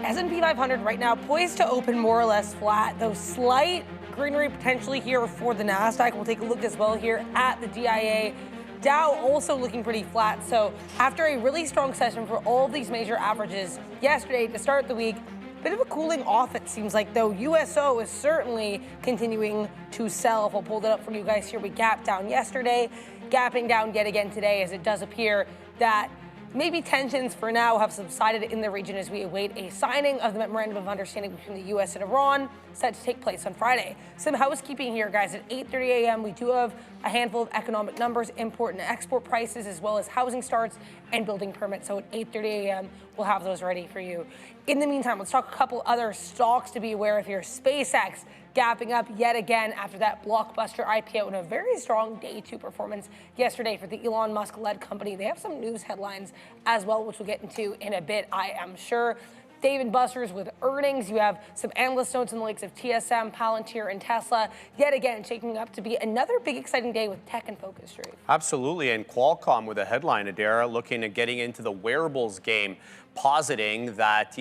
S&P 500 right now poised to open more or less flat, though slight greenery potentially here for the NASDAQ. We'll take a look as well here at the DIA. Dow also looking pretty flat. So after a really strong session for all of these major averages yesterday to start the week, bit of a cooling off it seems like, though USO is certainly continuing to sell. If I'll pull that up for you guys here, we gapped down yesterday, gapping down yet again today, as it does appear that maybe tensions for now have subsided in the region as we await a signing of the Memorandum of Understanding between the U.S. and Iran, set to take place on Friday. Some housekeeping here, guys. At 8:30 a.m., we do have a handful of economic numbers, import and export prices, as well as housing starts and building permits. So at 8:30 a.m., we'll have those ready for you. In the meantime, let's talk a couple other stocks to be aware of here. SpaceX gapping up yet again after that blockbuster IPO and a very strong day two performance yesterday for the Elon Musk-led company. They have some news headlines as well, which we'll get into in a bit, I am sure. Dave & Buster's with earnings. You have some analyst notes in the likes of TSM, Palantir, and Tesla. Yet again, shaking up to be another big exciting day with tech and focus, Dave. Absolutely, and Qualcomm with a headline, Adara, looking at getting into the wearables game, positing that,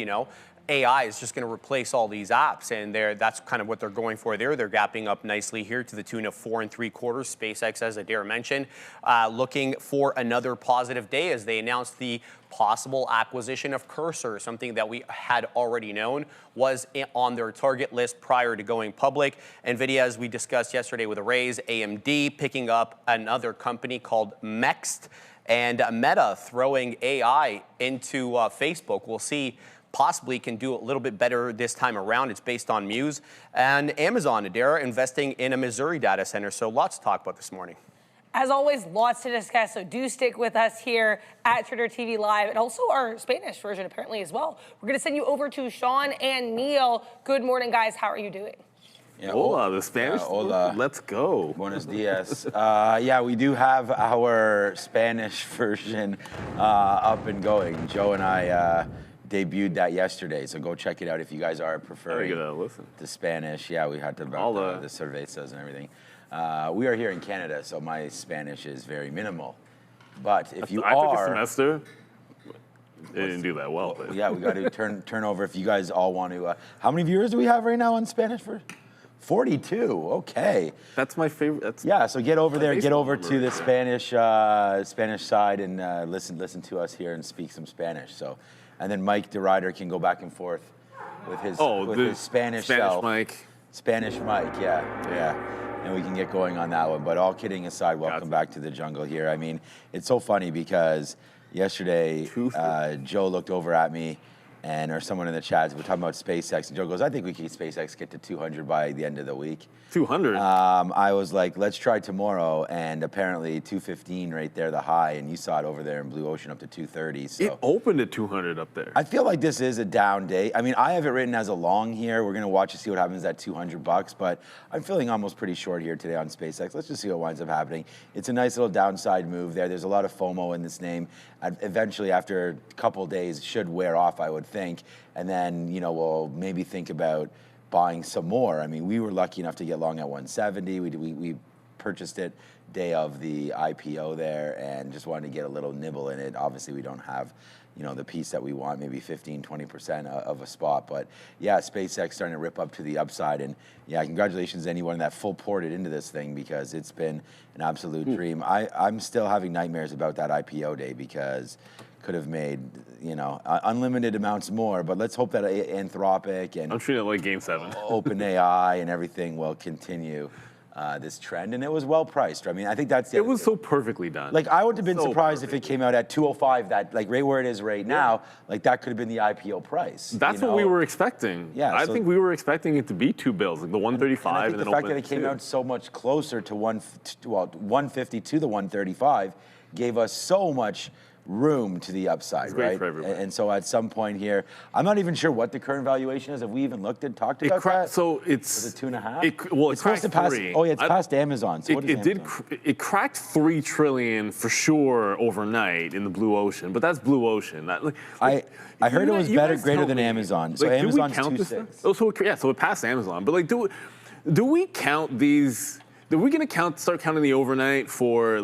AI is just going to replace all these apps, and that's kind of what they're going for there. They're gapping up nicely here to the tune of 4 3/4. SpaceX, as Adair mentioned, looking for another positive day as they announced the possible acquisition of Cursor, something that we had already known was on their target list prior to going public. NVIDIA, as we discussed yesterday with a raise, AMD picking up another company called Mext, and Meta throwing AI into Facebook. We'll see. Possibly can do a little bit better this time around. It's based on Muse. And Amazon, Adara, investing in a Missouri data center. So lots to talk about this morning. As always, lots to discuss, so do stick with us here at Trader TV Live, and also our Spanish version apparently as well. We're going to send you over to Sean and Neil. Good morning, guys. How are you doing? Yeah, hola, the Spanish. Hola. Let's go. Buenos dias. Yeah, we do have our Spanish version up and going. Joe and I debuted that yesterday, so go check it out if you guys are preferring the Spanish. Yeah, we had to about the cervezas and everything. We are here in Canada, so my Spanish is very minimal. But if you I took a semester. They didn't do that well. But. Yeah, we got to turn over if you guys all want to. How many viewers do we have right now on Spanish? 42. Okay. That's my favorite. Yeah, so get over there, get over to the Spanish side, and listen to us here and speak some Spanish. So. And then Mike DeRider can go back and forth with his Spanish self. Spanish Mike, yeah. And we can get going on that one. But all kidding aside, welcome back to the jungle here. I mean, it's so funny because yesterday, Joe looked over at me, or someone in the chat, we're talking about SpaceX, and Joe goes, I think we can SpaceX get to 200 by the end of the week. 200? I was like, let's try tomorrow, and apparently 215 right there, the high, and you saw it over there in Blue Ocean up to 230. So it opened at 200 up there. I feel like this is a down day. I mean, I have it written as a long here. We're going to watch and see what happens at $200, but I'm feeling almost pretty short here today on SpaceX. Let's just see what winds up happening. It's a nice little downside move there. There's a lot of FOMO in this name. Eventually, after a couple of days, it should wear off, I would think. And then, we'll maybe think about buying some more. I mean, we were lucky enough to get long at 170. We purchased it day of the IPO there and just wanted to get a little nibble in it. Obviously, we don't have, the piece that we want, maybe 15, 20% of a spot. But yeah, SpaceX starting to rip up to the upside. And yeah, congratulations to anyone that full ported into this thing because it's been an absolute dream. I'm still having nightmares about that IPO day because could have made, unlimited amounts more. But let's hope that Anthropic and I'm treating it like Game 7. OpenAI and everything will continue this trend, and it was well priced. I mean, I think that's it. Was so perfectly done. Like I would have been surprised if it came out at 205. That right where it is right now. Like that could have been the IPO price. That's what we were expecting. Yeah, I think we were expecting it to be $2 bills, like the 135, and the fact that it came out so much closer to 150 to the 135 gave us so much room to the upside, right? And so at some point here, I'm not even sure what the current valuation is. Have we even talked about that? So it's was it 2.5? It's supposed to pass. Oh yeah, it's past Amazon. So it cracked $3 trillion for sure overnight in the Blue Ocean, but that's Blue Ocean. I heard it was greater than Amazon. So Amazon's 2.6. So it passed Amazon. But do we count these? Are we going to start counting the overnight for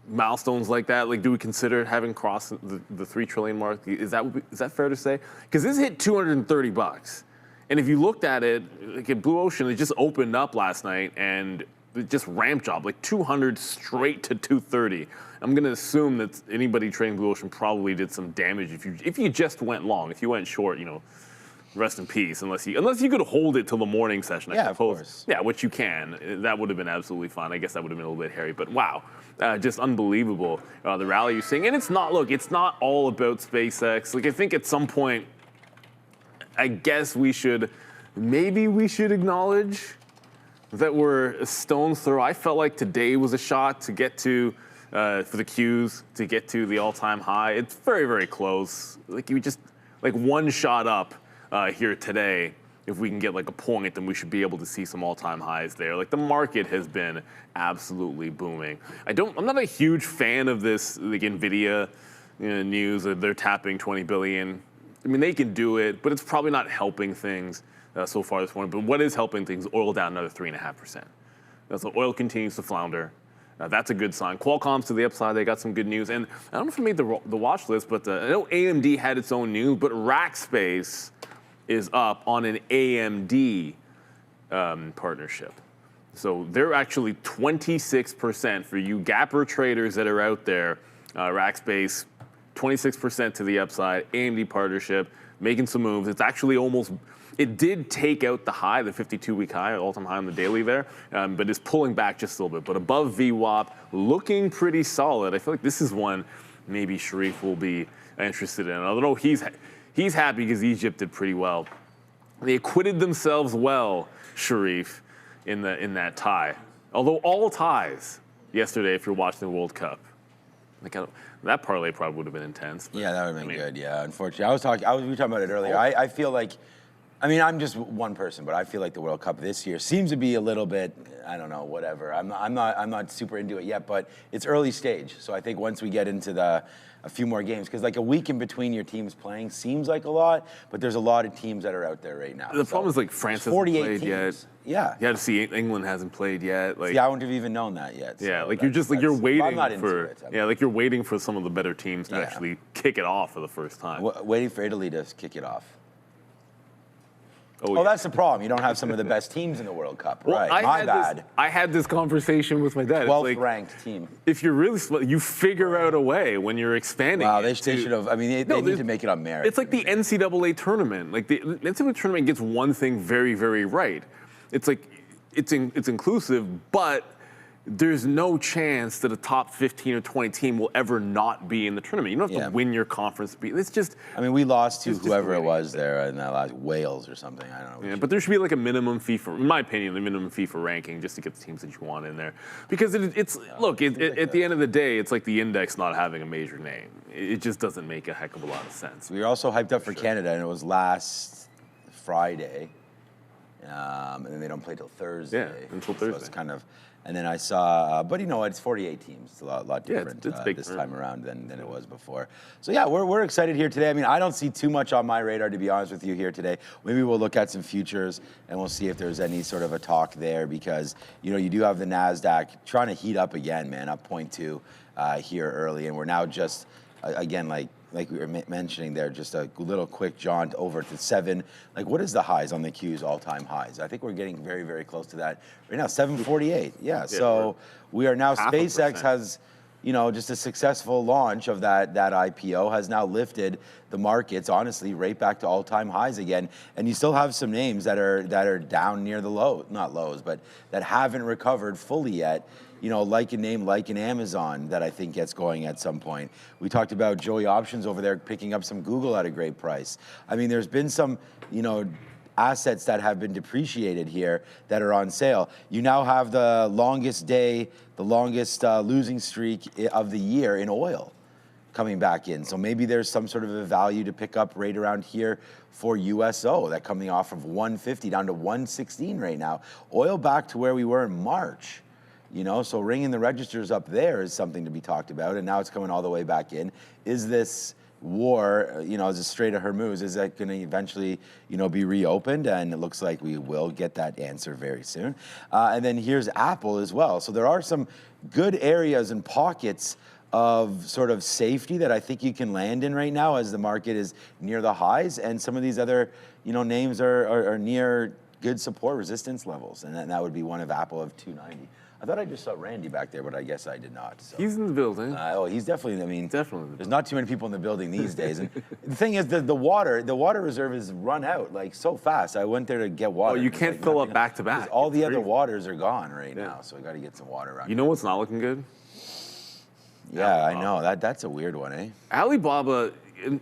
milestones like that, like do we consider having crossed the 3 trillion mark? Is that fair to say? Because this hit $230. And if you looked at it, like at Blue Ocean, it just opened up last night and it just ramp job, like 200 straight to 230. I'm going to assume that anybody trading Blue Ocean probably did some damage if you just went long. If you went short, rest in peace. Unless you could hold it till the morning session, I suppose. Of course. Yeah, which you can. That would have been absolutely fine. I guess that would have been a little bit hairy, but wow. Just unbelievable, the rally you're seeing. And it's not all about SpaceX. Like, I think at some point, I guess maybe we should acknowledge that we're a stone's throw. I felt like today was a shot to get to, for the Qs, to get to the all-time high. It's very, very close. Like, one shot up here today. If we can get like a point, then we should be able to see some all-time highs there. Like, the market has been absolutely booming. I'm not a huge fan of this, like, NVIDIA news. They're tapping 20 billion. I mean, they can do it, but it's probably not helping things so far this morning. But what is helping things? Oil down another 3.5%. So oil continues to flounder. That's a good sign. Qualcomm's to the upside. They got some good news. And I don't know if I made the watch list, but I know AMD had its own news, but Rackspace is up on an AMD partnership. So they're actually 26% for you gapper traders that are out there. Rackspace, 26% to the upside. AMD partnership, making some moves. It's actually it did take out the high, the 52-week high, all-time high on the daily there, but is pulling back just a little bit. But above VWAP, looking pretty solid. I feel like this is one maybe Sharif will be interested in. Although he's happy because Egypt did pretty well. They acquitted themselves well, Sharif, in that tie. Although all ties yesterday, if you're watching the World Cup, that parlay probably would have been intense. Yeah, that would have been good. Yeah, unfortunately, we were talking about it earlier. I feel like, I'm just one person, but I feel like the World Cup this year seems to be a little bit, I don't know, whatever. I'm not super into it yet, but it's early stage. So I think once we get into a few more games, because like a week in between your teams playing seems like a lot, but there's a lot of teams that are out there right now. The problem is, like, France hasn't played yet. Yeah. You have to see England hasn't played yet. Like, yeah, I wouldn't have even known that yet. Yeah, so you're waiting I'm not into it. Like you're waiting for some of the better teams to actually kick it off for the first time. Waiting for Italy to kick it off. Oh, that's the problem. You don't have some of the best teams in the World Cup, well, right? My bad. I had this conversation with my dad. 12th ranked team. If you're really smart, you figure out a way when you're expanding. Wow, they should have. They need to make it on merit. It's like the NCAA tournament. Like, the NCAA tournament gets one thing very, very right. It's like it's inclusive, but there's no chance that a top 15 or 20 team will ever not be in the tournament. You don't have to win your conference. It's just. We lost to whoever it was there in that last Wales or something. I don't know. Yeah, but there should be like a minimum fee in my opinion, the minimum fee for ranking just to get the teams that you want in there. Because at the end of the day, it's like the index not having a major name. It just doesn't make a heck of a lot of sense. We were also hyped up for Canada, and it was last Friday. And then they don't play till Thursday. Yeah, until Thursday. So it's kind of. And then I saw, but it's 48 teams. It's a lot different it's big this time around than it was before. So yeah, we're excited here today. I don't see too much on my radar, to be honest with you, here today. Maybe we'll look at some futures and we'll see if there's any sort of a talk there, because you do have the NASDAQ trying to heat up again, man, up 0.2 here early, and we're now just again like we were mentioning there, just a little quick jaunt over to 7. Like, what is the highs on the Qs, all-time highs? I think we're getting very, very close to that right now. 748. Yeah. So we are now. SpaceX has, just a successful launch of that IPO has now lifted the markets, honestly, right back to all-time highs again. And you still have some names that are down near the not lows, but that haven't recovered fully yet. Like a name like an Amazon that I think gets going at some point. We talked about Joey Options over there picking up some Google at a great price. There's been some, assets that have been depreciated here that are on sale. You now have the longest day, the longest losing streak of the year in oil coming back in. So maybe there's some sort of a value to pick up right around here for USO, that coming off of 150 down to 116 right now. Oil back to where we were in March. So ringing the registers up there is something to be talked about, and now it's coming all the way back in. Is this war, as a Strait of Hormuz, is that going to eventually, be reopened? And it looks like we will get that answer very soon. And then here's Apple as well. So there are some good areas and pockets of sort of safety that I think you can land in right now as the market is near the highs, and some of these other, names are near good support resistance levels, and that would be one of Apple of 290. I thought I just saw Randy back there, but I guess I did not. So. He's in the building. He's definitely. I mean, definitely. There's not too many people in the building these days. And the thing is, the water reserve is run out like so fast. I went there to get water. Oh, you can't fill up back to back. All the other waters are gone right now, so I got to get some water around. You know what's not looking good? Yeah, I know. That's a weird one, eh? Alibaba,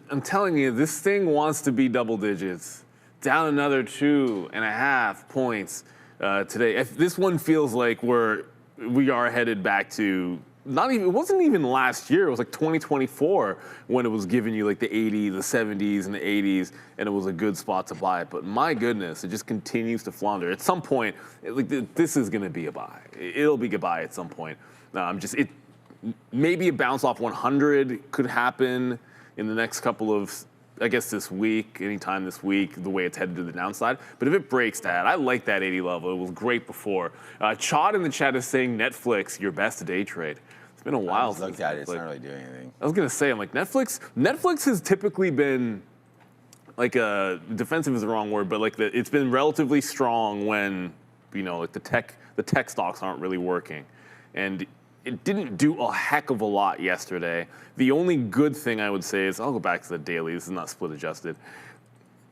I'm telling you, this thing wants to be double digits. Down another 2.5 points today. If this one feels like we are headed back to it wasn't even last year. It was like 2024 when it was giving you like the 80s, the 70s, and the 80s, and it was a good spot to buy it. But my goodness, it just continues to flounder. At some point, this is going to be a buy. It'll be a buy at some point. Maybe a bounce off 100 could happen in the next couple of, I guess this week, anytime this week, the way it's headed to the downside. But if it breaks that, I like that 80 level. It was great before. Chad in the chat is saying Netflix, your best day trade. It's been a while since looked at it. It's not really doing anything. I was going to say, I'm like, Netflix has typically been, like, defensive is the wrong word, but like it's been relatively strong when, like the tech stocks aren't really working. And it didn't do a heck of a lot yesterday. The only good thing I would say is, I'll go back to the daily, this is not split adjusted,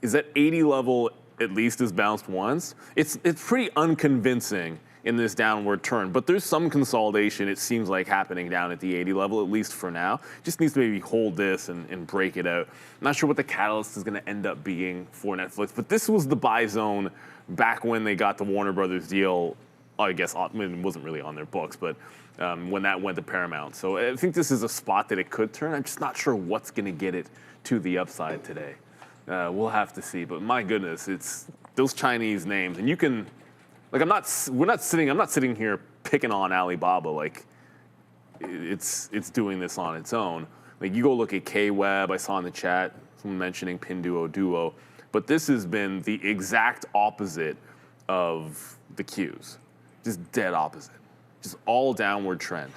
is that 80 level at least has bounced once. It's pretty unconvincing in this downward turn, but there's some consolidation, it seems like, happening down at the 80 level, at least for now. Just needs to maybe hold this and break it out. I'm not sure what the catalyst is gonna end up being for Netflix, but this was the buy zone back when they got the Warner Brothers deal. I guess it wasn't really on their books, but when that went to Paramount. So I think this is a spot that it could turn. I'm just not sure what's going to get it to the upside today. We'll have to see. But my goodness, it's those Chinese names, and you can, like, I'm not sitting here picking on Alibaba. Like, it's doing this on its own. Like, you go look at KWeb. I saw in the chat someone mentioning Pinduoduo, but this has been the exact opposite of the Qs. Just dead opposite, just all downward trend,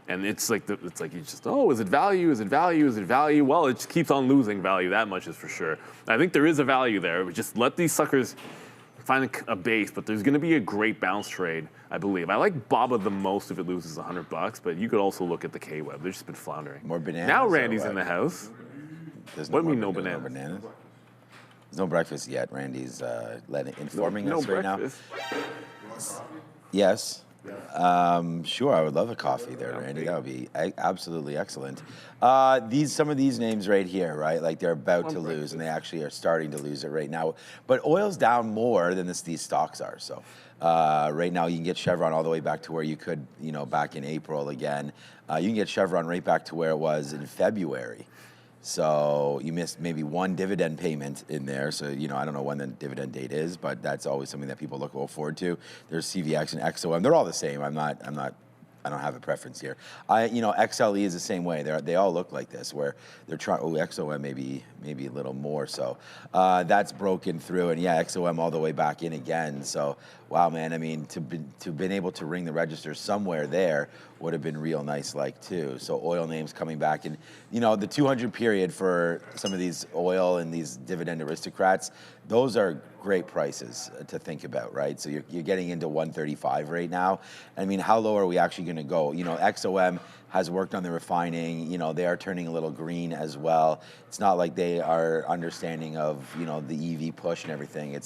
and it's like you just, is it value? Is it value? Is it value? Well, it just keeps on losing value. That much is for sure. I think there is a value there, but just let these suckers find a base. But there's going to be a great bounce trade, I believe. I like Baba the most if it loses $100, but you could also look at the KWeb. They've just been floundering. More bananas. Now Randy's in the house. There's what do you mean no bananas? bananas? There's no breakfast yet. Randy's informing us right now. Yes. Sure, I would love a coffee there, Randy. That would be absolutely excellent. Some of these names right here, right? Like they're about to lose, and they actually are starting to lose it right now. But oil's down more than these stocks are. So right now you can get Chevron all the way back to where you could, back in April again. You can get Chevron right back to where it was in February. So you missed maybe one dividend payment in there. So, I don't know when the dividend date is, but that's always something that people look forward to. There's CVX and XOM. They're all the same. I don't have a preference here. XLE is the same way. They all look like this, where they're trying. Oh, XOM maybe a little more. So that's broken through, and yeah, XOM all the way back in again. So wow, man. I mean, to been able to ring the register somewhere there would have been real nice, too. So oil names coming back, and the 200 period for some of these oil and these dividend aristocrats, those are great prices to think about, right? So you're getting into 135 right now. I mean, how low are we actually going to go? XOM has worked on the refining. They are turning a little green as well. It's not like they are understanding of, the EV push and everything.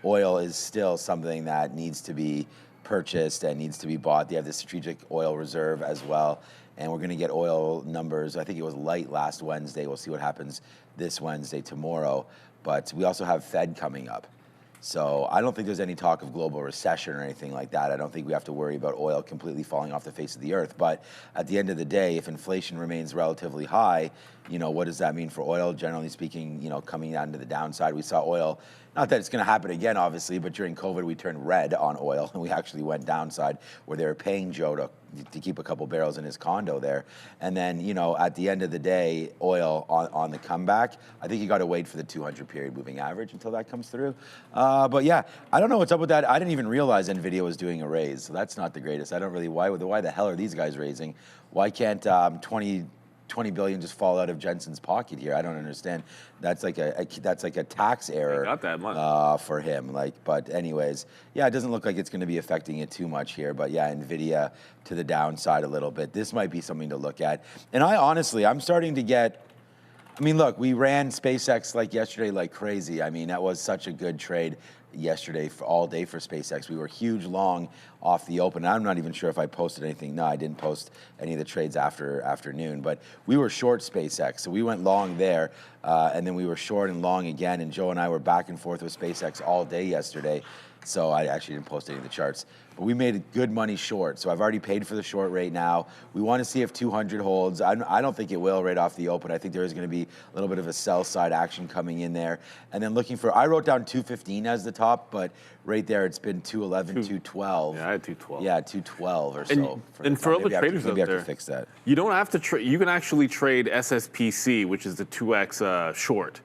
Oil is still something that needs to be purchased and needs to be bought. They have the strategic oil reserve as well. And we're going to get oil numbers. I think it was light last Wednesday. We'll see what happens this Wednesday, tomorrow. But we also have Fed coming up. So I don't think there's any talk of global recession or anything like that. I don't think we have to worry about oil completely falling off the face of the earth. But at the end of the day, if inflation remains relatively high, what does that mean for oil? Generally speaking, coming down to the downside, we saw oil. Not that it's going to happen again, obviously, but during COVID, we turned red on oil, and we actually went downside where they were paying Joe to keep a couple barrels in his condo there. And then, at the end of the day, oil on the comeback. I think you got to wait for the 200 period moving average until that comes through. But yeah, I don't know what's up with that. I didn't even realize NVIDIA was doing a raise, so that's not the greatest. I don't really, why the hell are these guys raising? Why can't 20 billion just fall out of Jensen's pocket here? I don't understand. That's like a tax error. Not that much. For him. But anyways, yeah, it doesn't look like it's going to be affecting it too much here. But yeah, NVIDIA to the downside a little bit. This might be something to look at. And I'm starting to get. Look, we ran SpaceX yesterday like crazy. That was such a good trade yesterday all day for SpaceX. We were huge long off the open. I'm not even sure if I posted anything. No, I didn't post any of the trades afternoon, but we were short SpaceX. So we went long there, and then we were short and long again, and Joe and I were back and forth with SpaceX all day yesterday. So I actually didn't post any of the charts. But we made good money short. So I've already paid for the short rate now. We want to see if 200 holds. I don't think it will right off the open. I think there is going to be a little bit of a sell side action coming in there. And then I wrote down 215 as the top, but right there it's been 211, 212. Yeah, I had 212. Yeah, 212 or so. And for all the traders out there, maybe I have to fix that. You don't have to trade. You can actually trade SSPC, which is the 2x short.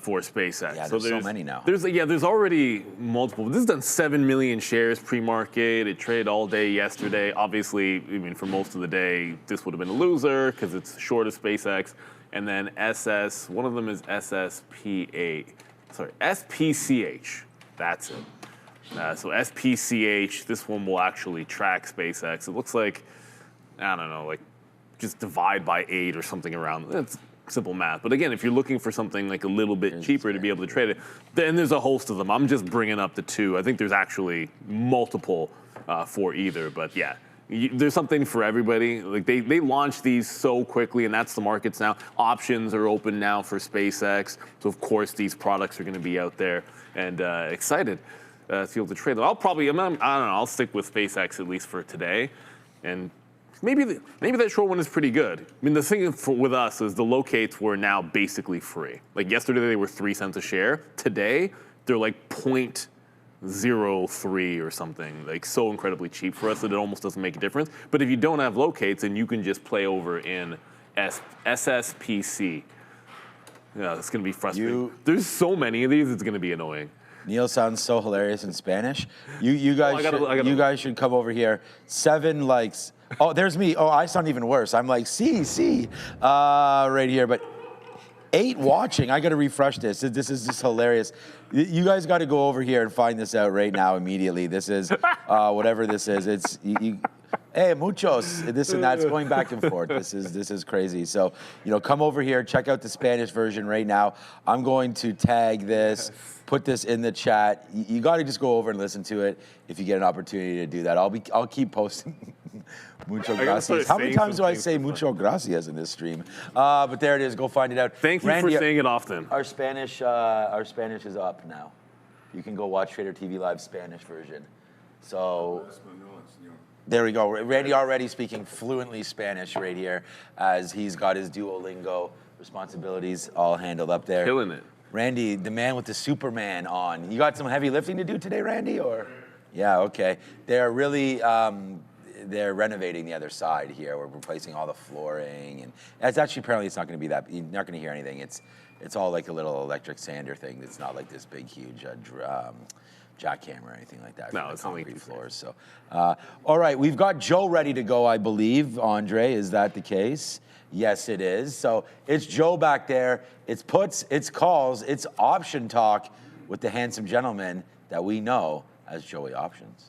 For SpaceX. Yeah, there's so many now. There's already multiple. This has done 7 million shares pre-market. It traded all day yesterday. Obviously, for most of the day, this would have been a loser because it's short of SpaceX. And then one of them is SPCH. That's it. So SPCH, this one will actually track SpaceX. It looks like, I don't know, just divide by 8 or something around. It's simple math. But again, if you're looking for something a little bit cheaper to be able to trade it, then there's a host of them. I'm just bringing up the two. I think there's actually multiple for either. But yeah, there's something for everybody. They launched these so quickly, and that's the markets now. Options are open now for SpaceX. So of course, these products are going to be out there, and excited to be able to trade them. I don't know, I'll stick with SpaceX at least for today. And maybe that short one is pretty good. The thing with us is the locates were now basically free. Yesterday they were 3 cents a share. Today they're 0.03 or something. So incredibly cheap for us that it almost doesn't make a difference. But if you don't have locates, then you can just play over in SSPC. Yeah, it's going to be frustrating. There's so many of these, it's going to be annoying. Neil sounds so hilarious in Spanish. You guys should come over here. 7 likes. Oh, there's me. Oh, I sound even worse. I'm see, right here. But 8 watching. I got to refresh this. This is just hilarious. You guys got to go over here and find this out right now immediately. This is whatever this is. It's hey, muchos. This and that's going back and forth. This is crazy. So come over here. Check out the Spanish version right now. I'm going to tag this. Put this in the chat. You got to just go over and listen to it if you get an opportunity to do that. I'll keep posting. Mucho gracias. How many times do I say mucho gracias in this stream? But there it is. Go find it out. Thank you for saying it often. Our Spanish is up now. You can go watch Trader TV Live Spanish version. So there we go. Randy already speaking fluently Spanish right here, as he's got his Duolingo responsibilities all handled up there. Killing it. Randy, the man with the Superman on. You got some heavy lifting to do today, Randy? Or yeah, okay. They're really they're renovating the other side here. We're replacing all the flooring, and it's actually apparently it's not going to be that. You're not going to hear anything. It's all like a little electric sander thing. It's not like this big, huge jackhammer or anything like that. No, it's only concrete floors. So, all right, we've got Joe ready to go, I believe. Andre, is that the case? Yes, it is. So it's Joe back there. It's puts, it's calls, it's option talk with the handsome gentleman that we know as Joey Options.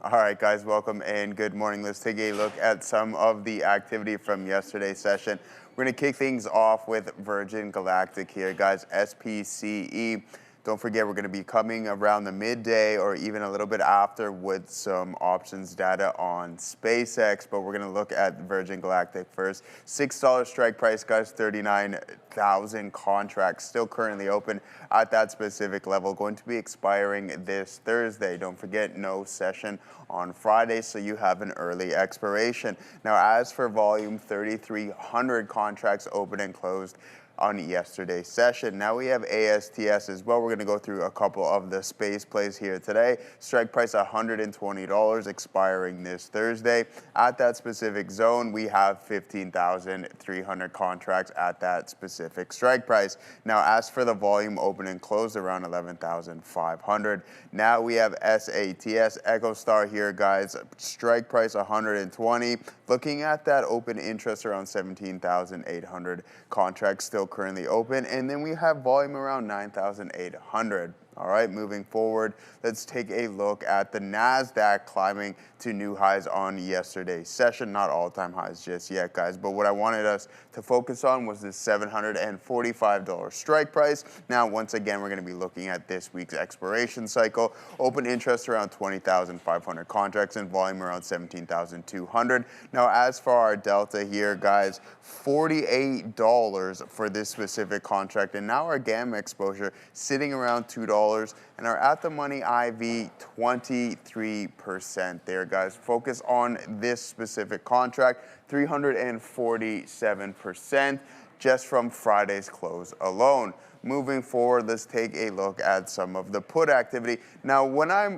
All right, guys, welcome and good morning. Let's take a look at some of the activity from yesterday's session. We're going to kick things off with Virgin Galactic here, guys. SPCE Don't forget, we're going to be coming around the midday or even a little bit after with some options data on SpaceX, but we're going to look at Virgin Galactic first. $6 strike price, guys, 39,000 contracts still currently open at that specific level, going to be expiring this Thursday. Don't forget, no session on Friday, so you have an early expiration. Now, as for volume, 3,300 contracts open and closed on yesterday's session. Now we have ASTS as well. We're going to go through a couple of the space plays here today. Strike price $120, expiring this Thursday. At that specific zone, we have 15,300 contracts at that specific strike price. Now, as for the volume, open and close around 11,500. Now we have SATS, EchoStar here, guys. Strike price 120. Looking at that open interest around 17,800 contracts still currently open, and then we have volume around 9,800. All right, moving forward, let's take a look at the NASDAQ climbing to new highs on yesterday's session. Not all-time highs just yet, guys, but what I wanted us to focus on was this $745 strike price. Now, once again, we're going to be looking at this week's expiration cycle. Open interest around 20,500 contracts and volume around 17,200. Now, as for our delta here, guys, $48 for this specific contract, and now our gamma exposure sitting around $2, and our at-the-money IV 23% there, guys. Focus on this specific contract, 347% just from Friday's close alone. Moving forward, let's take a look at some of the put activity. Now, what I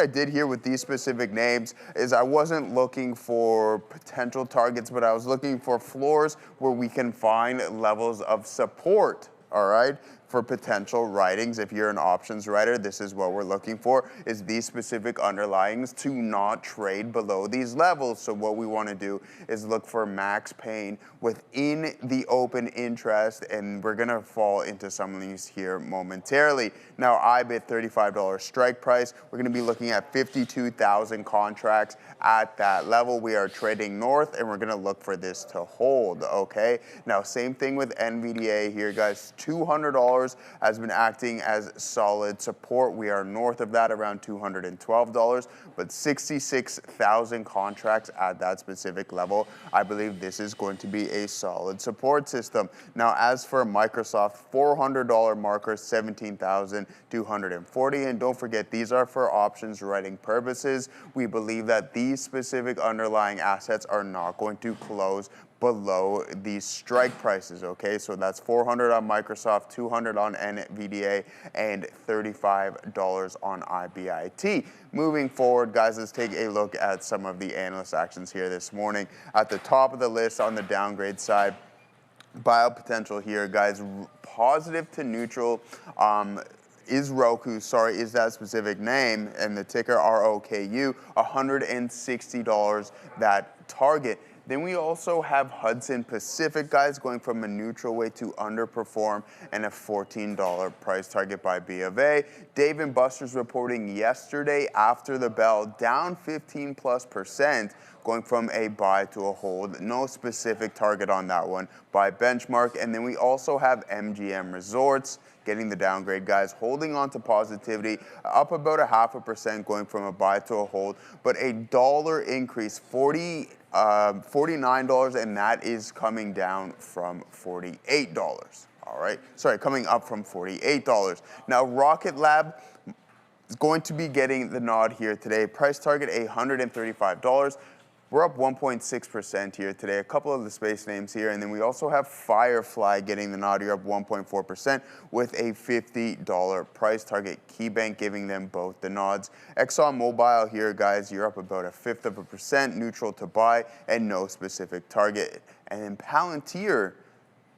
did here with these specific names is I wasn't looking for potential targets, but I was looking for floors where we can find levels of support, all right? For potential writings. If you're an options writer, this is what we're looking for, is these specific underlyings to not trade below these levels. So what we want to do is look for max pain within the open interest, and we're going to fall into some of these here momentarily. Now, IBIT, $35 strike price. We're going to be looking at 52,000 contracts at that level. We are trading north, and we're going to look for this to hold, okay? Now, same thing with NVDA here, guys. $200 has been acting as solid support. We are north of that, around $212, but 66,000 contracts at that specific level. I believe this is going to be a solid support system. Now, as for Microsoft, $400 marker, 17,240, and don't forget, these are for options writing purposes. We believe that these specific underlying assets are not going to close below these strike prices, okay? So that's 400 on Microsoft, 200 on NVDA, and $35 on IBIT. Moving forward, guys, let's take a look at some of the analyst actions here this morning. At the top of the list on the downgrade side, buyout potential here, guys, positive to neutral. Is Roku, is that specific name, and the ticker ROKU, $160 that target. Then we also have Hudson Pacific, guys, going from a neutral way to underperform, and a $14 price target by B of A. Dave & Buster's reporting yesterday after the bell, down 15+%, going from a buy to a hold. No specific target on that one by benchmark. And then we also have MGM Resorts getting the downgrade, guys, holding on to positivity, up about 0.5%, going from a buy to a hold, but a dollar increase, $49, and that is coming down from $48. All right, sorry, coming up from $48. Now, Rocket Lab is going to be getting the nod here today. Price target $135. We're up 1.6% here today. A couple of the space names here, and then we also have Firefly getting the nod. You're up 1.4% with a $50 price target. KeyBank giving them both the nods. ExxonMobil here, guys, you're up about 0.5%, neutral to buy, and no specific target. And then Palantir,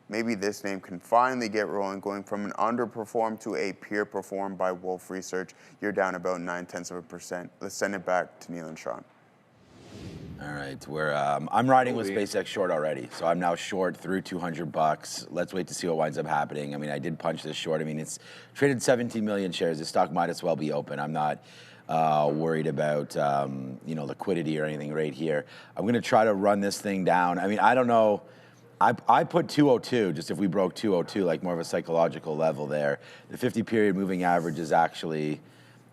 maybe this name can finally get rolling, going from an underperform to a peer perform by Wolf Research. You're down about 0.9%. Let's send it back to Neil and Sean. All right, I'm riding with SpaceX short already, so I'm now short through $200. Let's wait to see what winds up happening. I mean, I did punch this short. I mean, it's traded 17 million shares. The stock might as well be open. I'm not worried about liquidity or anything right here. I'm going to try to run this thing down. I mean, I don't know I put 202, just if we broke 202, like more of a psychological level there. The 50-period moving average is actually,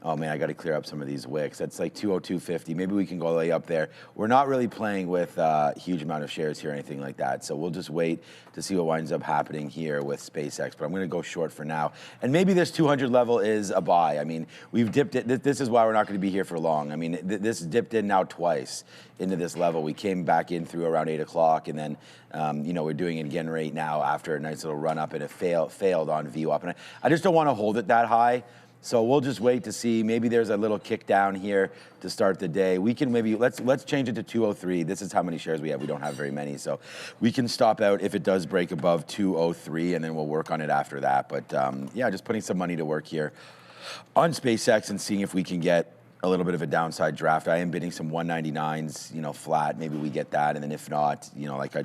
oh man, I got to clear up some of these wicks. That's like 202.50. Maybe we can go all the way up there. We're not really playing with a huge amount of shares here or anything like that. So we'll just wait to see what winds up happening here with SpaceX. But I'm going to go short for now. And maybe this 200 level is a buy. I mean, we've dipped it. This is why we're not going to be here for long. I mean, this dipped in now twice into this level. We came back in through around 8 o'clock, and then we're doing it again right now after a nice little run up, and it failed on VWAP. And I just don't want to hold it that high. So we'll just wait to see. Maybe there's a little kick down here to start the day. We can maybe, let's change it to 203. This is how many shares we have. We don't have very many. So we can stop out if it does break above 203, and then we'll work on it after that. But yeah, just putting some money to work here on SpaceX and seeing if we can get a little bit of a downside draft. I am bidding some 199s, flat. Maybe we get that. And then if not, like I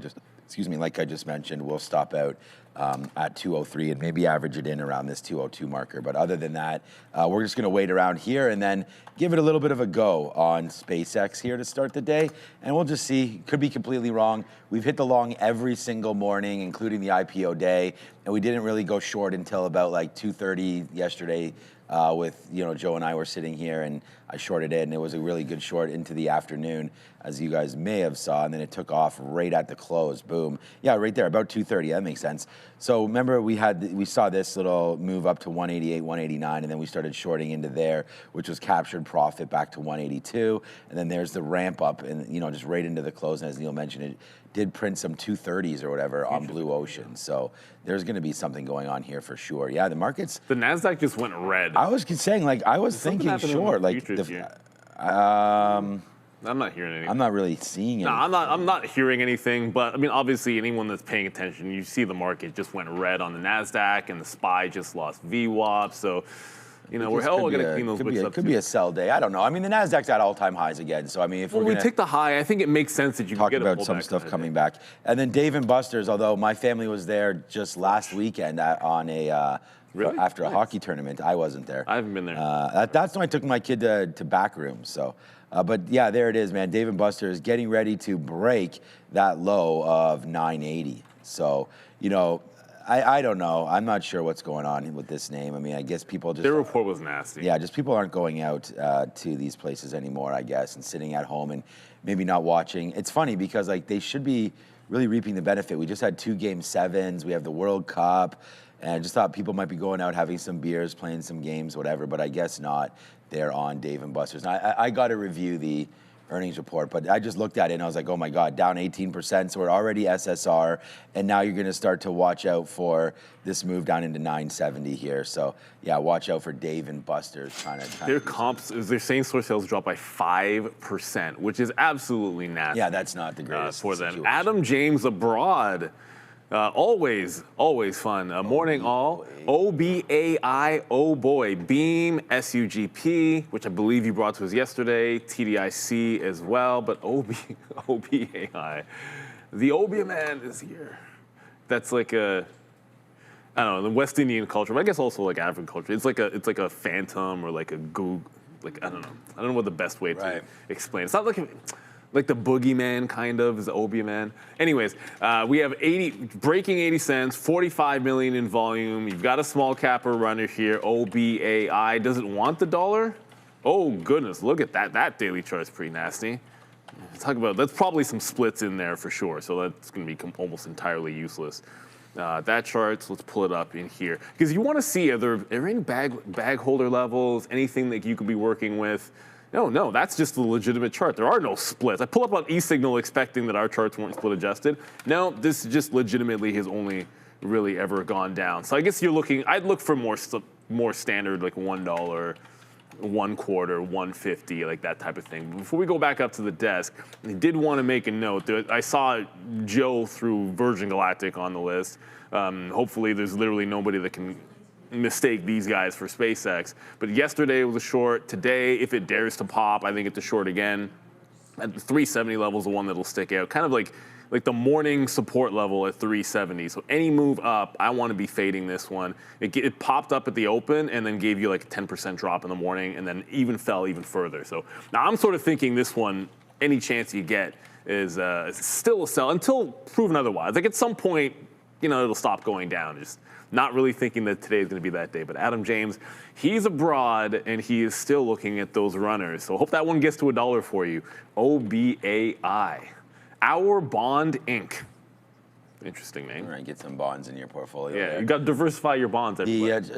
just mentioned, we'll stop out at 203 and maybe average it in around this 202 marker. But other than that, we're just going to wait around here and then give it a little bit of a go on SpaceX here to start the day. And we'll just see. Could be completely wrong. We've hit the long every single morning, including the IPO day. And we didn't really go short until about like 2:30 yesterday with, Joe and I were sitting here, and I shorted it, and it was a really good short into the afternoon, as you guys may have saw, and then it took off right at the close. Boom. Yeah, right there, about 2:30. That makes sense. So remember, we saw this little move up to 188, 189, and then we started shorting into there, which was captured profit back to 182, and then there's the ramp up, and just right into the close. And as Neil mentioned, it did print some 230s or whatever on Blue Ocean. So there's going to be something going on here for sure. Yeah, the markets. The Nasdaq just went red. I was saying, I was thinking short, I'm not hearing anything. I'm not really seeing anything. No, I'm not hearing anything. But I mean, obviously, anyone that's paying attention, you see the market just went red on the Nasdaq, and the SPY just lost VWAP. So, we're going to clean those books up. It could be a sell day. I don't know. I mean, the Nasdaq's at all-time highs again. So I mean, if we take the high, I think it makes sense that you talk can get about some stuff coming back. And then Dave & Buster's, although my family was there just last weekend on a. Really? After a hockey tournament. I wasn't there. I haven't been there. That's when I took my kid to back rooms. So, but yeah, there it is, man. Dave & Buster's getting ready to break that low of 980. So, I don't know. I'm not sure what's going on with this name. I mean, I guess people just... Their report was nasty. Yeah, just people aren't going out to these places anymore, I guess, and sitting at home and maybe not watching. It's funny because, they should be really reaping the benefit. We just had 2 Game 7s. We have the World Cup. And I just thought people might be going out, having some beers, playing some games, whatever, but I guess not. They're on Dave & Buster's. And I got to review the earnings report, but I just looked at it and I was like, oh my God, down 18%. So we're already SSR, and now you're going to start to watch out for this move down into 970 here. So yeah, watch out for Dave & Buster's their comps, their same-store sales dropped by 5%, which is absolutely nasty. Yeah, that's not the greatest for them. situation. Adam James abroad. Always fun. Morning all. OBAI, oh boy. Beam, SUGP, which I believe you brought to us yesterday. TDIC as well, but OBAI. The Obia man is here. That's like I don't know, the West Indian culture, but I guess also like African culture. It's like a phantom or like a goog. I don't know what the best way to explain it. It's not like the boogeyman kind of is the Obia man. Anyways, we have breaking 80 cents, 45 million in volume. You've got a small capper runner here, OBAI. Does it want the dollar? Oh goodness, look at that. That daily chart's pretty nasty. That's probably some splits in there for sure. So that's going to be almost entirely useless. That chart, let's pull it up in here. Because you want to see, are there any bag holder levels, anything that you could be working with? No, that's just the legitimate chart. There are no splits. I pull up on eSignal expecting that our charts weren't split adjusted. No, this just legitimately has only really ever gone down. So I guess I'd look for more standard, like $1, 1 quarter, 150, like that type of thing. Before we go back up to the desk, I did want to make a note. I saw Joe through Virgin Galactic on the list. Hopefully there's literally nobody that can mistake these guys for SpaceX. But yesterday it was a short. Today, if it dares to pop, I think it's a short again. At the 370 level is the one that'll stick out. Kind of like the morning support level at 370. So any move up, I want to be fading this one. It popped up at the open and then gave you like a 10% drop in the morning and then fell even further. So now I'm sort of thinking this one, any chance you get, is still a sell until proven otherwise. Like at some point, it'll stop going down. Just not really thinking that today is going to be that day. But Adam James, he's abroad and he is still looking at those runners. So hope that one gets to $1 for you. OBAI, Our Bond Inc. Interesting name. All right, get some bonds in your portfolio. Yeah, there. you got to diversify your bonds.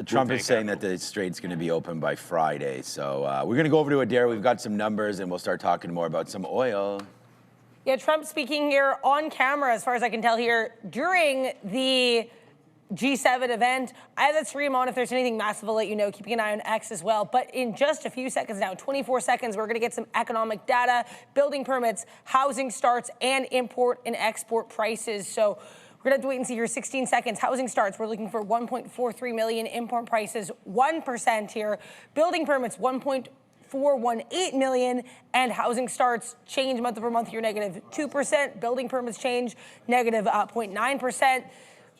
Trump is saying that the strait's going to be open by Friday. So we're going to go over to Adair. We've got some numbers, and we'll start talking more about some oil. Yeah, Trump speaking here on camera, as far as I can tell here, during the G7 event. I have that stream on. If there's anything massive, I'll let you know. Keeping an eye on X as well. But in just a few seconds now, 24 seconds, we're going to get some economic data, building permits, housing starts, and import and export prices. So we're going to have to wait and see here. 16 seconds. Housing starts, we're looking for 1.43 million. Import prices, 1% here. Building permits, 1.418 million, and housing starts change month over month here, negative 2%. Building permits change, negative 0.9%.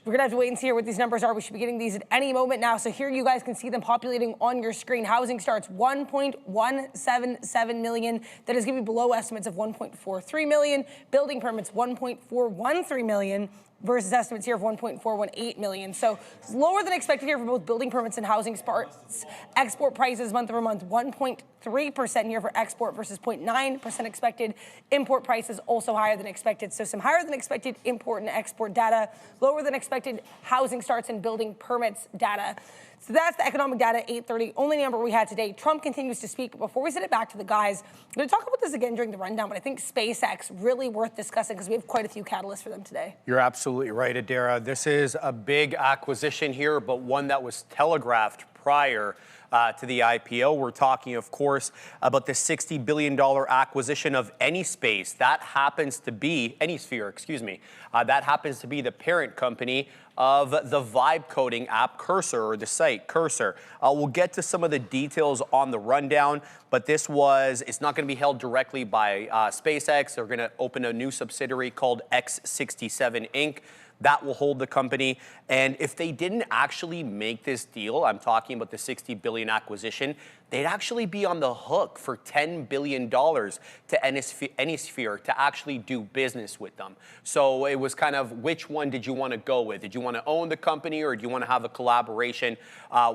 We're going to have to wait and see here what these numbers are. We should be getting these at any moment now. So here you guys can see them populating on your screen. Housing starts 1.177 million. That is going to be below estimates of 1.43 million. Building permits 1.413 million. Versus estimates here of 1.418 million. So it's lower than expected here for both building permits and housing starts. Export prices month over month, 1.3% here for export versus 0.9% expected. Import prices also higher than expected. So some higher than expected import and export data, lower than expected housing starts and building permits data. So that's the economic data, 8:30, only number we had today. Trump continues to speak. But before we send it back to the guys, I'm going to talk about this again during the rundown, but I think SpaceX really worth discussing because we have quite a few catalysts for them today. You're absolutely right, Adara. This is a big acquisition here, but one that was telegraphed prior to the IPO. We're talking, of course, about the $60 billion acquisition of AnySpace. That happens to be, AnySphere, excuse me. That happens to be the parent company of the vibe coding app Cursor, or the site Cursor. We'll get to some of the details on the rundown, but it's not going to be held directly by SpaceX. They're going to open a new subsidiary called X67 Inc. That will hold the company. And if they didn't actually make this deal, I'm talking about the $60 billion acquisition, they'd actually be on the hook for $10 billion to Anysphere to actually do business with them. So it was kind of, which one did you want to go with? Did you want to own the company, or do you want to have a collaboration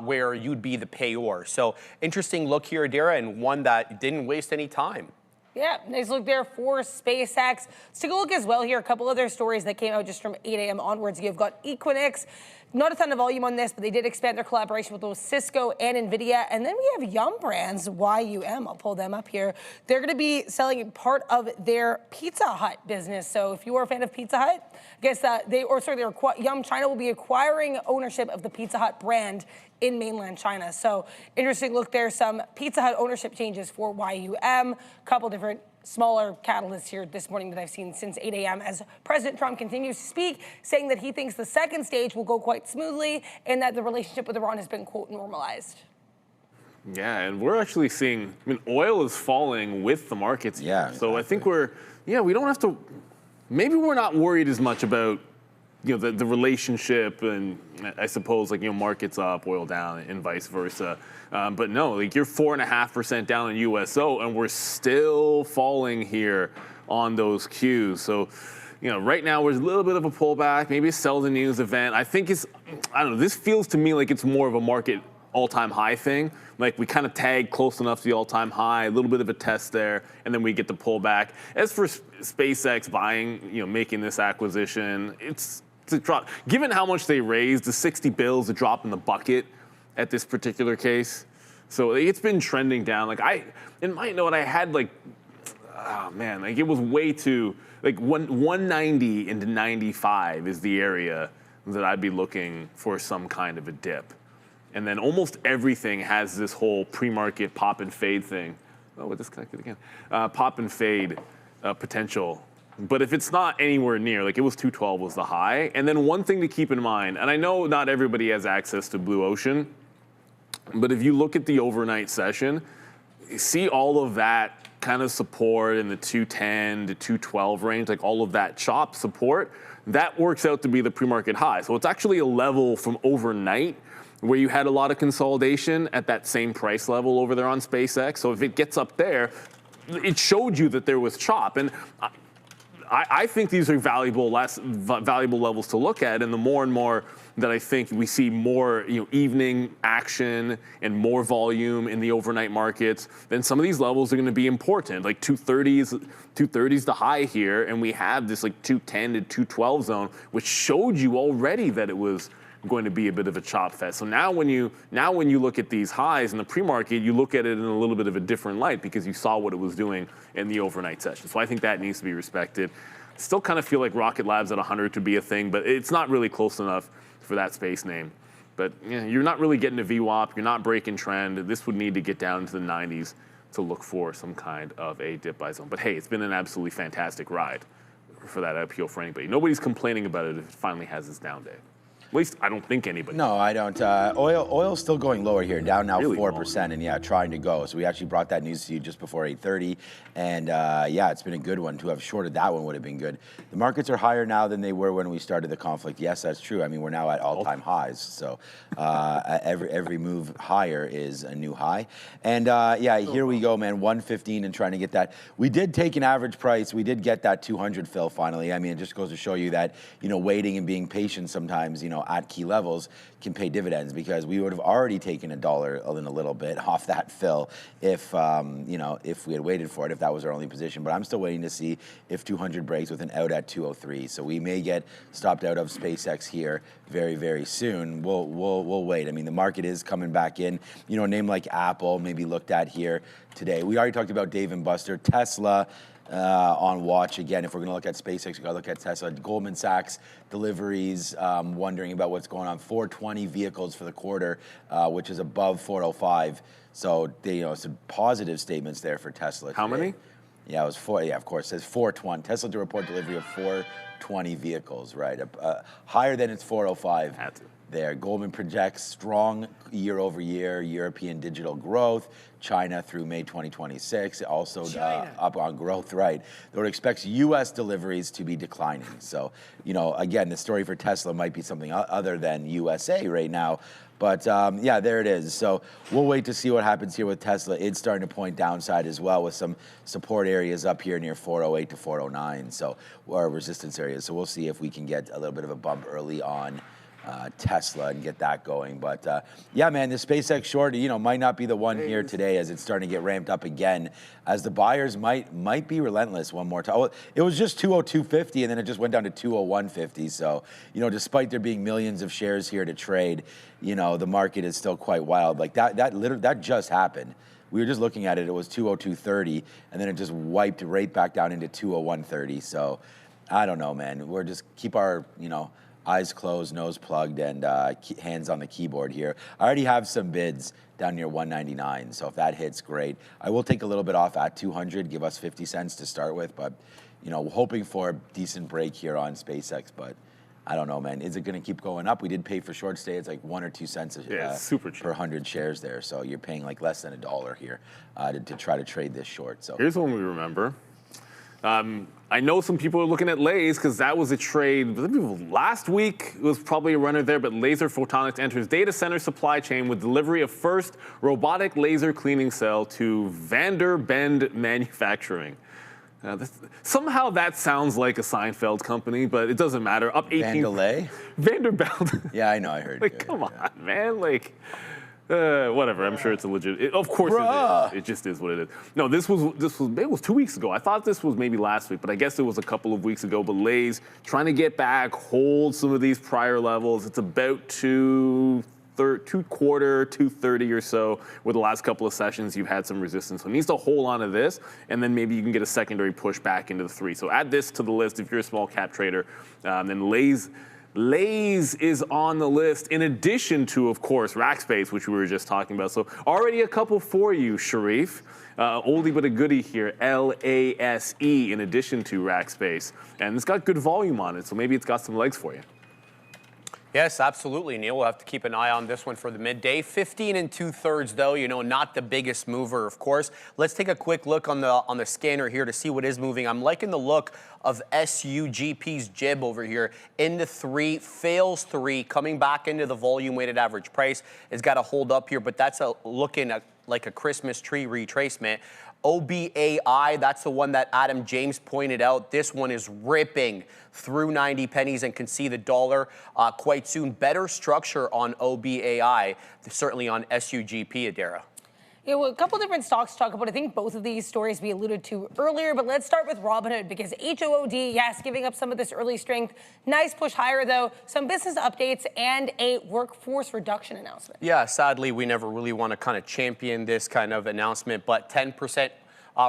where you'd be the payor? So interesting look here, Adira, and one that didn't waste any time. Yeah, nice look there for SpaceX. Let's take a look as well here. A couple other stories that came out just from 8 a.m. onwards. You've got Equinix. Not a ton of volume on this, but they did expand their collaboration with both Cisco and NVIDIA. And then we have Yum Brands, YUM. I'll pull them up here. They're going to be selling part of their Pizza Hut business. So if you are a fan of Pizza Hut, I guess Yum China will be acquiring ownership of the Pizza Hut brand in mainland China. So interesting look there. Some Pizza Hut ownership changes for YUM. A couple different smaller catalysts here this morning that I've seen since 8 a.m. as President Trump continues to speak, saying that he thinks the second stage will go quite smoothly and that the relationship with Iran has been, quote, normalized. Yeah, and we're actually seeing, oil is falling with the markets. Yeah. So exactly. I think we don't have to, maybe we're not worried as much about the relationship, and I suppose markets up, oil down, and vice versa. But no, you're 4.5% down in USO, and we're still falling here on those Qs. So, right now there's a little bit of a pullback, maybe a sell the news event. I think this feels to me like it's more of a market all-time high thing. Like we kind of tag close enough to the all-time high, a little bit of a test there, and then we get the pullback. As for SpaceX buying, making this acquisition, it's a drop. Given how much they raised, the 60 bills, a drop in the bucket at this particular case. So it's been trending down. In my note, I had it was way too, 190 into 95 is the area that I'd be looking for some kind of a dip. And then almost everything has this whole pre-market pop and fade thing. Oh, we're disconnected again. Pop and fade potential. But if it's not anywhere near, it was 212 was the high. And then one thing to keep in mind, and I know not everybody has access to Blue Ocean, but if you look at the overnight session, you see all of that kind of support in the 210 to 212 range, all of that chop support, that works out to be the pre-market high. So it's actually a level from overnight where you had a lot of consolidation at that same price level over there on SpaceX. So if it gets up there, it showed you that there was chop. And I think these are valuable levels to look at, and the more and more that I think we see more evening action and more volume in the overnight markets, then some of these levels are going to be important. Like 230 is the high here, and we have this like 210 to 212 zone, which showed you already that it was going to be a bit of a chop fest. So now when you look at these highs in the pre-market, you look at it in a little bit of a different light because you saw what it was doing in the overnight session. So I think that needs to be respected. Still kind of feel like Rocket Labs at 100 could be a thing, but it's not really close enough for that space name. But you're not really getting a VWAP. You're not breaking trend. This would need to get down into the 90s to look for some kind of a dip buy zone. But hey, it's been an absolutely fantastic ride for that IPO for anybody. Nobody's complaining about it if it finally has its down day. At least I don't think anybody. No, I don't. Oil's still going lower here, down now Really 4%, and yeah, trying to go. So we actually brought that news to you just before 8:30, and yeah, it's been a good one. To have shorted that one would have been good. The markets are higher now than they were when we started the conflict. Yes, that's true. I mean, we're now at all-time highs. So every move higher is a new high. And yeah, here we go, man. 115 and trying to get that. We did take an average price. We did get that 200 fill finally. I mean, it just goes to show you that waiting and being patient sometimes, at key levels can pay dividends, because we would have already taken $1 and a little bit off that fill if if we had waited for it, if that was our only position. But I'm still waiting to see if 200 breaks with an out at 203. So we may get stopped out of SpaceX here very, very soon. We'll wait. I mean, the market is coming back in. A name like Apple maybe looked at here today. We already talked about Dave and Buster. Tesla on watch again. If we're going to look at SpaceX, we got to look at Tesla. Goldman Sachs deliveries, wondering about what's going on. 420 vehicles for the quarter, which is above 405. So they, some positive statements there for Tesla today. How many? Yeah, it was four. Yeah, of course, it says 420. Tesla to report delivery of 420 vehicles, right? Higher than its 405. Had to. There. Goldman projects strong year-over-year European digital growth. China through May 2026, also up on growth, right? Though it expects U.S. deliveries to be declining. So, again, the story for Tesla might be something other than USA right now. But yeah, there it is. So we'll wait to see what happens here with Tesla. It's starting to point downside as well, with some support areas up here near 408 to 409. So, or resistance areas. So we'll see if we can get a little bit of a bump early on Tesla and get that going. But yeah, man, the SpaceX short, might not be the one here today, as it's starting to get ramped up again, as the buyers might be relentless one more time. It was just 202.50, and then it just went down to 201.50. So, despite there being millions of shares here to trade, the market is still quite wild. Like that just happened. We were just looking at it. It was 202.30, and then it just wiped right back down into 201.30. So I don't know, man. We're just keep our, eyes closed, nose plugged, and hands on the keyboard here. I already have some bids down near 199, so if that hits, great. I will take a little bit off at 200, give us 50 cents to start with, but hoping for a decent break here on SpaceX, but I don't know, man. Is it going to keep going up? We did pay for short stay. It's like 1 or 2 cents super cheap per 100 shares there, so you're paying like less than $1 here to try to trade this short. So here's one we remember. I know some people are looking at Lays because that was a trade last week. It was probably a runner there, but Laser Photonics enters data center supply chain with delivery of first robotic laser cleaning cell to Vanderbend Manufacturing. Somehow that sounds like a Seinfeld company, but it doesn't matter. Up 18. Vanderbilt. Yeah, I know. I heard. Come on, man. Whatever. I'm sure it's a legit. Of course it is. It just is what it is. No, this was 2 weeks ago. I thought this was maybe last week, but I guess it was a couple of weeks ago. But Lays trying to get back, hold some of these prior levels. It's about 230 or so. With the last couple of sessions, you've had some resistance. So it needs to hold on to this, and then maybe you can get a secondary push back into the 3. So add this to the list if you're a small cap trader. Then Lays is on the list, in addition to, of course, Rackspace, which we were just talking about. So already a couple for you, Sharif. Oldie but a goodie here, LASE, in addition to Rackspace. And it's got good volume on it, so maybe it's got some legs for you. Yes, absolutely, Neil. We'll have to keep an eye on this one for the midday. 15 2/3, though, not the biggest mover, of course. Let's take a quick look on the scanner here to see what is moving. I'm liking the look of SUGP's jib over here into 3, fails 3, coming back into the volume weighted average price. It's got to hold up here, but that's looking like a Christmas tree retracement. OBAI, that's the one that Adam James pointed out. This one is ripping through 90 pennies and can see the dollar quite soon. Better structure on OBAI, certainly on SUGP, Adara. Yeah, well, a couple different stocks to talk about. I think both of these stories we alluded to earlier, but let's start with Robinhood because HOOD, yes, giving up some of this early strength. Nice push higher, though. Some business updates and a workforce reduction announcement. Yeah, sadly, we never really want to kind of champion this kind of announcement, but 10%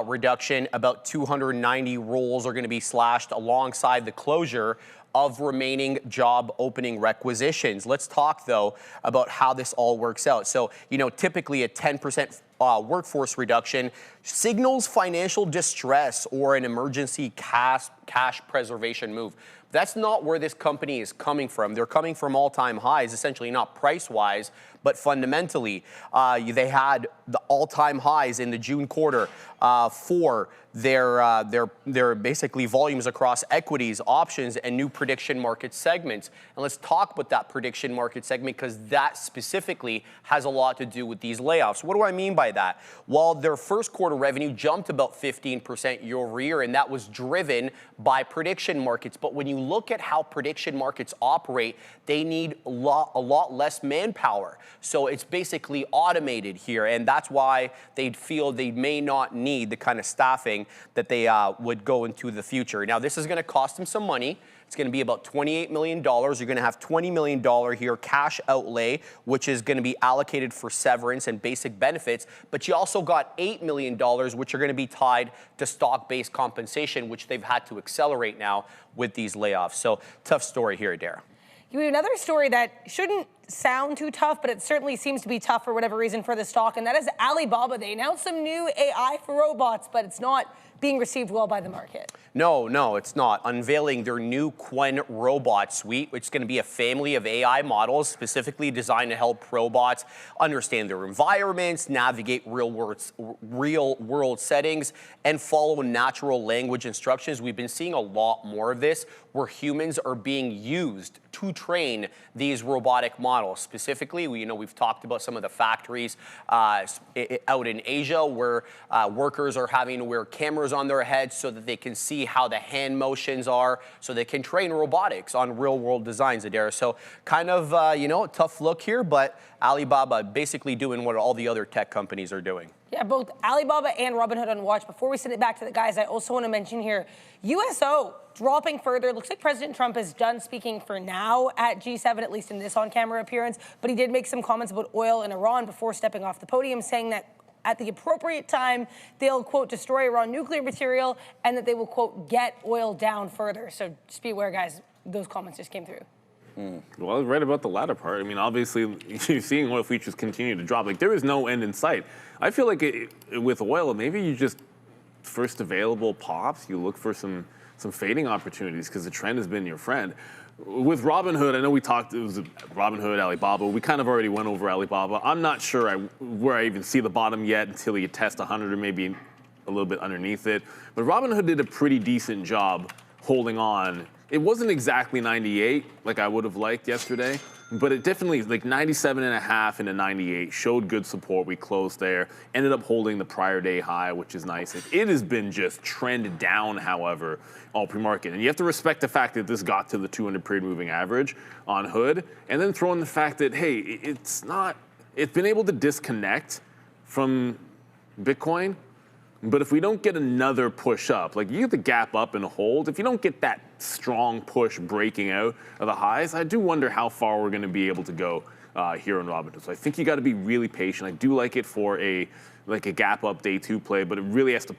reduction, about 290 roles are going to be slashed alongside the closure of remaining job opening requisitions. Let's talk, though, about how this all works out. So, typically a 10% workforce reduction signals financial distress or an emergency cash preservation move. That's not where this company is coming from. They're coming from all-time highs, essentially not price-wise, but fundamentally. They had the all-time highs in the June quarter for their basically volumes across equities, options, and new prediction market segments. And let's talk about that prediction market segment because that specifically has a lot to do with these layoffs. What do I mean by that? Well, their first quarter revenue jumped about 15% year over year, and that was driven by prediction markets. But when you look at how prediction markets operate, they need a lot less manpower. So it's basically automated here, and that's why they feel they may not need the kind of staffing that they would go into the future. Now, this is going to cost them some money. It's going to be about $28 million. You're going to have $20 million here cash outlay, which is going to be allocated for severance and basic benefits. But you also got $8 million, which are going to be tied to stock-based compensation, which they've had to accelerate now with these layoffs. So tough story here, Dara. You have another story that shouldn't sound too tough, but it certainly seems to be tough for whatever reason for the stock, and that is Alibaba. They announced some new AI for robots, but it's not being received well by the market. No, it's not. Unveiling their new Qwen robot suite, which is going to be a family of AI models specifically designed to help robots understand their environments, navigate real world settings, and follow natural language instructions. We've been seeing a lot more of this where humans are being used to train these robotic models. Specifically, we've talked about some of the factories out in Asia where workers are having to wear cameras on their heads so that they can see how the hand motions are, so they can train robotics on real-world designs, Adara. So kind of, tough look here, but Alibaba basically doing what all the other tech companies are doing. Yeah, both Alibaba and Robinhood on watch. Before we send it back to the guys, I also want to mention here, USO dropping further. Looks like President Trump is done speaking for now at G7, at least in this on-camera appearance, but he did make some comments about oil in Iran before stepping off the podium, saying that at the appropriate time, they'll, quote, destroy Iran nuclear material, and that they will, quote, get oil down further. So just be aware, guys, those comments just came through. Well, I was right about the latter part. I mean, obviously, you're seeing oil futures continue to drop. Like, there is no end in sight. I feel like with oil, maybe you just, first available pops, you look for some fading opportunities because the trend has been your friend. With Robinhood, I know we talked, it was Robinhood, Alibaba. We kind of already went over Alibaba. I'm not sure where I even see the bottom yet until you test 100 or maybe a little bit underneath it. But Robinhood did a pretty decent job holding on. It wasn't exactly 98 like I would have liked yesterday, but it definitely, like 97.5 into 98, showed good support. We closed there, ended up holding the prior day high, which is nice. It has been just trended down, however, all pre-market. And you have to respect the fact that this got to the 200 period moving average on Hood, and then throw in the fact that, hey, it's been able to disconnect from Bitcoin. But if we don't get another push up, like you get the gap up and hold, if you don't get that strong push breaking out of the highs, I do wonder how far we're going to be able to go here in Robinhood. So I think you got to be really patient. I do like it for a gap up day two play, but it really has to,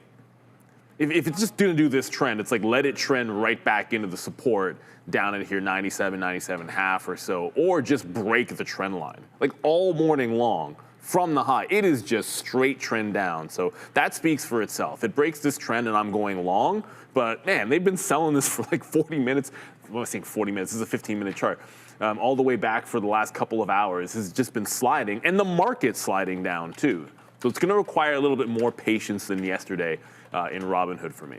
if it's just going to do this trend, it's like let it trend right back into the support down in here 97, 97.5 or so, or just break the trend line, like all morning long. From the high, it is just straight trend down. So that speaks for itself. It breaks this trend and I'm going long, but man, they've been selling this for like 40 minutes. Well, I think 40 minutes, this is a 15-minute chart. All the way back for the last couple of hours has just been sliding and the market's sliding down too. So it's gonna require a little bit more patience than yesterday in Robinhood for me.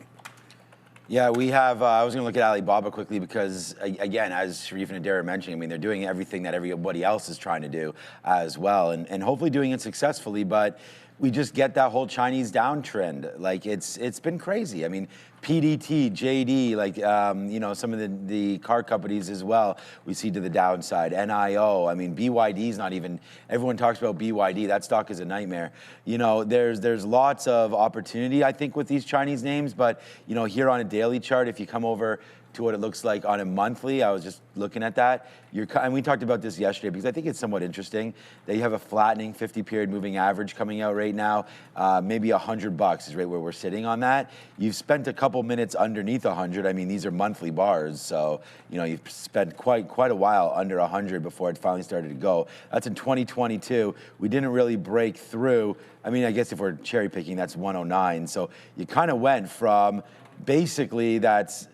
Yeah, we have, I was going to look at Alibaba quickly because, again, as Sharif and Adara mentioned, I mean, they're doing everything that everybody else is trying to do as well, and hopefully doing it successfully. But we just get that whole Chinese downtrend. Like it's been crazy. I mean, PDT, JD, like some of the car companies as well, we see to the downside. NIO, I mean, BYD's not even, everyone talks about BYD, that stock is a nightmare. There's lots of opportunity, I think, with these Chinese names, but here on a daily chart, if you come over to what it looks like on a monthly, I was just looking at that. And we talked about this yesterday because I think it's somewhat interesting that you have a flattening 50-period moving average coming out right now. Maybe $100 is right where we're sitting on that. You've spent a couple minutes underneath 100. I mean, these are monthly bars, so you've spent quite a while under 100 before it finally started to go. That's in 2022. We didn't really break through. I mean, I guess if we're cherry picking, that's 109. So you kind of went from basically that's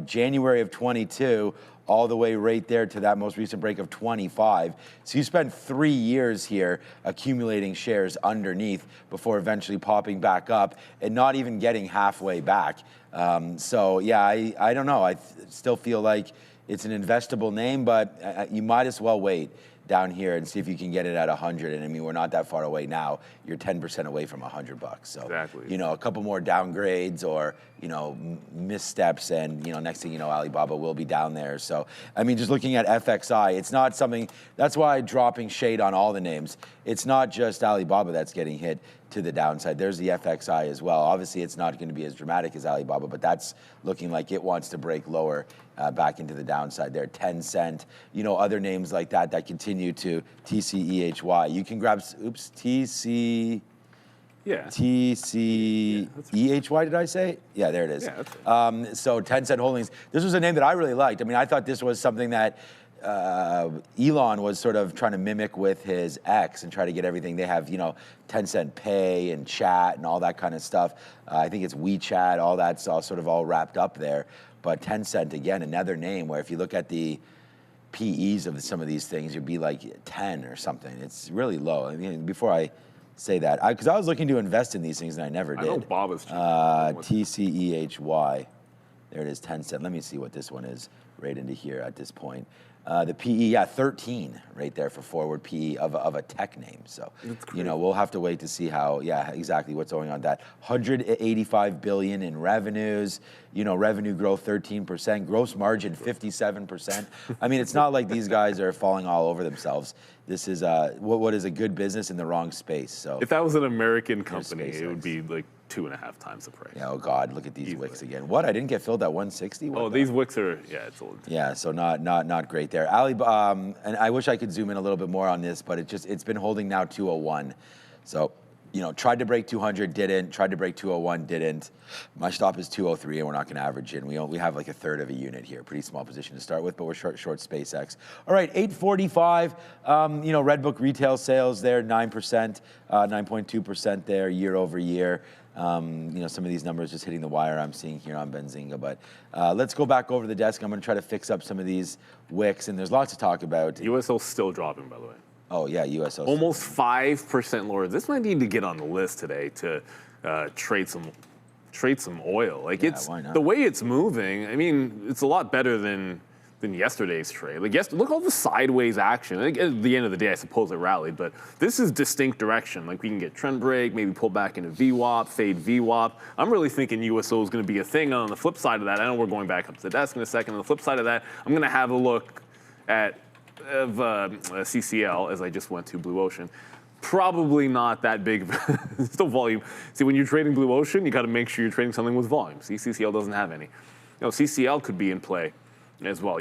January of 22 all the way right there to that most recent break of 25. So you spent 3 years here accumulating shares underneath before eventually popping back up and not even getting halfway back. So yeah, I don't know. I still feel like it's an investable name, but you might as well wait down here and see if you can get it at 100. And I mean, we're not that far away now. You're 10% away from $100. So, exactly. A couple more downgrades or, missteps and, next thing you know, Alibaba will be down there. So, I mean, just looking at FXI, it's not something, that's why dropping shade on all the names. It's not just Alibaba that's getting hit to the downside. There's the FXI as well. Obviously, it's not going to be as dramatic as Alibaba, but that's looking like it wants to break lower back into the downside there. Tencent, other names like that continue to TCEHY. You can grab, TCEHY, did I say? Yeah, there it is. Yeah, that's right. So Tencent Holdings, this was a name that I really liked. I mean, I thought this was something that Elon was sort of trying to mimic with his X and try to get everything. They have, Tencent Pay and chat and all that kind of stuff. I think it's WeChat, all that's all sort of all wrapped up there. But Tencent, again, another name where if you look at the PEs of some of these things, you'd be like 10 or something. It's really low. I mean, before I say that, because I was looking to invest in these things and I never did. I know Bob is cheap. TCEHY. There it is, Tencent. Let me see what this one is right into here at this point. The PE, 13 right there for forward PE of a tech name. So, we'll have to wait to see how, exactly what's going on with that. 185 billion in revenues, revenue growth 13%, gross margin 57%. I mean, it's not like these guys are falling all over themselves. This is what is a good business in the wrong space. So, if that was an American company, it would be like 2.5 times the price. Yeah, oh God, look at these wicks again. What? I didn't get filled at 160? These wicks are, it's old. Yeah, so not great there. Alibaba, and I wish I could zoom in a little bit more on this, but it's been holding now 201. So, tried to break 200, didn't. Tried to break 201, didn't. My stop is 203, and we're not going to average in. We have like a third of a unit here. Pretty small position to start with, but we're short SpaceX. All right, 845. Redbook retail sales there, 9%, 9.2% there year over year. Some of these numbers just hitting the wire I'm seeing here on Benzinga. But let's go back over the desk. I'm going to try to fix up some of these wicks, and there's lots to talk about. USO's still dropping, by the way. Oh, yeah, USO. Almost 5% lower. This might need to get on the list today to trade some oil. Like, why not? The way it's moving, I mean, it's a lot better than yesterday's trade. Like, look at all the sideways action. I think at the end of the day, I suppose it rallied, but this is distinct direction. Like, we can get trend break, maybe pull back into VWAP, fade VWAP. I'm really thinking USO is going to be a thing. On the flip side of that, I know we're going back up to the desk in a second. On the flip side of that, I'm going to have a look at CCL, as I just went to Blue Ocean. Probably not that big, still volume. See, when you're trading Blue Ocean, you got to make sure you're trading something with volume. See, CCL doesn't have any. CCL could be in play as well.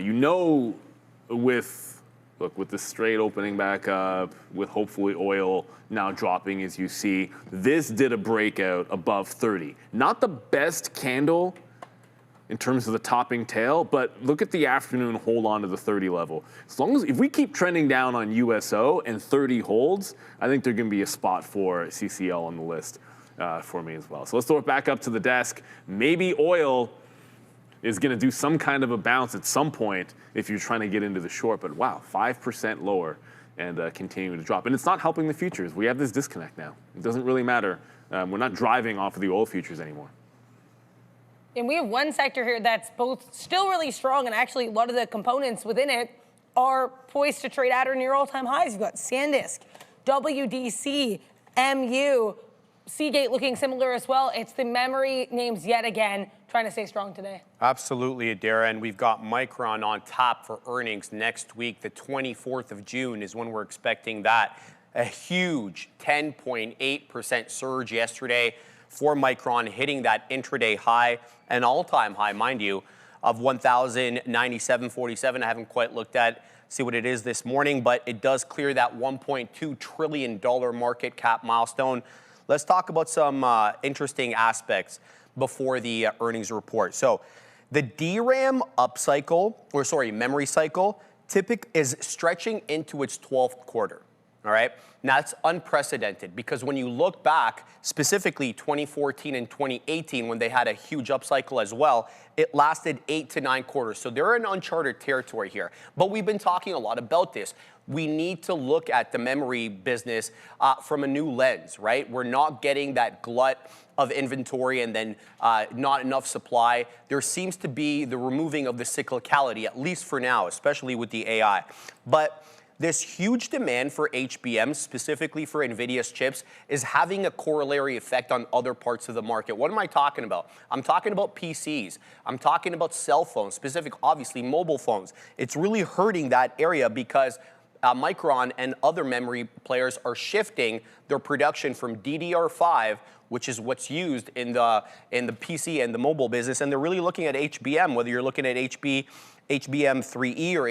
With the straight opening back up, with hopefully oil now dropping as you see, this did a breakout above 30. Not the best candle in terms of the topping tail, but look at the afternoon hold on to the 30 level. If we keep trending down on USO and 30 holds, I think there's going to be a spot for CCL on the list for me as well. So let's throw it back up to the desk. Maybe oil is going to do some kind of a bounce at some point if you're trying to get into the short, but wow, 5% lower and continuing to drop. And it's not helping the futures. We have this disconnect now. It doesn't really matter. We're not driving off of the oil futures anymore. And we have one sector here that's both still really strong, and actually a lot of the components within it are poised to trade at or near all-time highs. You've got SanDisk, WDC, MU, Seagate looking similar as well. It's the memory names yet again trying to stay strong today. Absolutely, Adara. And we've got Micron on top for earnings next week. The 24th of June is when we're expecting that. A huge 10.8% surge yesterday for Micron, hitting that intraday high, an all-time high, mind you, of 1,097.47. I haven't quite looked at, see what it is this morning, but it does clear that $1.2 trillion market cap milestone. Let's talk about some interesting aspects before the earnings report. So the DRAM upcycle, or sorry, memory cycle, is stretching into its 12th quarter. All right. Now, that's unprecedented because when you look back, specifically 2014 and 2018, when they had a huge upcycle as well, it lasted 8 to 9 quarters. So they're in uncharted territory here. But we've been talking a lot about this. We need to look at the memory business from a new lens, right? We're not getting that glut of inventory and then not enough supply. There seems to be the removing of the cyclicality, at least for now, especially with the AI. But this huge demand for HBM, specifically for NVIDIA's chips, is having a corollary effect on other parts of the market. What am I talking about? I'm talking about PCs. I'm talking about cell phones, obviously mobile phones. It's really hurting that area because Micron and other memory players are shifting their production from DDR5, which is what's used in the PC and the mobile business, and they're really looking at HBM, whether you're looking at HBM3E or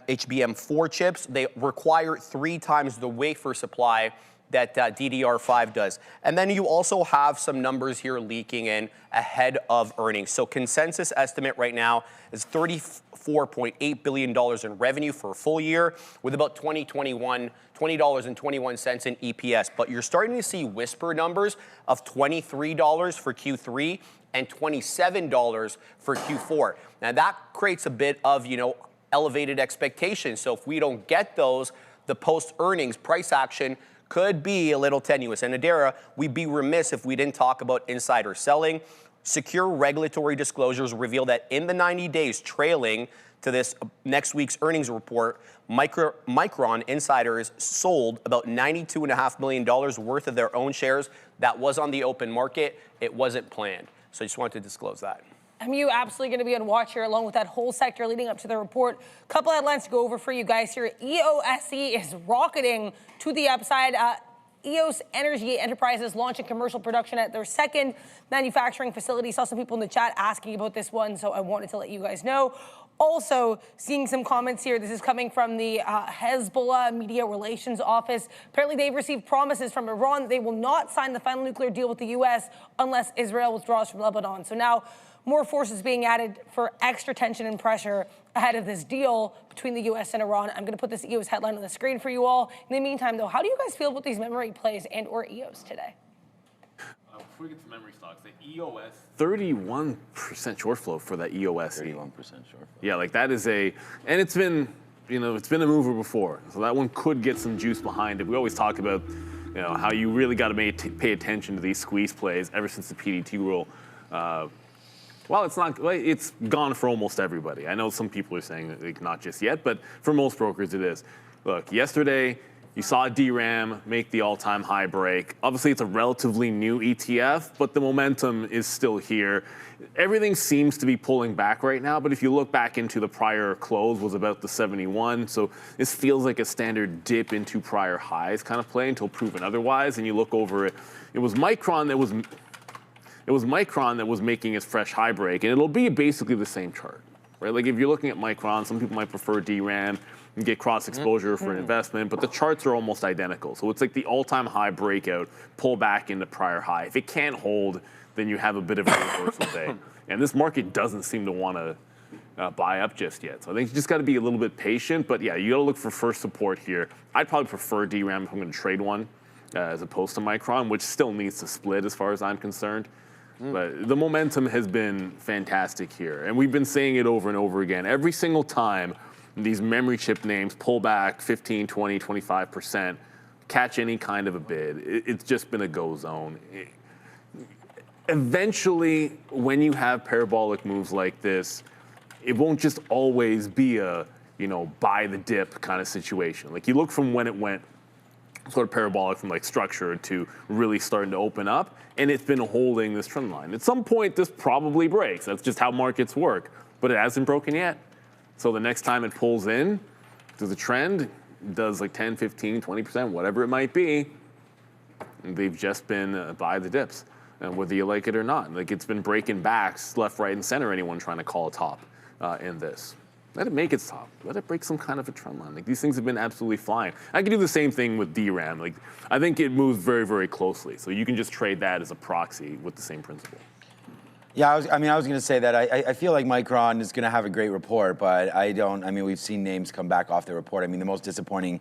HBM4 chips. They require 3 times the wafer supply that DDR5 does. And then you also have some numbers here leaking in ahead of earnings. So consensus estimate right now is $34.8 billion in revenue for a full year with about $20.21 in EPS. But you're starting to see whisper numbers of $23 for Q3 and $27 for Q4. Now that creates a bit of, elevated expectations. So if we don't get those, the post-earnings price action could be a little tenuous. And Adara, we'd be remiss if we didn't talk about insider selling. Secure regulatory disclosures reveal that in the 90 days trailing to this next week's earnings report, Micron insiders sold about $92.5 million worth of their own shares. That was on the open market. It wasn't planned. So I just wanted to disclose that. MU absolutely going to be on watch here along with that whole sector leading up to the report. Couple headlines to go over for you guys here. EOS is rocketing to the upside. EOS Energy Enterprises launching commercial production at their second manufacturing facility. Saw some people in the chat asking about this one, so I wanted to let you guys know. Also, seeing some comments here. This is coming from the Hezbollah Media Relations Office. Apparently, they've received promises from Iran that they will not sign the final nuclear deal with the U.S. unless Israel withdraws from Lebanon. So now, more forces being added for extra tension and pressure ahead of this deal between the U.S. and Iran. I'm going to put this EOS headline on the screen for you all. In the meantime, though, how do you guys feel about these memory plays and or EOS today? Before we get to memory stocks, the EOS, 31% short flow for that EOS. 31% short flow. Yeah, like that is and it's been, it's been a mover before. So that one could get some juice behind it. We always talk about, how you really got to pay attention to these squeeze plays ever since the PDT rule. Well, it's gone for almost everybody. I know some people are saying not just yet, but for most brokers it is. Look, yesterday you saw DRAM make the all-time high break. Obviously, it's a relatively new ETF, but the momentum is still here. Everything seems to be pulling back right now, but if you look back into the prior close was about the 71, so this feels like a standard dip into prior highs kind of play until proven otherwise, and you look over it. It was Micron that was making its fresh high break, and it'll be basically the same chart, right? Like if you're looking at Micron, some people might prefer DRAM and get cross exposure for an investment, but the charts are almost identical. So it's like the all-time high breakout, pull back into prior high. If it can't hold, then you have a bit of a reversal day. And this market doesn't seem to want to buy up just yet. So I think you just got to be a little bit patient, but yeah, you got to look for first support here. I'd probably prefer DRAM if I'm going to trade one as opposed to Micron, which still needs to split as far as I'm concerned. But the momentum has been fantastic here. And we've been saying it over and over again. Every single time these memory chip names pull back 15, 20, 25%, catch any kind of a bid, it's just been a go zone. Eventually, when you have parabolic moves like this, it won't just always be a, buy the dip kind of situation. Like you look from when it went sort of parabolic from like structure to really starting to open up, and it's been holding this trend line. At some point, this probably breaks. That's just how markets work, but it hasn't broken yet. So the next time it pulls in to the trend, does like 10, 15, 20%, whatever it might be, they've just been by the dips, and whether you like it or not. Like it's been breaking backs left, right, and center, anyone trying to call a top in this. Let it make its top. Let it break some kind of a trend line. Like these things have been absolutely flying. I can do the same thing with DRAM. Like I think it moves very, very closely. So you can just trade that as a proxy with the same principle. Yeah, I was going to say that I feel like Micron is going to have a great report, but I mean, we've seen names come back off the report. I mean, the most disappointing,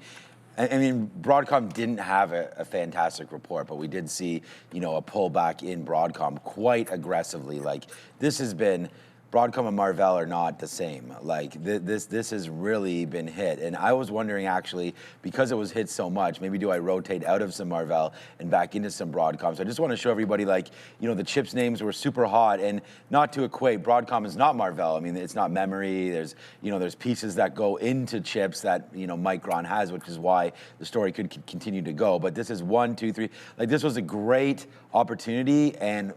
I mean, Broadcom didn't have a fantastic report, but we did see, a pullback in Broadcom quite aggressively. Like this has been, Broadcom and Marvell are not the same. Like this has really been hit. And I was wondering actually, because it was hit so much, maybe do I rotate out of some Marvell and back into some Broadcom? So I just want to show everybody like, the chips names were super hot, and not to equate, Broadcom is not Marvell. I mean, it's not memory. There's, there's pieces that go into chips that, Micron has, which is why the story could continue to go. But this is 1, 2, 3. Like this was a great opportunity, and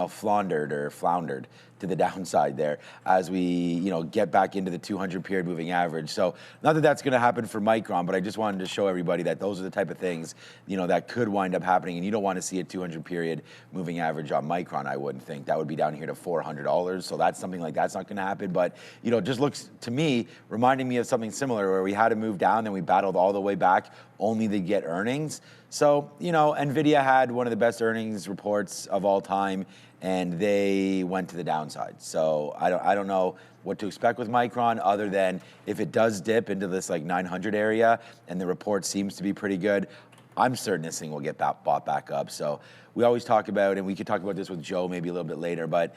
floundered to the downside there as we, get back into the 200 period moving average. So not that that's going to happen for Micron, but I just wanted to show everybody that those are the type of things, that could wind up happening. And you don't want to see a 200 period moving average on Micron, I wouldn't think. That would be down here to $400. So that's something like that's not going to happen. But, it just looks to me, reminding me of something similar where we had to move down, then we battled all the way back only to get earnings. So, NVIDIA had one of the best earnings reports of all time, and they went to the downside. So I don't know what to expect with Micron, other than if it does dip into this like 900 area and the report seems to be pretty good, I'm certain this thing will get bought back up. So we always talk about, and we could talk about this with Joe maybe a little bit later, but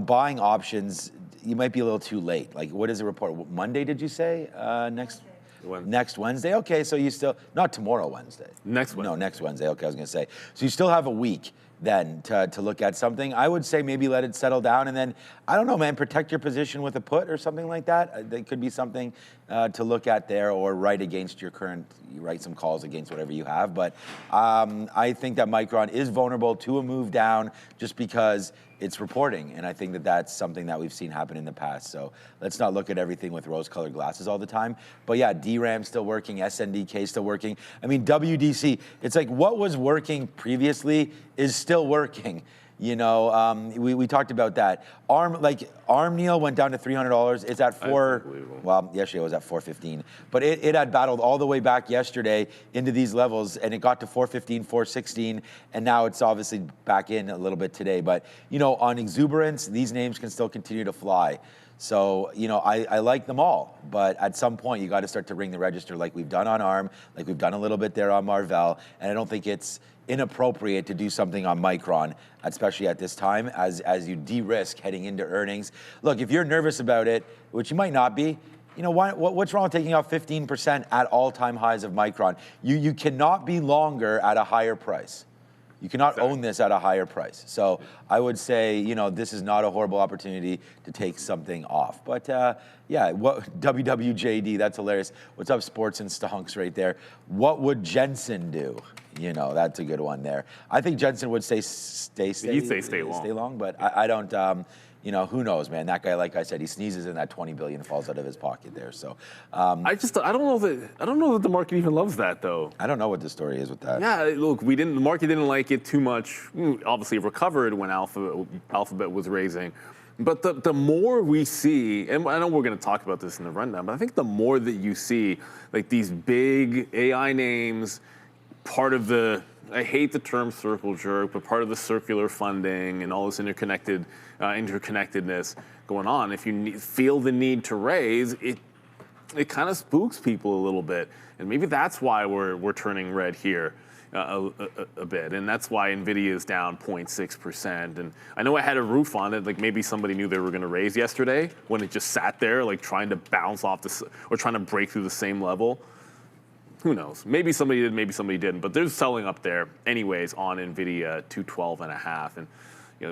buying options, you might be a little too late. Like what is the report? Monday, did you say? Next Wednesday? Okay, so you still, not tomorrow Wednesday. Next Wednesday. No, next Wednesday. Okay, I was going to say. So you still have a week then to look at something. I would say maybe let it settle down, and then, I don't know, man, protect your position with a put or something like that. That could be something to look at there, or write against your current, you write some calls against whatever you have. But I think that Micron is vulnerable to a move down just because it's reporting, and I think that that's something that we've seen happen in the past. So let's not look at everything with rose-colored glasses all the time. But yeah, DRAM still working, SNDK still working. I mean, WDC, it's like what was working previously is still working. We talked about that. ARM Neil went down to $300. It's at yesterday it was at 415. But it had battled all the way back yesterday into these levels, and it got to 415, 416, and now it's obviously back in a little bit today. But, on exuberance, these names can still continue to fly. So, I like them all, but at some point you got to start to ring the register like we've done on ARM, like we've done a little bit there on Marvell, and I don't think it's inappropriate to do something on Micron, especially at this time, as you de-risk heading into earnings. Look, if you're nervous about it, which you might not be, what's wrong with taking out 15% at all-time highs of Micron? You cannot be longer at a higher price. You cannot own this at a higher price. So I would say, this is not a horrible opportunity to take something off. But yeah, WWJD, that's hilarious. What's up, Sports and Stonks right there. What would Jensen do? That's a good one there. I think Jensen would stay He'd say stay long. Stay long, but I don't, who knows, man? That guy, like I said, he sneezes and that 20 billion falls out of his pocket there. So I don't know that the market even loves that though. I don't know what the story is with that. Yeah, look, the market didn't like it too much. Obviously, it recovered when Alphabet was raising. But the more we see, and I know we're going to talk about this in the rundown, but I think the more that you see like these big AI names, part of the, I hate the term circle jerk, but part of the circular funding and all this interconnectedness going on, if you feel the need to raise, it kind of spooks people a little bit. And maybe that's why we're turning red here a bit. And that's why NVIDIA is down 0.6%. And I know I had a roof on it, like maybe somebody knew they were going to raise yesterday when it just sat there, like trying to bounce off this or trying to break through the same level. Who knows? Maybe somebody did, maybe somebody didn't. But there's selling up there anyways on NVIDIA 212.5. And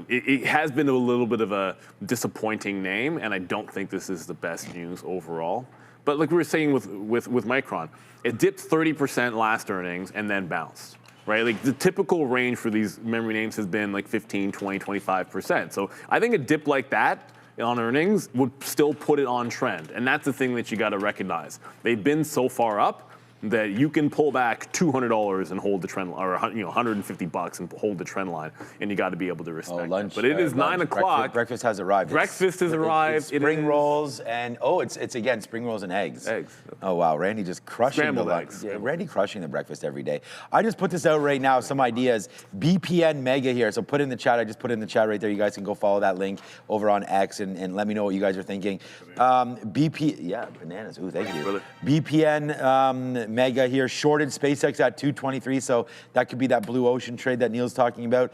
it has been a little bit of a disappointing name, and I don't think this is the best news overall. But like we were saying with Micron, it dipped 30% last earnings and then bounced. Right, like the typical range for these memory names has been like 15, 20, 25%. So I think a dip like that on earnings would still put it on trend. And that's the thing that you got to recognize. They've been so far up that you can pull back $200 and hold the trend, or $150 and hold the trend line, and you got to be able to respect lunch, it. But it is 9 o'clock. Breakfast has arrived. Breakfast has arrived. It's spring rolls and it's again spring rolls and eggs. Eggs. Oh wow, Randy just crushing Scrambled the eggs. Yeah, Randy crushing the breakfast every day. I just put this out right now. Some ideas. BPN Mega here. So put in the chat. I just put in the chat right there. You guys can go follow that link over on X and let me know what you guys are thinking. Bananas. Ooh, thank you. Brother. BPN Mega here. Shorted SpaceX at 223. So that could be that blue ocean trade that Neil's talking about.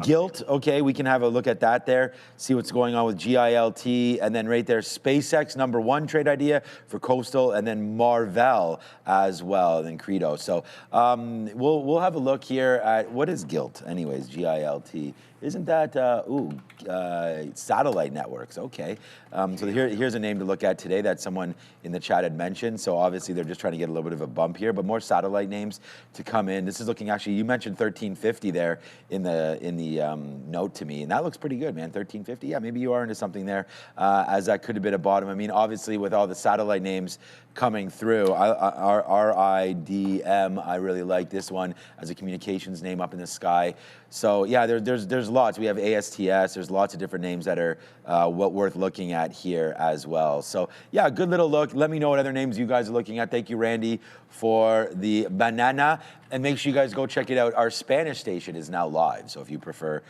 Gilt. Okay, we can have a look at that there. See what's going on with GILT, and then right there SpaceX #1 trade idea for Coastal, and then Marvell as well, and then Credo. So we'll have a look here at what is Gilt, anyways. GILT. Isn't that satellite networks? Okay. So here's a name to look at today that someone in the chat had mentioned. So obviously they're just trying to get a little bit of a bump here, but more satellite names to come in. This is looking, actually, you mentioned 1350 there in the note to me, and that looks pretty good, man. 1350. Yeah, maybe you are into something there, as that could have been a bottom. I mean, obviously with all the satellite names coming through, RIDM, I really like this one as a communications name up in the sky. So yeah, there's lots. We have ASTS. There's lots of different names that are worth looking at here as well. So yeah, good little look. Let me know what other names you guys are looking at. Thank you, Randy, for the banana. And make sure you guys go check it out. Our Spanish station is now live. So if you prefer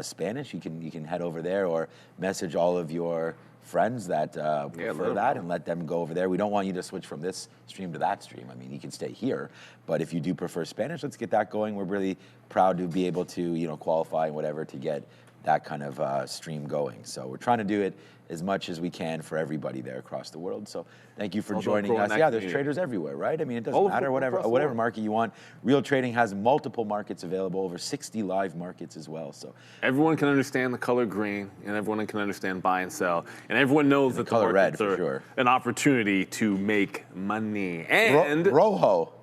Spanish, you can head over there or message all of your friends that prefer that and let them go over there. We don't want you to switch from this stream to that stream. I mean, you can stay here, but if you do prefer Spanish, let's get that going. We're really proud to be able to, qualify and whatever to get that kind of stream going. So we're trying to do it as much as we can for everybody there across the world. So thank you for joining us. Yeah, there's traders everywhere, right? I mean, it doesn't matter, whatever market you want. Real Trading has multiple markets available, over 60 live markets as well. So everyone can understand the color green, and everyone can understand buy and sell, and everyone knows that the color red are for sure an opportunity to make money. And Rojo,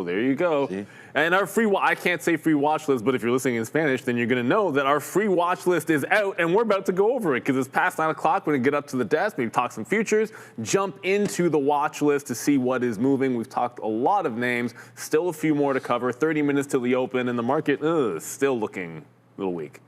there you go. See? And our I can't say free watch list, but if you're listening in Spanish, then you're going to know that our free watch list is out, and we're about to go over it because it's past 9 o'clock. We're going to get up to the desk, maybe talk some futures, jump into the watch list to see what is moving. We've talked a lot of names, still a few more to cover, 30 minutes till the open, and the market still looking a little weak.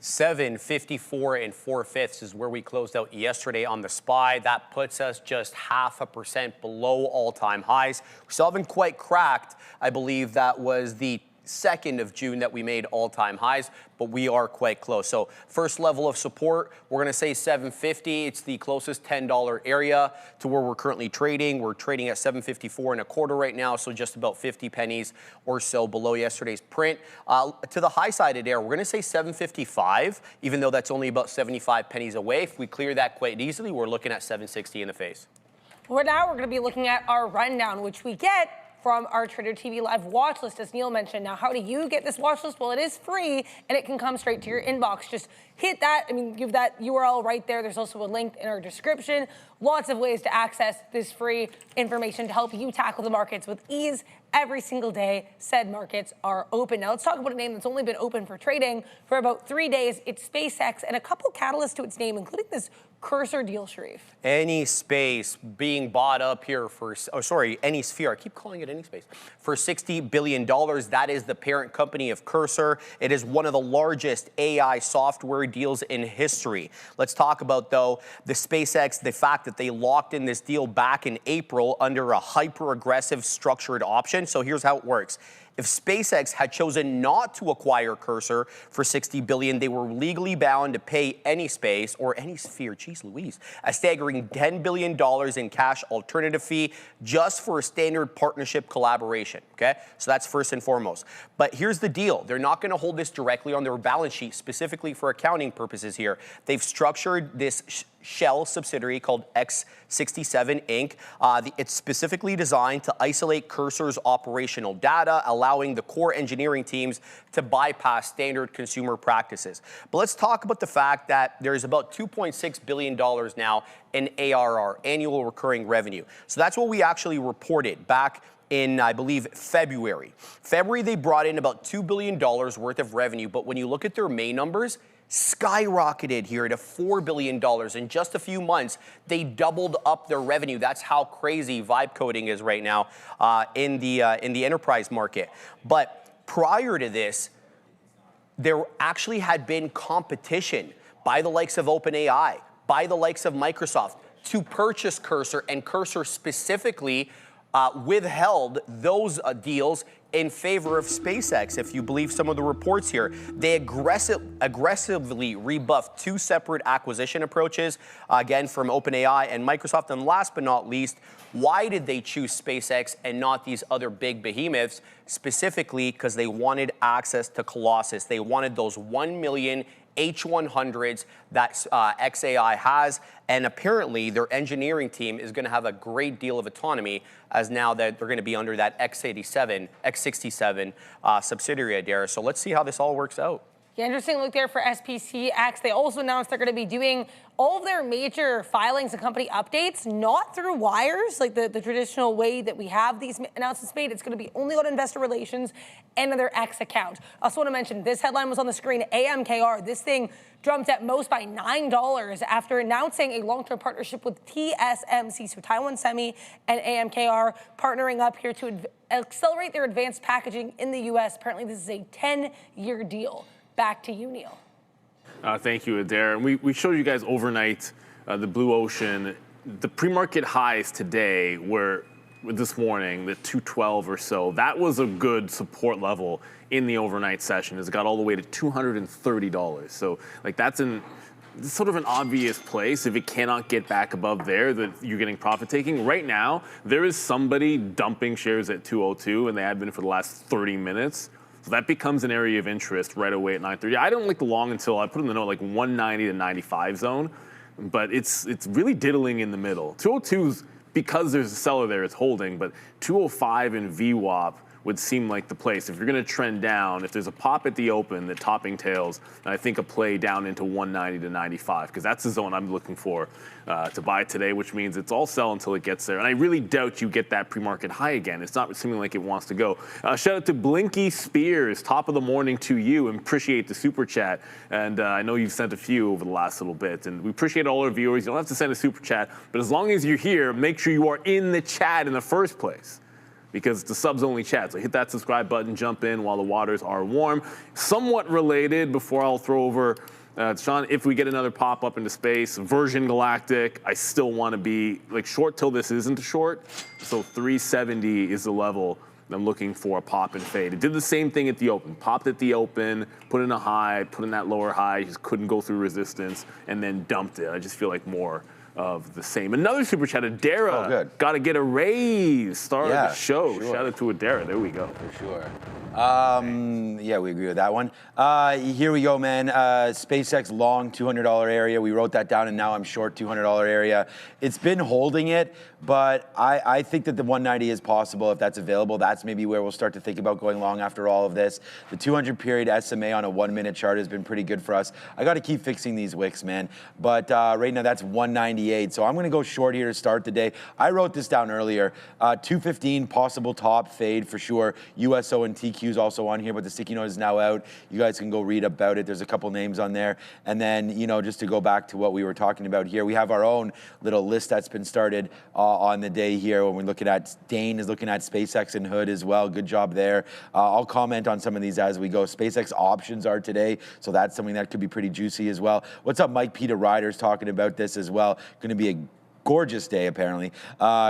754 4/5 is where we closed out yesterday on the SPY. That puts us just 0.5% below all-time highs. We still haven't quite cracked. I believe that was the 2nd of June that we made all-time highs, but we are quite close. So first level of support, we're going to say 750. It's the closest $10 area to where we're currently trading. We're trading at 754 1/4 right now, so just about 50 pennies or so below yesterday's print. To the high side of there, we're going to say 755, even though that's only about 75 pennies away. If we clear that quite easily, we're looking at 760 in the face. Well, now we're going to be looking at our rundown, which we get from our Trader TV Live watch list, as Neil mentioned. Now, how do you get this watch list? Well, it is free, and it can come straight to your inbox. Just hit that, give that URL right there. There's also a link in our description. Lots of ways to access this free information to help you tackle the markets with ease every single day said markets are open. Now, let's talk about a name that's only been open for trading for about 3 days. It's SpaceX, and a couple catalysts to its name, including this Cursor deal, Sharif. Any space being bought up here for, Any Sphere. I keep calling it Any Space. For $60 billion. That is the parent company of Cursor. It is one of the largest AI software deals in history. Let's talk about, though, the SpaceX, the fact that they locked in this deal back in April under a hyper-aggressive structured option. So here's how it works. If SpaceX had chosen not to acquire Cursor for $60 billion, they were legally bound to pay AnySpace or AnySphere, geez Louise, a staggering $10 billion in cash alternative fee just for a standard partnership collaboration, okay? So that's first and foremost. But here's the deal. They're not going to hold this directly on their balance sheet, specifically for accounting purposes here. They've structured this shell subsidiary called X67 Inc. It's specifically designed to isolate Cursor's operational data, allow allowing the core engineering teams to bypass standard consumer practices. But let's talk about the fact that there's about $2.6 billion now in ARR, annual recurring revenue. So that's what we actually reported back in, I believe, February. February, they brought in about $2 billion worth of revenue, but when you look at their May numbers, skyrocketed here to $4 billion. In just a few months, they doubled up their revenue. That's how crazy vibe coding is right now in the enterprise market. But prior to this, there actually had been competition by the likes of OpenAI, by the likes of Microsoft to purchase Cursor, and Cursor specifically withheld those deals in favor of SpaceX. If you believe some of the reports here, they aggressively rebuffed two separate acquisition approaches, again, from OpenAI and Microsoft. And last but not least, why did they choose SpaceX and not these other big behemoths? Specifically because they wanted access to Colossus. They wanted those 1 million H100s that XAI has, and apparently their engineering team is going to have a great deal of autonomy as now that they're going to be under that X67 subsidiary, Adair. So let's see how this all works out. Yeah, interesting look there for SPCX. They also announced they're going to be doing all of their major filings and company updates, not through wires, like the traditional way that we have these announcements made. It's going to be only on investor relations and their X account. I also want to mention, this headline was on the screen, AMKR. This thing jumped at most by $9 after announcing a long-term partnership with TSMC, so Taiwan Semi and AMKR partnering up here to accelerate their advanced packaging in the U.S. Apparently, this is a 10-year deal. Back to you, Neil. Thank you, Adair. We showed you guys overnight the blue ocean. The pre-market highs today were this morning, the 212 or so. That was a good support level in the overnight session. It got all the way to $230. So like that's sort of an obvious place. If it cannot get back above there, that you're getting profit taking. Right now, there is somebody dumping shares at 202, and they have been for the last 30 minutes. So that becomes an area of interest right away at 9:30. I don't like the long until I put in the note like 190 to 95 zone, but it's really diddling in the middle. 202's, because there's a seller there, it's holding, but 205 and VWAP would seem like the place. If you're going to trend down, if there's a pop at the open that topping tails, and I think a play down into 190 to 95, because that's the zone I'm looking for to buy today, which means it's all sell until it gets there. And I really doubt you get that pre-market high again. It's not seeming like it wants to go. Shout out to Blinky Spears, top of the morning to you, and appreciate the super chat. And I know you've sent a few over the last little bit, and we appreciate all our viewers. You don't have to send a super chat, but as long as you're here, make sure you are in the chat in the first place, because it's a subs-only chat. So hit that subscribe button, jump in while the waters are warm. Somewhat related, before I'll throw over to Sean, if we get another pop up into space, Virgin Galactic, I still want to be like short till this isn't a short. So 370 is the level I'm looking for a pop and fade. It did the same thing at the open. Popped at the open, put in a high, put in that lower high, just couldn't go through resistance, and then dumped it. I just feel like more of the same. Another super chat, Adara. Got to get a raise. Star of the show. Sure. Shout out to Adara. There we go. For sure. Yeah, we agree with that one. Here we go, man. SpaceX long $200 area. We wrote that down, and now I'm short $200 area. It's been holding it, but I think that the 190 is possible if that's available. That's maybe where we'll start to think about going long after all of this. The 200 period SMA on a 1-minute chart has been pretty good for us. I got to keep fixing these wicks, man. But right now that's 198. So I'm going to go short here to start the day. I wrote this down earlier. 215 possible top fade for sure. USO and TQ is also on here, but the sticky note is now out. You guys can go read about it. There's a couple names on there. And then, you know, just to go back to what we were talking about here, we have our own little list that's been started on the day here when we're looking at, Dane is looking at SpaceX and Hood as well. Good job there. I'll comment on some of these as we go. SpaceX options are today, so that's something that could be pretty juicy as well. What's up, Mike Peter Ryder's talking about this as well. Going to be a gorgeous day, apparently.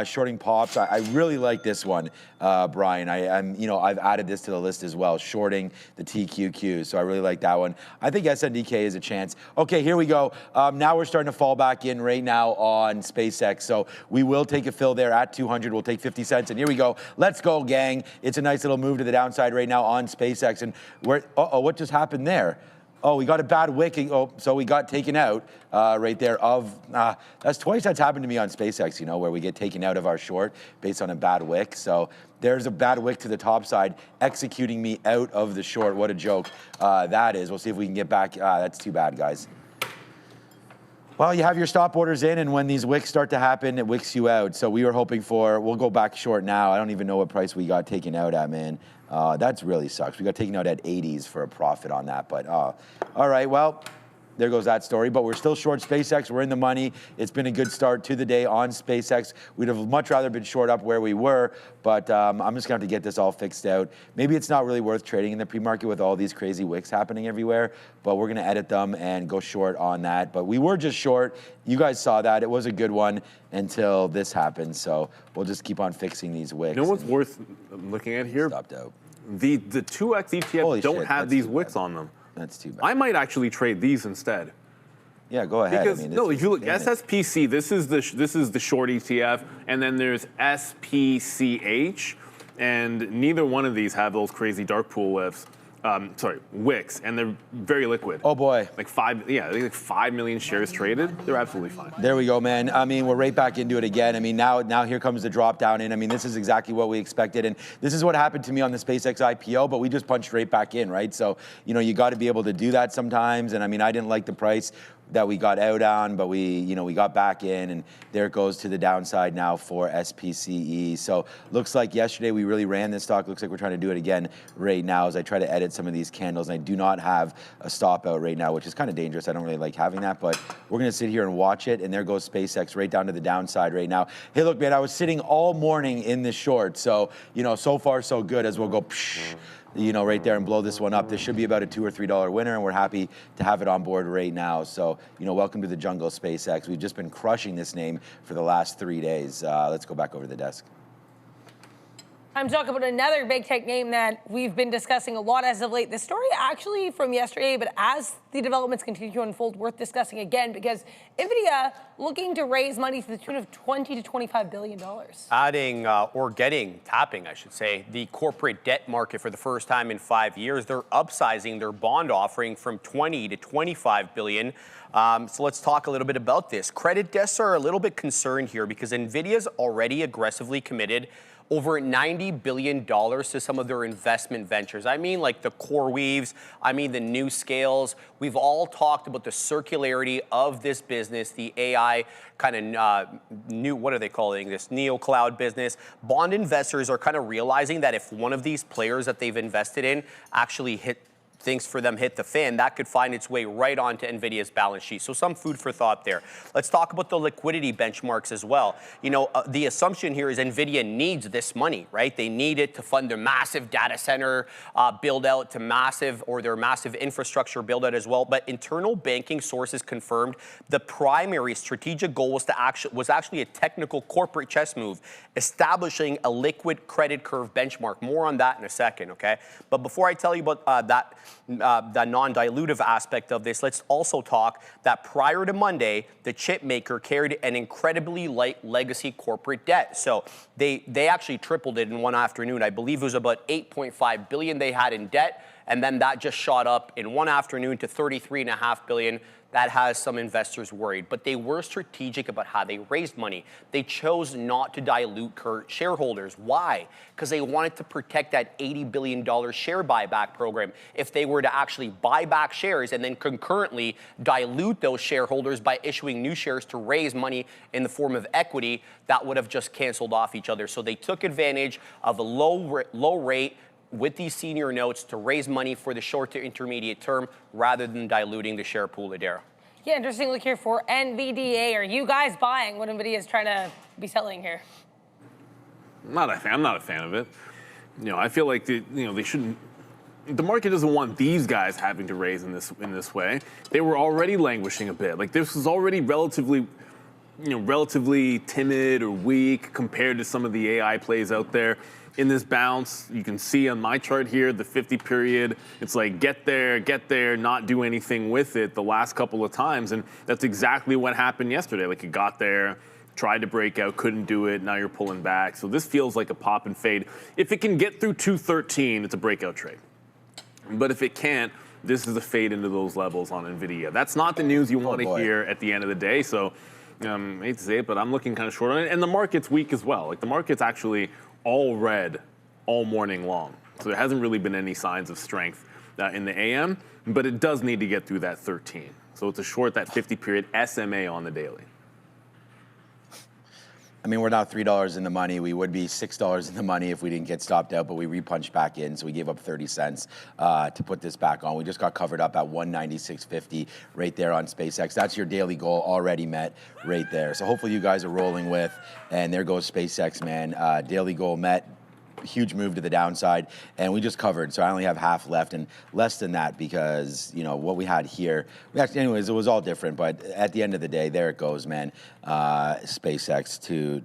Shorting pops. I really like this one, Brian. I've added this to the list as well. Shorting the TQQ. So I really like that one. I think SNDK is a chance. Okay, here we go. Now we're starting to fall back in right now on SpaceX. So we will take a fill there at 200. We'll take 50 cents. And here we go. Let's go, gang. It's a nice little move to the downside right now on SpaceX. And what just happened there? Oh, we got a bad wick. Oh, so we got taken out right there of, that's twice that's happened to me on SpaceX, you know, where we get taken out of our short based on a bad wick. So there's a bad wick to the top side, executing me out of the short. What a joke that is. We'll see if we can get back. That's too bad, guys. Well, you have your stop orders in, and when these wicks start to happen, it wicks you out. So we were hoping for, we'll go back short now. I don't even know what price we got taken out at, man. That's really sucks. We got taken out at 80s for a profit on that, but all right, well, there goes that story. But we're still short SpaceX. We're in the money. It's been a good start to the day on SpaceX. We'd have much rather been short up where we were, but I'm just gonna have to get this all fixed out. Maybe it's not really worth trading in the pre-market with all these crazy wicks happening everywhere, but we're gonna edit them and go short on that. But we were just short. You guys saw that. It was a good one until this happened. So we'll just keep on fixing these wicks. You know what's worth looking at here? Stopped out. The 2X ETF Holy don't shit, have that's these too wicks bad. on them. That's too bad. I might actually trade these instead. Yeah, go ahead. Because I mean, no, if you look, damn it. SSPC, this is the short ETF, and then there's SPCH, and neither one of these have those crazy dark pool wicks, and they're very liquid. Oh boy. Like 5 million shares traded. They're absolutely fine. There we go, man. I mean, we're right back into it again. I mean, now here comes the drop down in. I mean, this is exactly what we expected, and this is what happened to me on the SpaceX IPO, but we just punched right back in, right? So, you know, you got to be able to do that sometimes, and I mean, I didn't like the price that we got out on, but we got back in, and there it goes to the downside now for SPCE. So looks like yesterday we really ran this stock. Looks like we're trying to do it again right now as I try to edit some of these candles, and I do not have a stop out right now, which is kind of dangerous. I don't really like having that, but we're gonna sit here and watch it, and there goes SpaceX right down to the downside right now. Hey, look, man, I was sitting all morning in this short, so, you know, so far so good as we'll go right there and blow this one up. This should be about a $2 or $3 winner, and we're happy to have it on board right now. So, welcome to the jungle, SpaceX. We've just been crushing this name for the last 3 days. Let's go back over to the desk. I'm talking about another big tech name that we've been discussing a lot as of late. This story actually from yesterday, but as the developments continue to unfold, worth discussing again because NVIDIA looking to raise money to the tune of $20 to $25 billion. Tapping, I should say, the corporate debt market for the first time in 5 years. They're upsizing their bond offering from 20 to 25 billion. So let's talk a little bit about this. Credit desks are a little bit concerned here because NVIDIA's already aggressively committed over $90 billion to some of their investment ventures. I mean, like the CoreWeaves, I mean, the new scales. We've all talked about the circularity of this business, the AI kind of new, what are they calling this, neo-cloud business. Bond investors are kind of realizing that if one of these players that they've invested in actually hit the fan, that could find its way right onto NVIDIA's balance sheet. So some food for thought there. Let's talk about the liquidity benchmarks as well. The assumption here is NVIDIA needs this money, right? They need it to fund their massive data center build out to their massive infrastructure build out as well. But internal banking sources confirmed the primary strategic goal was actually a technical corporate chess move, establishing a liquid credit curve benchmark. More on that in a second, okay? But before I tell you about the non-dilutive aspect of this, let's also talk that prior to Monday, the chip maker carried an incredibly light legacy corporate debt. So they actually tripled it in one afternoon. I believe it was about 8.5 billion they had in debt, and then that just shot up in one afternoon to 33.5 billion. That has some investors worried, but they were strategic about how they raised money. They chose not to dilute current shareholders. Why? Because they wanted to protect that $80 billion share buyback program. If they were to actually buy back shares and then concurrently dilute those shareholders by issuing new shares to raise money in the form of equity, that would have just canceled off each other. So they took advantage of a low rate with these senior notes to raise money for the short to intermediate term rather than diluting the share pool, Adara. Yeah, interesting look here for NVDA. Are you guys buying what NVIDIA is trying to be selling here? I'm not a fan of it. I feel like they shouldn't. The market doesn't want these guys having to raise in this way. They were already languishing a bit. Like this was already relatively timid or weak compared to some of the AI plays out there. In this bounce, you can see on my chart here, the 50 period, it's like get there, not do anything with it the last couple of times. And that's exactly what happened yesterday. Like it got there, tried to break out, couldn't do it, now you're pulling back. So this feels like a pop and fade. If it can get through 213, it's a breakout trade. But if it can't, this is a fade into those levels on NVIDIA. That's not the news you want to hear at the end of the day. So I hate to say it, but I'm looking kind of short on it. And the market's weak as well. Like the market's actually all red all morning long. So there hasn't really been any signs of strength in the AM, but it does need to get through that 13. So it's a short that 50 period SMA on the daily. I mean, we're now $3 in the money. We would be $6 in the money if we didn't get stopped out, but we repunched back in, so we gave up 30 cents to put this back on. We just got covered up at 196.50 right there on SpaceX. That's your daily goal already met right there. So hopefully you guys are rolling with, and there goes SpaceX, man. Daily goal met. Huge move to the downside, and we just covered, so I only have half left and less than that because, you know, what we had here, anyways, it was all different, but at the end of the day, there it goes, man. SpaceX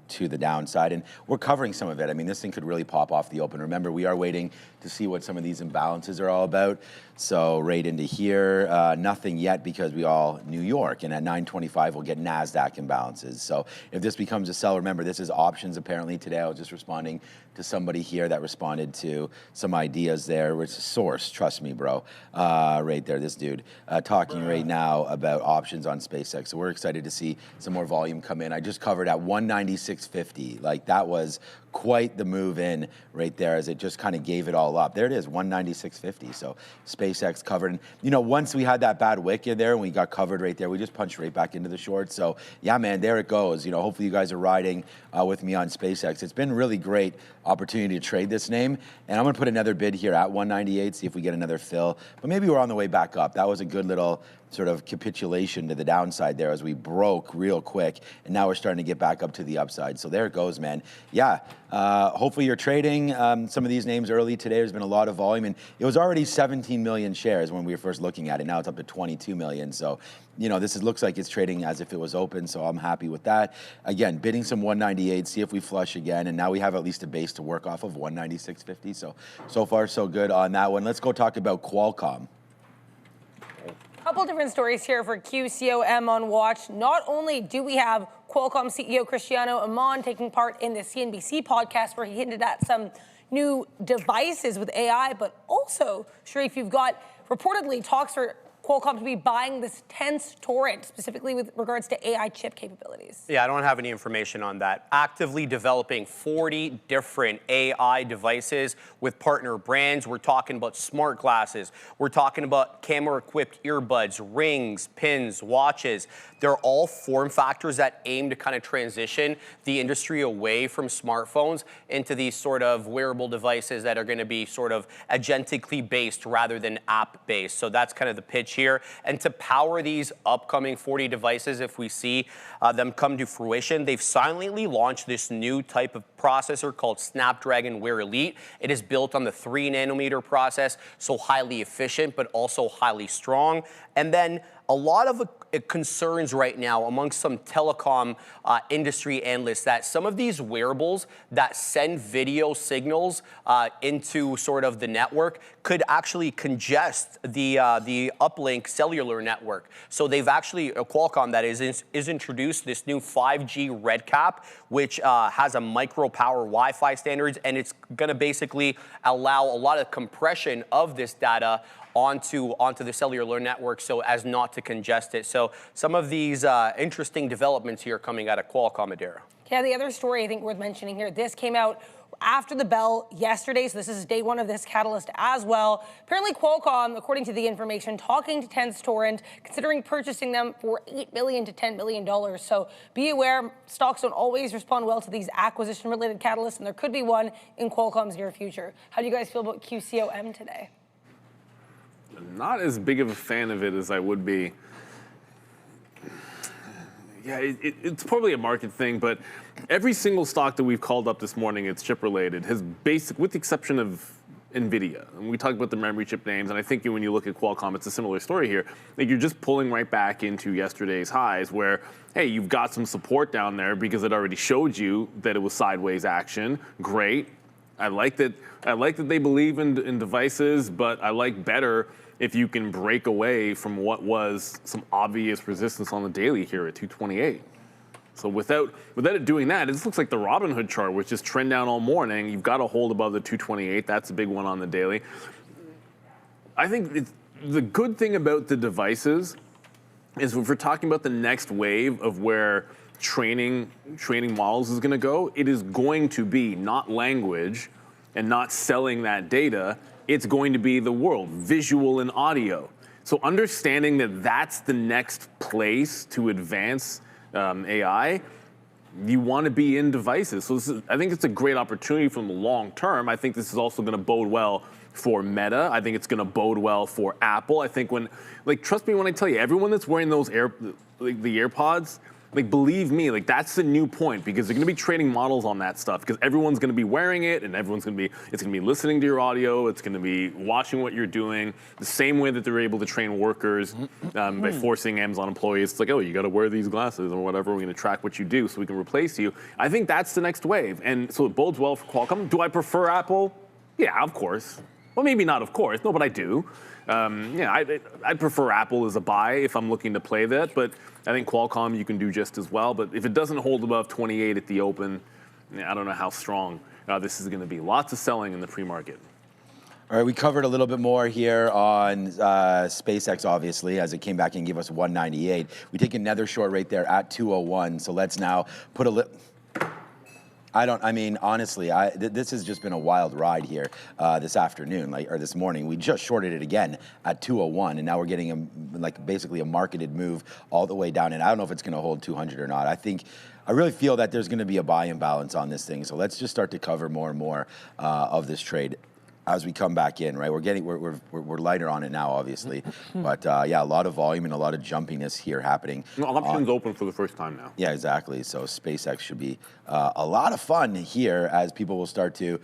to the downside, and we're covering some of it. I mean, this thing could really pop off the open. Remember, we are waiting to see what some of these imbalances are all about. So right into here, nothing yet because we all New York, and at 925 we'll get NASDAQ imbalances. So if this becomes a sell, remember this is options apparently today. I was just responding to somebody here that responded to some ideas there, which is source, trust me, bro. Right there, this dude talking right now about options on SpaceX. So we're excited to see some more volume come in. I just covered at 196.50. Like that was quite the move in right there as it just kind of gave it all up. There it is, 196.50. So SpaceX covered. And, you know, once we had that bad wick in there and we got covered right there, we just punched right back into the short. So yeah, man, there it goes. You know, hopefully you guys are riding with me on SpaceX. It's been really great opportunity to trade this name. And I'm going to put another bid here at 198, see if we get another fill. But maybe we're on the way back up. That was a good little sort of capitulation to the downside there as we broke real quick, and now we're starting to get back up to the upside. So there it goes, man. Yeah, hopefully you're trading some of these names early today. There's been a lot of volume, and it was already 17 million shares when we were first looking at it. Now it's up to 22 million. So, you know, this looks like it's trading as if it was open, so I'm happy with that. Again, bidding some 198, see if we flush again, and now we have at least a base to work off of 196.50. So far, so good on that one. Let's go talk about Qualcomm. Couple different stories here for QCOM on watch. Not only do we have Qualcomm CEO Cristiano Amon taking part in the CNBC podcast where he hinted at some new devices with AI, but also, Sharif, you've got reportedly talks for Qualcomm to be buying this Tense torrent, specifically with regards to AI chip capabilities. Yeah, I don't have any information on that. Actively developing 40 different AI devices with partner brands. We're talking about smart glasses. We're talking about camera-equipped earbuds, rings, pins, watches. They're all form factors that aim to kind of transition the industry away from smartphones into these sort of wearable devices that are going to be sort of agentically based rather than app-based. So that's kind of the pitch here. And to power these upcoming 40 devices, if we see them come to fruition, they've silently launched this new type of processor called Snapdragon Wear Elite. It is built on the 3-nanometer process, so highly efficient, but also highly strong. And then a lot of concerns right now amongst some telecom industry analysts that some of these wearables that send video signals into sort of the network could actually congest the uplink cellular network. So they've actually, Qualcomm that is introduced this new 5G red cap, which has a micro power Wi-Fi standards, and it's going to basically allow a lot of compression of this data onto the cellular network so as not to congest it. So some of these interesting developments here coming out of Qualcomm, Adara. Yeah, the other story I think worth mentioning here, this came out after the bell yesterday, so this is day one of this catalyst as well. Apparently Qualcomm, according to the information, talking to Tense torrent, considering purchasing them for $8 billion to $10 billion. So be aware, stocks don't always respond well to these acquisition-related catalysts, and there could be one in Qualcomm's near future. How do you guys feel about QCOM today? Not as big of a fan of it as I would be. Yeah, it's probably a market thing, but every single stock that we've called up this morning, it's chip related, has with the exception of NVIDIA. And we talked about the memory chip names, and I think when you look at Qualcomm, it's a similar story here. Like you're just pulling right back into yesterday's highs where, hey, you've got some support down there because it already showed you that it was sideways action. Great. I like that they believe in devices, but I like better if you can break away from what was some obvious resistance on the daily here at 228. So without it doing that, it just looks like the Robinhood chart, which is trend down all morning. You've got to hold above the 228. That's a big one on the daily. I think the good thing about the devices is if we're talking about the next wave of where training models is going to go, it is going to be not language and not selling that data. It's going to be the world, visual and audio. So understanding that that's the next place to advance AI, you want to be in devices. So I think it's a great opportunity from the long term. I think this is also going to bode well for Meta. I think it's going to bode well for Apple. I think trust me when I tell you, everyone that's wearing those the AirPods, believe me, that's the new point, because they're going to be training models on that stuff, because everyone's going to be wearing it, and it's going to be listening to your audio, it's going to be watching what you're doing, the same way that they're able to train workers by forcing Amazon employees. It's like, oh, you got to wear these glasses or whatever, we're going to track what you do so we can replace you. I think that's the next wave, and so it bodes well for Qualcomm. Do I prefer Apple? Yeah, of course. Well, maybe not of course, no, but I do. I'd prefer Apple as a buy if I'm looking to play that, but I think Qualcomm you can do just as well. But if it doesn't hold above 28 at the open, I don't know how strong this is going to be. Lots of selling in the pre-market. All right, we covered a little bit more here on SpaceX, obviously, as it came back and gave us 198. We take another short right there at 201. So let's now put honestly, this has just been a wild ride here this afternoon, or this morning. We just shorted it again at 201, and now we're getting basically a marketed move all the way down. And I don't know if it's going to hold 200 or not. I really feel that there's going to be a buy imbalance on this thing. So let's just start to cover more and more of this trade as we come back in, right? We're lighter on it now, obviously, but a lot of volume and a lot of jumpiness here happening. Options open for the first time now. Yeah, exactly. So SpaceX should be a lot of fun here as people will start to,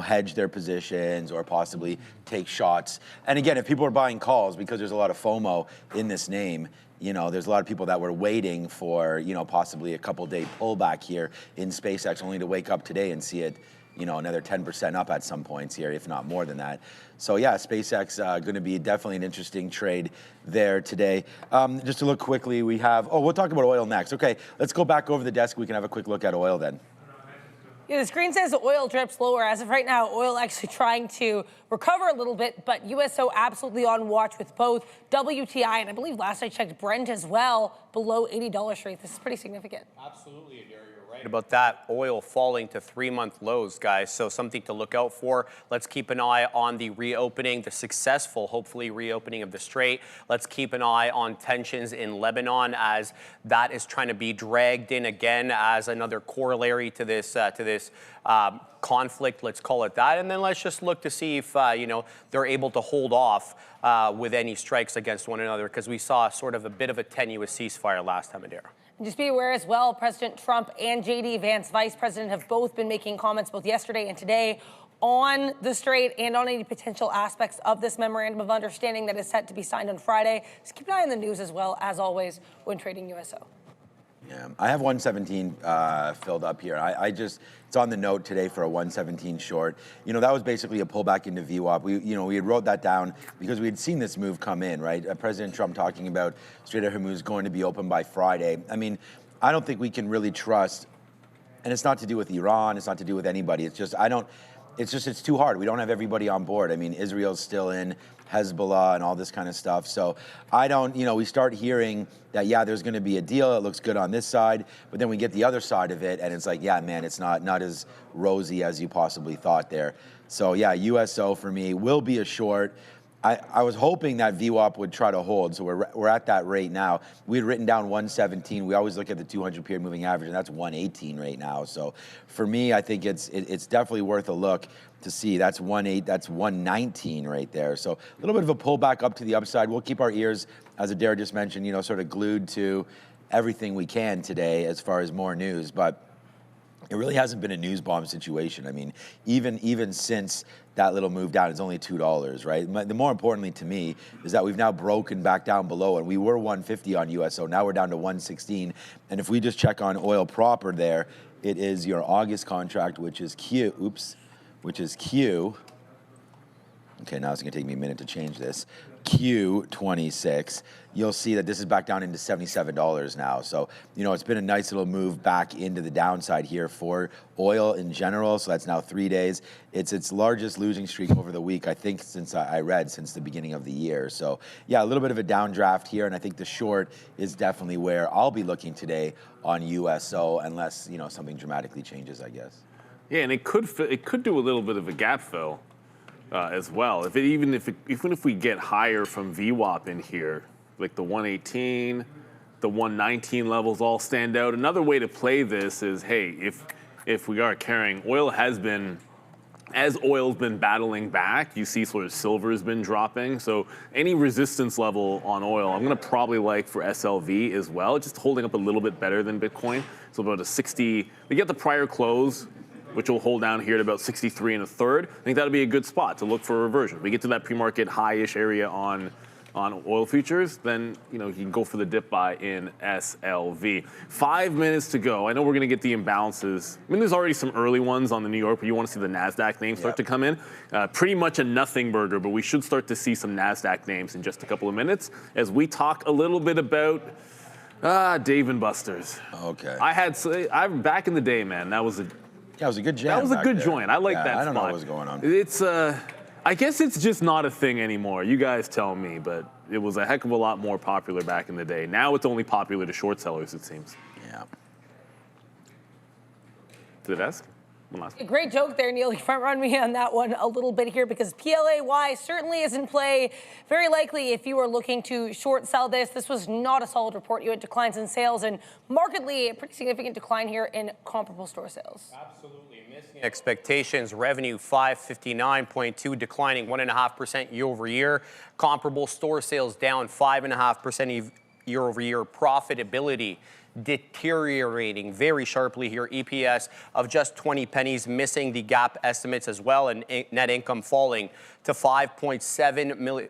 hedge their positions or possibly take shots. And again, if people are buying calls, because there's a lot of FOMO in this name, there's a lot of people that were waiting for, possibly a couple-day pullback here in SpaceX, only to wake up today and see it, another 10% up at some points here, if not more than that. So yeah, SpaceX going to be definitely an interesting trade there today. Just to look quickly, we have, we'll talk about oil next. Okay, let's go back over the desk. We can have a quick look at oil then. Yeah, the screen says oil drips lower. As of right now, oil actually trying to recover a little bit, but USO absolutely on watch with both WTI, and I believe last I checked, Brent as well, below $80 rate. This is pretty significant. Absolutely, Adair, you're right about that. Oil falling to 3-month lows, guys, so something to look out for. Let's keep an eye on the reopening, the successful, hopefully, reopening of the Strait. Let's keep an eye on tensions in Lebanon, as that is trying to be dragged in again as another corollary to this conflict, let's call it that. And then let's just look to see if they're able to hold off with any strikes against one another, because we saw sort of a bit of a tenuous ceasefire last time, Adair. And just be aware as well, President Trump and J.D. Vance, Vice President, have both been making comments both yesterday and today on the Strait and on any potential aspects of this memorandum of understanding that is set to be signed on Friday. Just keep an eye on the news as well, as always, when trading USO. Yeah, I have 117 filled up here. It's on the note today for a 117 short. That was basically a pullback into VWAP. We had wrote that down because we had seen this move come in, right? President Trump talking about Strait of Hormuz going to be open by Friday. I don't think we can really trust, and it's not to do with Iran, it's not to do with anybody. It's too hard. We don't have everybody on board. Israel's still in, Hezbollah and all this kind of stuff. So we start hearing that, there's going to be a deal. It looks good on this side, but then we get the other side of it and it's like, it's not as rosy as you possibly thought there. So USO for me will be a short. I was hoping that VWAP would try to hold, so we're at that rate now. We had written down 117. We always look at the 200-period moving average, and that's 118 right now. So for me, I think it's definitely worth a look to see. That's 119 right there. So a little bit of a pullback up to the upside. We'll keep our ears, as Adair just mentioned, sort of glued to everything we can today as far as more news. But it really hasn't been a news bomb situation. Even since that little move down, it's only $2, right? The more importantly to me is that we've now broken back down below, and we were 150 on USO. Now we're down to 116. And if we just check on oil proper there, it is your August contract, which is Q. Okay, now it's going to take me a minute to change this. Q26, you'll see that this is back down into $77 now. So, it's been a nice little move back into the downside here for oil in general. So that's now 3 days. It's its largest losing streak over the week, I think, since the beginning of the year. So yeah, a little bit of a downdraft here. And I think the short is definitely where I'll be looking today on USO, unless, something dramatically changes, I guess. Yeah, and it could do a little bit of a gap fill as well. Even if we get higher from VWAP in here, like the 118, the 119 levels all stand out. Another way to play this is, hey, if we are carrying, as oil's been battling back, you see sort of silver's been dropping. So any resistance level on oil, I'm gonna probably like for SLV as well, just holding up a little bit better than Bitcoin. So about a 60, we get the prior close, which will hold down here at about 63 1/3. I think that'll be a good spot to look for a reversion. If we get to that pre-market high-ish area on oil futures, then you can go for the dip buy in SLV. 5 minutes to go. I know we're going to get the imbalances. I mean, there's already some early ones on the New York, but you want to see the NASDAQ names start to come in. Pretty much a nothing burger, but we should start to see some NASDAQ names in just a couple of minutes as we talk a little bit about Dave & Buster's. Okay. I'm back in the day, man. That was a good jam. That was a good joint. I like that spot. I don't know what was going on. It's I guess it's just not a thing anymore. You guys tell me, but it was a heck of a lot more popular back in the day. Now it's only popular to short sellers, it seems. Yeah. To the desk. One last one. Great joke there, Neil. You front run me on that one a little bit here because PLAY certainly is in play. Very likely if you are looking to short sell this was not a solid report. You had declines in sales and markedly a pretty significant decline here in comparable store sales. Absolutely missing expectations. Revenue 559.2, declining 1.5% year over year. Comparable store sales down 5.5% year over year. Profitability deteriorating very sharply here. EPS of just 20 pennies, missing the gap estimates as well, and net income falling to $5.7 million,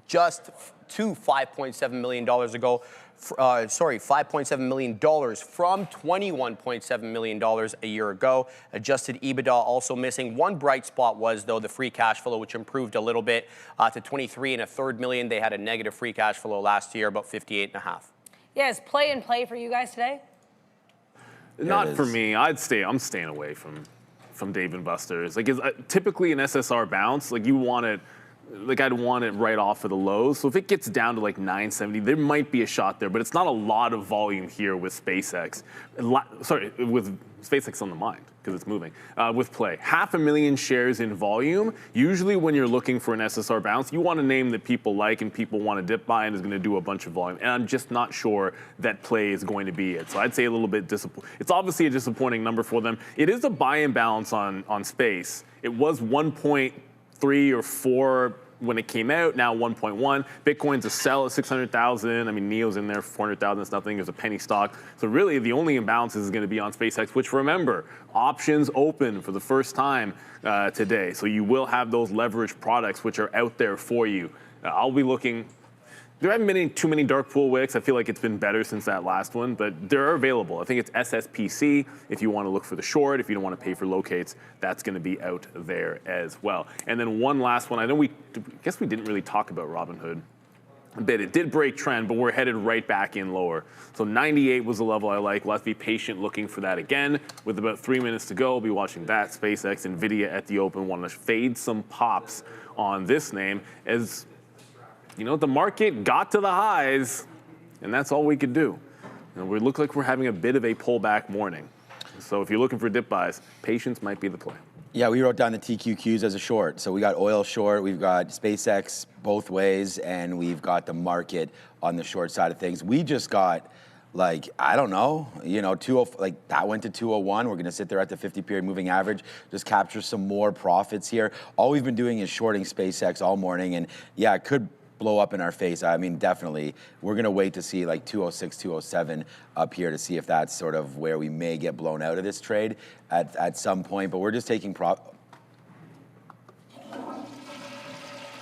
just to $5.7 million ago. $5.7 million from $21.7 million a year ago. Adjusted EBITDA also missing. One bright spot was, though, the free cash flow, which improved a little bit to $23.3 million. They had a negative free cash flow last year, about $58.5. Yeah, is play and play for you guys today? Not for me. I'm staying away from Dave & Buster's. Like, typically an SSR bounce, like you want it. Like I'd want it right off of the lows. So if it gets down to like 970, there might be a shot there, but it's not a lot of volume here with SpaceX. With SpaceX on the mind because it's moving. With play, 500,000 shares in volume. Usually when you're looking for an SSR bounce, you want a name that people like and people want to dip buy and is going to do a bunch of volume. And I'm just not sure that play is going to be it. So I'd say a little bit disappointing. It's obviously a disappointing number for them. It is a buy and balance on Space. It was 1.3 or 4 when it came out, now 1.1. Bitcoin's a sell at 600,000. I mean, NEO's in there for 400,000. It's nothing. There's a penny stock. So really, the only imbalance is going to be on SpaceX, which, remember, options open for the first time today. So you will have those leverage products which are out there for you. I'll be looking. There haven't been too many dark pool wicks. I feel like it's been better since that last one, but they're available. I think it's SSPC if you want to look for the short. If you don't want to pay for locates, that's going to be out there as well. And then one last one. I guess we didn't really talk about Robinhood a bit. It did break trend, but we're headed right back in lower. So 98 was the level I like. Let's be patient looking for that again. With about 3 minutes to go, we'll be watching that. SpaceX, NVIDIA at the open. Want to fade some pops on this name as the market got to the highs, and that's all we could do. We look like we're having a bit of a pullback morning. So if you're looking for dip buys, patience might be the play. Yeah, we wrote down the TQQs as a short. So we got oil short, we've got SpaceX both ways, and we've got the market on the short side of things. We just got, I don't know, 20, that went to 201. We're going to sit there at the 50-period moving average, just capture some more profits here. All we've been doing is shorting SpaceX all morning, and yeah, it could blow up in our face. I mean, definitely. We're going to wait to see 206, 207 up here to see if that's sort of where we may get blown out of this trade at some point. But we're just taking All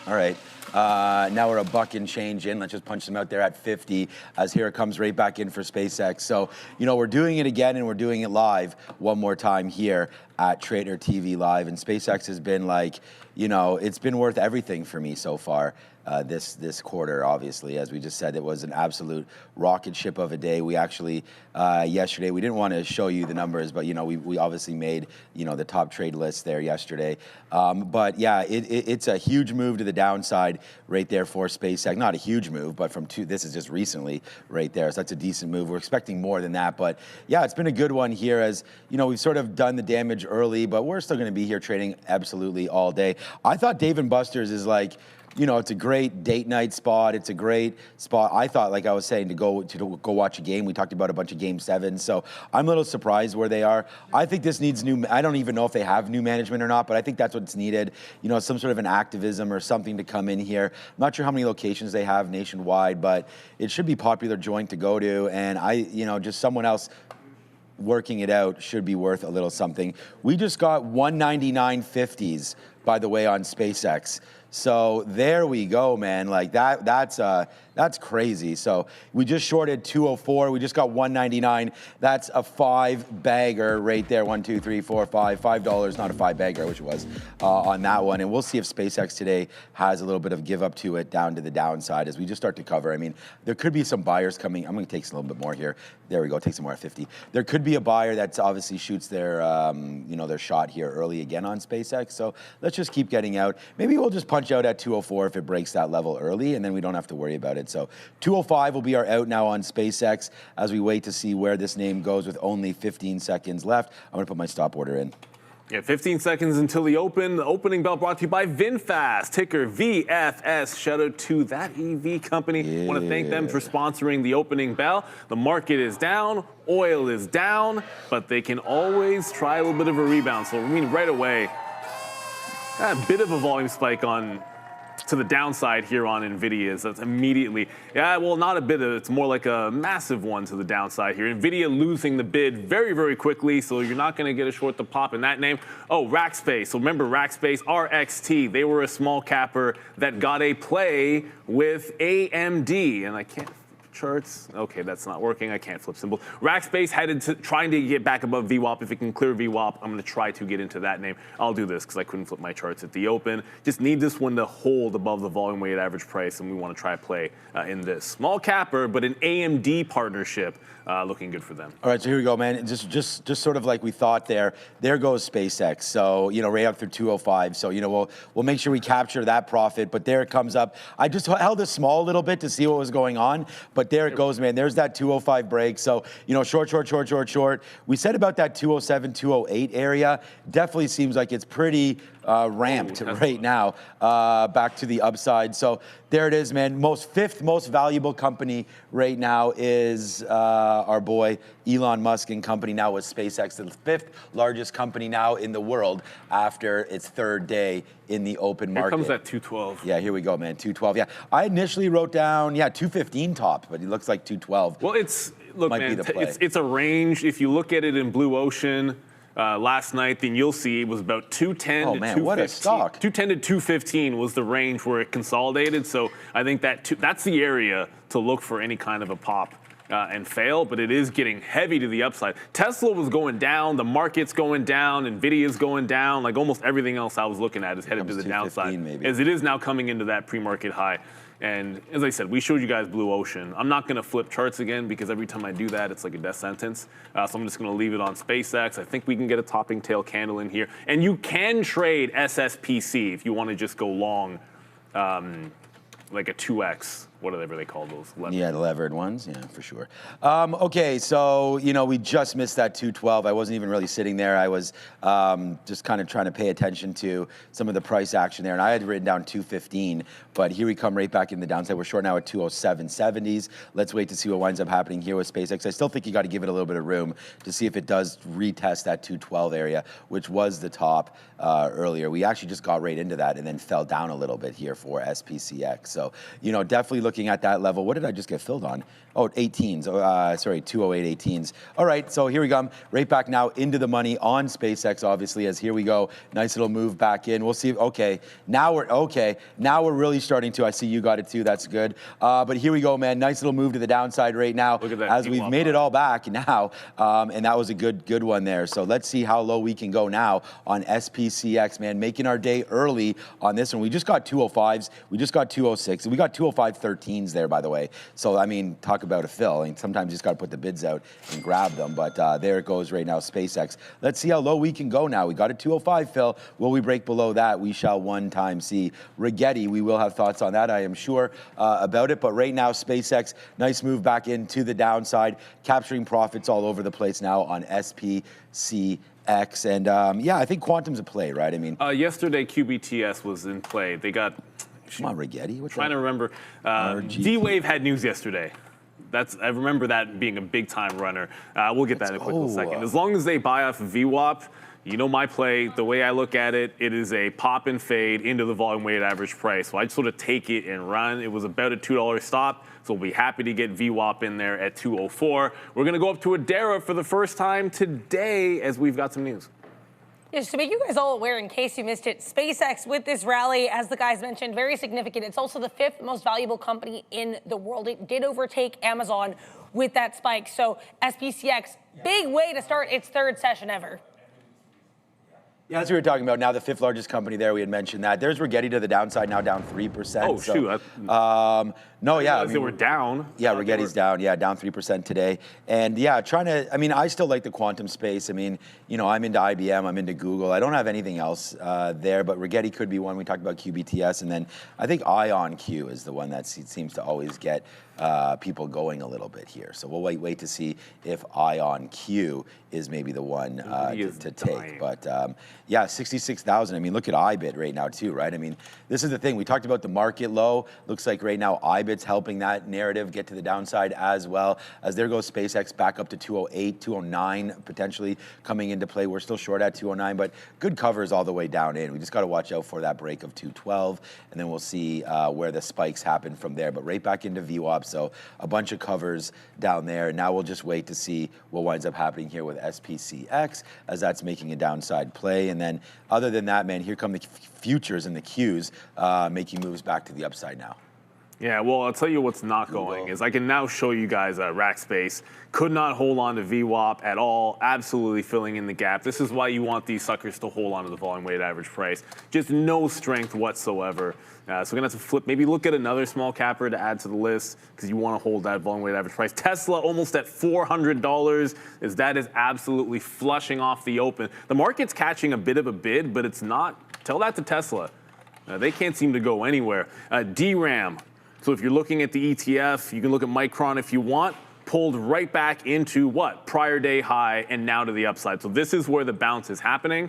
right. Now we're $1 and change in. Let's just punch them out there at 50 as here it comes right back in for SpaceX. So, we're doing it again and we're doing it live one more time here at Trader TV Live. And SpaceX has been you know, it's been worth everything for me so far. This quarter, obviously, as we just said, it was an absolute rocket ship of a day. We actually, yesterday, we didn't want to show you the numbers, but, you know, we obviously made, you know, the top trade list there yesterday. But yeah, it's a huge move to the downside right there for SpaceX. Not a huge move, but this is just recently right there. So that's a decent move. We're expecting more than that. But yeah, it's been a good one here as, you know, we've sort of done the damage early, but we're still going to be here trading absolutely all day. I thought Dave & Buster's is like, you know, it's a great date night spot. It's a great spot. I thought, like I was saying, to go watch a game. We talked about a bunch of Game 7s, so I'm a little surprised where they are. I think this needs new. I don't even know if they have new management or not, but I think that's what's needed. You know, some sort of an activism or something to come in here. I'm not sure how many locations they have nationwide, but it should be a popular joint to go to. And just someone else working it out should be worth a little something. We just got 199.50s, by the way, on SpaceX. So there we go, man. Like that's crazy. So we just shorted 204. We just got 199. That's a 5-bagger right there. 1, 2, 3, 4, 5. $5, not a 5-bagger, I wish it was, on that one. And we'll see if SpaceX today has a little bit of give up to it down to the downside as we just start to cover. I mean, there could be some buyers coming. I'm going to take a little bit more here. There we go. Take some more at 50. There could be a buyer that's obviously shoots their, their shot here early again on SpaceX. So let's just keep getting out. Maybe we'll just punch out at 204 if it breaks that level early, and then we don't have to worry about it. So 205 will be our out now on SpaceX as we wait to see where this name goes with only 15 seconds left. I'm going to put my stop order in. Yeah, 15 seconds until the open. The opening bell brought to you by VinFast, ticker VFS. Shout out to that EV company. Yeah. Want to thank them for sponsoring the opening bell. The market is down, oil is down, but they can always try a little bit of a rebound. So, I mean, right away, a bit of a volume spike to the downside here on NVIDIA. That's immediately, not a bit of, it's more like a massive one to the downside here. NVIDIA losing the bid very, very quickly, so you're not going to get a short to pop in that name. Oh, Rackspace. So remember Rackspace, RXT. They were a small capper that got a play with AMD, and I can't charts. Okay, that's not working. I can't flip symbol. Rackspace headed to trying to get back above VWAP. If it can clear VWAP, I'm going to try to get into that name. I'll do this because I couldn't flip my charts at the open. Just need this one to hold above the volume weighted average price, and we want to try to play in this small capper, but an AMD partnership. Looking good for them. All right, so here we go, man. Just sort of like we thought there. There goes SpaceX. So, right up through 205. So, we'll make sure we capture that profit. But there it comes up. I just held it small a little bit to see what was going on. But there it goes, man. There's that 205 break. So, short. We said about that 207, 208 area. Definitely seems like it's pretty ramped right now back to the upside. So there it is, man. Fifth most valuable company right now is our boy Elon Musk and company now with SpaceX, the fifth largest company now in the world after its third day in the open market. Here comes that 212. Yeah, here we go, man. 212. Yeah, I initially wrote down 215 top, but it looks like 212. Well, it's a range. If you look at it in Blue Ocean. Last night, then you'll see it was about 210 to 215. What a stock. 210 to 215 was the range where it consolidated. So I think that's the area to look for any kind of a pop and fail, but it is getting heavy to the upside. Tesla was going down, the market's going down, Nvidia's going down, like almost everything else I was looking at is headed to the downside. Maybe. As it is now coming into that pre-market high. And as I said, we showed you guys Blue Ocean. I'm not going to flip charts again because every time I do that, it's like a death sentence. So I'm just going to leave it on SpaceX. I think we can get a topping tail candle in here. And you can trade SSPC if you want to just go long, like a 2X, whatever they call those. Levered. Yeah, the levered ones. Yeah, for sure. Okay, so, we just missed that 212. I wasn't even really sitting there. I was just kind of trying to pay attention to some of the price action there. And I had written down 215, but here we come right back in the downside. We're short now at 207.70s. Let's wait to see what winds up happening here with SpaceX. I still think you got to give it a little bit of room to see if it does retest that 212 area, which was the top earlier. We actually just got right into that and then fell down a little bit here for SPCX. So, definitely looking looking at that level. What did I just get filled on? Oh, 18s. Sorry, 208 18s. All right, so here we go. Right back now into the money on SpaceX, obviously, as here we go. Nice little move back in. We'll see. Okay, now we're really starting to. I see you got it too. That's good. But here we go, man. Nice little move to the downside right now. Look at that. As we've made it all back now, and that was a good one there. So let's see how low we can go now on SPCX, man. Making our day early on this one. We just got 205s. We just got 206. We got 205 13s there, by the way. So I mean, talk about a fill. And sometimes you just got to put the bids out and grab them. But there it goes right now, SpaceX. Let's see how low we can go now. We got a 205 fill. Will we break below that? We shall one time see. Rigetti, we will have thoughts on that, I am sure about it. But right now, SpaceX, nice move back into the downside, capturing profits all over the place now on SPCX. And yeah, I think quantum's a play, right? I mean, yesterday QBTS was in play. They got. Come on, Rigetti. What's trying to remember. D-Wave had news yesterday. I remember that being a big time runner. We'll get that in a quick second. As long as they buy off VWAP, you know my play. The way I look at it, it is a pop and fade into the volume weighted average price. So I'd sort of take it and run. It was about a $2 stop. So we'll be happy to get VWAP in there at 204. We're going to go up to Adara for the first time today as we've got some news. Just to make you guys all aware, in case you missed it, SpaceX with this rally, as the guys mentioned, very significant. It's also the 5th most valuable company in the world. It did overtake Amazon with that spike. So SPCX, big way to start its 3rd session ever. Yeah, as we were talking about, now the 5th largest company there, we had mentioned that. There's Rigetti to the downside, now down 3%. Oh, so, shoot. No, yeah. I mean, they were down. Yeah, Rigetti's down. Yeah, down 3% today. And yeah, I still like the quantum space. I mean, you know, I'm into IBM, I'm into Google. I don't have anything else there, but Rigetti could be one. We talked about QBTS, and then I think IonQ is the one that seems to always get people going a little bit here. So we'll wait to see if IonQ is maybe the one to take. But yeah, 66,000. I mean, look at IBIT right now too, right? I mean, this is the thing. We talked about the market low. Looks like right now IBIT's helping that narrative get to the downside as well. As there goes SpaceX back up to 208, 209 potentially coming into play. We're still short at 209, but good covers all the way down in. We just got to watch out for that break of 212, and then we'll see where the spikes happen from there. But right back into VWAP. So a bunch of covers down there. Now we'll just wait to see what winds up happening here with SPCX as that's making a downside play. And then other than that, man, here come the futures and the Qs making moves back to the upside now. Yeah, well, I'll tell you what's not going is I can now show you guys Rackspace could not hold on to VWAP at all, absolutely filling in the gap. This is why you want these suckers to hold on to the volume weighted average price. Just no strength whatsoever. So we're going to have to flip, maybe look at another small capper to add to the list because you want to hold that volume weighted average price. Tesla almost at $400 as that is absolutely flushing off the open. The market's catching a bit of a bid, but it's not. Tell that to Tesla. They can't seem to go anywhere. DRAM. So if you're looking at the ETF, you can look at Micron if you want, pulled right back into what? Prior day high and now to the upside. So this is where the bounce is happening.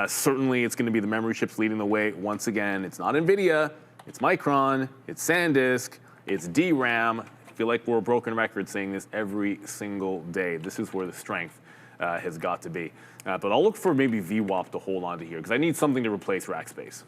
Certainly it's going to be the memory chips leading the way. Once again, it's not NVIDIA, it's Micron, it's SanDisk, it's DRAM. I feel like we're a broken record saying this every single day. This is where the strength has got to be. But I'll look for maybe VWAP to hold on to here because I need something to replace Rackspace.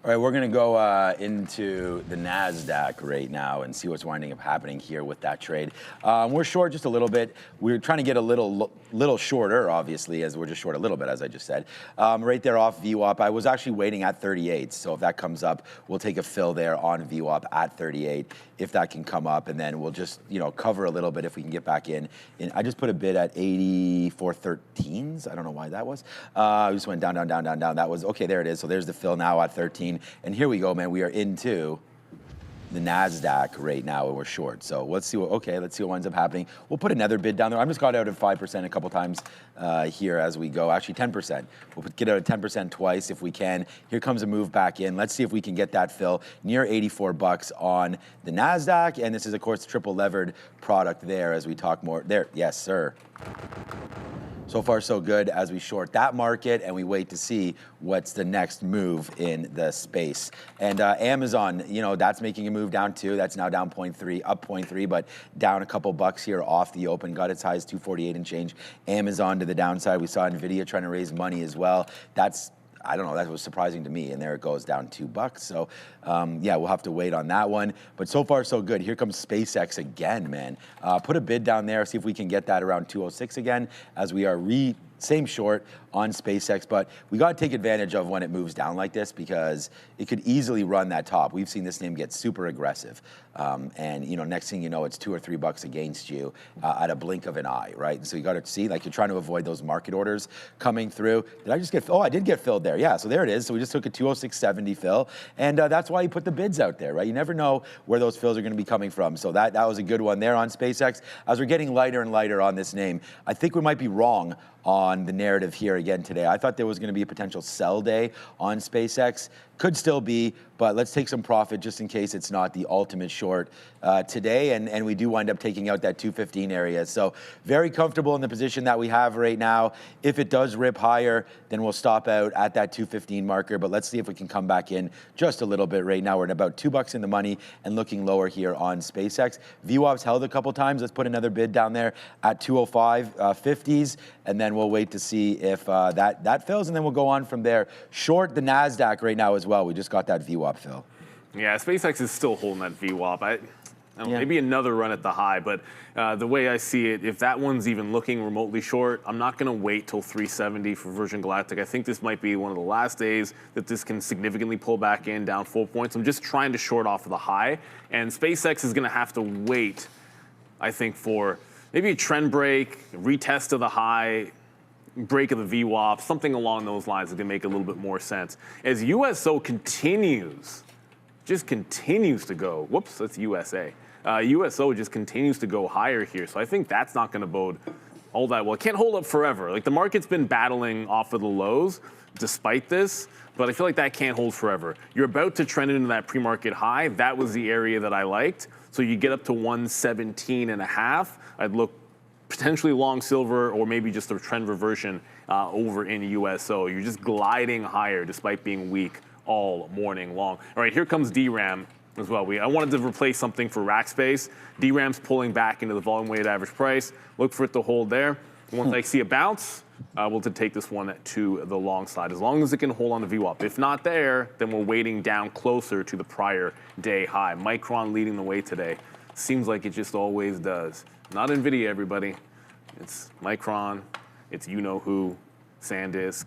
All right, we're going to go into the NASDAQ right now and see what's winding up happening here with that trade. We're short just a little bit. We're trying to get a little shorter, obviously, as we're just short a little bit, as I just said. Right there off VWAP, I was actually waiting at 38. So if that comes up, we'll take a fill there on VWAP at 38 if that can come up. And then we'll just, cover a little bit if we can get back in. And I just put a bid at 84.13s. I don't know why that was. We just went down. That was, okay, there it is. So there's the fill now at 13. And here we go, man. We are into the NASDAQ right now, and we're short. So let's see what winds up happening. We'll put another bid down there. I'm just got out at 5% a couple times here as we go. Actually, 10%. We'll get out at 10% twice if we can. Here comes a move back in. Let's see if we can get that fill near $84 on the NASDAQ. And this is, of course, triple levered product there as we talk more. There, yes, sir. So far, so good as we short that market and we wait to see what's the next move in the space. And Amazon, that's making a move down too. That's now down 0.3, up 0.3, but down a couple bucks here off the open. Got its high as 248 and change. Amazon to the downside. We saw NVIDIA trying to raise money as well. That's I don't know, that was surprising to me. And there it goes, down $2. So yeah, we'll have to wait on that one. But so far, so good. Here comes SpaceX again, man. Put a bid down there, see if we can get that around 206 again, as we are same short on SpaceX, but we got to take advantage of when it moves down like this, because it could easily run that top. We've seen this name get super aggressive. And next thing you know, it's $2 or $3 against you at a blink of an eye, right? And so you got to see, like, you're trying to avoid those market orders coming through. Did I just get, I did get filled there. Yeah, so there it is. So we just took a 206.70 fill, and that's why you put the bids out there, right? You never know where those fills are going to be coming from. So that was a good one there on SpaceX. As we're getting lighter and lighter on this name, I think we might be wrong on the narrative here again today. I thought there was going to be a potential sell day on SpaceX. Could still be, but let's take some profit just in case it's not the ultimate short today, and we do wind up taking out that 215 area. So very comfortable in the position that we have right now. If it does rip higher, then we'll stop out at that 215 marker, but let's see if we can come back in just a little bit right now. We're at about $2 in the money and looking lower here on SpaceX. VWAP's held a couple times. Let's put another bid down there at 205.50s, and then we'll wait to see if that fills, and then we'll go on from there. Short the NASDAQ right now as well. We just got that VWAP fill. Yeah, SpaceX is still holding that VWAP. I don't know, maybe another run at the high, but the way I see it, if that one's even looking remotely short, I'm not going to wait till 370 for Virgin Galactic. I think this might be one of the last days that this can significantly pull back in, down 4 points. I'm just trying to short off of the high, and SpaceX is going to have to wait, I think, for maybe a trend break, retest of the high, break of the VWAP, something along those lines that can make a little bit more sense. As USO just continues to go, whoops, that's USA. USO just continues to go higher here. So I think that's not going to bode all that well. It can't hold up forever. Like, the market's been battling off of the lows despite this, but I feel like that can't hold forever. You're about to trend into that pre-market high. That was the area that I liked. So you get up to 117.5. I'd look potentially long silver, or maybe just a trend reversion over in USO. You're just gliding higher despite being weak all morning long. All right, here comes DRAM as well. I wanted to replace something for rack space. DRAM's pulling back into the volume weighted average price. Look for it to hold there. Once I see a bounce, we'll take this one to the long side, as long as it can hold on to VWAP. If not there, then we're waiting down closer to the prior day high. Micron leading the way today. Seems like it just always does. Not NVIDIA, everybody. It's Micron. It's you-know-who, SanDisk.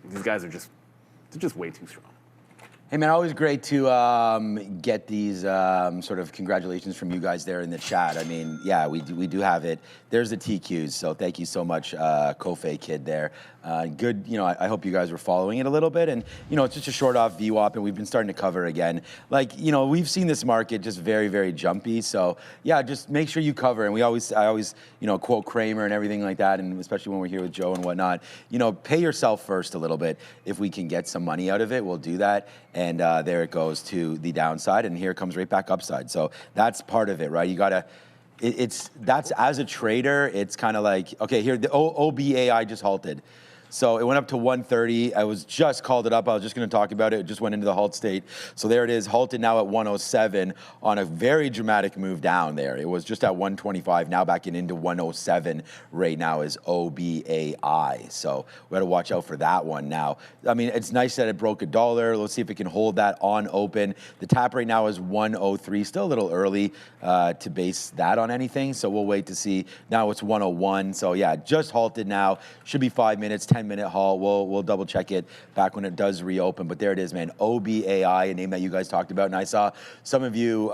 These guys are just way too strong. Hey, man, always great to get these sort of congratulations from you guys there in the chat. I mean, yeah, we do have it. There's the TQs, so thank you so much, Kofe Kid there. Good, I hope you guys were following it a little bit. And, it's just a short off VWAP, and we've been starting to cover again. Like, we've seen this market just very, very jumpy. So, yeah, just make sure you cover. And I always, quote Kramer and everything like that, and especially when we're here with Joe and whatnot, pay yourself first a little bit. If we can get some money out of it, we'll do that. And there it goes to the downside, and here it comes right back upside. So that's part of it, right? You gotta, that's as a trader, it's kind of like, okay, here the OBAI just halted. So it went up to 130. I was just called it up. I was just going to talk about it. It just went into the halt state. So there it is, halted now at 107 on a very dramatic move down there. It was just at 125, now backing into 107 right now is OBAI. So we got to watch out for that one now. I mean, it's nice that it broke $1. Let's see if it can hold that on open. The tap right now is 103. Still a little early to base that on anything. So we'll wait to see. Now it's 101. So yeah, just halted now. Should be 5 minutes, 10-minute haul. We'll double check it back when it does reopen. But there it is, man. OBAI, a name that you guys talked about, and I saw some of you,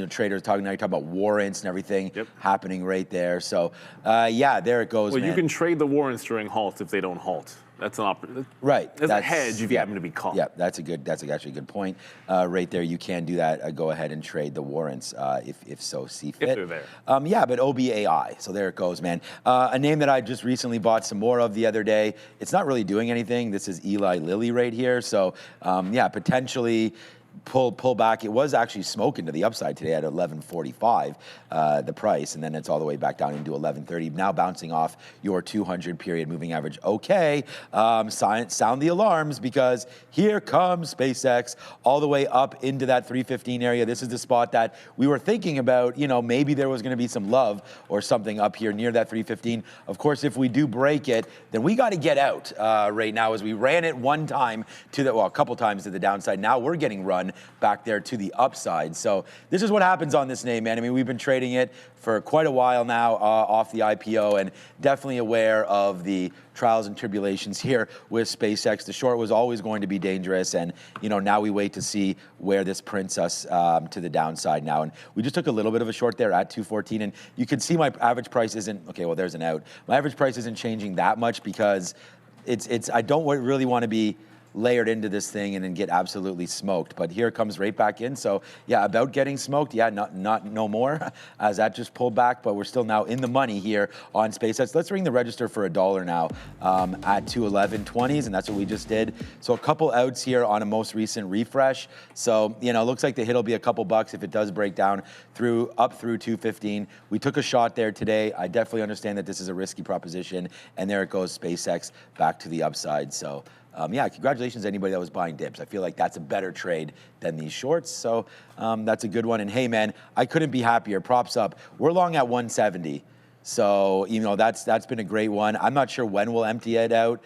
traders talking. Now you're talking about warrants and everything happening right there. So yeah, there it goes. Well, man. You can trade the warrants during halts if they don't halt. That's an right. That's a hedge if you happen to be caught. Yeah, that's actually a good point. Right there, you can do that. Go ahead and trade the warrants if so see fit. If they're there. Yeah, but OBAI. So there it goes, man. A name that I just recently bought some more of the other day. It's not really doing anything. This is Eli Lilly right here. So yeah, potentially. pull back. It was actually smoking to the upside today at 11.45, the price, and then it's all the way back down into 11.30. Now bouncing off your 200 period moving average. Okay, sound the alarms, because here comes SpaceX all the way up into that 315 area. This is the spot that we were thinking about, you know, maybe there was going to be some love or something up here near that 315. Of course, if we do break it, then we got to get out right now, as we ran it one time to the, well, a couple times to the downside. Now we're getting run back there to the upside. So this is what happens on this name, man. I mean, we've been trading it for quite a while now off the IPO, and definitely aware of the trials and tribulations here with SpaceX. The short was always going to be dangerous, and you know, now we wait to see where this prints us to the downside now. And we just took a little bit of a short there at 214, and you can see my average price isn't, okay, well, there's an out. My average price isn't changing that much, because I don't really want to be layered into this thing and then get absolutely smoked. But here it comes right back in. So yeah, about getting smoked. Yeah, no more, as that just pulled back. But we're still now in the money here on SpaceX. Let's ring the register for $1 now at 211.20s, and that's what we just did. So a couple outs here on a most recent refresh. So you know, it looks like the hit will be a couple bucks if it does break down up through 215. We took a shot there today. I definitely understand that this is a risky proposition, and there it goes, SpaceX back to the upside. So. Yeah, congratulations to anybody that was buying dips. I feel like that's a better trade than these shorts, so that's a good one. And hey, man, I couldn't be happier. Props up. We're long at 170, so you know that's been a great one. I'm not sure when we'll empty it out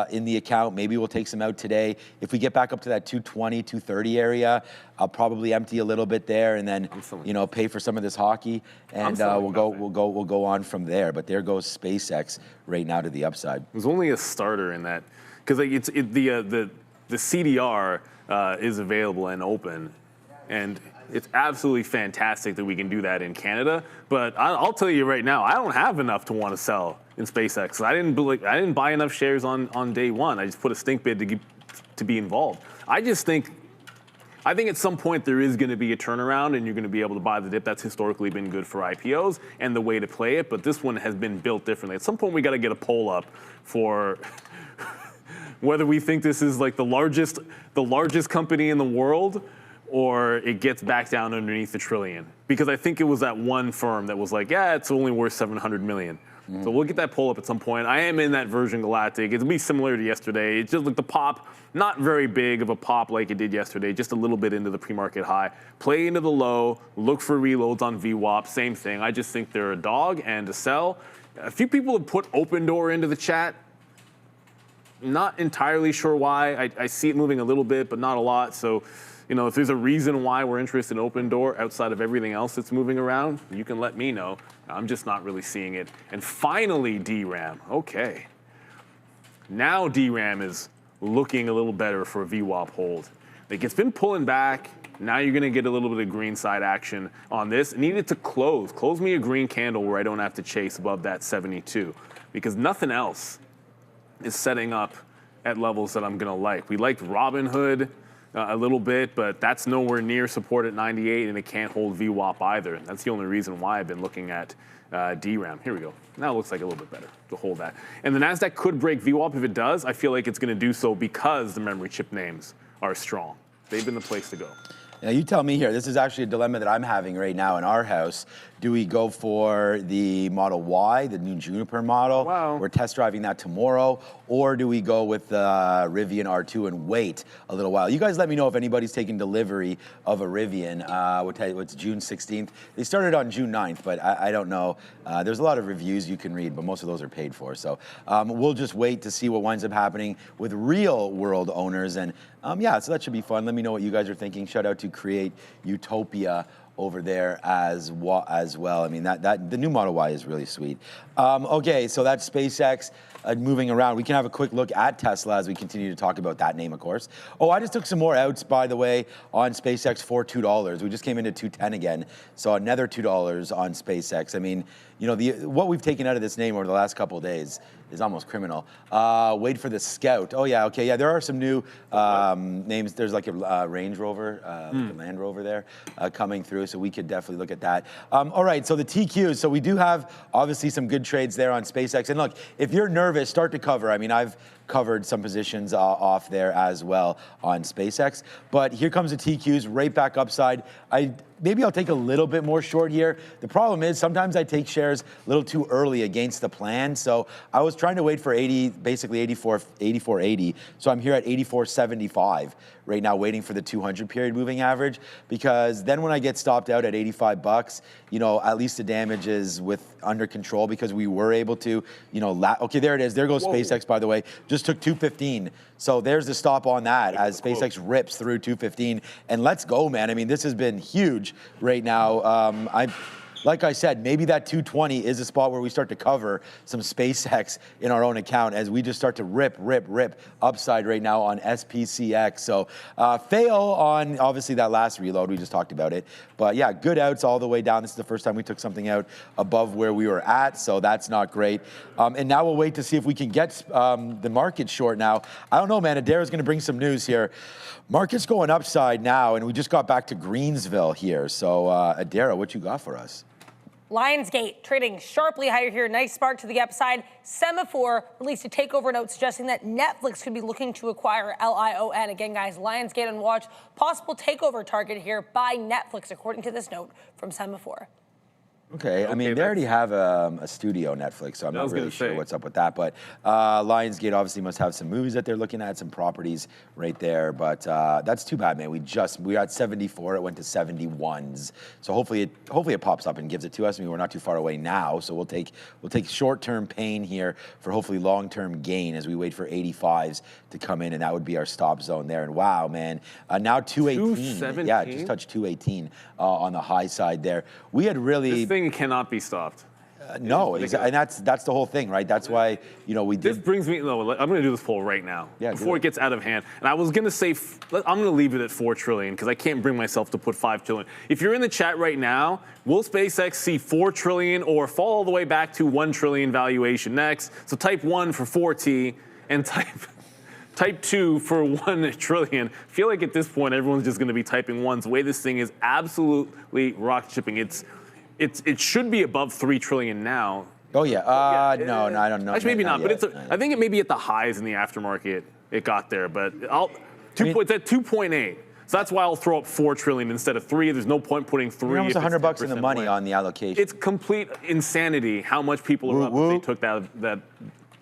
in the account. Maybe we'll take some out today. If we get back up to that 220, 230 area, I'll probably empty a little bit there, and then you know, pay for some of this hockey, and we'll go on from there. But there goes SpaceX right now to the upside. There's only a starter in that. Because like the CDR is available and open, and it's absolutely fantastic that we can do that in Canada. But I'll tell you right now, I don't have enough to want to sell in SpaceX. I didn't buy enough shares on day one. I just put a stink bid to be involved. I think at some point there is going to be a turnaround, and you're going to be able to buy the dip. That's historically been good for IPOs and the way to play it. But this one has been built differently. At some point, we got to get a poll up for whether we think this is like the largest company in the world, or it gets back down underneath the trillion. Because I think it was that one firm that was like, yeah, it's only worth 700 million. So we'll get that poll up at some point. I am in that Virgin Galactic. It'll be similar to yesterday. It's just like the pop, not very big of a pop like it did yesterday, just a little bit into the pre-market high. Play into the low, look for reloads on VWAP, same thing. I just think they're a dog and a sell. A few people have put Open Door into the chat. Not entirely sure why. I see it moving a little bit, but not a lot. So, you know, if there's a reason why we're interested in Open Door outside of everything else that's moving around, you can let me know. I'm just not really seeing it. And finally, DRAM. Okay. Now DRAM is looking a little better for a VWAP hold. Like, it's been pulling back. Now you're going to get a little bit of green side action on this. It needed to close. Close me a green candle where I don't have to chase above that 72, because nothing else is setting up at levels that I'm going to like. We liked Robinhood a little bit, but that's nowhere near support at 98, and it can't hold VWAP either. That's the only reason why I've been looking at DRAM. Here we go. Now it looks like a little bit better to hold that. And the NASDAQ could break VWAP. If it does, I feel like it's going to do so because the memory chip names are strong. They've been the place to go. Now you tell me here, this is actually a dilemma that I'm having right now in our house. Do we go for the Model Y, the new Juniper model? Wow. We're test driving that tomorrow. Or do we go with the Rivian R2 and wait a little while? You guys let me know if anybody's taking delivery of a Rivian. We'll tell you it's June 16th. They started on June 9th, but I don't know. There's a lot of reviews you can read, but most of those are paid for. So we'll just wait to see what winds up happening with real world owners. And yeah, so that should be fun. Let me know what you guys are thinking. Shout out to Create Utopia over there as well. I mean, the new Model Y is really sweet. Okay, so that's SpaceX moving around. We can have a quick look at Tesla as we continue to talk about that name, of course. Oh, I just took some more outs, by the way, on SpaceX for $2. We just came into 210 again, so another $2 on SpaceX. I mean, you know, what we've taken out of this name over the last couple of days is almost criminal. Wait for the Scout. Oh yeah, okay, yeah. There are some new names. There's like a Range Rover, like a Land Rover there coming through. So we could definitely look at that. All right, so the TQs. So we do have obviously some good trades there on SpaceX. And look, if you're nervous, start to cover. I mean, I've covered some positions off there as well on SpaceX. But here comes the TQs right back upside. Maybe I'll take a little bit more short here. The problem is sometimes I take shares a little too early against the plan. So I was trying to wait for 84.80. So I'm here at 84.75 right now, waiting for the 200 period moving average, because then when I get stopped out at 85 bucks, at least the damage is under control, because we were able to, okay, there it is. There goes SpaceX, by the way. Just took 215. So there's the stop on that as SpaceX rips through 215. And let's go, man. I mean, this has been huge right now. Like I said, maybe that 220 is a spot where we start to cover some SpaceX in our own account as we just start to rip upside right now on SPCX. So fail on obviously that last reload, we just talked about it. But yeah, good outs all the way down. This is the first time we took something out above where we were at, so that's not great. And now we'll wait to see if we can get the market short now. I don't know, man. Adara's going to bring some news here. Market's going upside now, and we just got back to Greensville here. So Adara, what you got for us? Lionsgate trading sharply higher here. Nice spark to the upside. Semaphore released a takeover note suggesting that Netflix could be looking to acquire Lion. Again, guys, Lionsgate on watch. Possible takeover target here by Netflix, according to this note from Semaphore. Okay, I mean, they already have a studio, Netflix, so I'm not really sure what's up with that. But Lionsgate obviously must have some movies that they're looking at, some properties right there. But that's too bad, man. We were at 74, it went to 71s. So hopefully it pops up and gives it to us. I mean, we're not too far away now, so we'll take short-term pain here for hopefully long-term gain as we wait for 85s to come in, and that would be our stop zone there. And wow, man, now 218. Yeah, just touched 218 on the high side there. We had really. It cannot be stopped. No, exactly, and that's the whole thing, right? That's why we did. This brings me. No, I'm going to do this poll right now before it gets out of hand. And I was going to say I'm going to leave it at 4 trillion because I can't bring myself to put 5 trillion. If you're in the chat right now, will SpaceX see 4 trillion or fall all the way back to 1 trillion valuation next? So type 1 for 4T and type 2 for 1 trillion. I feel like at this point everyone's just going to be typing ones. The way this thing is absolutely rocket shipping. It should be above 3 trillion now. Oh yeah. No, I don't know. Actually, maybe not. But I think it may be at the highs in the aftermarket. It got there, but it's at 2.8. So that's why I'll throw up 4 trillion instead of 3. There's no point putting 3. You're almost $100 in the money on the allocation. It's complete insanity how much people are up if they took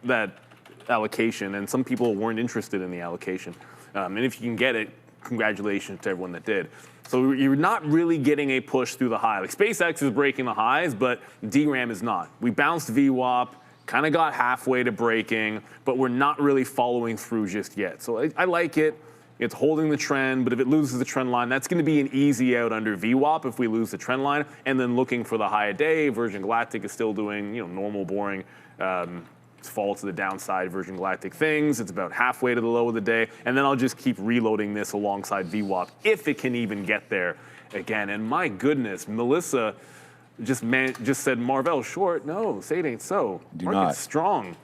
that allocation, and some people weren't interested in the allocation. And if you can get it, congratulations to everyone that did. So you're not really getting a push through the high. Like SpaceX is breaking the highs, but DRAM is not. We bounced VWAP, kind of got halfway to breaking, but we're not really following through just yet. So I like it. It's holding the trend, but if it loses the trend line, that's going to be an easy out under VWAP if we lose the trend line. And then looking for the high a day, Virgin Galactic is still doing normal, boring fall to the downside Virgin Galactic things. It's about halfway to the low of the day. And then I'll just keep reloading this alongside VWAP if it can even get there again. And my goodness, Melissa just said Marvell short. No, say it ain't so. Market's strong.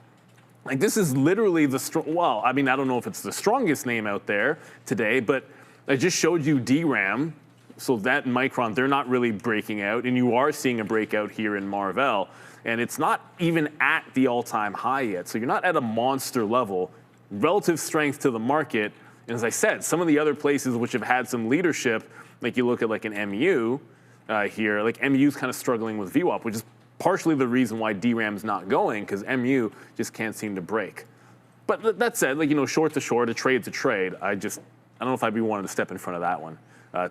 Like this is literally well, I mean, I don't know if it's the strongest name out there today, but I just showed you DRAM. So that Micron, they're not really breaking out. And you are seeing a breakout here in Marvell. And it's not even at the all-time high yet. So you're not at a monster level. Relative strength to the market. And as I said, some of the other places which have had some leadership, like you look at like an MU here, like MU's kind of struggling with VWAP, which is partially the reason why DRAM's not going, because MU just can't seem to break. But that said, like short to short, a trade to trade, I don't know if I'd be wanting to step in front of that one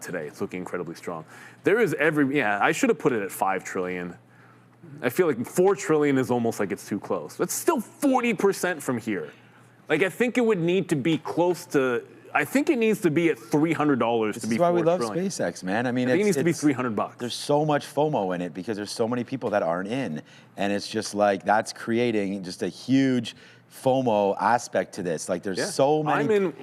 today. It's looking incredibly strong. There is I should have put it at 5 trillion. I feel like 4 trillion is almost like it's too close. That's still 40% from here. Like I think it would need to be close to. I think it needs to be at $300 to be 4 trillion. This is why we love SpaceX, man. I mean, it needs to be $300. There's so much FOMO in it because there's so many people that aren't in, and it's just like that's creating just a huge FOMO aspect to this. Like there's so many. I'm in.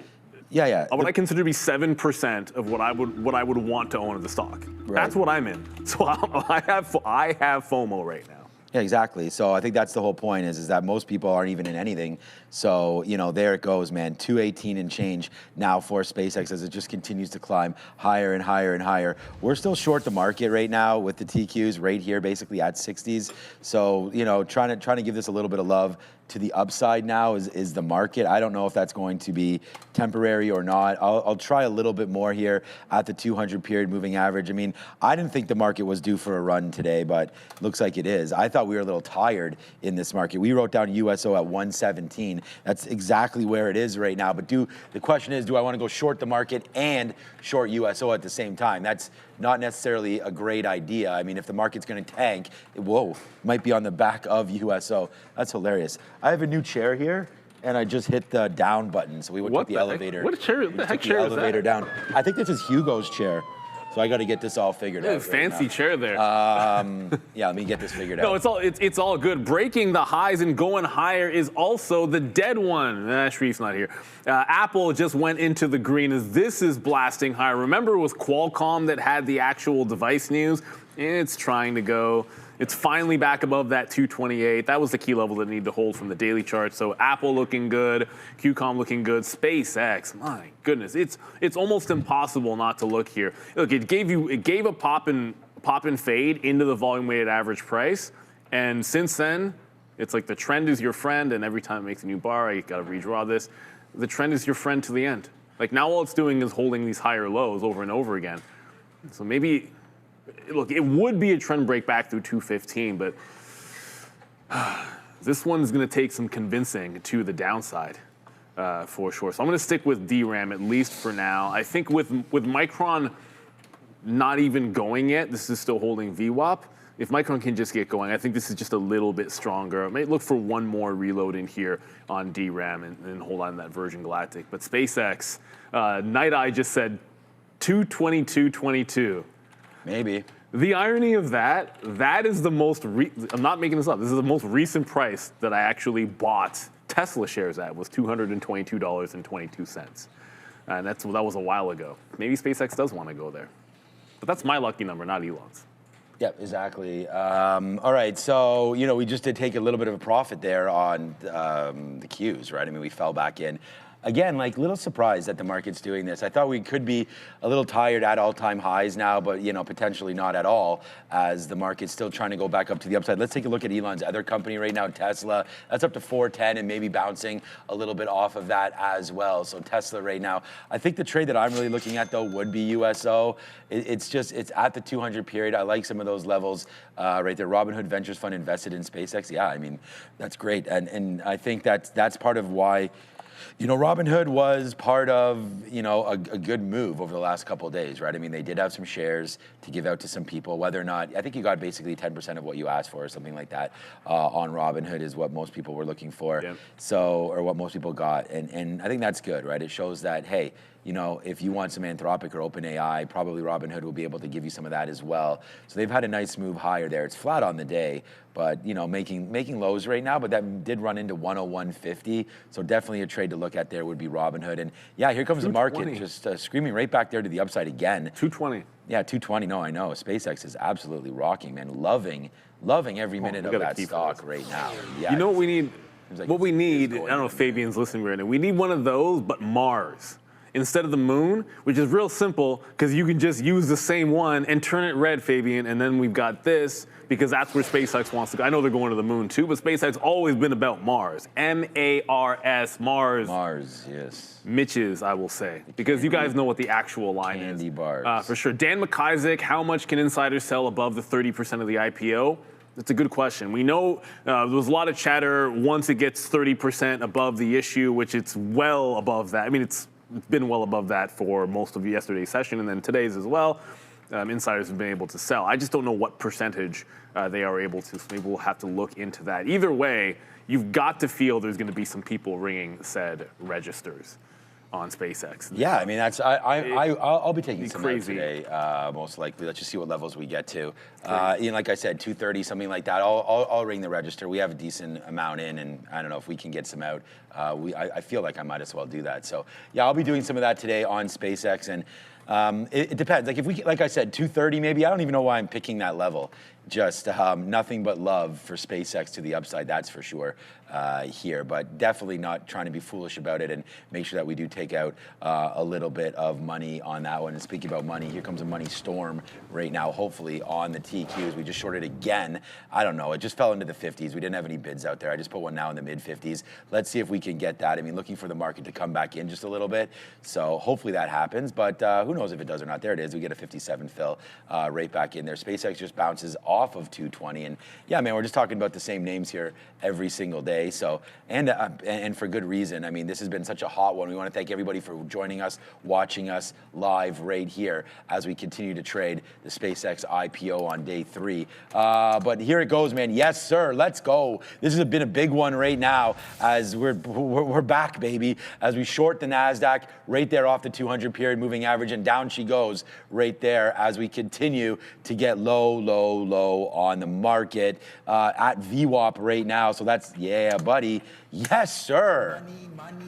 Yeah. What I consider to be 7% of what I would want to own of the stock. Right. That's what I'm in. So I have FOMO right now. Yeah, exactly. So I think that's the whole point is that most people aren't even in anything. So, there it goes, man. 218 and change now for SpaceX as it just continues to climb higher and higher and higher. We're still short the market right now with the TQs right here, basically at 60s. So, trying to give this a little bit of love to the upside now is the market. I don't know if that's going to be temporary or not. I'll try a little bit more here at the 200 period moving average. I mean, I didn't think the market was due for a run today, but looks like it is. I thought we were a little tired in this market. We wrote down USO at 117. That's exactly where it is right now. But the question is, do I want to go short the market and short USO at the same time? That's not necessarily a great idea. I mean, if the market's going to tank, it might be on the back of USO. That's hilarious. I have a new chair here, and I just hit the down button, so we took the elevator. What chair? What the heck chair is that? Elevator down. I think this is Hugo's chair. So I got to get this all figured out. Fancy chair there. Yeah, let me get this figured out. No, it's all good. Breaking the highs and going higher is also the dead one. Sharif's not here. Apple just went into the green as this is blasting higher. Remember, it was Qualcomm that had the actual device news. It's trying to go. It's finally back above that 228. That was the key level that needed to hold from the daily chart. So Apple looking good, QCOM looking good, SpaceX, my goodness, it's almost impossible not to look here. Look, it gave a pop and fade into the volume weighted average price, and since then, it's like the trend is your friend, and every time it makes a new bar, I gotta redraw this. The trend is your friend to the end. Like now, all it's doing is holding these higher lows over and over again. So maybe. Look, it would be a trend break back through 215, but this one's going to take some convincing to the downside for sure. So I'm going to stick with DRAM at least for now. I think with Micron not even going yet, this is still holding VWAP. If Micron can just get going, I think this is just a little bit stronger. I may look for one more reload in here on DRAM and hold on to that Virgin Galactic. But SpaceX, Night Eye just said 222.22. Maybe. The irony of that is the most, I'm not making this up, this is the most recent price that I actually bought Tesla shares at was $222.22. And that was a while ago. Maybe SpaceX does want to go there. But that's my lucky number, not Elon's. Yep, exactly. All right, so, we just did take a little bit of a profit there on the Qs, right? I mean, we fell back in. Again, like little surprised that the market's doing this. I thought we could be a little tired at all-time highs now, but potentially not at all, as the market's still trying to go back up to the upside. Let's take a look at Elon's other company right now, Tesla. That's up to 410 and maybe bouncing a little bit off of that as well. So Tesla right now, I think the trade that I'm really looking at though would be USO. It's at the 200 period. I like some of those levels right there. Robinhood Ventures Fund invested in SpaceX. Yeah, I mean that's great, and I think that's part of why. Robinhood was part of, a good move over the last couple of days, right? I mean, they did have some shares to give out to some people, whether or not, I think you got basically 10% of what you asked for or something like that on Robinhood is what most people were looking for. Yep. Or what most people got. And I think that's good, right? It shows that, hey, if you want some Anthropic or OpenAI, probably Robinhood will be able to give you some of that as well. So they've had a nice move higher there. It's flat on the day, but making lows right now, but that did run into 101.50. So definitely a trade to look at there would be Robinhood. And yeah, here comes the market just screaming right back there to the upside again. 220. Yeah, 220. No, I know. SpaceX is absolutely rocking, man. Loving every minute of that stock right now. Yeah, you know what we need? What we need, I don't know if there. Fabian's listening right now. We need one of those, but Mars. Instead of the moon, which is real simple because you can just use the same one and turn it red, Fabian, and then we've got this because that's where SpaceX wants to go. I know they're going to the moon too, but SpaceX always been about Mars. M-A-R-S, Mars. Mars, yes. Mitches, I will say, because you guys know what the actual line is. Candy bars. For sure. Dan McIsaac, how much can insiders sell above the 30% of the IPO? That's a good question. We know there was a lot of chatter once it gets 30% above the issue, which it's well above that. I mean, it's been well above that for most of yesterday's session and then today's as well. Insiders have been able to sell. I just don't know what percentage they are able to, so maybe we'll have to look into that. Either way, you've got to feel there's going to be some people ringing said registers on SpaceX. Yeah, I mean, I'll be taking some out today, most likely. Let's just see what levels we get to. Like I said, 230, something like that. I'll ring the register. We have a decent amount in, and I don't know if we can get some out. I feel like I might as well do that. So yeah, I'll be doing some of that today on SpaceX, and It depends. Like if we, like I said, 230 maybe. I don't even know why I'm picking that level. Just nothing but love for SpaceX to the upside, that's for sure here. But definitely not trying to be foolish about it and make sure that we do take out a little bit of money on that one. And speaking about money, here comes a money storm right now, hopefully on the TQs. We just shorted again. I don't know. It just fell into the 50s. We didn't have any bids out there. I just put one now in the mid 50s. Let's see if we can get that. I mean, looking for the market to come back in just a little bit. So hopefully that happens. But who knows if it does or not. There it is. We get a 57 fill right back in there. SpaceX just bounces off of 220. And yeah, man, we're just talking about the same names here every single day. So, and for good reason. I mean, this has been such a hot one. We want to thank everybody for joining us, watching us live right here as we continue to trade the SpaceX IPO on day 3. But here it goes, man. Yes, sir. Let's go. This has been a big one right now as we're back, baby, as we short the NASDAQ right there off the 200 period moving average, and down she goes right there as we continue to get low on the market at VWAP right now. So that's, yeah, buddy. Yes, sir. Money.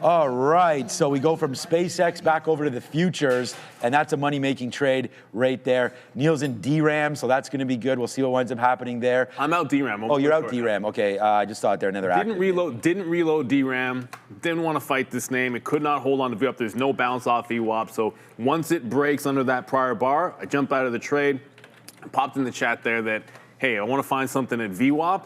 All right, so we go from SpaceX back over to the futures, and that's a money-making trade right there. Neil's in DRAM, so that's going to be good. We'll see what winds up happening there. I'm out DRAM. Oh, you're out DRAM. Okay, I just saw it there. Another Didn't reload DRAM. Didn't want to fight this name. It could not hold on to VWAP. There's no bounce off VWAP. So once it breaks under that prior bar, I jump out of the trade. I popped in the chat there that, hey, I want to find something at VWAP.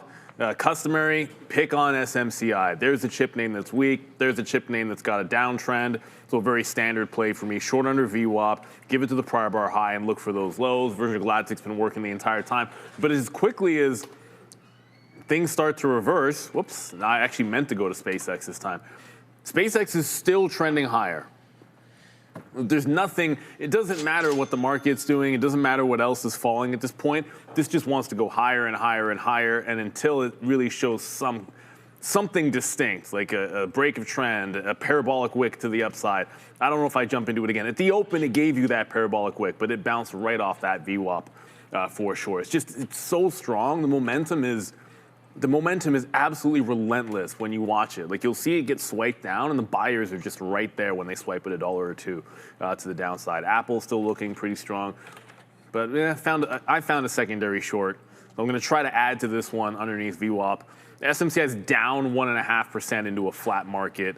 Customary, pick on SMCI. There's a chip name that's weak. There's a chip name that's got a downtrend. So a very standard play for me. Short under VWAP, give it to the prior bar high and look for those lows. Virgin Galactic's been working the entire time. But as quickly as things start to reverse, whoops, I actually meant to go to SpaceX this time. SpaceX is still trending higher. There's nothing, it doesn't matter what the market's doing. It doesn't matter what else is falling at this point. This just wants to go higher and higher and higher. And until it really shows something distinct, like a break of trend, a parabolic wick to the upside, I don't know if I jump into it again. At the open, it gave you that parabolic wick, but it bounced right off that VWAP for sure. It's so strong. The momentum is absolutely relentless when you watch it. Like, you'll see it get swiped down, and the buyers are just right there when they swipe it $1 or $2 to the downside. Apple's still looking pretty strong, but I found a secondary short. So I'm going to try to add to this one underneath VWAP. SMCI is down 1.5% into a flat market,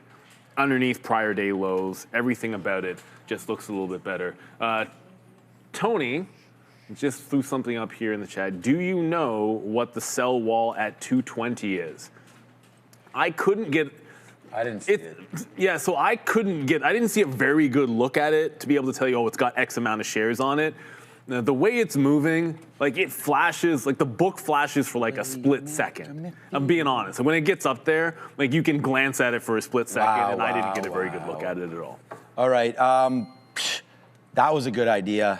underneath prior day lows. Everything about it just looks a little bit better. Tony just threw something up here in the chat. Do you know what the sell wall at 220 is? I couldn't get. I didn't see it. Yeah, so I didn't see a very good look at it to be able to tell you, oh, it's got X amount of shares on it. Now, the way it's moving, like, it flashes, like the book flashes for like a split second. I'm being honest. And when it gets up there, like, you can glance at it for a split second, and I didn't get a very good look at it at all. All right. That was a good idea.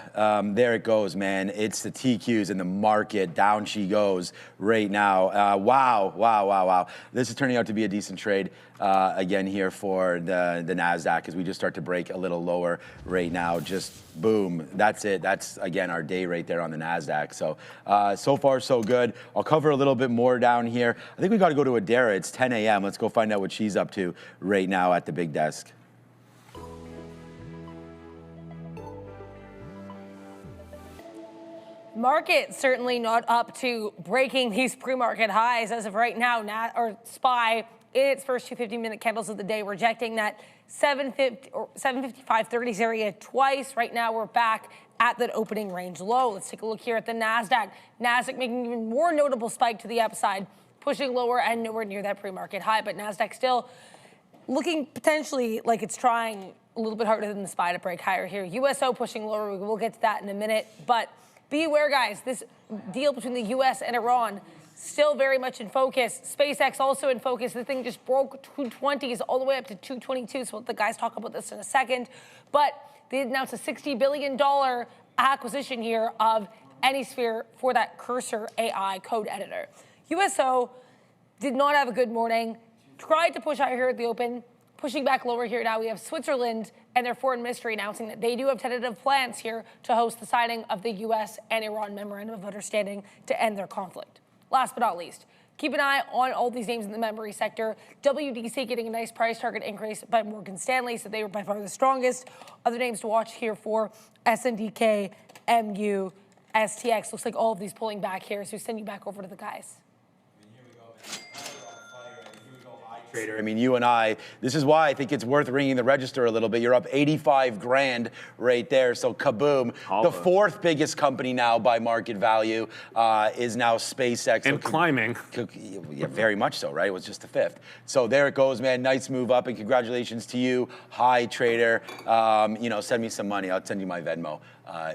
There it goes, man. It's the TQs in the market. Down she goes right now. Wow. This is turning out to be a decent trade again here for the NASDAQ as we just start to break a little lower right now. Just boom. That's it. That's, again, our day right there on the NASDAQ. So, so far, so good. I'll cover a little bit more down here. I think we got to go to Adara. It's 10 a.m. Let's go find out what she's up to right now at the big desk. Market certainly not up to breaking these pre-market highs as of right now. SPY in its first 2 50-minute candles of the day, rejecting that 755.30s area twice. Right now, we're back at that opening range low. Let's take a look here at the NASDAQ. NASDAQ making an even more notable spike to the upside, pushing lower and nowhere near that pre-market high. But NASDAQ still looking potentially like it's trying a little bit harder than the SPY to break higher here. USO pushing lower. We'll get to that in a minute. But be aware, guys, this deal between the U.S. and Iran still very much in focus. SpaceX also in focus. The thing just broke 220s all the way up to 222. So the guys talk about this in a second. But they announced a $60 billion acquisition here of AnySphere for that Cursor AI code editor. USO did not have a good morning. Tried to push higher here at the open, pushing back lower here now. We have Switzerland and their foreign ministry announcing that they do have tentative plans here to host the signing of the U.S. and Iran Memorandum of Understanding to end their conflict. Last but not least, Keep an eye on all these names in the memory sector. WDC getting a nice price target increase by Morgan Stanley, so they were by far the strongest. Other names to watch here for SNDK, MU, STX. Looks like all of these pulling back here, so we send you back over to the guys. I mean, you and I, this is why I think it's worth ringing the register a little bit. You're up 85 grand right there, so kaboom. The fourth biggest company now by market value is now SpaceX. And so climbing. Yeah, very much so, right? It was just the fifth. So there it goes, man. Nice move up, and congratulations to you. Hi, trader. You know, send me some money. I'll send you my Venmo.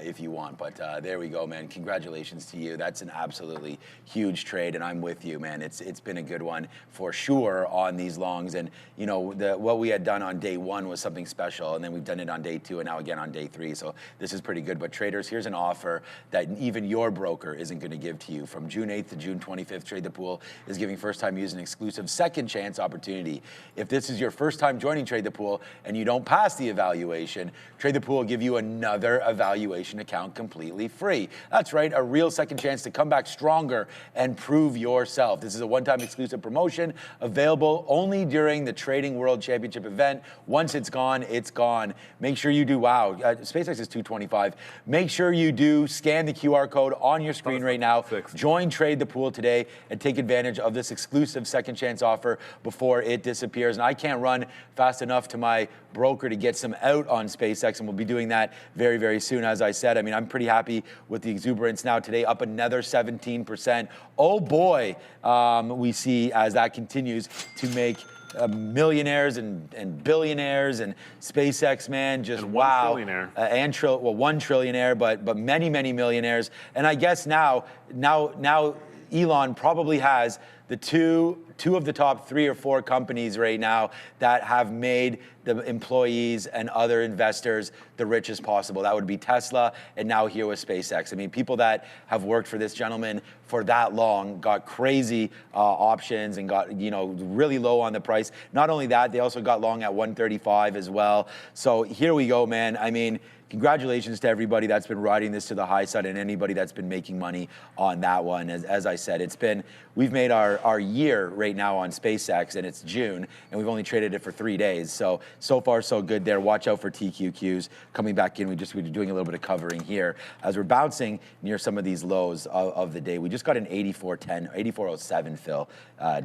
If you want, but there we go, man. Congratulations to you. That's an absolutely huge trade, and I'm with you, man. It's been a good one for sure on these longs, and you know what we had done on day one was something special, and then we've done it on day two, and now again on day three. So this is pretty good. But traders, here's an offer that even your broker isn't going to give to you. From June 8th to June 25th, Trade the Pool is giving first-time users an exclusive second chance opportunity. If this is your first time joining Trade the Pool and you don't pass the evaluation, Trade the Pool will give you another evaluation account completely free. That's right, a real second chance to come back stronger and prove yourself. This is a one-time exclusive promotion available only during the Trading World Championship event. Once it's gone, it's gone. Make sure you do, wow, SpaceX is $225. Make sure you do scan the QR code on your screen right now. Join Trade the Pool today and take advantage of this exclusive second chance offer before it disappears. And I can't run fast enough to my broker to get some out on SpaceX, and we'll be doing that very, very soon. As I said, I mean, I'm pretty happy with the exuberance now today, up another 17%. Oh boy, we see as that continues to make millionaires and billionaires, and SpaceX, man, just and wow. Trillionaire. One trillionaire, but many, many millionaires. And I guess now Elon probably has the two of the top 3 or 4 companies right now that have made the employees and other investors the richest possible. That would be Tesla, and now here with SpaceX. I mean, people that have worked for this gentleman for that long got crazy options and got, you know, really low on the price. Not only that, they also got long at 135 as well. So here we go, man. I mean, congratulations to everybody that's been riding this to the high side and anybody that's been making money on that one. As I said, we've made our year right now on SpaceX, and it's June, and we've only traded it for 3 days. So far, so good there. Watch out for TQQs coming back in. We're doing a little bit of covering here as we're bouncing near some of these lows of the day. We just got an 84.10, 84.07 fill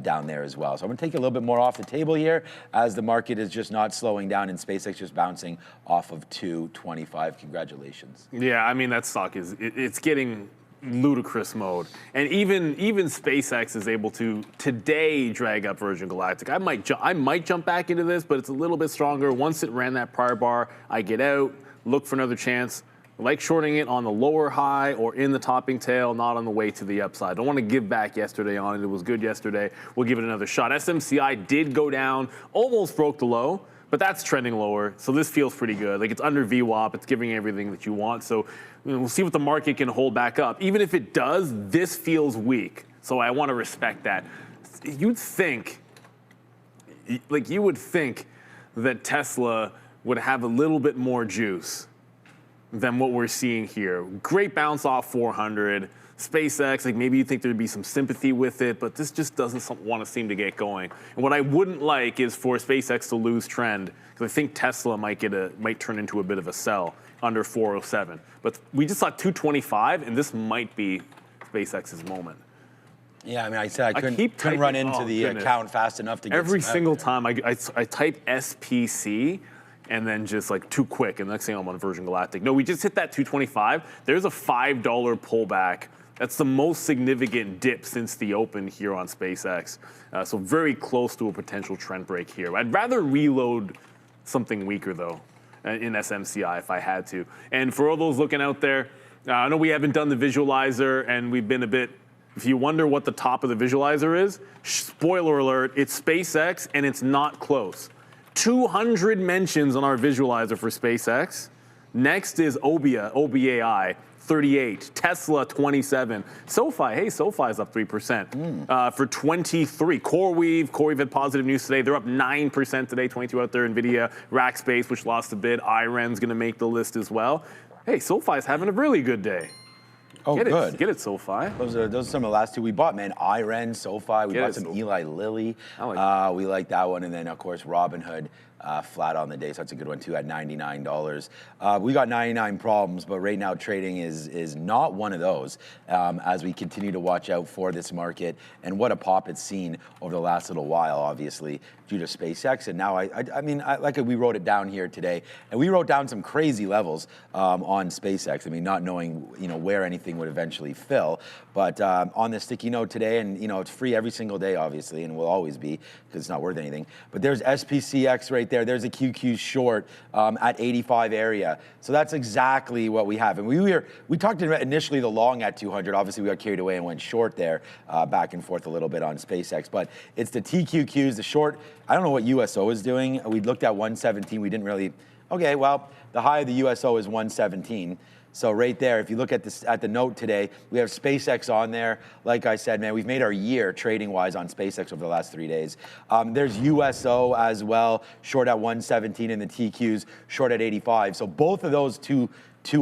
down there as well. So I'm gonna take a little bit more off the table here as the market is just not slowing down, and SpaceX just bouncing off of 225. Congratulations. Yeah, I mean, that stock it's getting ludicrous mode. And even SpaceX is able to today drag up Virgin Galactic. I might jump back into this, but it's a little bit stronger. Once it ran that prior bar, I get out, look for another chance. I like shorting it on the lower high or in the topping tail, not on the way to the upside. Don't want to give back yesterday on it. It was good yesterday. We'll give it another shot. SMCI did go down, almost broke the low, but that's trending lower, so this feels pretty good. Like, it's under VWAP, it's giving everything that you want, so we'll see what the market can hold back up. Even if it does, this feels weak, so I want to respect that. You would think that Tesla would have a little bit more juice than what we're seeing here. Great bounce off 400. SpaceX, like, maybe you think there'd be some sympathy with it, but this just doesn't want to seem to get going. And what I wouldn't like is for SpaceX to lose trend, because I think Tesla might turn into a bit of a sell under 407. But we just saw 225, and this might be SpaceX's moment. Yeah, I mean, I said I couldn't run into the account fast enough to get every single time I type SPC, and then just like too quick, and the next thing I'm on Virgin Galactic. No, we just hit that 225. There's a $5 pullback. That's the most significant dip since the open here on SpaceX. So very close to a potential trend break here. I'd rather reload something weaker, though, in SMCI if I had to. And for all those looking out there, I know we haven't done the visualizer, and we've been a bit, if you wonder what the top of the visualizer is, spoiler alert, it's SpaceX, and it's not close. 200 mentions on our visualizer for SpaceX. Next is OBAI. 38, Tesla 27, SoFi, hey, SoFi's up 3% for 23. CoreWeave had positive news today. They're up 9% today, 22 out there. NVIDIA, Rackspace, which lost a bit. Iran's going to make the list as well. Hey, SoFi's having a really good day. Oh, good. Get it, SoFi. Those are some of the last two we bought, man. Iran, SoFi. We bought some SoFi. Eli Lilly. I like that. We like that one. And then, of course, Robinhood. Flat on the day, so that's a good one too at $99. We got 99 problems, but right now trading is not one of those as we continue to watch out for this market and what a pop it's seen over the last little while, obviously, due to SpaceX. And now, I mean, we wrote it down here today, and we wrote down some crazy levels on SpaceX. I mean, not knowing, where anything would eventually fill, but on the sticky note today, and, it's free every single day, obviously, and will always be because it's not worth anything. But there's SPCX right there. There's a QQ short at 85 area. So that's exactly what we have. And we talked initially the long at 200. Obviously, we got carried away and went short there, back and forth a little bit on SpaceX. But it's the TQQs, the short. I don't know what USO is doing. We looked at 117. We didn't really. Okay, well, the high of the USO is 117. So right there, if you look at this at the note today, we have SpaceX on there. Like I said, man, we've made our year trading-wise on SpaceX over the last 3 days. There's USO as well, short at 117, and the TQs short at 85. So both of those two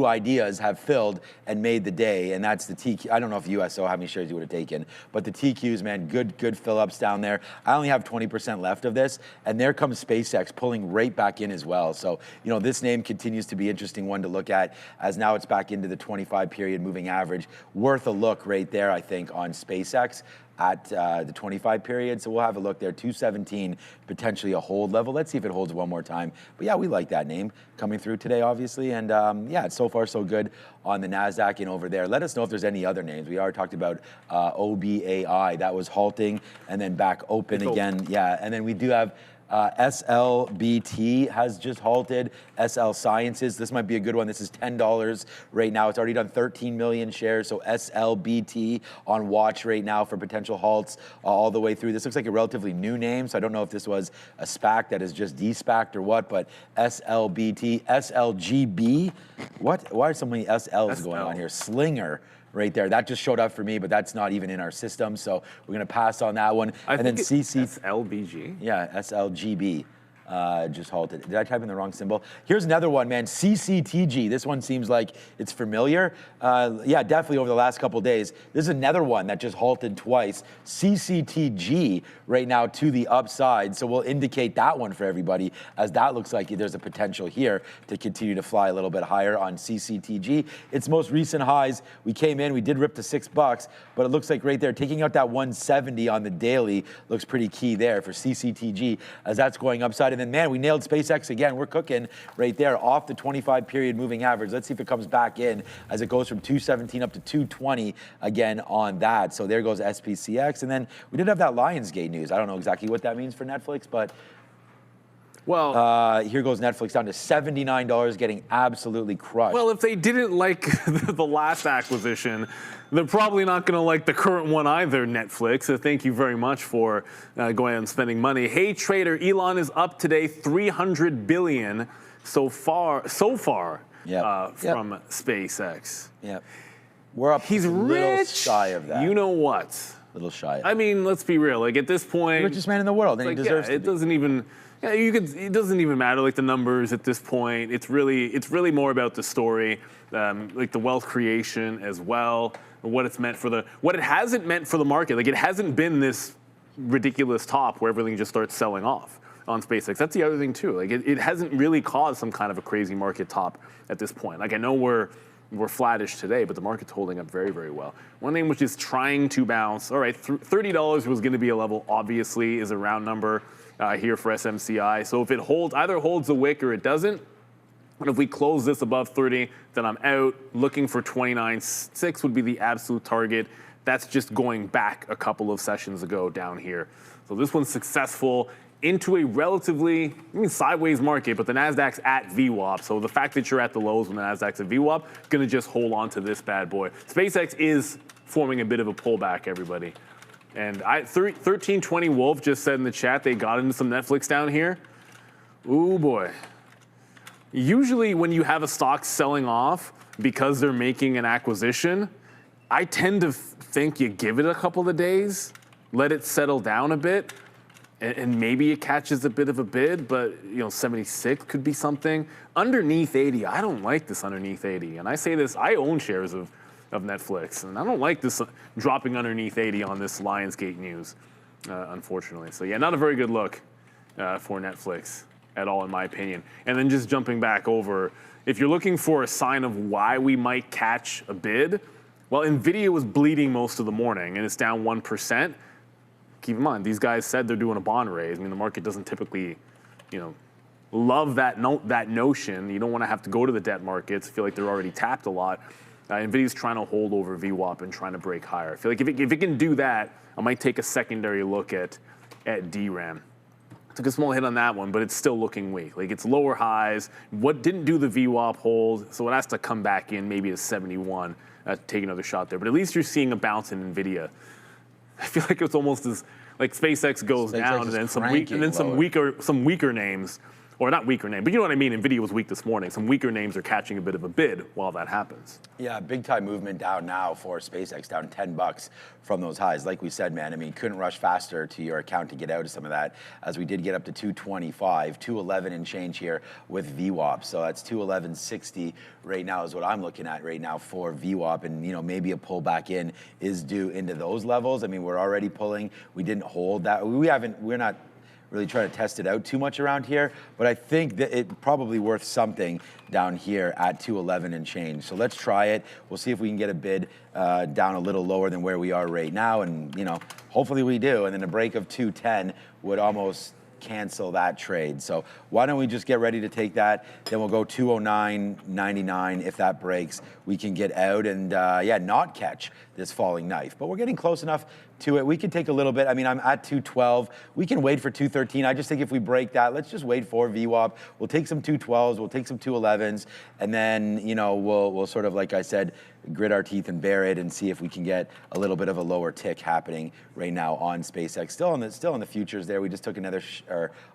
ideas have filled and made the day, and that's the TQ. I don't know if USO, how many shares you would have taken, but the TQs, man, good fill-ups down there. I only have 20% left of this, and there comes SpaceX pulling right back in as well. So, this name continues to be interesting one to look at, as now it's back into the 25-period moving average. Worth a look right there, I think, on SpaceX at the 25 period. So we'll have a look there. 217, potentially a hold level. Let's see if it holds one more time. But yeah, we like that name coming through today, obviously. And yeah, it's so far so good on the NASDAQ and over there. Let us know if there's any other names. We already talked about OBAI. That was halting and then back open again. Yeah, and then we do have SLBT has just halted. SL Sciences, this might be a good one. This is $10 right now. It's already done 13 million shares. So SLBT on watch right now for potential halts all the way through. This looks like a relatively new name, so I don't know if this was a SPAC that is just de-SPAC'd or what, but SLBT, SLGB. What? Why are so many SLs going on here? Slinger. Right there. That just showed up for me, but that's not even in our system. So we're going to pass on that one. And then CC. SLBG? Yeah, SLGB. Just halted. Did I type in the wrong symbol? Here's another one, man. CCTG. This one seems like it's familiar. Yeah, definitely over the last couple days. This is another one that just halted twice. CCTG right now to the upside. So we'll indicate that one for everybody, as that looks like there's a potential here to continue to fly a little bit higher on CCTG. Its most recent highs, we came in, we did rip to $6, but it looks like right there, taking out that 170 on the daily looks pretty key there for CCTG, as that's going upside. And then, man, we nailed SpaceX again. We're cooking right there off the 25-period moving average. Let's see if it comes back in as it goes from 217 up to 220 again on that. So there goes SPCX. And then we did have that Lionsgate news. I don't know exactly what that means for Netflix, but well, here goes Netflix down to $79, getting absolutely crushed. Well, if they didn't like the last acquisition, they're probably not going to like the current one either, Netflix. So thank you very much for going out and spending money. Hey, trader, Elon is up today, $300 billion so far from SpaceX. Yeah, we're up. He's a little rich. Shy of that. You know what? A little shy. I mean, let's be real. Like at this point, richest man in the world, and he deserves to it be. doesn't even. Yeah, it doesn't even matter, like the numbers at this point. It's really more about the story, like the wealth creation as well, what it's meant for what it hasn't meant for the market. Like it hasn't been this ridiculous top where everything just starts selling off on SpaceX. That's the other thing too. Like it hasn't really caused some kind of a crazy market top at this point. Like I know we're flattish today, but the market's holding up very, very well. One thing which is trying to bounce. All right, $30 was going to be a level, obviously, is a round number here for SMCI. So if it either holds the wick or it doesn't, and if we close this above 30, then I'm out. Looking for 29.6 would be the absolute target. That's just going back a couple of sessions ago down here. So this one's successful into a relatively sideways market, but the NASDAQ's at VWAP. So the fact that you're at the lows when the NASDAQ's at VWAP, going to just hold on to this bad boy. SpaceX is forming a bit of a pullback, everybody. And 1320 Wolf just said in the chat they got into some Netflix down here. Ooh, boy. Usually when you have a stock selling off because they're making an acquisition, I tend to think you give it a couple of days, let it settle down a bit, and maybe it catches a bit of a bid, but 76 could be something. Underneath 80, I don't like this underneath 80. And I say this, I own shares of of Netflix. And I don't like this dropping underneath 80 on this Lionsgate news, unfortunately. So yeah, not a very good look for Netflix at all, in my opinion. And then just jumping back over, if you're looking for a sign of why we might catch a bid, well, NVIDIA was bleeding most of the morning and it's down 1%. Keep in mind, these guys said they're doing a bond raise. I mean, the market doesn't typically, love that notion. You don't want to have to go to the debt markets. I feel like they're already tapped a lot. NVIDIA's trying to hold over VWAP and trying to break higher. I feel like if it can do that, I might take a secondary look at DRAM. Took a small hit on that one, but it's still looking weak. Like, it's lower highs. What didn't do the VWAP hold, so it has to come back in maybe to 71 to take another shot there. But at least you're seeing a bounce in NVIDIA. I feel like it's almost as like SpaceX goes down, and then some weaker names, or not weaker name, but you know what I mean. NVIDIA was weak this morning. Some weaker names are catching a bit of a bid while that happens. Yeah, big time movement down now for SpaceX, down $10 from those highs. Like we said, man, I mean, couldn't rush faster to your account to get out of some of that, as we did get up to 225, 211 and change here with VWAP. So that's 211.60 right now is what I'm looking at right now for VWAP, and maybe a pullback in is due into those levels. I mean, we're already pulling. We didn't hold that. We're not really trying to test it out too much around here, but I think that it's probably worth something down here at 211 and change. So let's try it. We'll see if we can get a bid down a little lower than where we are right now, and hopefully we do. And then a break of 210 would almost cancel that trade. So why don't we just get ready to take that? Then we'll go 209.99. If that breaks, we can get out and not catch this falling knife. But we're getting close enough to it. We can take a little bit. I mean, I'm at 212. We can wait for 213. I just think if we break that, let's just wait for VWAP. We'll take some 212s. We'll take some 211s, and then we'll sort of, like I said, grit our teeth and bear it and see if we can get a little bit of a lower tick happening right now on SpaceX. Still in the futures there. We just took another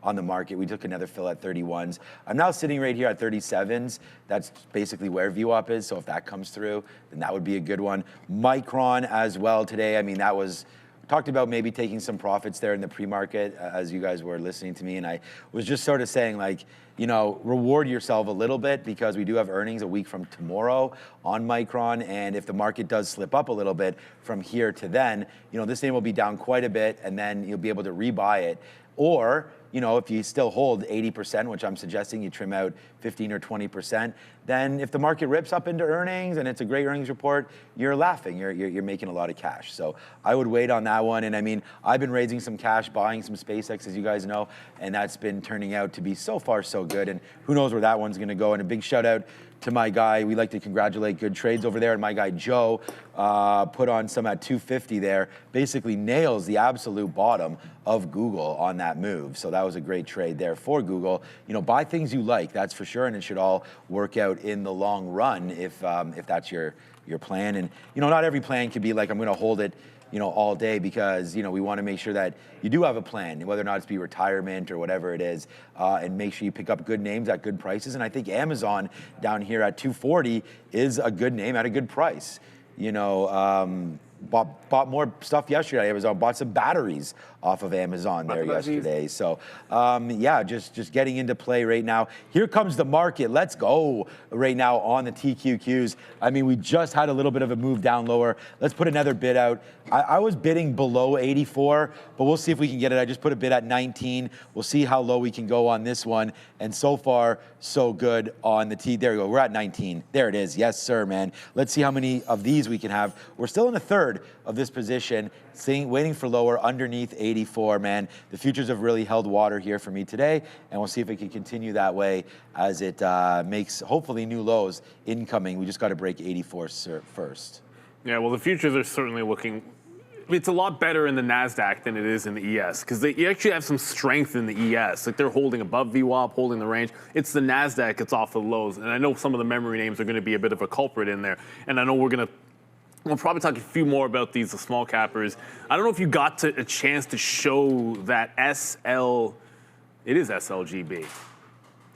on the market. We took another fill at 31s. I'm now sitting right here at 37s. That's basically where VWAP is. So if that comes through, then that would be a good one. Micron as well today. I mean, that was talked about maybe taking some profits there in the pre-market as you guys were listening to me, and I was just sort of saying, like, reward yourself a little bit, because we do have earnings a week from tomorrow on Micron, and if the market does slip up a little bit from here to then, this name will be down quite a bit, and then you'll be able to rebuy it. Or, if you still hold 80%, which I'm suggesting you trim out 15 or 20%, then if the market rips up into earnings and it's a great earnings report, you're laughing. You're making a lot of cash. So I would wait on that one. And I mean, I've been raising some cash, buying some SpaceX, as you guys know, and that's been turning out to be so far so good. And who knows where that one's going to go. And a big shout out to my guy. We like to congratulate Good Trades over there. And my guy, Joe, put on some at 250 there, basically nails the absolute bottom of Google on that move. So that was a great trade there for Google. Buy things you like, that's for sure. And it should all work out in the long run if that's your plan. And, not every plan could be like, I'm going to hold it, all day, because, we want to make sure that you do have a plan, whether or not it's be retirement or whatever it is, and make sure you pick up good names at good prices. And I think Amazon down here at 240 is a good name at a good price. Bought more stuff yesterday. Amazon bought some batteries off of Amazon there yesterday. So just getting into play right now. Here comes the market. Let's go right now on the TQQs. I mean, we just had a little bit of a move down lower. Let's put another bid out. I was bidding below 84, but we'll see if we can get it. I just put a bid at 19. We'll see how low we can go on this one. And so far, so good on the T. There we go. We're at 19. There it is. Yes, sir, man. Let's see how many of these we can have. We're still in a third of this position, waiting for lower underneath 84, man. The futures have really held water here for me today, and we'll see if it can continue that way as it makes, hopefully, new lows incoming. We just got to break 84 first. Yeah, well, the futures are certainly looking, it's a lot better in the NASDAQ than it is in the ES, because you actually have some strength in the ES. Like, they're holding above VWAP, holding the range. It's the NASDAQ that's off the lows, and I know some of the memory names are going to be a bit of a culprit in there, and I know we'll probably talk a few more about these, the small cappers. I don't know if you got a chance to show that it is SLGB.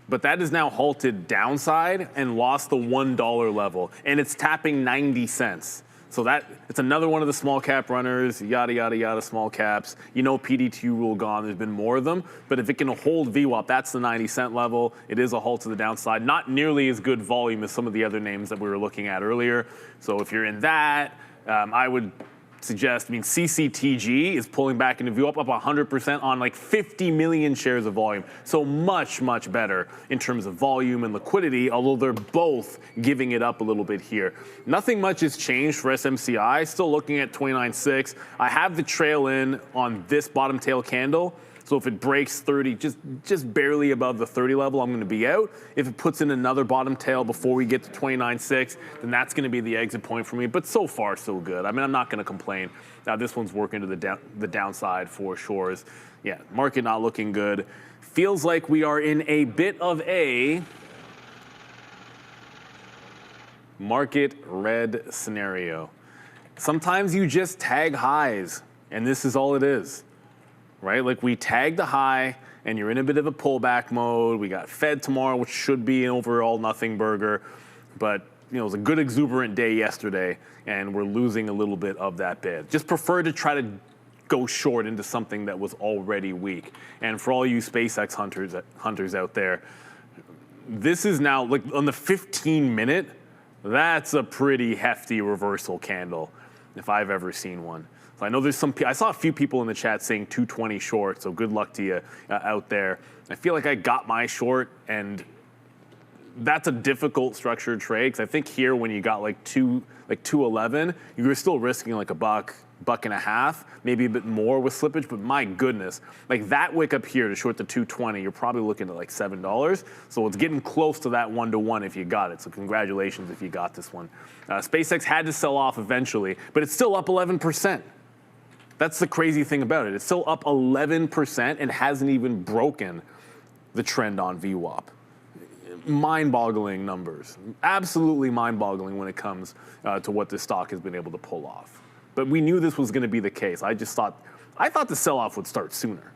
But that is now halted downside and lost the $1 level, and it's tapping 90 cents. So it's another one of the small cap runners, yada, yada, yada, small caps. You know PDT rule gone, there's been more of them. But if it can hold VWAP, that's the 90-cent level. It is a halt to the downside. Not nearly as good volume as some of the other names that we were looking at earlier. So if you're in that, I would suggest, CCTG is pulling back into VWAP up 100% on like 50 million shares of volume. So much, much better in terms of volume and liquidity, although they're both giving it up a little bit here. Nothing much has changed for SMCI, still looking at 29.6. I have the trail in on this bottom tail candle. So if it breaks 30, just barely above the 30 level, I'm going to be out. If it puts in another bottom tail before we get to 29.6, then that's going to be the exit point for me. But so far, so good. I'm not going to complain. This one's working to the downside for sure. Yeah, market not looking good. Feels like we are in a bit of a market red scenario. Sometimes you just tag highs, and this is all it is. Right? Like we tagged the high and you're in a bit of a pullback mode. We got Fed tomorrow, which should be an overall nothing burger. But it was a good exuberant day yesterday and we're losing a little bit of that bid. Just prefer to try to go short into something that was already weak. And for all you SpaceX hunters out there, this is now like on the 15-minute, that's a pretty hefty reversal candle if I've ever seen one. So I know there's I saw a few people in the chat saying 220 short, so good luck to you out there. I feel like I got my short, and that's a difficult structured trade, because I think here when you got like 211, you were still risking like $1, $1.50, maybe a bit more with slippage, but my goodness, like that wick up here to short the 220, you're probably looking at like $7. So it's getting close to that 1-to-1 if you got it. So congratulations if you got this one. SpaceX had to sell off eventually, but it's still up 11%. That's the crazy thing about it. It's still up 11% and hasn't even broken the trend on VWAP. Mind-boggling numbers. Absolutely mind-boggling when it comes to what this stock has been able to pull off. But we knew this was going to be the case. I thought the sell-off would start sooner,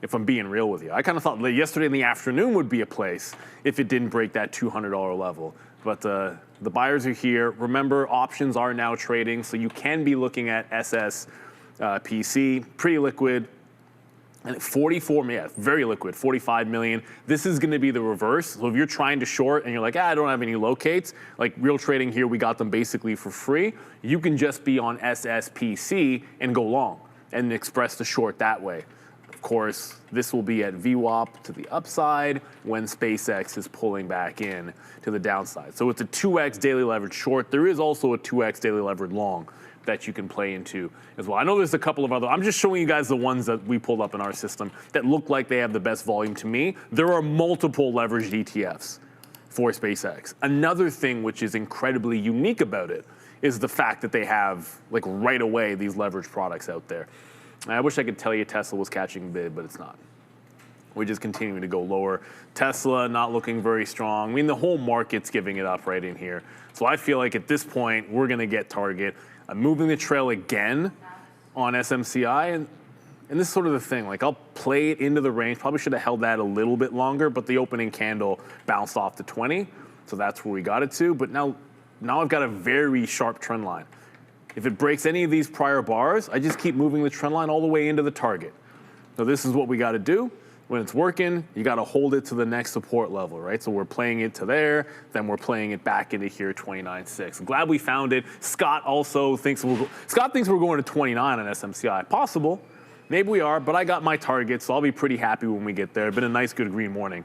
if I'm being real with you. I kind of thought yesterday in the afternoon would be a place if it didn't break that $200 level. But the buyers are here. Remember, options are now trading, so you can be looking at SSPC, pretty liquid, and 44, yeah, very liquid, 45 million. This is going to be the reverse. So if you're trying to short and you're like, I don't have any locates, like real trading here, we got them basically for free. You can just be on SSPC and go long and express the short that way. Of course, this will be at VWAP to the upside when SpaceX is pulling back in to the downside. So it's a 2x daily leverage short. There is also a 2x daily leverage long that you can play into as well. I know there's a couple of other, I'm just showing you guys the ones that we pulled up in our system that look like they have the best volume to me. There are multiple leveraged ETFs for SpaceX. Another thing which is incredibly unique about it is the fact that they have, like right away, these leveraged products out there. I wish I could tell you Tesla was catching bid, but it's not. We're just continuing to go lower. Tesla not looking very strong. I mean, the whole market's giving it up right in here. So I feel like at this point, we're going to get target. I'm moving the trail again on SMCI, and this is sort of the thing. Like, I'll play it into the range. Probably should have held that a little bit longer, but the opening candle bounced off to 20, so that's where we got it to. But now I've got a very sharp trend line. If it breaks any of these prior bars, I just keep moving the trend line all the way into the target. So this is what we got to do. When it's working, you got to hold it to the next support level, right? So we're playing it to there, then we're playing it back into here, 29.6. I'm glad we found it. Scott also thinks we're going to 29 on SMCI. Possible, maybe we are, but I got my target, so I'll be pretty happy when we get there. Been a nice, good green morning,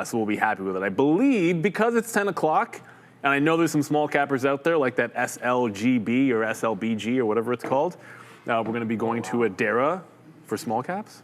so we'll be happy with it. I believe because it's 10 o'clock, and I know there's some small cappers out there like that SLGB or SLBG or whatever it's called. We're going to be going to a DARA for small caps.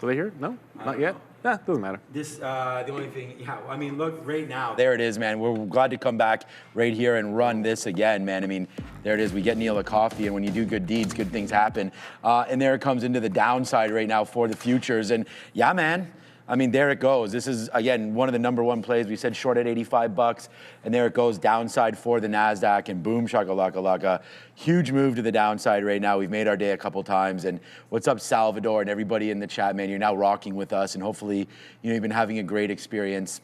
Are they here? No, not yet. Yeah, doesn't matter. This, the only thing, yeah, I mean, look, right now, there it is, man. We're glad to come back right here and run this again, man. I mean, there it is. We get Neil a coffee, and when you do good deeds, good things happen. And there it comes into the downside right now for the futures. And yeah, man. I mean, there it goes. This is, again, one of the #1 plays. We said short at $85, and there it goes, downside for the NASDAQ, and boom, shakalaka. Huge move to the downside right now. We've made our day a couple times, and what's up, Salvador, and everybody in the chat, man? You're now rocking with us, and hopefully, you've been having a great experience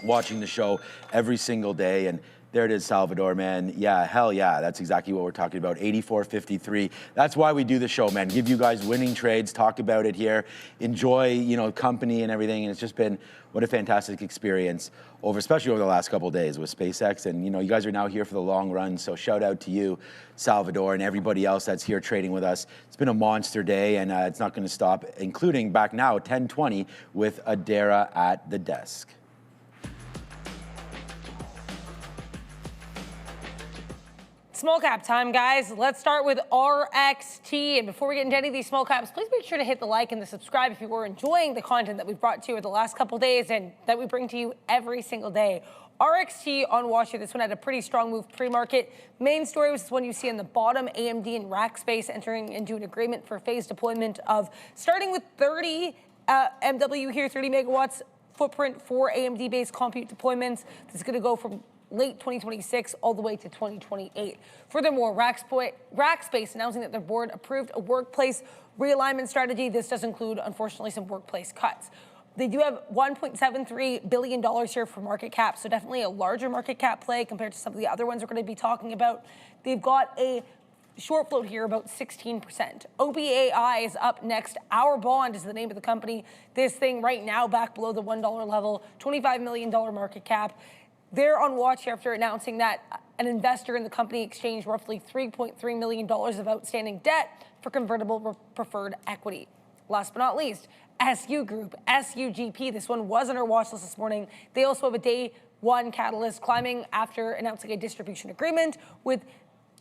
watching the show every single day. And There it is, Salvador, man. Yeah, hell yeah. That's exactly what we're talking about. 84.53. That's why we do the show, man. Give you guys winning trades, talk about it here, enjoy, you know, company and everything. And it's just been what a fantastic experience especially over the last couple of days with SpaceX. And, you know, you guys are now here for the long run. So shout out to you, Salvador, and everybody else that's here trading with us. It's been a monster day, and it's not going to stop, including back now, 10:20 with Adara at the desk. Small cap time, guys. Let's start with RXT. And before we get into any of these small caps, please make sure to hit the like and the subscribe if you were enjoying the content that we've brought to you over the last couple days and that we bring to you every single day. RXT on Warsh, this one had a pretty strong move pre-market. Main story was this one you see on the bottom, AMD and Rackspace entering into an agreement for phased deployment of starting with 30 MW here, 30 megawatts footprint for AMD-based compute deployments. This is going to go from late 2026 all the way to 2028. Furthermore, Rackspace announcing that their board approved a workplace realignment strategy. This does include, unfortunately, some workplace cuts. They do have $1.73 billion here for market cap, so definitely a larger market cap play compared to some of the other ones we're going to be talking about. They've got a short float here, about 16%. OBAI is up next. Our Bond is the name of the company. This thing right now back below the $1 level, $25 million market cap. They're on watch after announcing that an investor in the company exchanged roughly $3.3 million of outstanding debt for convertible preferred equity. Last but not least, SU Group, SUGP. This one was on our watch list this morning. They also have a day one catalyst climbing after announcing a distribution agreement with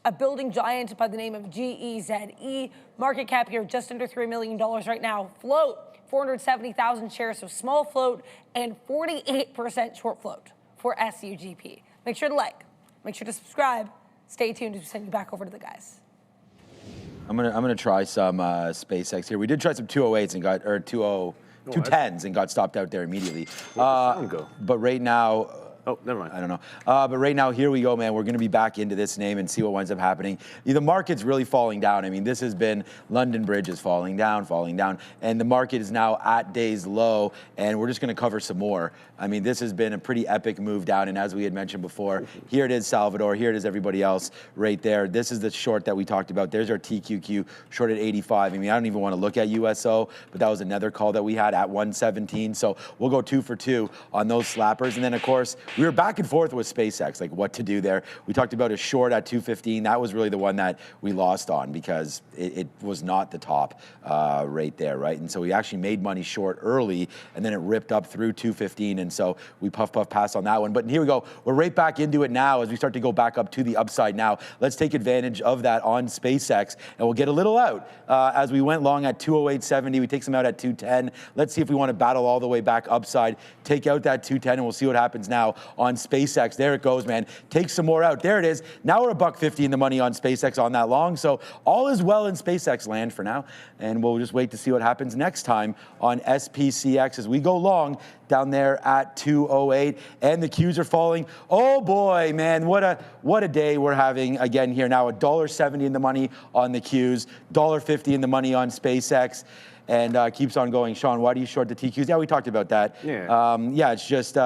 a building giant by the name of GEZE. Market cap here just under $3 million right now. Float, 470,000 shares, so small float, and 48% short float for SUGP. Make sure to like, make sure to subscribe. Stay tuned as we send you back over to the guys. I'm gonna try some SpaceX here. We did try some 208s and got 210s and got stopped out there immediately. But right now. Oh, never mind. I don't know. But right now, here we go, man. We're going to be back into this name and see what winds up happening. The market's really falling down. I mean, this has been London Bridge is falling down, and the market is now at day's low, and we're just going to cover some more. I mean, this has been a pretty epic move down, and as we had mentioned before, here it is, Salvador. Here it is, everybody else right there. This is the short that we talked about. There's our TQQ, short at 85. I mean, I don't even want to look at USO, but that was another call that we had at 117. So we'll go 2 for 2 on those slappers, and then, of course, we were back and forth with SpaceX, like what to do there. We talked about a short at 215. That was really the one that we lost on because it was not the top right there, right? And so we actually made money short early, and then it ripped up through 215, and so we puff pass on that one. But here we go. We're right back into it now as we start to go back up to the upside now. Let's take advantage of that on SpaceX, and we'll get a little out as we went long at 208.70. We take some out at 210. Let's see if we want to battle all the way back upside, take out that 210, and we'll see what happens now on SpaceX. There it goes, man. Take some more out. There it is. Now we're $1.50 in the money on SpaceX on that long. So all is well in SpaceX land for now. And we'll just wait to see what happens next time on SPCX as we go long down there at 208. And the Qs are falling. Oh boy, man, what a day we're having again here now. $1.70 in the money on the Qs, $1.50 in the money on SpaceX. And keeps on going. Sean, why do you short the TQs? Yeah, we talked about that. Yeah. It's just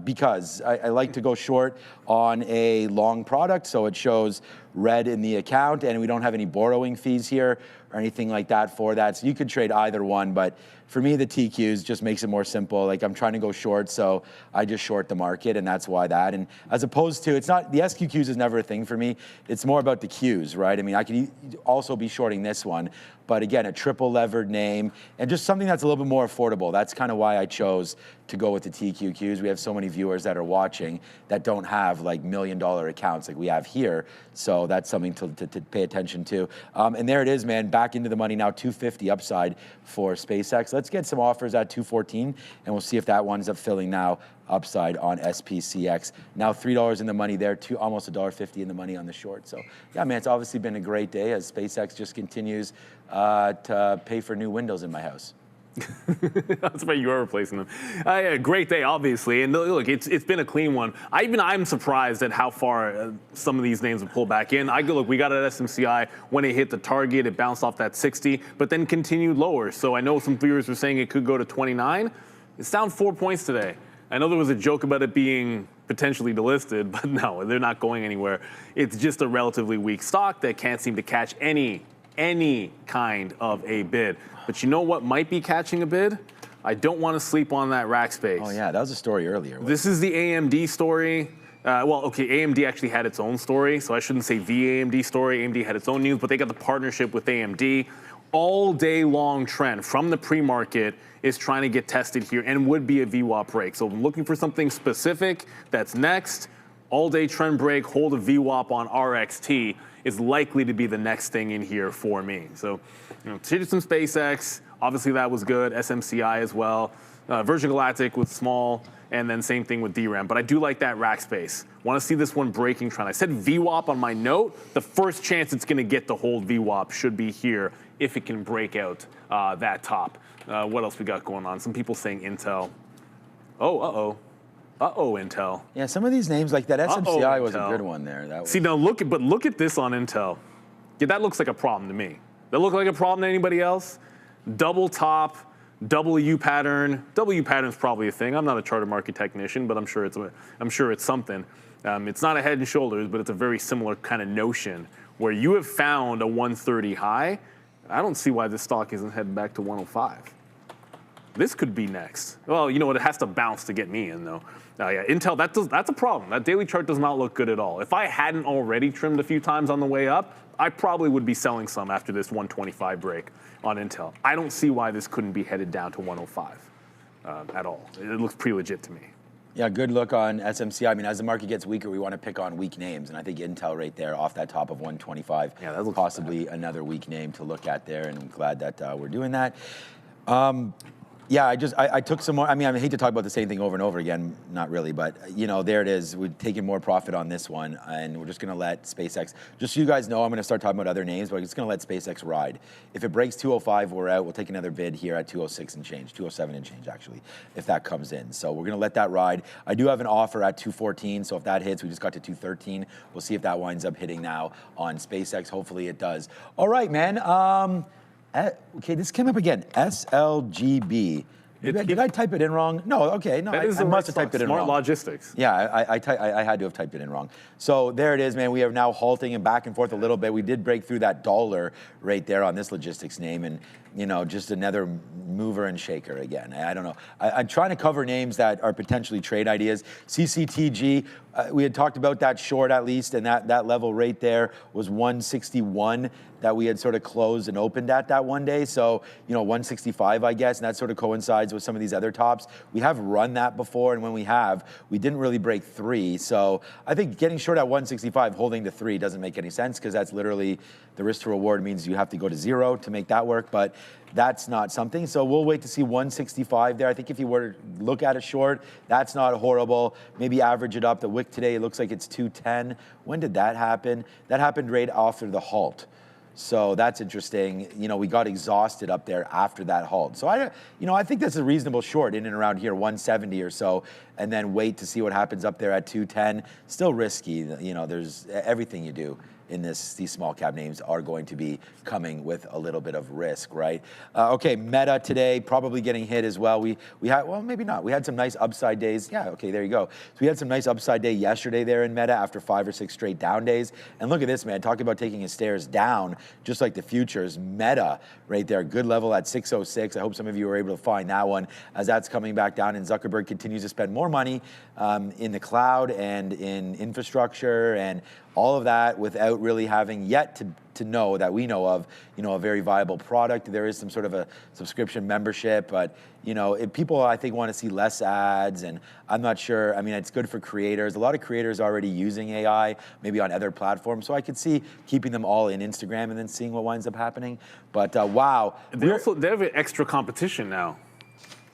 because I like to go short on a long product, so it shows red in the account, and we don't have any borrowing fees here or anything like that for that. So you could trade either one, but for me, the TQs just makes it more simple. Like I'm trying to go short, so I just short the market, and that's why that. And as opposed to, it's not, the SQQs is never a thing for me. It's more about the Qs, right? I mean, I could also be shorting this one, but again, a triple levered name and just something that's a little bit more affordable. That's kind of why I chose to go with the TQQs. We have so many viewers that are watching that don't have like $1 million accounts like we have here. So that's something to pay attention to. And there it is, man, back into the money now, 250 upside for SpaceX. Let's get some offers at 214, and we'll see if that winds up filling now upside on SPCX. Now $3 in the money there, almost $1.50 in the money on the short. So yeah, man, it's obviously been a great day as SpaceX just continues to pay for new windows in my house. That's why you are replacing them. Yeah, great day, obviously, and look, it's been a clean one. I'm surprised at how far some of these names have pulled back in. We got at SMCI when it hit the target, it bounced off that 60, but then continued lower. So I know some viewers were saying it could go to 29. It's down 4 points today. I know there was a joke about it being potentially delisted, but no, they're not going anywhere. It's just a relatively weak stock that can't seem to catch any kind of a bid. But you know what might be catching a bid? I don't want to sleep on that rack space. Oh yeah, that was a story earlier. This is the AMD story. Well, okay, AMD actually had its own story, so I shouldn't say the AMD story. AMD had its own news, but they got the partnership with AMD. All day long trend from the pre-market is trying to get tested here and would be a VWAP break. So I'm looking for something specific that's next. All day trend break, hold a VWAP on RXT is likely to be the next thing in here for me. So, traded some SpaceX. Obviously that was good. SMCI as well. Virgin Galactic was small, and then same thing with DRAM. But I do like that rack space. Want to see this one breaking trend. I said VWAP on my note. The first chance it's going to get to hold VWAP should be here if it can break out that top. What else we got going on? Some people saying Intel. Oh, Intel. Yeah, some of these names like that SMCI was a Intel. good one there. That was... See, now look at this on Intel. Yeah, that looks like a problem to me. That look like a problem to anybody else? Double top, W pattern. W pattern's probably a thing. I'm not a charter market technician, but I'm sure it's something. It's not a head and shoulders, but it's a very similar kind of notion where you have found a 130 high. I don't see why this stock isn't heading back to 105. This could be next. Well, you know what? It has to bounce to get me in, though. Yeah, Intel, that's a problem. That daily chart does not look good at all. If I hadn't already trimmed a few times on the way up, I probably would be selling some after this 125 break on Intel. I don't see why this couldn't be headed down to 105 at all. It looks pretty legit to me. Yeah, good look on SMC. I mean, as the market gets weaker, we want to pick on weak names, and I think Intel right there off that top of 125, yeah, that looks possibly bad. Another weak name to look at there, and I'm glad that we're doing that. Yeah, I took some more. I mean, I hate to talk about the same thing over and over again, not really, but there it is. We're taking more profit on this one, and we're just going to let SpaceX. Just so you guys know, I'm going to start talking about other names, but we're just going to let SpaceX ride. If it breaks 205, we're out. We'll take another bid here at 206 and change, 207 and change actually, if that comes in. So we're going to let that ride. I do have an offer at 214, so if that hits, we just got to 213. We'll see if that winds up hitting now on SpaceX. Hopefully it does. All right, man. Okay, this came up again. SLGB. Did I type it in wrong? No, okay. No, I must have typed it in wrong. Smart logistics. Yeah, I had to have typed it in wrong. So there it is, man. We are now halting and back and forth a little bit. We did break through that dollar right there on this logistics name, and just another mover and shaker again. I don't know. I'm trying to cover names that are potentially trade ideas. CCTG, we had talked about that short at least, and that level right there was 161 that we had sort of closed and opened at that one day. So, 165, I guess, and that sort of coincides with some of these other tops. We have run that before, and when we didn't really break 3. So I think getting short at 165, holding to 3 doesn't make any sense, because that's literally the risk to reward means you have to go to 0 to make that work, but that's not something. So we'll wait to see 165 there. I think if you were to look at a short, that's not horrible. Maybe average it up. The wick today, it looks like it's 210. When did that happen? That happened right after the halt. So that's interesting. We got exhausted up there after that halt. So I think that's a reasonable short in and around here, 170 or so, and then wait to see what happens up there at 210. Still risky. There's everything you do in these small cap names are going to be coming with a little bit of risk, right? Okay, Meta today probably getting hit as well. We had, well, maybe not. We had some nice upside days. Yeah, okay, there you go. So we had some nice upside day yesterday there in Meta after 5 or 6 straight down days. And look at this, man. Talking about taking his stairs down, just like the futures. Meta right there, good level at 606. I hope some of you were able to find that one as that's coming back down. And Zuckerberg continues to spend more money in the cloud and in infrastructure and all of that without really having yet to know that we know of, a very viable product. There is some sort of a subscription membership, but people I think want to see less ads, and I'm not sure. I mean, it's good for creators. A lot of creators are already using AI, maybe on other platforms. So I could see keeping them all in Instagram and then seeing what winds up happening. But wow, they have extra competition now.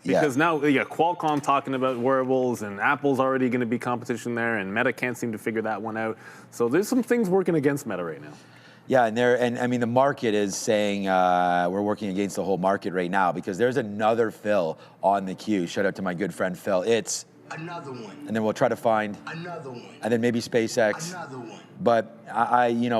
Because now, Qualcomm talking about wearables, and Apple's already going to be competition there, and Meta can't seem to figure that one out. So there's some things working against Meta right now. Yeah, and I mean, the market is saying we're working against the whole market right now, because there's another Phil on the queue. Shout out to my good friend Phil. It's Another one. And then we'll try to find Another one. and then maybe SpaceX. Another one. But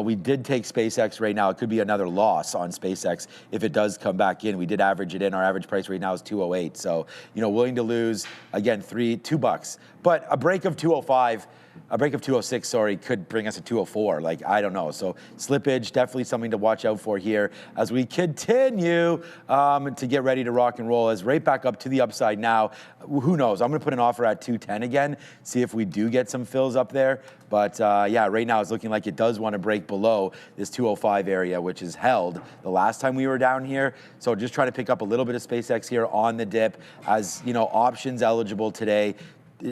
we did take SpaceX right now. It could be another loss on SpaceX if it does come back in. We did average it in. Our average price right now is 208. So, willing to lose again $2. But a break of 205. A break of 206, sorry, could bring us to 204. Like, I don't know. So slippage, definitely something to watch out for here as we continue to get ready to rock and roll. As right back up to the upside now. Who knows? I'm going to put an offer at 210 again, see if we do get some fills up there. But yeah, right now it's looking like it does want to break below this 205 area, which is held the last time we were down here. So just try to pick up a little bit of SpaceX here on the dip as, options eligible today.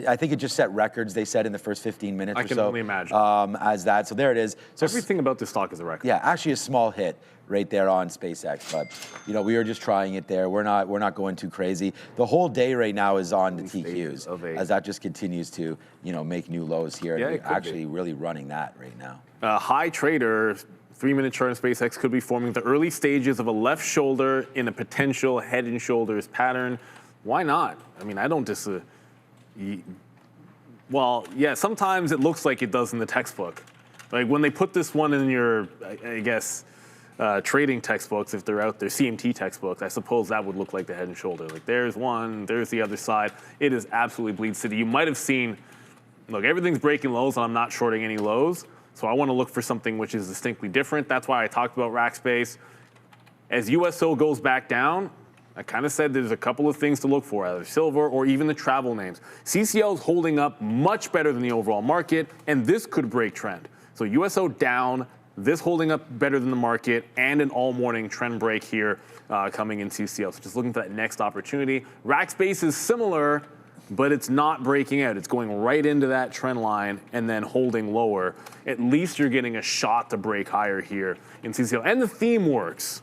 I think it just set records, they said, in the first 15 minutes or so. I can only imagine. As that. So there it is. So everything about this stock is a record. Yeah, actually a small hit right there on SpaceX. But, we are just trying it there. We're not going too crazy. The whole day right now is on the TQs as that just continues to, make new lows here. Yeah, and we're actually really running that right now. High trader, 3-minute chart in SpaceX could be forming the early stages of a left shoulder in a potential head and shoulders pattern. Why not? I mean, I don't well, yeah, sometimes it looks like it does in the textbook. Like when they put this one in your, I guess, trading textbooks, if they're out there, CMT textbooks, I suppose that would look like the head and shoulder. Like there's one, there's the other side. It is absolutely bleed city. You might have seen, look, everything's breaking lows and I'm not shorting any lows. So I want to look for something which is distinctly different. That's why I talked about Rackspace. As USO goes back down, I kind of said there's a couple of things to look for, either silver or even the travel names. CCL is holding up much better than the overall market, and this could break trend. So USO down, this holding up better than the market, and an all-morning trend break here coming in CCL. So just looking for that next opportunity. Rackspace is similar, but it's not breaking out. It's going right into that trend line and then holding lower. At least you're getting a shot to break higher here in CCL. And the theme works.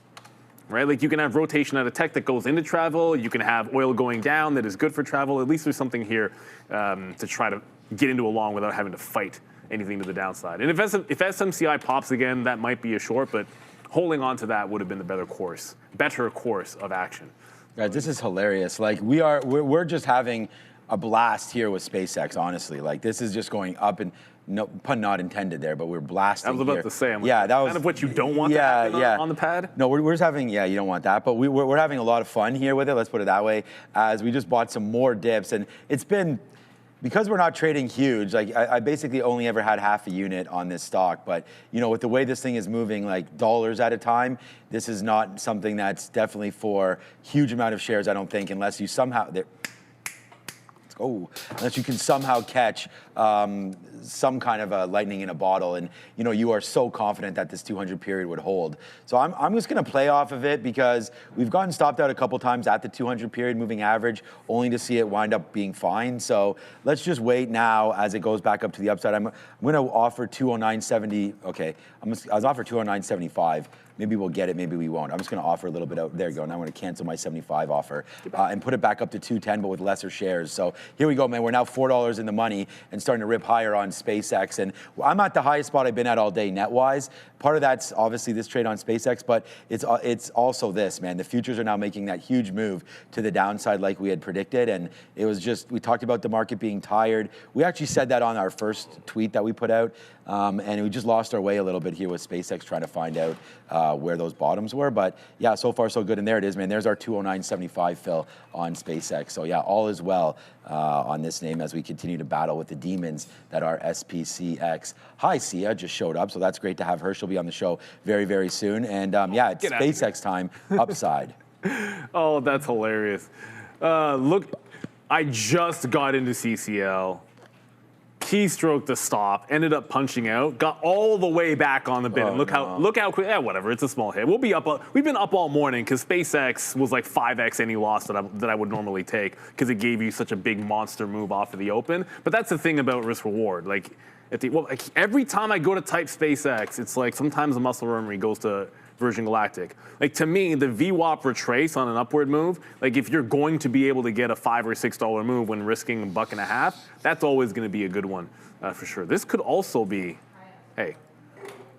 Right, like you can have rotation out of tech that goes into travel. You can have oil going down that is good for travel. At least there's something here to try to get into a long without having to fight anything to the downside. And if SMCI pops again, that might be a short, but holding on to that would have been the better course of action. Guys, this is hilarious. Like we're just having a blast here with SpaceX. Honestly, like this is just going up and. No pun not intended there, but we're blasting. I was about to say, yeah, that was kind of what you don't want to happen on the pad. No, we're just having, you don't want that, but we're having a lot of fun here with it. Let's put it that way. As we just bought some more dips, and it's been because we're not trading huge. Like I basically only ever had half a unit on this stock, but with the way this thing is moving, like dollars at a time, this is not something that's definitely for huge amount of shares. I don't think, unless you somehow. Unless you can somehow catch some kind of a lightning in a bottle, and you are so confident that this 200 period would hold. So I'm just going to play off of it because we've gotten stopped out a couple times at the 200 period moving average, only to see it wind up being fine. So let's just wait now as it goes back up to the upside. I'm going to offer 209.70. Okay, I was offered 209.75. Maybe we'll get it, maybe we won't. I'm just going to offer a little bit out. There you go. Now I'm going to cancel my 75 offer and put it back up to 210, but with lesser shares. So here we go, man. We're now $4 in the money and starting to rip higher on SpaceX. And I'm at the highest spot I've been at all day net-wise. Part of that's obviously this trade on SpaceX, but it's also this, man. The futures are now making that huge move to the downside like we had predicted. And it was just, we talked about the market being tired. We actually said that on our first tweet that we put out. And we just lost our way a little bit here with SpaceX trying to find out where those bottoms were. But yeah, so far so good. And there it is, man. There's our 209.75 fill on SpaceX. So yeah, all is well on this name as we continue to battle with the demons that are SPCX. Hi, Sia just showed up. So that's great to have her. She'll be on the show very, very soon. And yeah, it's SpaceX time, upside. Oh, that's hilarious. Look, I just got into CCL. Keystroke the stop, ended up punching out, got all the way back on the bid. And look how quick, whatever, it's a small hit. We've been up all morning because SpaceX was like 5x any loss that I would normally take because it gave you such a big monster move off of the open. But that's the thing about risk reward. Like, every time I go to type SpaceX, it's like sometimes the muscle memory goes to Virgin Galactic. Like to me, the VWAP retrace on an upward move, like if you're going to be able to get a $5 or $6 move when risking $1.50, that's always going to be a good one for sure. This could also be, hey,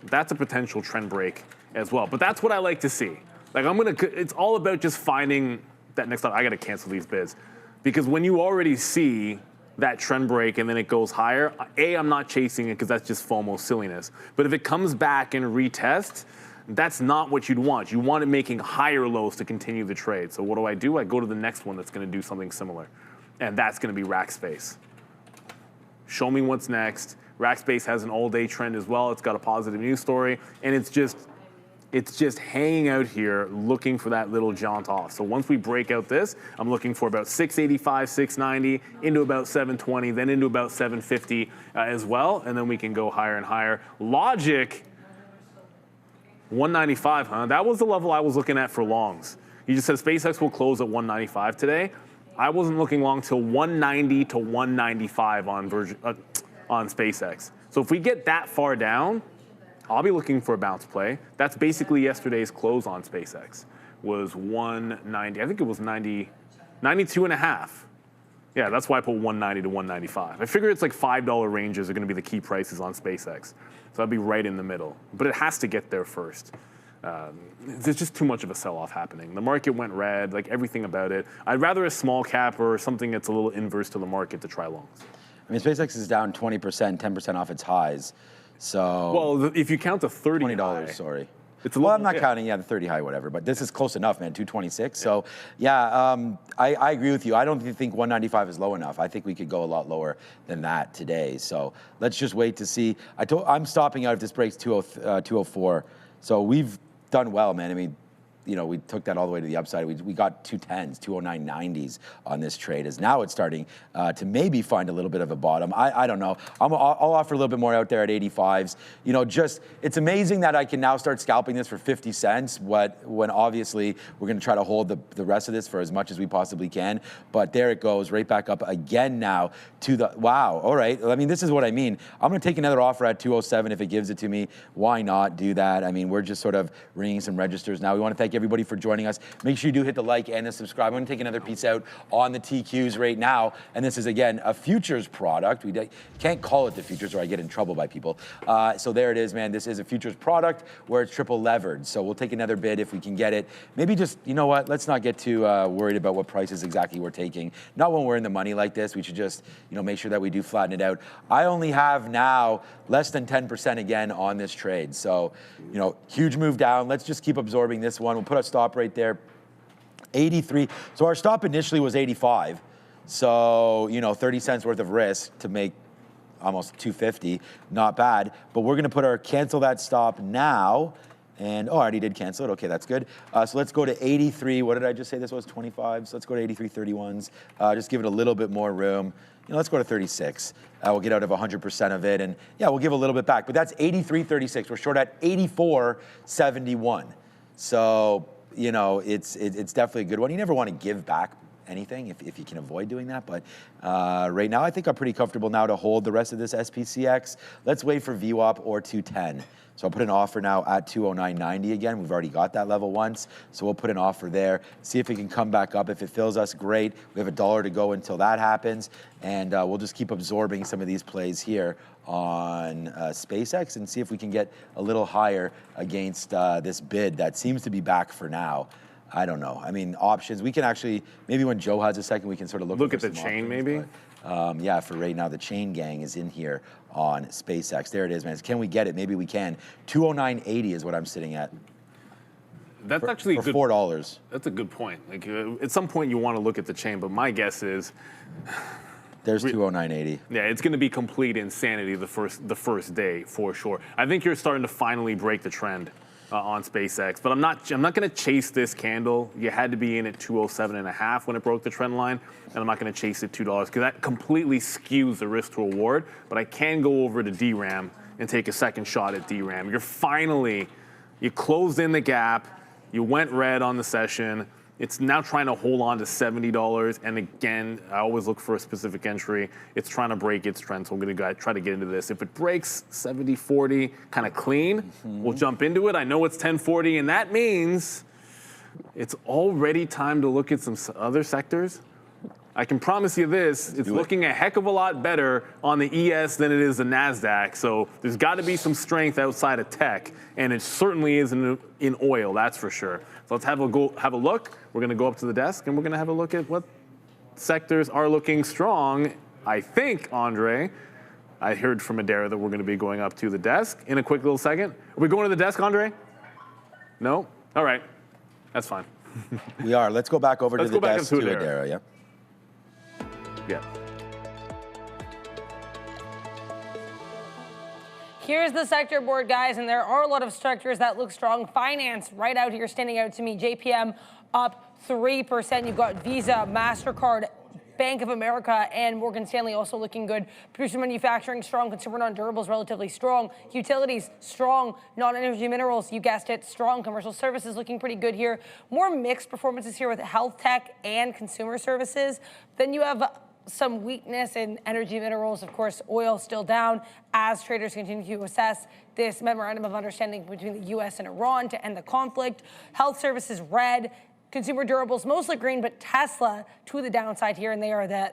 that's a potential trend break as well. But that's what I like to see. Like it's all about just finding that next time. I got to cancel these bids because when you already see that trend break and then it goes higher, I'm not chasing it because that's just FOMO silliness. But if it comes back and retests, that's not what you'd want. You want it making higher lows to continue the trade. So what do? I go to the next one that's going to do something similar. And that's going to be Rackspace. Show me what's next. Rackspace has an all-day trend as well. It's got a positive news story. And it's just hanging out here looking for that little jaunt off. So once we break out this, I'm looking for about 685, 690, into about 720, then into about 750 as well. And then we can go higher and higher. Logic, 195, huh? That was the level I was looking at for longs. You just said SpaceX will close at 195 today. I wasn't looking long till 190 to 195 on SpaceX. So if we get that far down, I'll be looking for a bounce play. That's basically yesterday's close on SpaceX, was 190. I think it was 92 and a half. Yeah, that's why I put 190 to 195. I figure it's like $5 ranges are going to be the key prices on SpaceX. So I'd be right in the middle. But it has to get there first. There's just too much of a sell-off happening. The market went red, like everything about it. I'd rather a small cap or something that's a little inverse to the market to try longs. I mean, SpaceX is down 20%, 10% off its highs. So well, if you count the $20, high, sorry. It's a well, little, I'm not counting, the 30 high, whatever, but this is close enough, man, 226. So, I agree with you. I don't think 195 is low enough. I think we could go a lot lower than that today. So let's just wait to see. I'm stopping out if this breaks 204. So we've done well, man. I mean, we took that all the way to the upside. We got 210s, 209.90s on this trade. As now it's starting to maybe find a little bit of a bottom. I don't know. I'll offer a little bit more out there at 85s. It's amazing that I can now start scalping this for 50 cents. When obviously we're going to try to hold the rest of this for as much as we possibly can. But there it goes, right back up again now to the wow. All right. I mean, this is what I mean. I'm going to take another offer at 207 if it gives it to me. Why not do that? I mean, we're just sort of ringing some registers now. We want to thank everybody for joining us. Make sure you do hit the like and the subscribe. I'm going to take another piece out on the TQs right now. And this is, again, a futures product. We can't call it the futures or I get in trouble by people. So there it is, man. This is a futures product where it's triple levered. So we'll take another bid if we can get it. Maybe just, you know what? Let's not get too worried about what prices exactly we're taking. Not when we're in the money like this. We should just, make sure that we do flatten it out. I only have now less than 10% again on this trade. So, huge move down. Let's just keep absorbing this one. We'll put a stop right there. 83. So our stop initially was 85. So, 30 cents worth of risk to make almost 250. Not bad. But we're going to cancel that stop now. And, I already did cancel it. Okay, that's good. So let's go to 83. What did I just say this was? 25. So let's go to 83.31s. Just give it a little bit more room. Let's go to 36. We'll get out of 100% of it. And, we'll give a little bit back. But that's 83.36. We're short at 84.71. So, it's definitely a good one. You never want to give back anything if you can avoid doing that. But right now, I think I'm pretty comfortable now to hold the rest of this SPCX. Let's wait for VWAP or 210. So I'll put an offer now at 209.90 again. We've already got that level once. So we'll put an offer there, see if it can come back up. If it fills us, great. We have $1 to go until that happens. And we'll just keep absorbing some of these plays here on SpaceX and see if we can get a little higher against this bid that seems to be back for now. I don't know. I mean, options. We can actually, maybe when Joe has a second, we can sort of look at the chain, options, maybe? But, for right now, the chain gang is in here on SpaceX. There it is, man. Can we get it? Maybe we can. 209.80 is what I'm sitting at. That's actually for good. $4. That's a good point. Like at some point, you want to look at the chain, but my guess is there's 209.80. Yeah, it's going to be complete insanity the first day for sure. I think you're starting to finally break the trend on SpaceX, but I'm not going to chase this candle. You had to be in at 207.5 when it broke the trend line, and I'm not going to chase it $2 because that completely skews the risk to reward. But I can go over to DRAM and take a second shot at DRAM. You closed in the gap, you went red on the session. It's now trying to hold on to $70. And again, I always look for a specific entry. It's trying to break its trend, so I'm going to try to get into this. If it breaks 70.40 kind of clean, we'll jump into it. I know it's 10.40, and that means it's already time to look at some other sectors. I can promise you this, it's looking a heck of a lot better on the ES than it is the NASDAQ. So there's got to be some strength outside of tech, and it certainly is in oil, that's for sure. So let's have a look. We're going to go up to the desk, and we're going to have a look at what sectors are looking strong I think, Andre, I heard from Adara that we're going to be going up to the desk in a quick little second. Are we going to the desk, Andre? No? All right. That's fine. We are. Let's go back over to the desk to Adara. Adara, yeah? Yeah. Here's the sector board, guys, and there are a lot of sectors that look strong. Finance right out here standing out to me. JPM up 3%. You've got Visa, MasterCard, Bank of America, and Morgan Stanley also looking good. Producer manufacturing strong, consumer non-durables relatively strong. Utilities strong, non-energy minerals, you guessed it, strong. Commercial services looking pretty good here. More mixed performances here with health tech and consumer services. Then you have some weakness in energy minerals. Of course, oil still down as traders continue to assess this memorandum of understanding between the U.S. and Iran to end the conflict. Health services red, consumer durables mostly green, but Tesla to the downside here, and they are the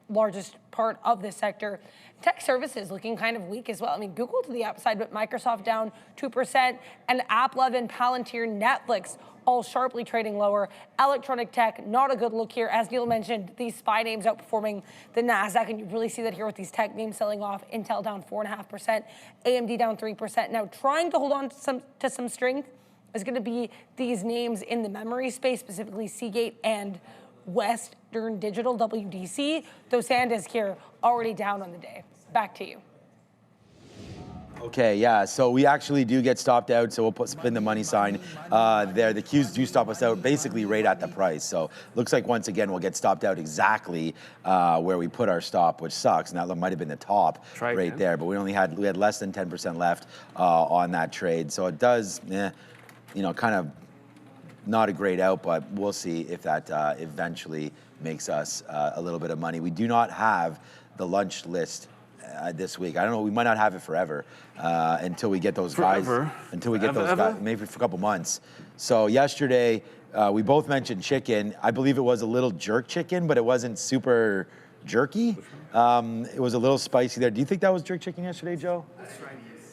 largest part of this sector. Tech services looking kind of weak as well. I mean, Google to the upside, but Microsoft down 2%, and Apple, Palantir, Netflix all sharply trading lower. Electronic tech, not a good look here. As Neil mentioned, these SPY names outperforming the NASDAQ, and you really see that here with these tech names selling off. Intel down 4.5%, AMD down 3%. Now, trying to hold on to some strength is going to be these names in the memory space, specifically Seagate and Western Digital, WDC. Those Sandisk here already down on the day. Back to you. Okay, yeah, so we actually do get stopped out, so we'll spin the money sign there. The Qs do stop us out basically right at the price. So looks like once again we'll get stopped out exactly where we put our stop, which sucks. And that might have been the top right there, but we had less than 10% left on that trade. So it does, kind of not a great out, but we'll see if that eventually makes us a little bit of money. We do not have the lunch list this week. I don't know. We might not have it forever until we get those guys. Until we get those guys, maybe for a couple months. So yesterday we both mentioned chicken. I believe it was a little jerk chicken, but it wasn't super jerky. It was a little spicy there. Do you think that was jerk chicken yesterday, Joe? That's right.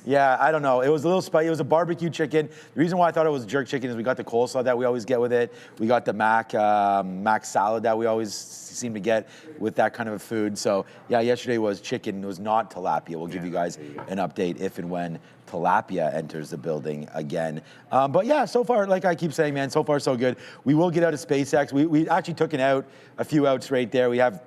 Yeah, I don't know. It was a little spicy. It was a barbecue chicken. The reason why I thought it was jerk chicken is we got the coleslaw that we always get with it. We got the mac salad that we always seem to get with that kind of a food. So yeah, yesterday was chicken. It was not tilapia. We'll give you guys an update if and when tilapia enters the building again. But yeah, so far, like I keep saying, man, so far so good. We will get out of SpaceX. We actually took a few outs right there. We have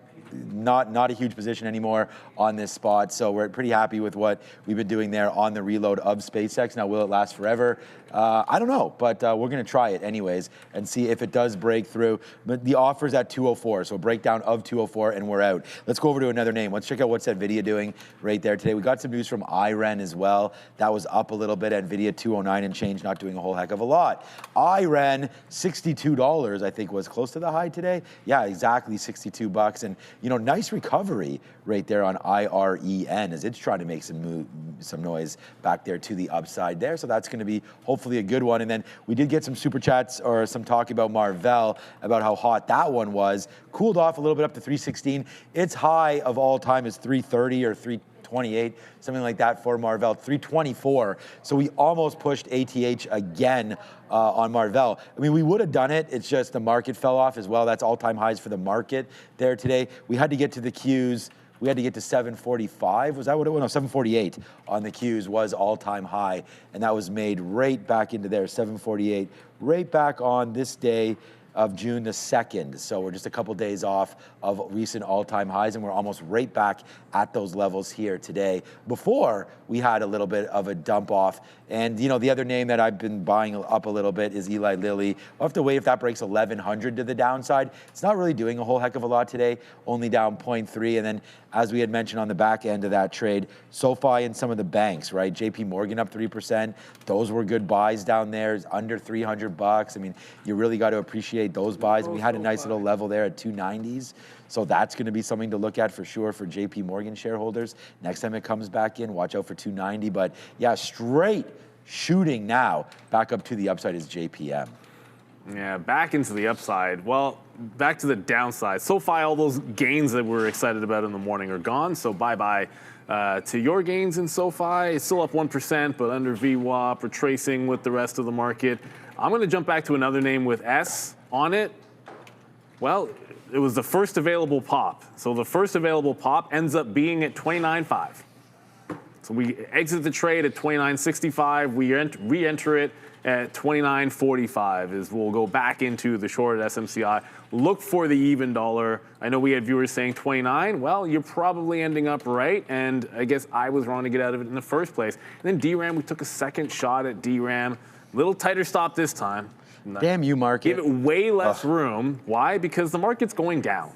not a huge position anymore on this spot, so we're pretty happy with what we've been doing there on the reload of SpaceX. Now, will it last forever? I don't know, but we're going to try it anyways and see if it does break through. But the offer's at 204, so a breakdown of 204, and we're out. Let's go over to another name. Let's check out what's NVIDIA doing right there today. We got some news from Iran as well. That was up a little bit. NVIDIA 209 and change, not doing a whole heck of a lot. Iran, $62, I think, was close to the high today. Yeah, exactly, $62. And, nice recovery right there on IREN as it's trying to make some noise back there to the upside there. So that's going to be hopefully a good one. And then we did get some super chats or some talk about Marvell, about how hot that one was. Cooled off a little bit up to 316. Its high of all time is 330 or 328, something like that for Marvell, 324. So we almost pushed ATH again on Marvell. I mean, we would have done it. It's just the market fell off as well. That's all-time highs for the market there today. We had to get to the Qs. We had to get to 745. Was that what it was? No, 748 on the Qs was all-time high, and that was made right back into there, 748, right back on this day of June the 2nd. So we're just a couple days off of recent all-time highs, and we're almost right back at those levels here today. Before, we had a little bit of a dump off. And, the other name that I've been buying up a little bit is Eli Lilly. We'll have to wait if that breaks 1,100 to the downside. It's not really doing a whole heck of a lot today, only down 0.3. And then, as we had mentioned on the back end of that trade, SoFi and some of the banks, right? JP Morgan up 3%. Those were good buys down there, under $300. I mean, you really got to appreciate those buys. We had a nice little level there at 290s. So that's going to be something to look at for sure for JP Morgan shareholders. Next time it comes back in, watch out for 290. But yeah, straight shooting now back up to the upside is JPM. Yeah, back into the upside. Well, back to the downside. SoFi, all those gains that we're excited about in the morning are gone. So bye-bye to your gains in SoFi. It's still up 1%, but under VWAP, retracing with the rest of the market. I'm going to jump back to another name with S on it. Well, it was the first available pop. So the first available pop ends up being at 29.5. So we exit the trade at 29.65. We re-enter it at 29.45 as we'll go back into the short at SMCI. Look for the even dollar. I know we had viewers saying 29. Well, you're probably ending up right, and I guess I was wrong to get out of it in the first place. And then DRAM, we took a second shot at DRAM. Little tighter stop this time. Damn you, market. Give it way less room. Why? Because the market's going down.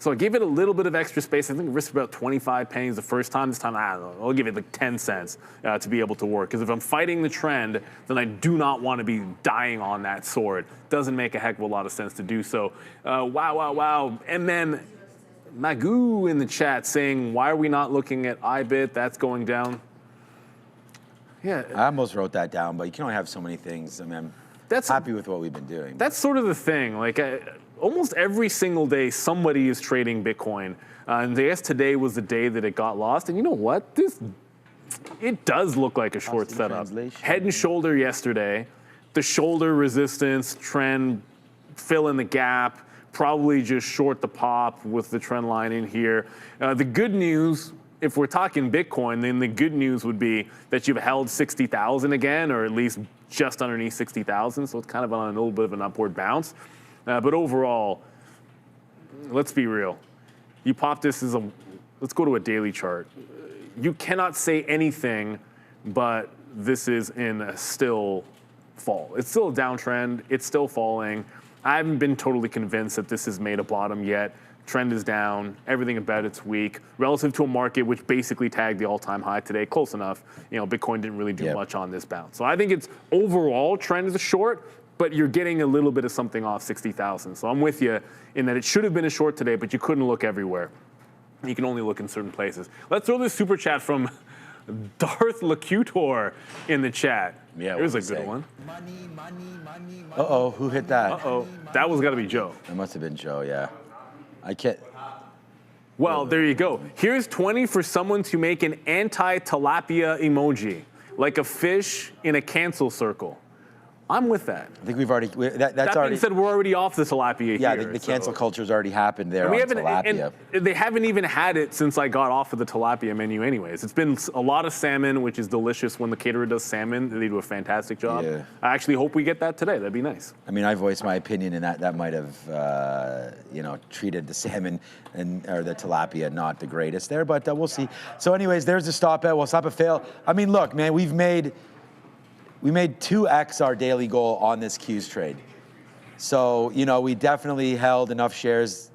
So I gave it a little bit of extra space. I think I risked about 25 pennies the first time. This time, I don't know, I'll give it like 10 cents to be able to work. Because if I'm fighting the trend, then I do not want to be dying on that sword. Doesn't make a heck of a lot of sense to do so. Wow. And then Magoo in the chat saying, why are we not looking at IBIT? That's going down. Yeah. I almost wrote that down, but you can only have so many things. I mean, I'm happy with what we've been doing. That's sort of the thing. Like, almost every single day, somebody is trading Bitcoin. And I guess today was the day that it got lost. And you know what? It does look like a short setup. Head and shoulder yesterday. The shoulder resistance trend, fill in the gap, probably just short the pop with the trend line in here. The good news, if we're talking Bitcoin, then the good news would be that you've held 60,000 again, or at least just underneath 60,000. So it's kind of on a little bit of an upward bounce. But overall, let's be real. You pop this as let's go to a daily chart. You cannot say anything, but this is in a still fall. It's still a downtrend. It's still falling. I haven't been totally convinced that this has made a bottom yet. Trend is down. Everything about it's weak relative to a market which basically tagged the all-time high today. Close enough. Bitcoin didn't really do much on this bounce. So I think its overall trend is a short, but you're getting a little bit of something off 60,000. So I'm with you in that it should have been a short today, but you couldn't look everywhere. You can only look in certain places. Let's throw this super chat from Darth Locutor in the chat. Yeah, here's a good one. Uh-oh, who hit that? Uh-oh, that was got to be Joe. It must have been Joe, yeah. I can't. Well, there you go. Here's 20 for someone to make an anti-tilapia emoji, like a fish in a cancel circle. I'm with that. I think we've already. That's that already. being said, we're already off the tilapia yeah, here. the cancel culture's already happened there. And we on tilapia. and they haven't even had it since I got off of the tilapia menu, anyways. It's been a lot of salmon, which is delicious. When the caterer does salmon, they do a fantastic job. Yeah. I actually hope we get that today. That'd be nice. I mean, I voiced my opinion in that might have, treated the salmon or the tilapia not the greatest there, but we'll see. So, anyways, there's the stop out. Well, stop a fail. I mean, look, man, we made 2x our daily goal on this Qs trade. So, we definitely held enough shares,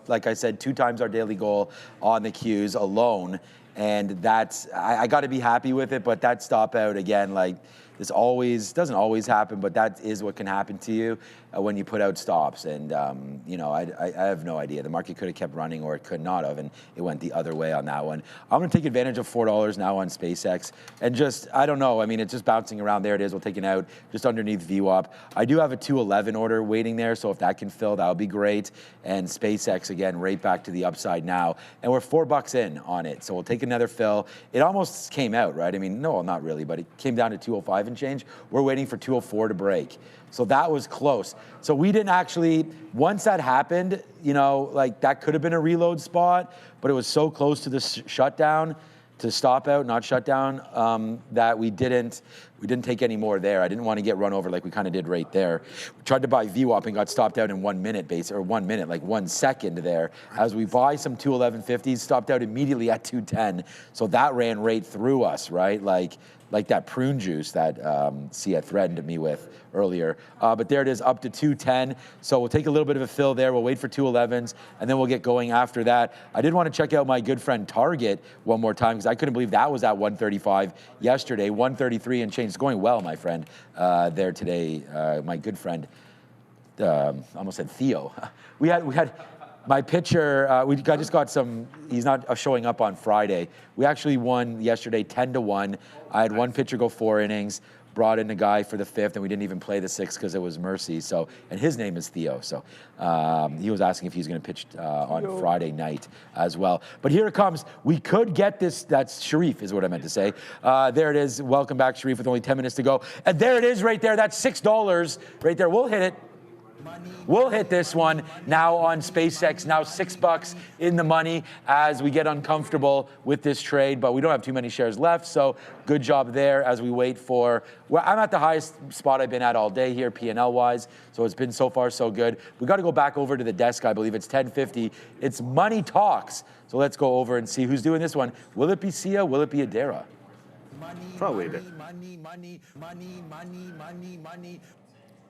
like I said, 2 times our daily goal on the Qs alone. And that's, I got to be happy with it, but that stop out again, like this doesn't always happen, but that is what can happen to you when you put out stops. And, I have no idea. The market could have kept running or it could not have, and it went the other way on that one. I'm going to take advantage of $4 now on SpaceX. And just, I don't know. I mean, it's just bouncing around. There it is. We'll take it out just underneath VWAP. I do have a 211 order waiting there, so if that can fill, that would be great. And SpaceX, again, right back to the upside now. And we're $4 in on it, so we'll take another fill. It almost came out, right? I mean, no, not really, but it came down to 205 and change. We're waiting for 204 to break. So that was close. So we didn't actually, once that happened, that could have been a reload spot, but it was so close to the shutdown, to stop out, not shut down, that we didn't take any more there. I didn't want to get run over like we kind of did right there. We tried to buy VWAP and got stopped out in 1 minute like 1 second there. As we buy some 211.50s, stopped out immediately at 210. So that ran right through us, right? Like that prune juice that Sia threatened me with earlier. But there it is, up to 210. So we'll take a little bit of a fill there. We'll wait for 211s, and then we'll get going after that. I did want to check out my good friend Target one more time, because I couldn't believe that was at 135 yesterday, 133 and change. It's going well, my friend, there today. My good friend, almost said Theo. We had my pitcher, I just got some, he's not showing up on Friday. We actually won yesterday 10-1. I had one pitcher go 4 innings, brought in a guy for the 5th, and we didn't even play the 6th because it was Mercy. So, and his name is Theo. So he was asking if he's going to pitch on Friday night as well. But here it comes. We could get this. That's Sharif is what I meant to say. There it is. Welcome back, Sharif, with only 10 minutes to go. And there it is right there. That's $6 right there. We'll hit it. We'll hit this one now on SpaceX, now $6 in the money as we get uncomfortable with this trade, but we don't have too many shares left, so good job there as we wait for, well, I'm at the highest spot I've been at all day here, P&L wise, so it's been so far so good. We got to go back over to the desk, I believe it's 10:50. It's Money Talks, so let's go over and see who's doing this one. Will it be Sia? Will it be Adara? Probably it.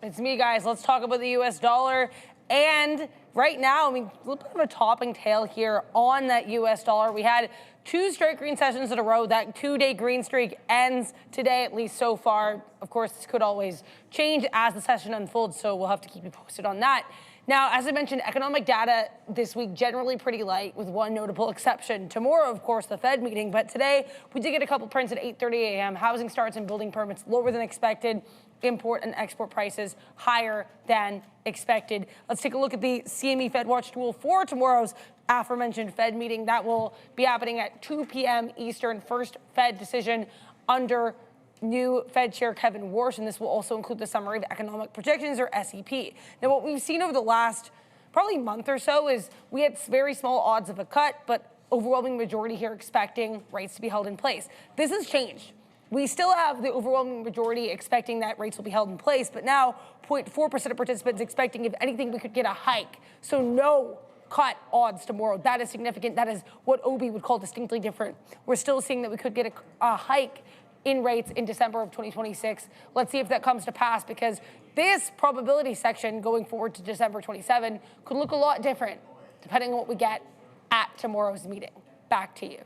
It's me, guys. Let's talk about the U.S. dollar. And right now, I mean, a little bit of a topping tail here on that U.S. dollar. We had 2 straight green sessions in a row. That 2-day green streak ends today, at least so far. Of course, this could always change as the session unfolds, so we'll have to keep you posted on that. Now, as I mentioned, economic data this week generally pretty light, with one notable exception. Tomorrow, of course, the Fed meeting, but today we did get a couple prints at 8:30 a.m. Housing starts and building permits lower than expected. Import and export prices higher than expected. Let's take a look at the CME Fed Watch tool for tomorrow's aforementioned Fed meeting. That will be happening at 2 p.m. Eastern. First Fed decision under new Fed Chair Kevin Warsh, and this will also include the Summary of Economic Projections, or SEP. Now, what we've seen over the last probably month or so is we had very small odds of a cut, but overwhelming majority here expecting rates to be held in place. This has changed. We still have the overwhelming majority expecting that rates will be held in place, but now 0.4% of participants expecting, if anything, we could get a hike. So no cut odds tomorrow. That is significant. That is what Obi would call distinctly different. We're still seeing that we could get a hike in rates in December of 2026. Let's see if that comes to pass, because this probability section going forward to December 27 could look a lot different depending on what we get at tomorrow's meeting. Back to you.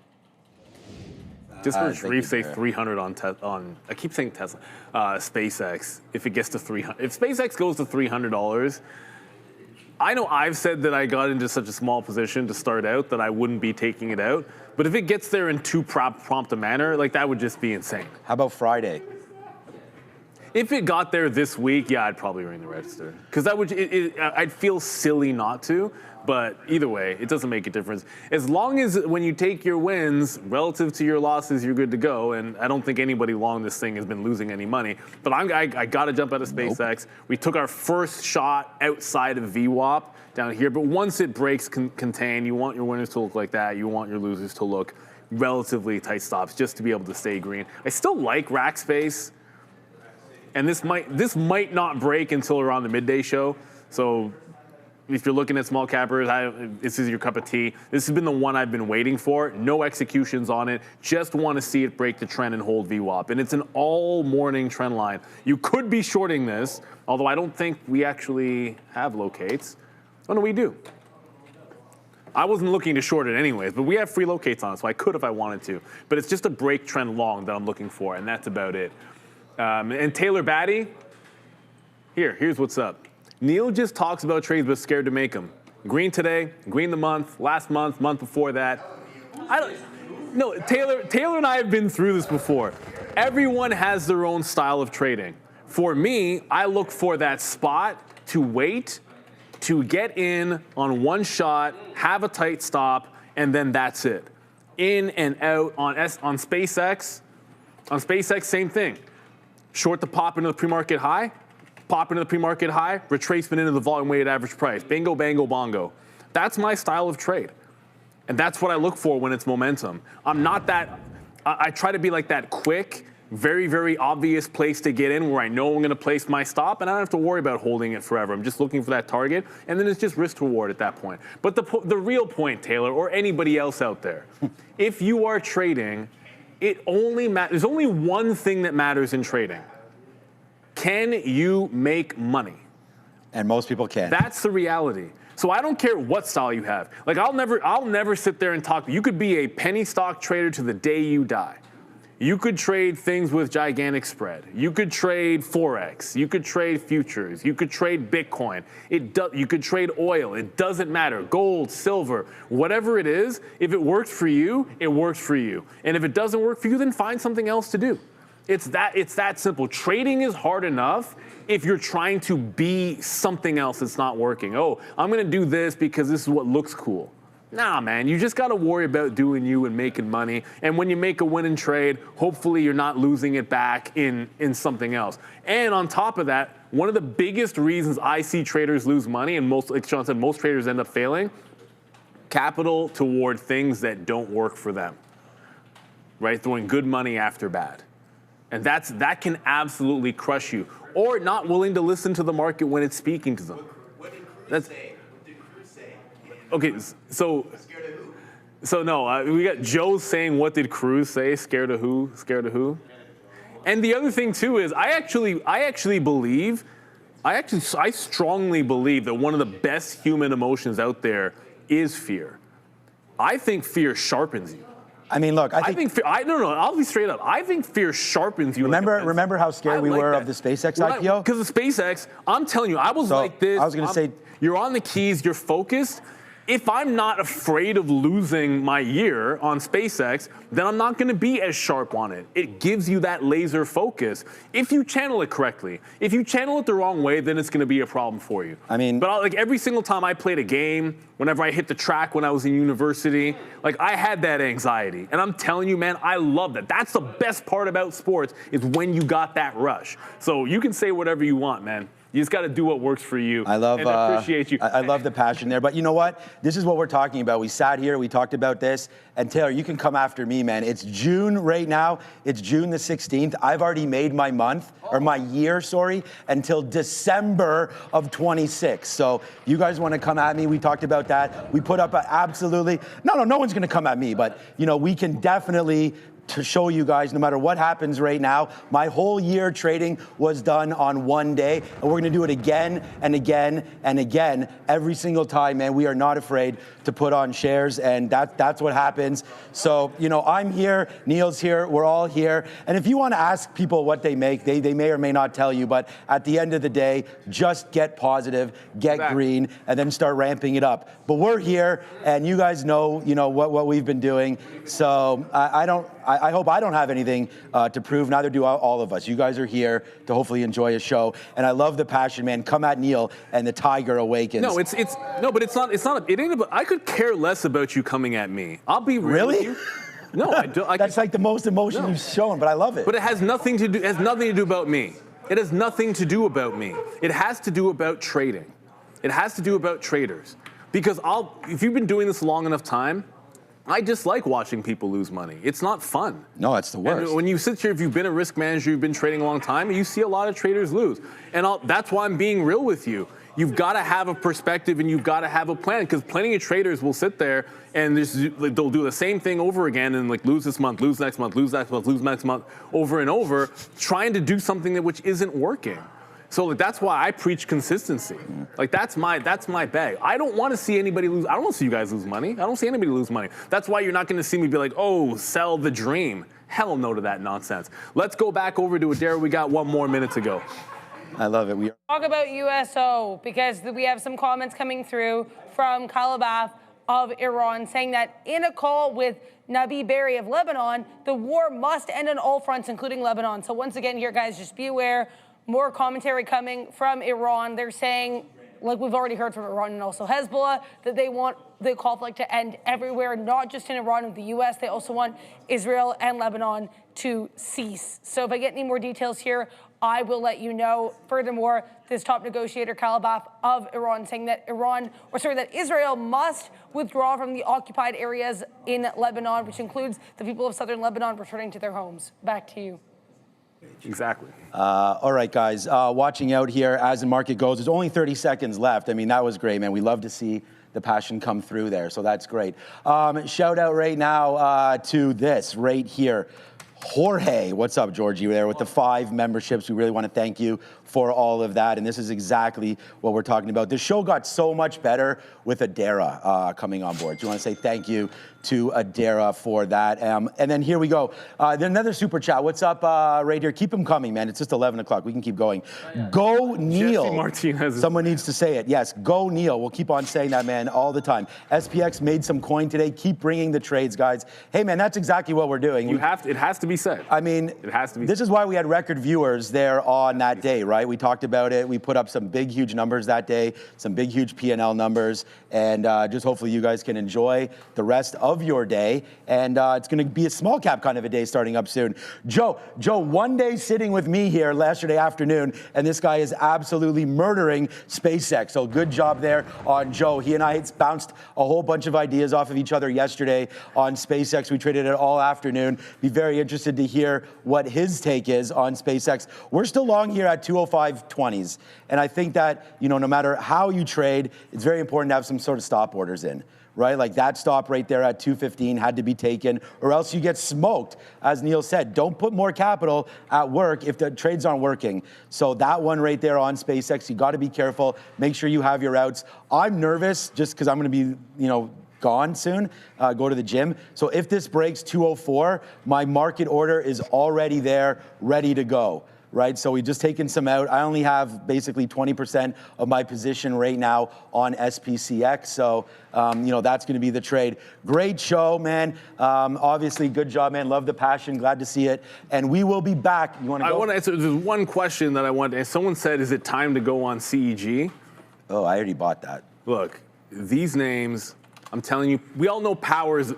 Just heard Sharif say 300 on I keep saying Tesla, SpaceX. If it gets to 300, if SpaceX goes to $300, I know I've said that I got into such a small position to start out that I wouldn't be taking it out. But if it gets there in too prompt a manner, like that would just be insane. How about Friday? If it got there this week, yeah, I'd probably ring the register, because that would I'd feel silly not to. But either way, it doesn't make a difference. As long as when you take your wins relative to your losses, you're good to go. And I don't think anybody long this thing has been losing any money. But I got to jump out of SpaceX. Nope. We took our first shot outside of VWAP down here. But once it breaks contain, you want your winners to look like that. You want your losers to look relatively tight stops just to be able to stay green. I still like rack space. And this might not break until around the midday show. So if you're looking at small cappers, this is your cup of tea. This has been the one I've been waiting for. No executions on it. Just want to see it break the trend and hold VWAP. And it's an all morning trend line. You could be shorting this, although I don't think we actually have locates. Oh, no, we do. I wasn't looking to short it anyways, but we have free locates on it, so I could if I wanted to. But it's just a break trend long that I'm looking for, and that's about it. And Taylor Batty, here's what's up. Neil just talks about trades but scared to make them. Green today, green the month, last month, month before that. No, Taylor and I have been through this before. Everyone has their own style of trading. For me, I look for that spot to wait, to get in on one shot, have a tight stop, and then that's it. In and out on SpaceX. On SpaceX, same thing. Short the pop into the pre-market high, pop into the pre-market high, retracement into the volume-weighted average price. Bingo, bango, bongo. That's my style of trade. And that's what I look for when it's momentum. I'm not that, I try to be like that quick, very, very obvious place to get in where I know I'm going to place my stop, and I don't have to worry about holding it forever. I'm just looking for that target, and then it's just risk to reward at that point. But the real point, Taylor, or anybody else out there, if you are trading, there's only one thing that matters in trading. Can you make money? And most people can. That's the reality. So I don't care what style you have. Like I'll never sit there and talk. You could be a penny stock trader to the day you die. You could trade things with gigantic spread. You could trade Forex. You could trade futures. You could trade Bitcoin. You could trade oil. It doesn't matter. Gold, silver, whatever it is, if it works for you, it works for you. And if it doesn't work for you, then find something else to do. It's that simple. Trading is hard enough if you're trying to be something else that's not working. Oh, I'm going to do this because this is what looks cool. Nah, man, you just got to worry about doing you and making money. And when you make a winning trade, hopefully you're not losing it back in something else. And on top of that, one of the biggest reasons I see traders lose money, and most, like Sean said, most traders end up failing, capital toward things that don't work for them, right? Throwing good money after bad. And that can absolutely crush you. Or not willing to listen to the market when it's speaking to them. What did Crude say? What did Crude say? Okay, so Scared of who? So no, we got Joe saying, what did Crude say? Scared of who? Scared of who? And the other thing too is I strongly believe that one of the best human emotions out there is fear. I think fear sharpens you. I mean, look, I think no, I'll be straight up. I think fear sharpens you. remember how scared we were of the SpaceX IPO? Because of SpaceX, I'm telling you, I was like this. I was going to say, you're on the keys, you're focused. If I'm not afraid of losing my year on SpaceX, then I'm not going to be as sharp on it. It gives you that laser focus if you channel it correctly. If you channel it the wrong way, then it's going to be a problem for you. I mean, but like every single time I played a game, whenever I hit the track when I was in university, like I had that anxiety. And I'm telling you, man, I love that. That's the best part about sports is when you got that rush. So you can say whatever you want, man. You just got to do what works for you. I love. And I appreciate you. I love the passion there. But you know what? This is what we're talking about. We sat here, we talked about this, and Taylor, you can come after me, man. It's June right now. It's June the 16th. I've already made my month, or my year, sorry, until December of 26. So you guys want to come at me? We talked about that. We put up absolutely. No one's going to come at me, but you know, we can definitely. To show you guys, no matter what happens right now, my whole year trading was done on one day, and we're gonna do it again and again and again every single time, man. We are not afraid to put on shares, and that's what happens. So, you know, I'm here, Neil's here, we're all here, and if you want to ask people what they make, they may or may not tell you, but at the end of the day, just get positive, get green, and then start ramping it up. But we're here, and you guys know, what we've been doing. So I hope I don't have anything to prove. Neither do all of us. You guys are here to hopefully enjoy a show, and I love the passion, man. Come at Neil, and the tiger awakens. No, but it's not. It ain't about. I could care less about you coming at me. I'll be real with you. No, I don't. That's like the most emotion you've shown, but I love it. But it has nothing to do. It has nothing to do about me. It has nothing to do about me. It has to do about trading. It has to do about traders. Because if you've been doing this a long enough time, I dislike watching people lose money. It's not fun. No, it's the worst. And when you sit here, if you've been a risk manager, you've been trading a long time, you see a lot of traders lose. And that's why I'm being real with you. You've got to have a perspective and you've got to have a plan, because plenty of traders will sit there and they'll do the same thing over again and like lose this month, lose next month, lose next month, lose next month, over and over, trying to do something which isn't working. So that's why I preach consistency. Like that's my bag. I don't want to see anybody lose. I don't want to see you guys lose money. I don't see anybody lose money. That's why you're not going to see me be like, oh, sell the dream. Hell no to that nonsense. Let's go back over to Adara. We got 1 more minute to go. I love it. Talk about USO, because we have some comments coming through from Kalabaf of Iran saying that in a call with Nabi Berri of Lebanon, the war must end on all fronts, including Lebanon. So once again here, guys, just be aware. More commentary coming from Iran. They're saying, like we've already heard from Iran and also Hezbollah, that they want the conflict to end everywhere, not just in Iran with the U.S. They also want Israel and Lebanon to cease. So if I get any more details here, I will let you know. Furthermore, this top negotiator, Kalabaf of Iran, saying that that Israel must withdraw from the occupied areas in Lebanon, which includes the people of southern Lebanon returning to their homes. Back to you. Exactly. All right, guys, watching out here as the market goes. There's only 30 seconds left. I mean, that was great, man. We love to see the passion come through there, so that's great. Shout out right now to this right here. Jorge, what's up, Georgie? There with the 5 memberships. We really want to thank you for all of that, and this is exactly what we're talking about. The show got so much better with Adara coming on board. So you want to say thank you to Adara for that. And then here we go. Then another super chat. What's up right here? Keep them coming, man. It's just 11 o'clock. We can keep going. Go Neil. Jesse Martinez. Someone needs to say it. Yes, go Neil. We'll keep on saying that, man, all the time. SPX made some coin today. Keep bringing the trades, guys. Hey, man, that's exactly what we're doing. It has to to be said. I mean, it has to be. This is why we had record viewers there on that day, right? We talked about it. We put up some big, huge numbers that day, some big, huge P&L numbers, and just hopefully you guys can enjoy the rest of your day. And it's going to be a small cap kind of a day starting up soon. Joe, one day sitting with me here yesterday afternoon, and this guy is absolutely murdering SpaceX. So good job there on Joe. He and I bounced a whole bunch of ideas off of each other yesterday on SpaceX. We traded it all afternoon. Be very interested to hear what his take is on SpaceX. We're still long here at 205.20s. And I think that, no matter how you trade, it's very important to have some sort of stop orders in, right? Like that stop right there at 215 had to be taken, or else you get smoked. As Neil said, don't put more capital at work if the trades aren't working. So that one right there on SpaceX, you got to be careful. Make sure you have your outs. I'm nervous just because I'm going to be, gone soon, go to the gym. So if this breaks 204, my market order is already there, ready to go. Right, so we've just taken some out. I only have basically 20% of my position right now on SPCX. So, that's going to be the trade. Great show, man. Obviously, good job, man. Love the passion. Glad to see it. And we will be back. You want to go? I want to answer. There's one question that I want to answer. Someone said, is it time to go on CEG? Oh, I already bought that. Look, these names, I'm telling you, we all know power is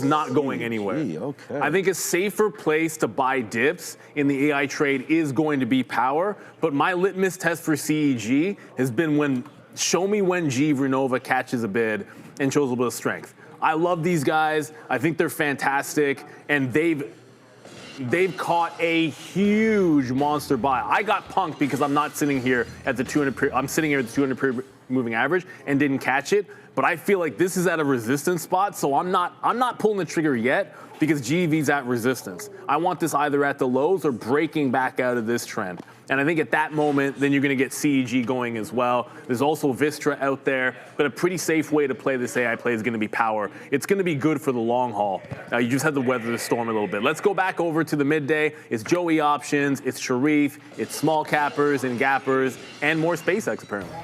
not going anywhere. Okay. I think a safer place to buy dips in the AI trade is going to be power, but my litmus test for CEG has been show me when G Renova catches a bid and shows a little bit of strength. I love these guys. I think they're fantastic, and they've caught a huge monster buy. I got punked because I'm not sitting here at the 200. I'm sitting here at the 200 period moving average and didn't catch it. But I feel like this is at a resistance spot, so I'm not pulling the trigger yet because GV's at resistance. I want this either at the lows or breaking back out of this trend. And I think at that moment, then you're going to get CEG going as well. There's also Vistra out there, but a pretty safe way to play this AI play is going to be power. It's going to be good for the long haul. You just have to weather the storm a little bit. Let's go back over to the midday. It's Joey options, it's Sharif, it's small cappers and gappers, and more SpaceX apparently.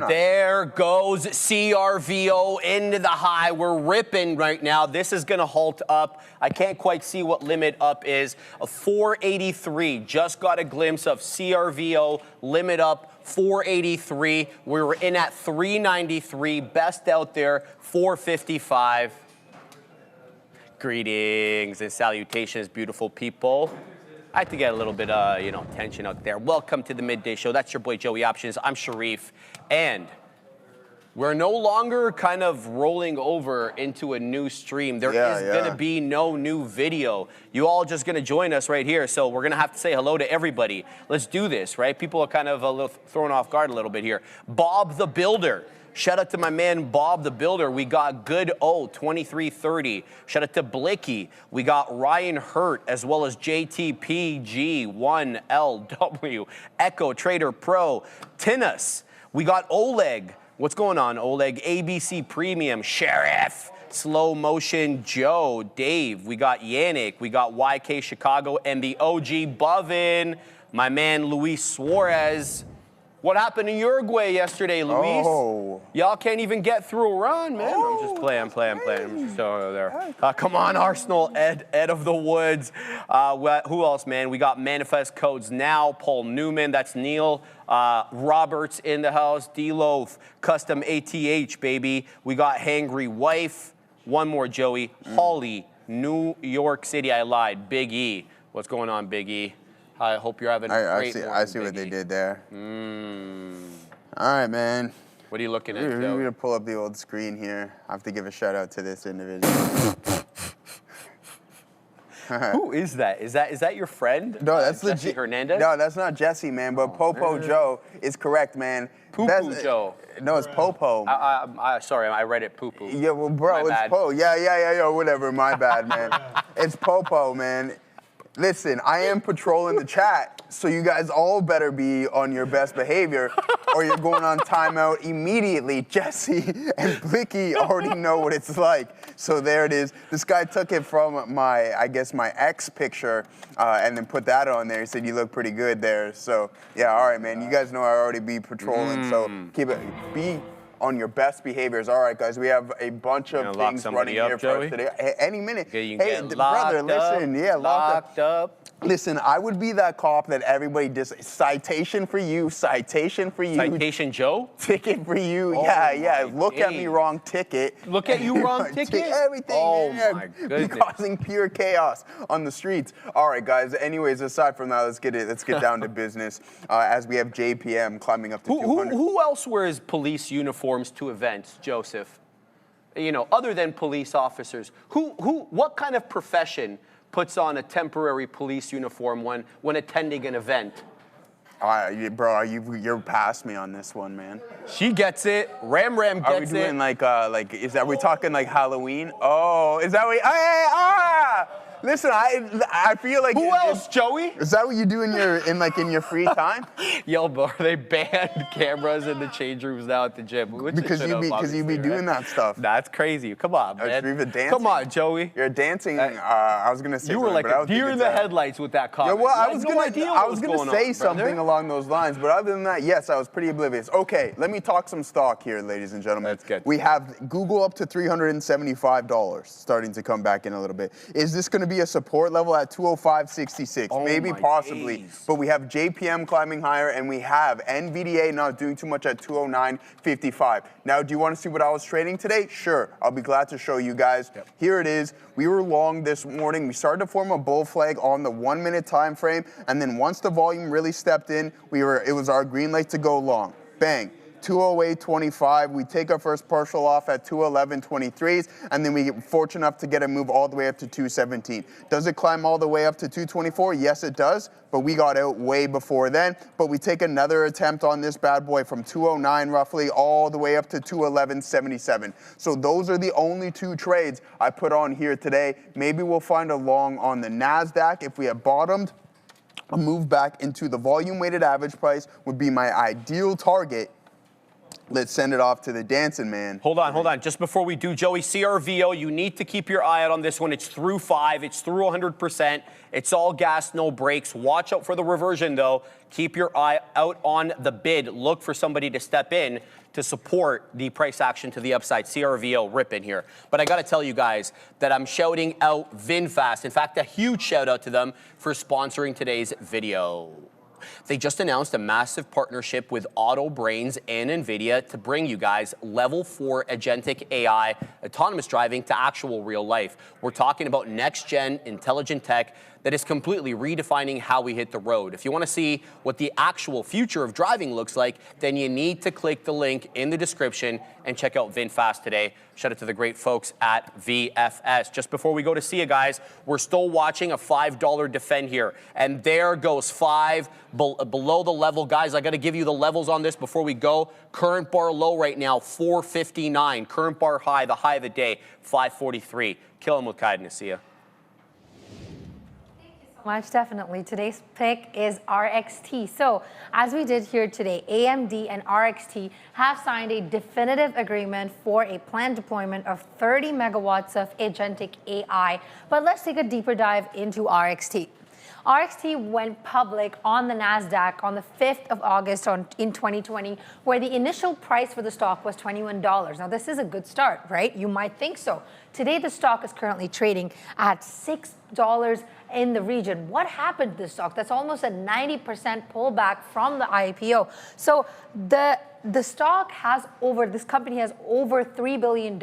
There goes CRVO into the high. We're ripping right now. This is going to halt up. I can't quite see what limit up is. A 483. Just got a glimpse of CRVO. Limit up 483. We were in at 393. Best out there 455. Greetings and salutations, beautiful people. I had to get a little bit of, tension out there. Welcome to the Midday Show. That's your boy Joey Options. I'm Sharif. And we're no longer kind of rolling over into a new stream. There is going to be no new video. You all just going to join us right here. So we're going to have to say hello to everybody. Let's do this, right? People are kind of a little thrown off guard a little bit here. Bob the Builder. Shout out to my man, Bob the Builder. We got Good O, 2330. Shout out to Blicky. We got Ryan Hurt, as well as JTPG1LW. Echo Trader Pro. Tinus. We got Oleg. What's going on, Oleg? ABC Premium. Sheriff. Slow Motion Joe. Dave. We got Yannick. We got YK Chicago. And the OG Bovin. My man, Luis Suarez. What happened in Uruguay yesterday, Luis? Oh. Y'all can't even get through a run, man. I'm just playing. I'm just over there. Come on, Arsenal, Ed of the Woods. Who else, man? We got Manifest Codes Now, Paul Newman, that's Neil. Roberts in the house, D-Loaf, Custom ATH, baby. We got Hangry Wife. One more, Joey. Holly, New York City, I lied. Big E. What's going on, Big E? I hope you're having a great morning, I see what they did there. All right, man. What are you looking at, We're Joe? going to pull up the old screen here. I have to give a shout out to this individual. Who is that? Is that your friend? No, that's Jesse legit. Hernandez? No, that's not Jesse, man. But Popo Joe is correct, man. Poo-poo Joe. No, it's Popo. Sorry, I read it poo-poo. Yeah, well, bro, My it's bad. Po. Yeah, whatever. My bad, man. It's Popo, man. Listen, I am patrolling the chat, so you guys all better be on your best behavior, or you're going on timeout immediately. Jesse and Blicky already know what it's like. So there it is. This guy took it from my ex picture, and then put that on there. He said, you look pretty good there. So, yeah, all right, man. You guys know I already be patrolling, so be on your best behaviors. All right, guys, we have a bunch of things running here for us today. Any minute. Okay, hey, brother, listen. Yeah, locked up. Listen, I would be that cop that everybody citation for you, citation for you. Citation Joe? Ticket for you. Oh yeah. Look at me wrong ticket. Look at you wrong ticket? Everything. Oh man. my goodness. Be causing pure chaos on the streets. All right, guys. Anyways, aside from that, let's get down to business. As we have JPM climbing up to 200. Who else wears police uniforms to events, Joseph? You know, other than police officers. What kind of profession puts on a temporary police uniform when attending an event? Bro, you're past me on this one, man. She gets it. Ram gets it. Are we doing are we talking like Halloween? Oh, is that what? Listen, I feel like who else, Joey? Is that what you do in your free time? Yo, bro, they banned cameras in the change rooms now at the gym. Because you be doing that stuff. That's crazy. Come on, man. Come on, Joey. You're dancing. I was gonna say you were like a deer in the headlights with that comment. Yeah, well, I was gonna say something along those lines, but other than that, yes, I was pretty oblivious. Okay, let me talk some stock here, ladies and gentlemen. That's good. We have Google up to $375, starting to come back in a little bit. Is this going to be a support level at 205.66? Oh, maybe, possibly. Days. But we have JPM climbing higher, and we have NVDA not doing too much at 209.55. Now, do you want to see what I was trading today? Sure, I'll be glad to show you guys. Yep. Here it is. We were long this morning. We started to form a bull flag on the 1 minute time frame, and then once the volume really stepped in, it was our green light to go long. Bang. 208.25. We take our first partial off at 211.23s, and then we get fortunate enough to get a move all the way up to 217. Does it climb all the way up to 224? Yes, it does, but we got out way before then. But we take another attempt on this bad boy from 209 roughly all the way up to 211.77. So those are the only two trades I put on here today. Maybe we'll find a long on the NASDAQ if we have bottomed. A move back into the volume-weighted average price would be my ideal target. Let's send it off to the dancing man. Hold on. Just before we do, Joey, CRVO, you need to keep your eye out on this one. It's through 5. It's through 100%. It's all gas, no brakes. Watch out for the reversion, though. Keep your eye out on the bid. Look for somebody to step in to support the price action to the upside. CRVO ripping here. But I got to tell you guys that I'm shouting out VinFast. In fact, a huge shout out to them for sponsoring today's video. They just announced a massive partnership with AutoBrains and NVIDIA to bring you guys level 4 agentic AI, autonomous driving to actual real life. We're talking about next-gen intelligent tech that is completely redefining how we hit the road. If you want to see what the actual future of driving looks like, then you need to click the link in the description and check out VinFast today. Shout out to the great folks at VFS. Just before we go to see you guys, we're still watching a $5 defend here. And there goes 5 below the level. Guys, I got to give you the levels on this before we go. Current bar low right now, 459. Current bar high, the high of the day, 543. Kill him with kindness. See ya. Much, definitely. Today's pick is RXT. So, as we did here today, AMD and RXT have signed a definitive agreement for a planned deployment of 30 megawatts of agentic AI. But let's take a deeper dive into RXT. RXT went public on the NASDAQ on the 5th of August in 2020, where the initial price for the stock was $21. Now, this is a good start, right? You might think so. Today, the stock is currently trading at $6 in the region. What happened to the stock? That's almost a 90% pullback from the IPO. So the stock has this company has over $3 billion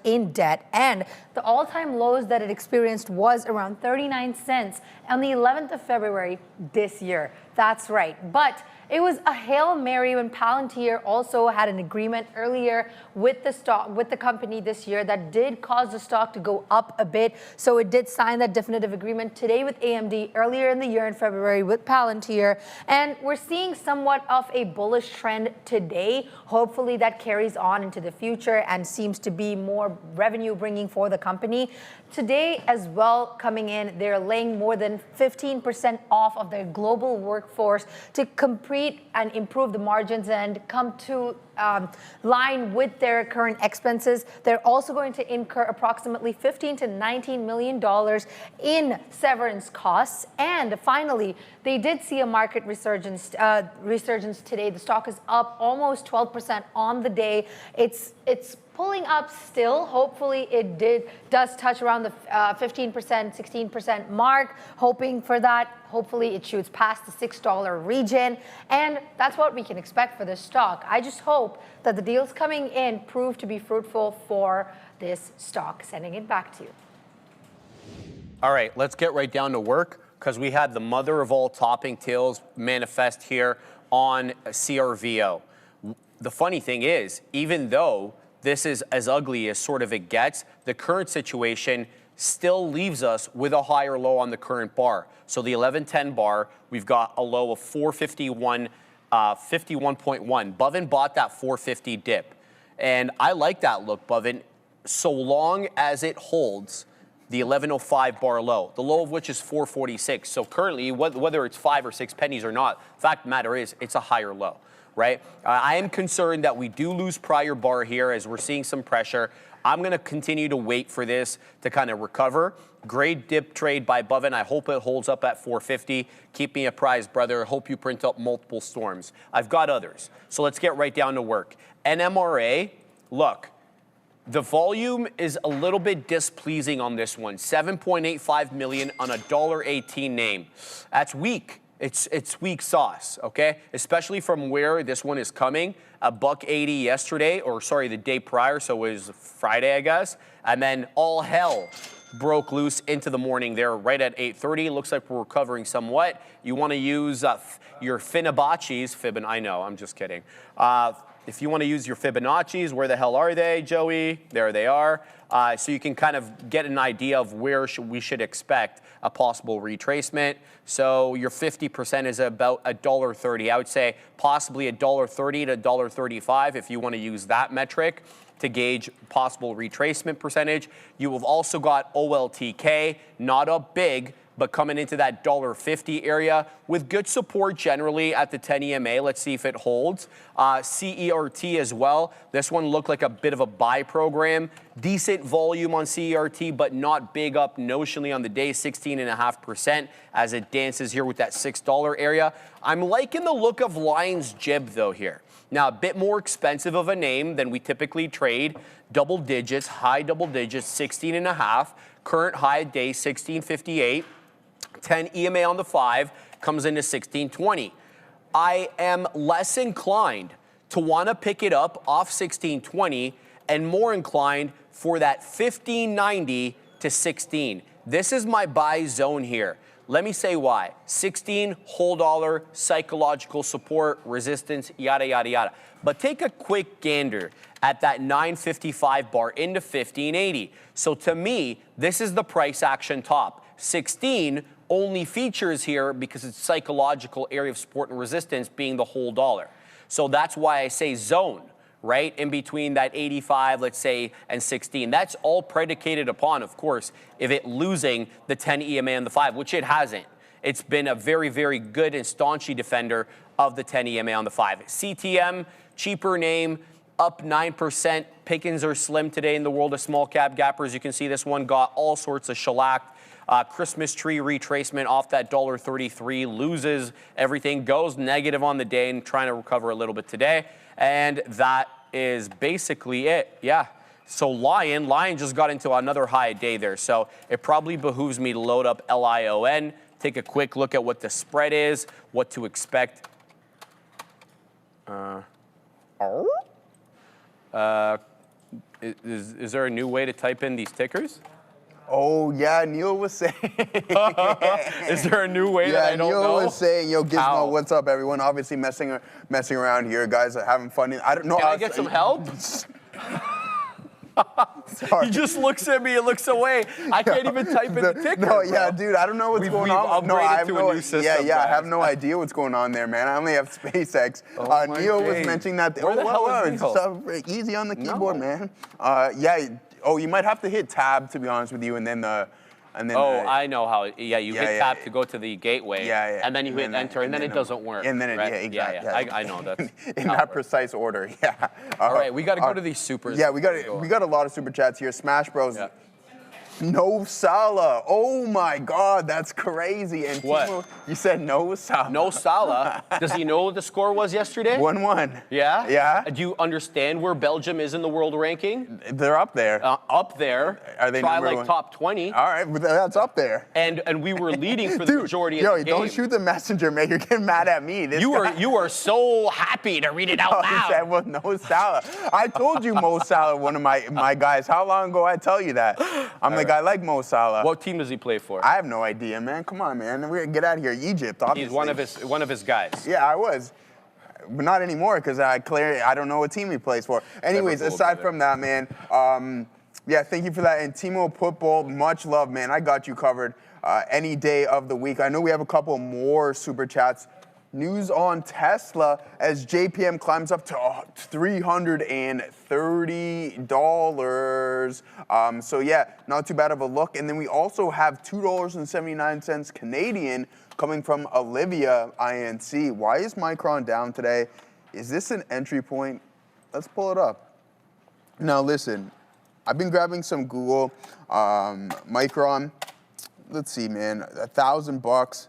in debt, and the all-time lows that it experienced was around 39 cents on the 11th of February this year. That's right. But it was a Hail Mary when Palantir also had an agreement earlier with the company this year that did cause the stock to go up a bit. So it did sign that definitive agreement today with AMD, earlier in the year in February with Palantir. And we're seeing somewhat of a bullish trend today. Hopefully that carries on into the future and seems to be more revenue bringing for the company. Today as well, coming in, they're laying more than 15% off of their global workforce to compete and improve the margins and come to line with their current expenses. They're also going to incur approximately $15 to $19 million in severance costs. And finally, they did see a market resurgence today. The stock is up almost 12% on the day. It's pulling up still. Hopefully it does touch around the 15%, 16% mark, hoping for that. Hopefully it shoots past the $6 region. And that's what we can expect for this stock. I just hope that the deals coming in prove to be fruitful for this stock. Sending it back to you. All right, let's get right down to work because we had the mother of all topping tails manifest here on CRVO. The funny thing is, even though this is as ugly as sort of it gets, the current situation still leaves us with a higher low on the current bar. So the 1110 bar, we've got a low of 451, 51.1. Bovin bought that 450 dip. And I like that look, Bovin, so long as it holds the 1105 bar low, the low of which is 446. So currently, whether it's 5 or 6 pennies or not, fact of the matter is it's a higher low, right? I am concerned that we do lose prior bar here as we're seeing some pressure. I'm going to continue to wait for this to kind of recover. Great dip trade by Bovin. I hope it holds up at 450. Keep me apprised, brother. Hope you print up multiple storms. I've got others. So let's get right down to work. NMRA, look, the volume is a little bit displeasing on this one. 7.85 million on a $1.18 name. That's weak. It's weak sauce, okay? Especially from where this one is coming. $1.80 yesterday, or sorry, the day prior, so it was Friday, I guess. And then all hell broke loose into the morning there right at 8:30. Looks like we're recovering somewhat. You want to use your Fibonacci's. I know, I'm just kidding. If you want to use your Fibonacci's, where the hell are they, Joey? There they are. So you can kind of get an idea of where we should expect a possible retracement. So your 50% is about $1.30. I would say possibly $1.30 to $1.35 if you want to use that metric to gauge possible retracement percentage. You have also got OLTK, not up big, but coming into that $1.50 area with good support generally at the 10 EMA. Let's see if it holds. CERT as well. This one looked like a bit of a buy program. Decent volume on CERT, but not big up notionally on the day, 16.5% as it dances here with that $6 area. I'm liking the look of Lions Jib though here. Now, a bit more expensive of a name than we typically trade. Double digits, high double digits, 16.5. Current high day, 16.58. 10 EMA on the 5 comes into 16.20. I am less inclined to want to pick it up off 16.20 and more inclined for that 15.90 to 16. This is my buy zone here. Let me say why. 16, whole dollar, psychological support, resistance, yada, yada, yada. But take a quick gander at that 955 bar into 15.80. So to me, this is the price action top. 16 only features here because it's psychological area of support and resistance being the whole dollar. So that's why I say zone, right? In between that 85, let's say, and 16. That's all predicated upon, of course, if it losing the 10 EMA and the 5, which it hasn't. It's been a very, very good and staunchy defender of the 10 EMA on the 5. CTM, cheaper name, up 9%. Pickings are slim today in the world of small cap gappers. You can see this one got all sorts of shellacked. Christmas tree retracement off that $1.33, loses everything, goes negative on the day and trying to recover a little bit today. And that is basically it. Yeah. So Lion just got into another high day there. So it probably behooves me to load up LION, take a quick look at what the spread is, what to expect. Is there a new way to type in these tickers? Oh, yeah, Neil was saying. Is there a new way that I don't know? Neil was saying, yo, Gizmo, How? what's up, everyone? Obviously messing around here. Guys are having fun. I don't know. Can I get some help? Sorry. He just looks at me and looks away. I can't even type in the ticker. No, yeah, dude, I don't know what's going on. We've upgraded to a new system. Yeah, I guys. have no idea what's going on there, man. I only have SpaceX. Oh my Neil was days. mentioning that. Where the hell is Neil? Easy on the keyboard, man. Yeah. Oh, you might have to hit tab, to be honest with you, and then And then I know how. Yeah, you hit tap to go to the gateway. And then you hit enter, and then it doesn't work. And then it, right? exactly. Yeah. I know that. In that precise order. Yeah. All right, we got to go to these supers. Yeah, we got a lot of super chats here. Smash Bros. Yeah. No Salah. Oh my God, that's crazy. And what? Timo, you said no Salah. No Salah. Does he know what the score was yesterday? 1-1. Yeah? Yeah. Do you understand where Belgium is in the world ranking? They're up there. Up there. Are they Try number like one? top 20. All right, but that's up there. And we were leading for the majority of the game. Don't shoot the messenger, man. You're getting mad at me. You were so happy to read it out loud. I said, well, no Salah. I told you Mo Salah, one of my guys. How long ago I tell you that? I'm like, I like Mo Salah. What team does he play for? I have no idea, man. Come on, man. We're gonna get out of here. Egypt, obviously. He's one of his guys. Yeah, I was. But not anymore, because I don't know what team he plays for. Anyways, aside from that, man, yeah, thank you for that. And Timo Putbull, much love, man. I got you covered any day of the week. I know we have a couple more super chats. News on Tesla as JPM climbs up to $330. So yeah, not too bad of a look. And then we also have $2.79 Canadian coming from Olivia INC. Why is Micron down today? Is this an entry point? Let's pull it up. Now listen, I've been grabbing some Google Micron. Let's see, man, $1,000.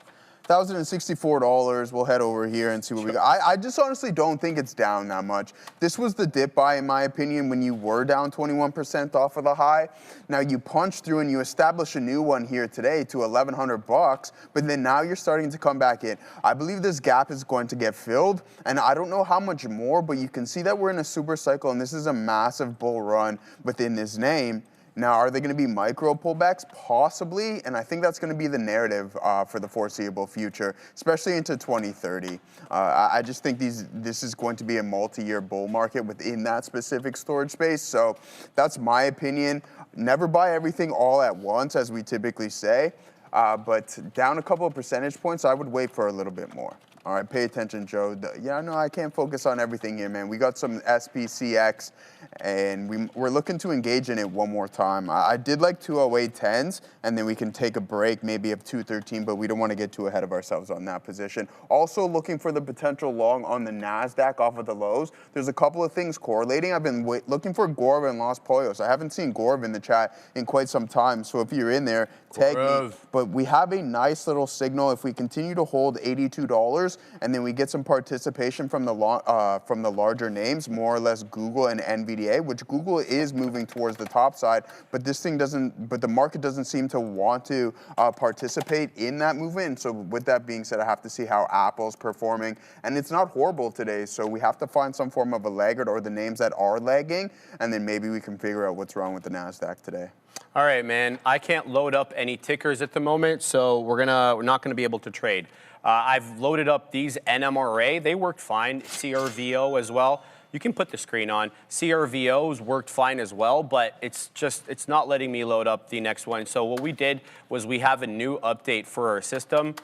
$1,064. We'll head over here and see what we got. I just honestly don't think it's down that much. This was the dip buy, in my opinion, when you were down 21% off of the high. Now you punch through and you establish a new one here today to $1,100, but then now you're starting to come back in. I believe this gap is going to get filled, and I don't know how much more, but you can see that we're in a super cycle, and this is a massive bull run within this name. Now, are they going to be micro pullbacks? Possibly, and I think that's going to be the narrative for the foreseeable future, especially into 2030. I just think this is going to be a multi-year bull market within that specific storage space, so that's my opinion. Never buy everything all at once, as we typically say, but down a couple of percentage points, I would wait for a little bit more. All right, pay attention, Joe. Yeah, no, I can't focus on everything here, man. We got some SPCX, and we're looking to engage in it one more time. I did like 208.10s, and then we can take a break, maybe of 213, but we don't want to get too ahead of ourselves on that position. Also looking for the potential long on the NASDAQ off of the lows. There's a couple of things correlating. I've been looking for Gorv and Los Pollos. I haven't seen Gorv in the chat in quite some time, so if you're in there, tag me. But we have a nice little signal. If we continue to hold $82, and then we get some participation from the larger names, more or less Google and NVDA, which Google is moving towards the top side, but this thing doesn't. But the market doesn't seem to want to participate in that movement. And so, with that being said, I have to see how Apple's performing, and it's not horrible today. So we have to find some form of a laggard or the names that are lagging, and then maybe we can figure out what's wrong with the NASDAQ today. All right, man. I can't load up any tickers at the moment, so we're not gonna be able to trade. I've loaded up these NMRA. They worked fine. CRVO as well. You can put the screen on. CRVO's worked fine as well, but it's not letting me load up the next one. So what we did was we have a new update for our system,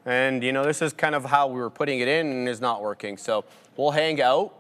and this is kind of how we were putting it in, and it's not working. So we'll hang out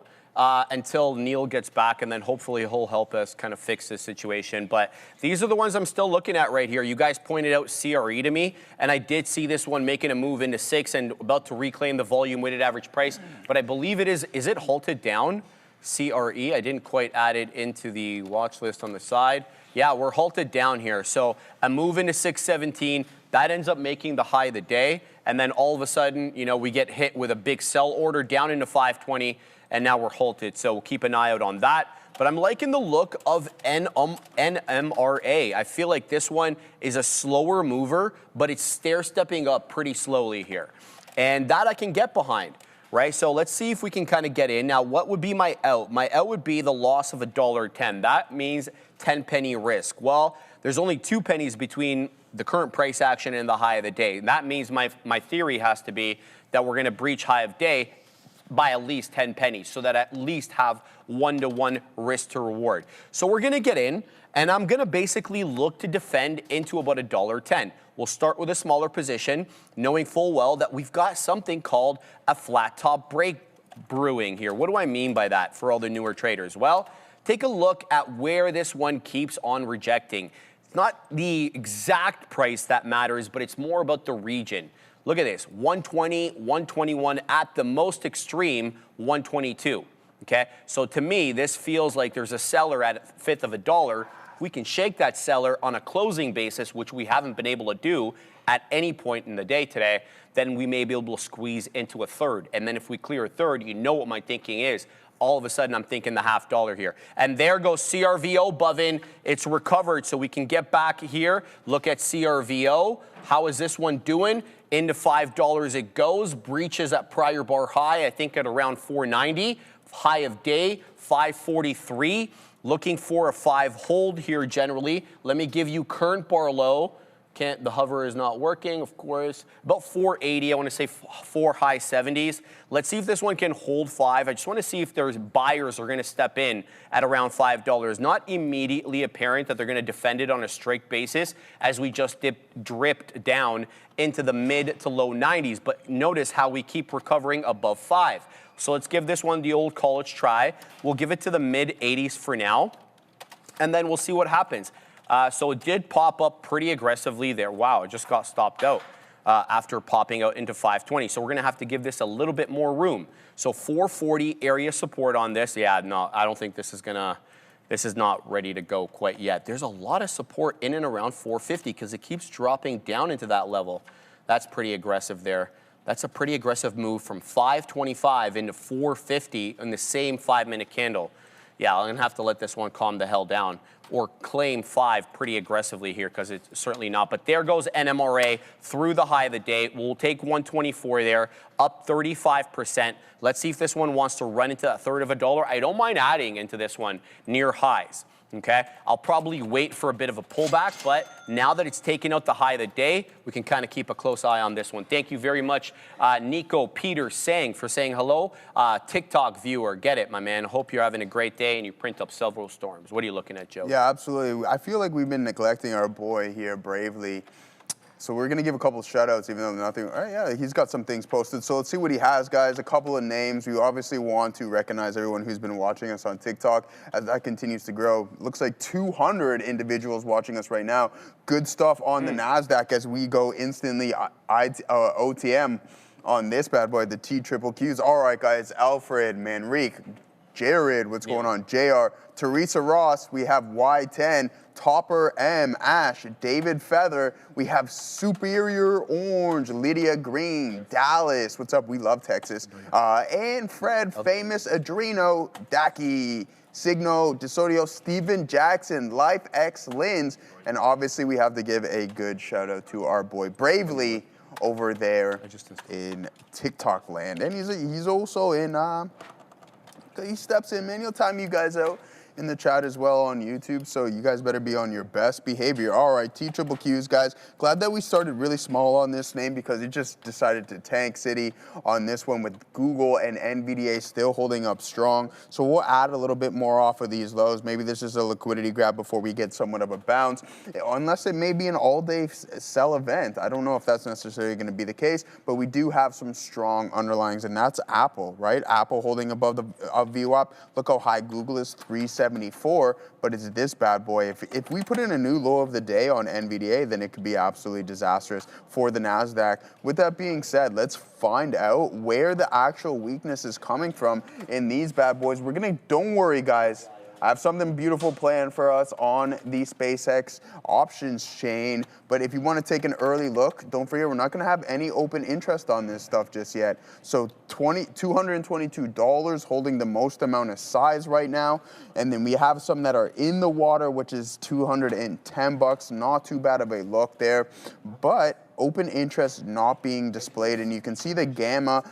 until Neil gets back, and then hopefully he'll help us kind of fix this situation. But these are the ones I'm still looking at right here. You guys pointed out CRE to me, and I did see this one making a move into 6 and about to reclaim the volume weighted average price. But I believe it is it halted down? CRE, I didn't quite add it into the watch list on the side. Yeah, we're halted down here. So a move into 617, that ends up making the high of the day. And then all of a sudden, we get hit with a big sell order down into 520. And now we're halted, so we'll keep an eye out on that. But I'm liking the look of NMRA. I feel like this one is a slower mover, but it's stair-stepping up pretty slowly here. And that I can get behind, right? So let's see if we can kind of get in. Now, what would be my out? My out would be the loss of $1.10. That means 10 penny risk. Well, there's only 2 pennies between the current price action and the high of the day. And that means my theory has to be that we're going to breach high of day by at least 10 pennies, so that at least have 1-to-1 risk to reward. So we're gonna get in, and I'm gonna basically look to defend into about $1.10. We'll start with a smaller position, knowing full well that we've got something called a flat top break brewing here. What do I mean by that for all the newer traders? Well, take a look at where this one keeps on rejecting. It's not the exact price that matters, but it's more about the region. Look at this, 120, 121, at the most extreme, 122, okay? So to me, this feels like there's a seller at a fifth of a dollar. We can shake that seller on a closing basis, which we haven't been able to do at any point in the day today, then we may be able to squeeze into a third. And then if we clear a third, you know what my thinking is. All of a sudden, I'm thinking the half dollar here. And there goes CRVO, Bovin. It's recovered, so we can get back here. Look at CRVO. How is this one doing? Into $5 it goes. Breaches at prior bar high, I think at around 490. High of day, 543. Looking for a 5 hold here generally. Let me give you current bar low. The hover is not working, of course. About 480, I want to say 4 high 70s. Let's see if this one can hold 5. I just want to see if there's buyers are going to step in at around $5. Not immediately apparent that they're going to defend it on a straight basis as we just dripped down into the mid to low 90s. But notice how we keep recovering above 5. So let's give this one the old college try. We'll give it to the mid 80s for now, and then we'll see what happens. So it did pop up pretty aggressively there. Wow, it just got stopped out after popping out into 520. So we're going to have to give this a little bit more room. So 440 area support on this. Yeah, no, I don't think this is not ready to go quite yet. There's a lot of support in and around 450 because it keeps dropping down into that level. That's pretty aggressive there. That's a pretty aggressive move from 525 into 450 in the same 5-minute candle. Yeah, I'm going to have to let this one calm the hell down or claim 5 pretty aggressively here because it's certainly not. But there goes NMRA through the high of the day. We'll take 124 there, up 35%. Let's see if this one wants to run into a third of a dollar. I don't mind adding into this one near highs. Okay, I'll probably wait for a bit of a pullback, but now that it's taken out the high of the day, we can kind of keep a close eye on this one. Thank you very much, Nico Peter Sang, for saying hello. TikTok viewer, get it, my man. Hope you're having a great day and you print up several storms. What are you looking at, Joe? Yeah, absolutely. I feel like we've been neglecting our boy here, Bravely. So we're going to give a couple of shout-outs, even though nothing. Oh, yeah, he's got some things posted. So let's see what he has, guys. A couple of names. We obviously want to recognize everyone who's been watching us on TikTok as that continues to grow. Looks like 200 individuals watching us right now. Good stuff on the NASDAQ as we go instantly OTM on this bad boy, the T-Triple-Qs. All right, guys. Alfred, Manrique, Jared, what's going on? JR, Teresa Ross, we have Y10, Topper M, Ash, David Feather, we have Superior Orange, Lydia Green, Dallas, what's up? We love Texas. And Fred, Famous Adreno, Daki, Signo, DeSodio, Steven Jackson, Life X Lins, and obviously we have to give a good shout out to our boy Bravely over there in TikTok land. And he's also in, he steps in, man, he'll time you guys out in the chat as well on YouTube, so you guys better be on your best behavior. All right, T-Triple-Qs, guys. Glad that we started really small on this name because it just decided to tank city on this one with Google and NVDA still holding up strong. So we'll add a little bit more off of these lows. Maybe this is a liquidity grab before we get somewhat of a bounce, unless it may be an all-day sell event. I don't know if that's necessarily going to be the case, but we do have some strong underlyings, and that's Apple, right? Apple holding above the VWAP. Look how high Google is, 374, but it's this bad boy. If we put in a new low of the day on NVDA, then it could be absolutely disastrous for the NASDAQ. With that being said, let's find out where the actual weakness is coming from in these bad boys. Don't worry, guys. I have something beautiful planned for us on the SpaceX options chain. But if you want to take an early look, don't forget we're not going to have any open interest on this stuff just yet. So $222 holding the most amount of size right now. And then we have some that are in the water, which is $210. Not too bad of a look there. But open interest not being displayed. And you can see the gamma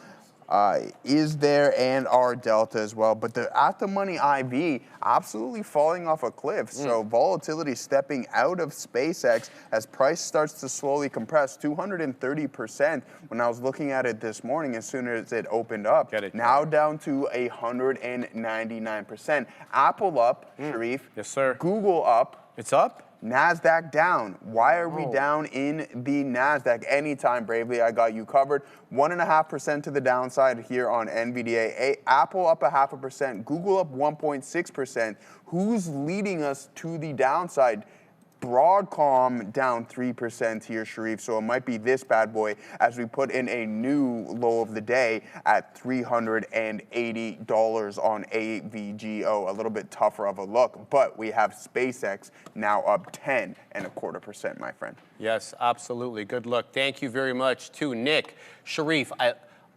is there and our delta as well, but the at-the-money IV absolutely falling off a cliff. So volatility stepping out of SpaceX as price starts to slowly compress 230% when I was looking at it this morning as soon as it opened up. Now down to 199%. Apple up, Sharif. Yes, sir. Google up. It's up? NASDAQ down. Why are we down in the NASDAQ? Anytime, Bravely, I got you covered. 1.5% to the downside here on NVDA. Apple up 0.5%. Google up 1.6%. Who's leading us to the downside? Broadcom down 3% here, Sharif. So it might be this bad boy as we put in a new low of the day at $380 on AVGO. A little bit tougher of a look, but we have SpaceX now up 10.25%, my friend. Yes, absolutely. Good luck. Thank you very much to Nick. Sharif,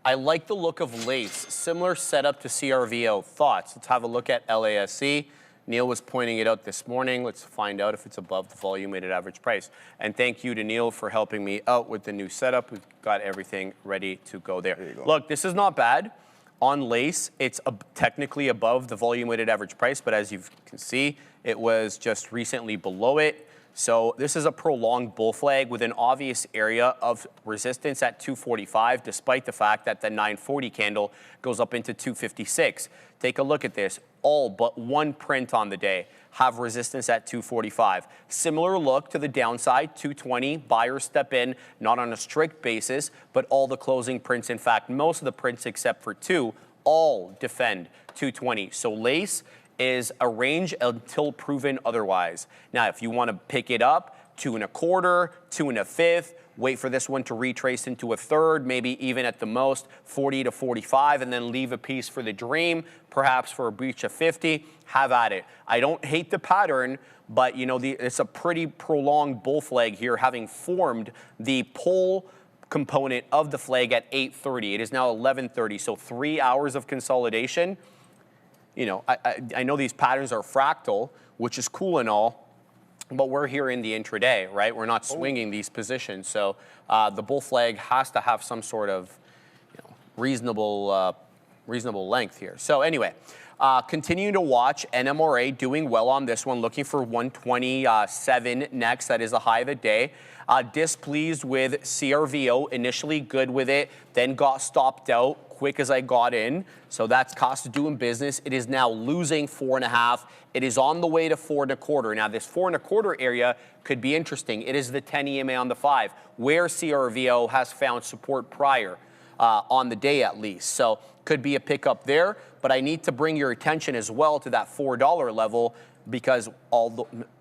I like the look of Lace. Similar setup to CRVO. Thoughts? Let's have a look at LASC. Neil was pointing it out this morning. Let's find out if it's above the volume weighted average price. And thank you to Neil for helping me out with the new setup. We've got everything ready to go there. Look, this is not bad. On Lace, it's technically above the volume weighted average price, but as you can see, it was just recently below it. So this is a prolonged bull flag with an obvious area of resistance at 245, despite the fact that the 940 candle goes up into 256. Take a look at this. All but one print on the day have resistance at 245. Similar look to the downside, 220. Buyers step in, not on a strict basis, but all the closing prints, in fact, most of the prints except for two, all defend 220. So Lace is a range until proven otherwise. Now, if you want to pick it up, 2 1/4, 2 1/5, wait for this one to retrace into a third, maybe even at the most 40 to 45, and then leave a piece for the dream, perhaps for a breach of 50, have at it. I don't hate the pattern, but you know, it's a pretty prolonged bull flag here, having formed the pull component of the flag at 8:30. It is now 11:30, so 3 hours of consolidation. You know, I know these patterns are fractal, which is cool and all, but we're here in the intraday, right? We're not swinging these positions. So the bull flag has to have some sort of reasonable length here. So anyway, continuing to watch NMRA doing well on this one, looking for 127 next. That is the high of the day. Displeased with CRVO, initially good with it, then got stopped out quick as I got in. So that's cost of doing business. It is now losing 4.5. It is on the way to 4 1/4. Now this 4 1/4 area could be interesting. It is the 10 EMA on the 5, where CRVO has found support prior on the day at least. So could be a pickup there, but I need to bring your attention as well to that $4 level, because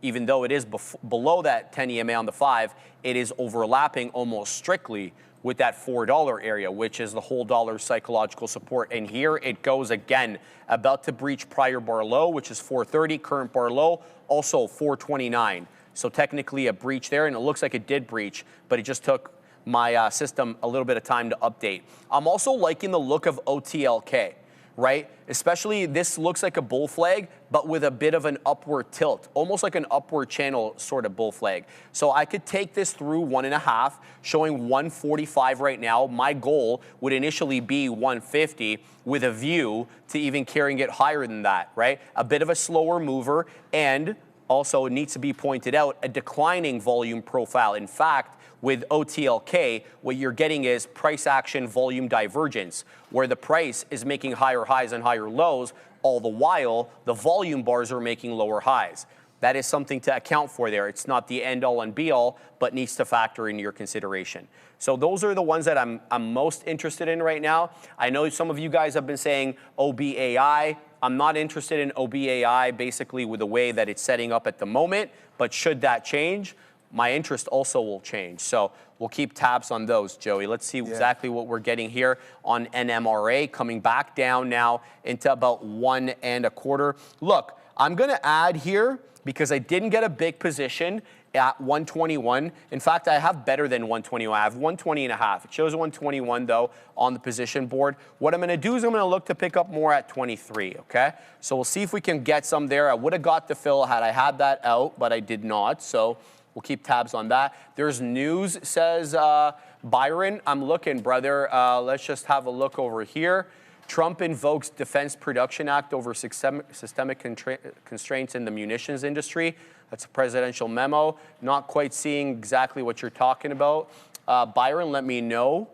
even though it is below that 10 EMA on the 5, it is overlapping almost strictly with that $4 area, which is the whole dollar psychological support. And here it goes again, about to breach prior bar low, which is 430, current bar low, also 429. So technically a breach there, and it looks like it did breach, but it just took my system a little bit of time to update. I'm also liking the look of OTLK, right? Especially this looks like a bull flag, but with a bit of an upward tilt, almost like an upward channel sort of bull flag. So I could take this through 1.5, showing 145 right now. My goal would initially be 150 with a view to even carrying it higher than that, right? A bit of a slower mover, and also it needs to be pointed out, a declining volume profile. In fact, with OTLK, what you're getting is price action volume divergence, where the price is making higher highs and higher lows, all the while the volume bars are making lower highs. That is something to account for there. It's not the end all and be all, but needs to factor into your consideration. So those are the ones that I'm most interested in right now. I know some of you guys have been saying OBAI. I'm not interested in OBAI basically with the way that it's setting up at the moment, but should that change, my interest also will change. So we'll keep tabs on those, Joey. Let's see exactly what we're getting here on NMRA, coming back down now into about 1 1/4. Look, I'm going to add here because I didn't get a big position at 121. In fact, I have better than 121. I have 120.5. It shows 121 though on the position board. What I'm going to do is I'm going to look to pick up more at 23, okay? So we'll see if we can get some there. I would have got the fill had I had that out, but I did not. So we'll keep tabs on that. There's news, says Byron. I'm looking, brother. Let's just have a look over here. Trump invokes Defense Production Act over systemic constraints in the munitions industry. That's a presidential memo. Not quite seeing exactly what you're talking about. Byron, let me know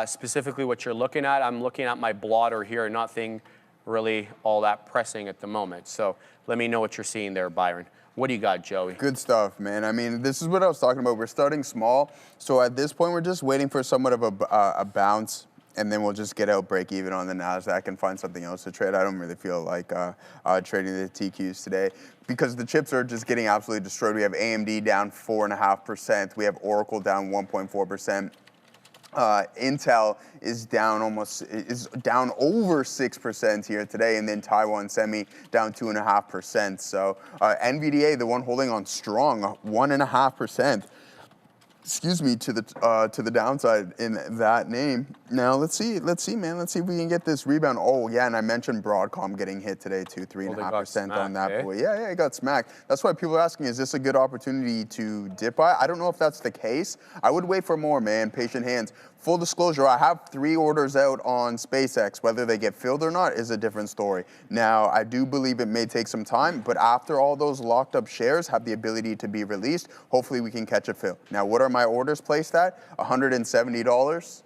specifically what you're looking at. I'm looking at my blotter here, nothing really all that pressing at the moment. So let me know what you're seeing there, Byron. What do you got, Joey? Good stuff, man. I mean, this is what I was talking about. We're starting small. So at this point, we're just waiting for somewhat of a bounce and then we'll just get out break even on the NASDAQ and find something else to trade. I don't really feel like trading the TQs today because the chips are just getting absolutely destroyed. We have AMD down 4.5%. We have Oracle down 1.4%. Intel is down over 6% here today, and then Taiwan Semi down 2.5%. So NVDA, the one holding on strong, 1.5%. Excuse me, to the downside in that name. Now let's see, man. Let's see if we can get this rebound. Oh yeah, and I mentioned Broadcom getting hit today too, 3.5% on that boy. Yeah, it got smacked. That's why people are asking, is this a good opportunity to dip buy? I don't know if that's the case. I would wait for more, man. Patient hands. Full disclosure, I have 3 orders out on SpaceX. Whether they get filled or not is a different story. Now, I do believe it may take some time, but after all those locked up shares have the ability to be released, hopefully we can catch a fill. Now, what are my orders placed at? $170,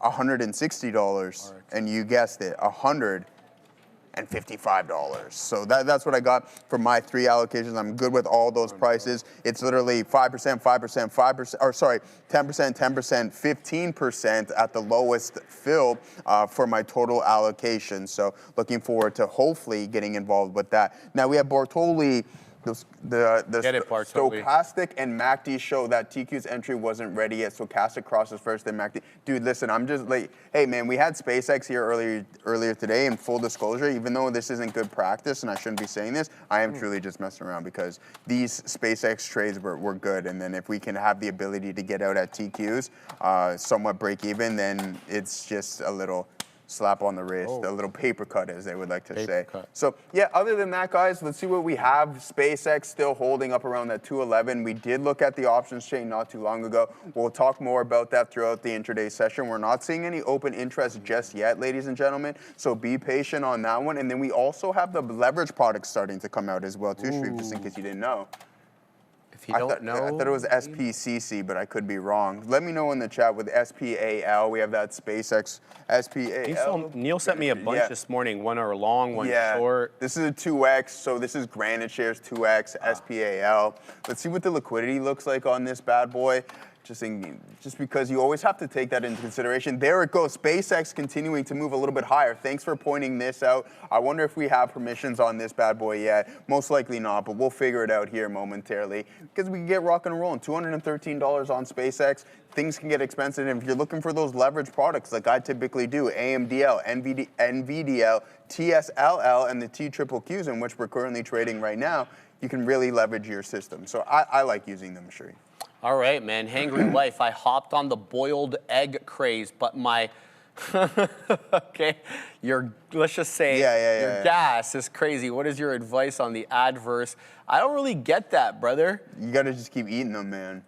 $160, and you guessed it, $155. So that's what I got for my 3 allocations. I'm good with all those prices. It's literally 5%, 5%, 5%, or sorry, 10%, 10%, 15% at the lowest fill for my total allocation. So looking forward to hopefully getting involved with that. Now we have Bartoli. The stochastic and MACD show that TQ's entry wasn't ready yet. Stochastic crosses first, then MACD. Dude, listen, I'm just like, hey man, we had SpaceX here earlier today. In full disclosure, even though this isn't good practice and I shouldn't be saying this, I am truly just messing around because these SpaceX trades were good. And then if we can have the ability to get out at TQs, somewhat break even, then it's just a little slap on the wrist, a little paper cut, as they would like to say. So, yeah, other than that, guys, let's see what we have. SpaceX still holding up around that 211. We did look at the options chain not too long ago. We'll talk more about that throughout the intraday session. We're not seeing any open interest just yet, ladies and gentlemen, so be patient on that one. And then we also have the leverage products starting to come out as well, too, Shreve, just in case you didn't know. I thought it was SPCC, but I could be wrong. Let me know in the chat with SPAL. We have that SpaceX SPAL. Neil sent me a bunch this morning. One are long, one short. This is a 2X, so this is Granite Shares 2X, SPAL. Let's see what the liquidity looks like on this bad boy. Just because you always have to take that into consideration. There it goes, SpaceX continuing to move a little bit higher. Thanks for pointing this out. I wonder if we have permissions on this bad boy yet. Most likely not, but we'll figure it out here momentarily because we can get rock and rolling. $213 on SpaceX. Things can get expensive, and if you're looking for those leverage products like I typically do, AMDL, NVDL, TSLL, and the TQQQs in which we're currently trading right now, you can really leverage your system. So I like using them, Sheree. All right, man. Hangry life. I hopped on the boiled egg craze, but my let's just say your gas is crazy. What is your advice on the adverse? I don't really get that, brother. You gotta just keep eating them, man.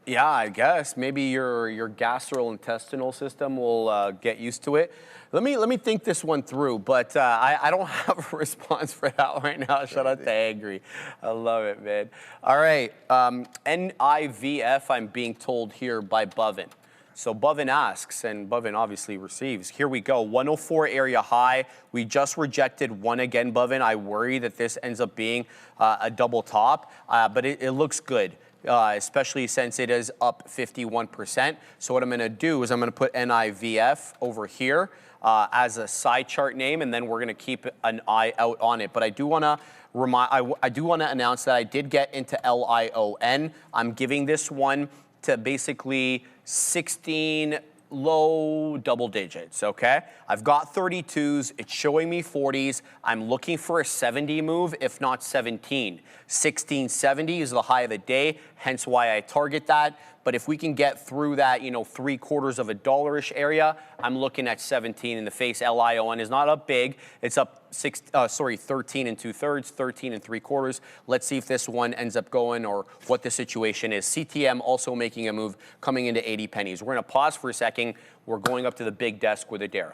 Yeah, I guess maybe your gastrointestinal system will get used to it. Let me think this one through, but I don't have a response for that right now. Shout out to Angry. I love it, man. All right, NIVF, I'm being told here by Bovin. So Bovin asks, and Bovin obviously receives. Here we go, 104 area high. We just rejected one again, Bovin. I worry that this ends up being a double top, but it looks good. Especially since it is up 51%. So what I'm going to do is I'm going to put NIVF over here as a side chart name, and then we're going to keep an eye out on it. But I do want to I do want to announce that I did get into LION. I'm giving this one to basically 16 low double digits, okay? I've got 32s, it's showing me 40s. I'm looking for a 70 move, if not 17. 1670 is the high of the day, hence why I target that. But if we can get through that, $0.75 area, I'm looking at 17 in the face. LION is not up big. It's up 13 and 2/3, 13 and 3/4. Let's see if this one ends up going or what the situation is. CTM also making a move, coming into 80 pennies. We're going to pause for a second. We're going up to the big desk with Adara.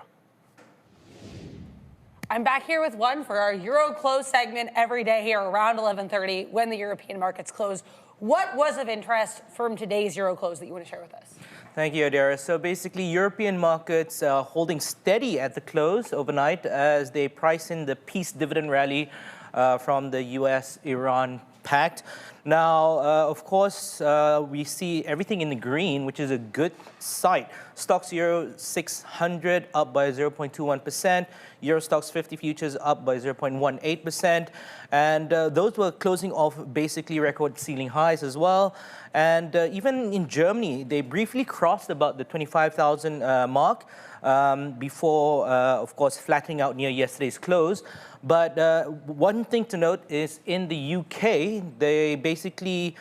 I'm back here with one for our Euro close segment every day here around 11:30 when the European markets close. What was of interest from today's Euro close that you want to share with us? Thank you, Adara. So basically, European markets holding steady at the close overnight as they price in the peace dividend rally from the U.S. Iran intact. Now, of course, we see everything in the green, which is a good sight. Stocks Euro 600 up by 0.21%. Euro Stocks 50 futures up by 0.18%. And those were closing off basically record ceiling highs as well. And even in Germany, they briefly crossed about the 25,000 mark before, of course, flattening out near yesterday's close. But one thing to note is in the UK, they basically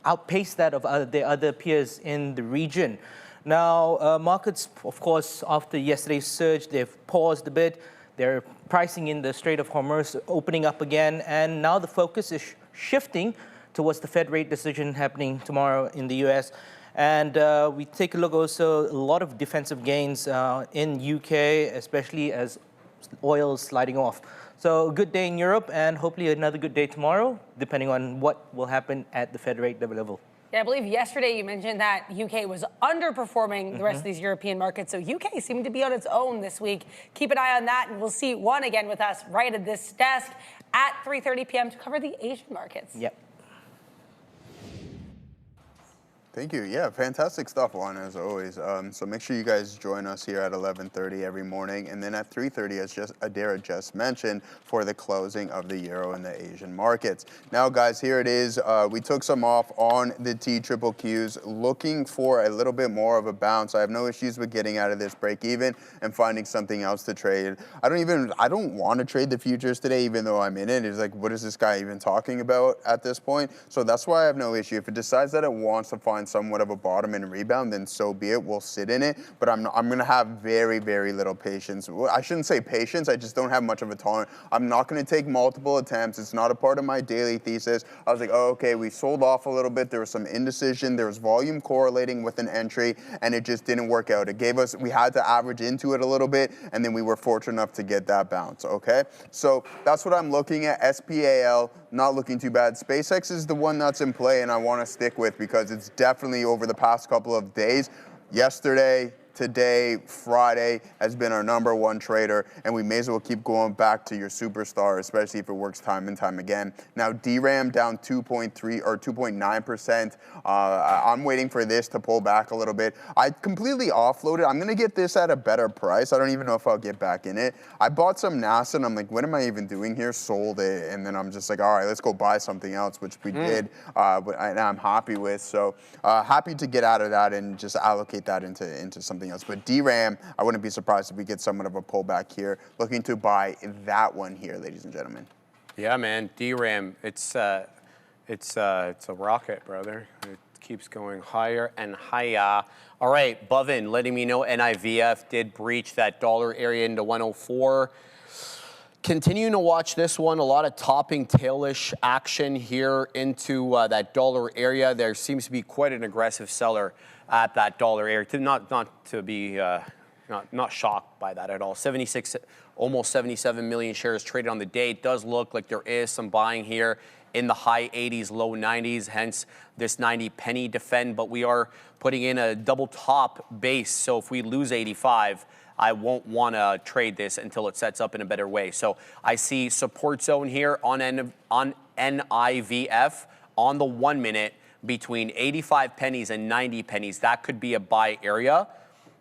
outpaced that of their other peers in the region. Now, markets, of course, after yesterday's surge, they've paused a bit. They're pricing in the Strait of Hormuz opening up again. And now the focus is shifting towards the Fed rate decision happening tomorrow in the US. And we take a look also, a lot of defensive gains in UK, especially as oil is sliding off. So a good day in Europe and hopefully another good day tomorrow, depending on what will happen at the Fed rate level. Yeah, I believe yesterday you mentioned that UK was underperforming the rest of these European markets. So UK seemed to be on its own this week. Keep an eye on that, and we'll see one again with us right at this desk at 3:30 p.m. to cover the Asian markets. Yep. Thank you. Yeah, fantastic stuff, Juan, as always. So make sure you guys join us here at 11:30 every morning, and then at 3:30, as Adira just mentioned, for the closing of the Euro and the Asian markets. Now, guys, here it is. We took some off on the TQQQs, looking for a little bit more of a bounce. I have no issues with getting out of this break even and finding something else to trade. I don't want to trade the futures today, even though I'm in it. It's like, what is this guy even talking about at this point? So that's why I have no issue. If it decides that it wants to find somewhat of a bottom and rebound, then so be it. We'll sit in it, but I'm going to have very, very little patience. Well, I shouldn't say patience. I just don't have much of a tolerance. I'm not going to take multiple attempts. It's not a part of my daily thesis. I was like, oh, okay, we sold off a little bit. There was some indecision. There was volume correlating with an entry, and it just didn't work out. It gave us, we had to average into it a little bit, and then we were fortunate enough to get that bounce, okay? So that's what I'm looking at. SPAL, not looking too bad. SpaceX is the one that's in play, and I want to stick with because it's definitely over the past couple of days, yesterday, today, Friday, has been our #1 trader, and we may as well keep going back to your superstar, especially if it works time and time again. Now, DRAM down 2.3 or 2.9%. I'm waiting for this to pull back a little bit. I completely offloaded. I'm going to get this at a better price. I don't even know if I'll get back in it. I bought some NASA, and I'm like, what am I even doing here? Sold it, and then I'm just like, all right, let's go buy something else, which we did, and I'm happy with. So happy to get out of that and just allocate that into something else. But DRAM, I wouldn't be surprised if we get somewhat of a pullback here. Looking to buy that one here, ladies and gentlemen. Yeah, man, DRAM, it's a rocket, brother. It keeps going higher and higher. All right, Bovin letting me know NIVF did breach that dollar area into 104. Continuing to watch this one, a lot of topping tailish action here into that dollar area. There seems to be quite an aggressive seller at that dollar area. Not shocked by that at all. 76, almost 77 million shares traded on the day. It does look like there is some buying here in the high 80s, low 90s, hence this 90 penny defend. But we are putting in a double top base. So if we lose 85, I won't want to trade this until it sets up in a better way. So I see support zone here on NIVF on the 1 minute between 85 pennies and 90 pennies. That could be a buy area.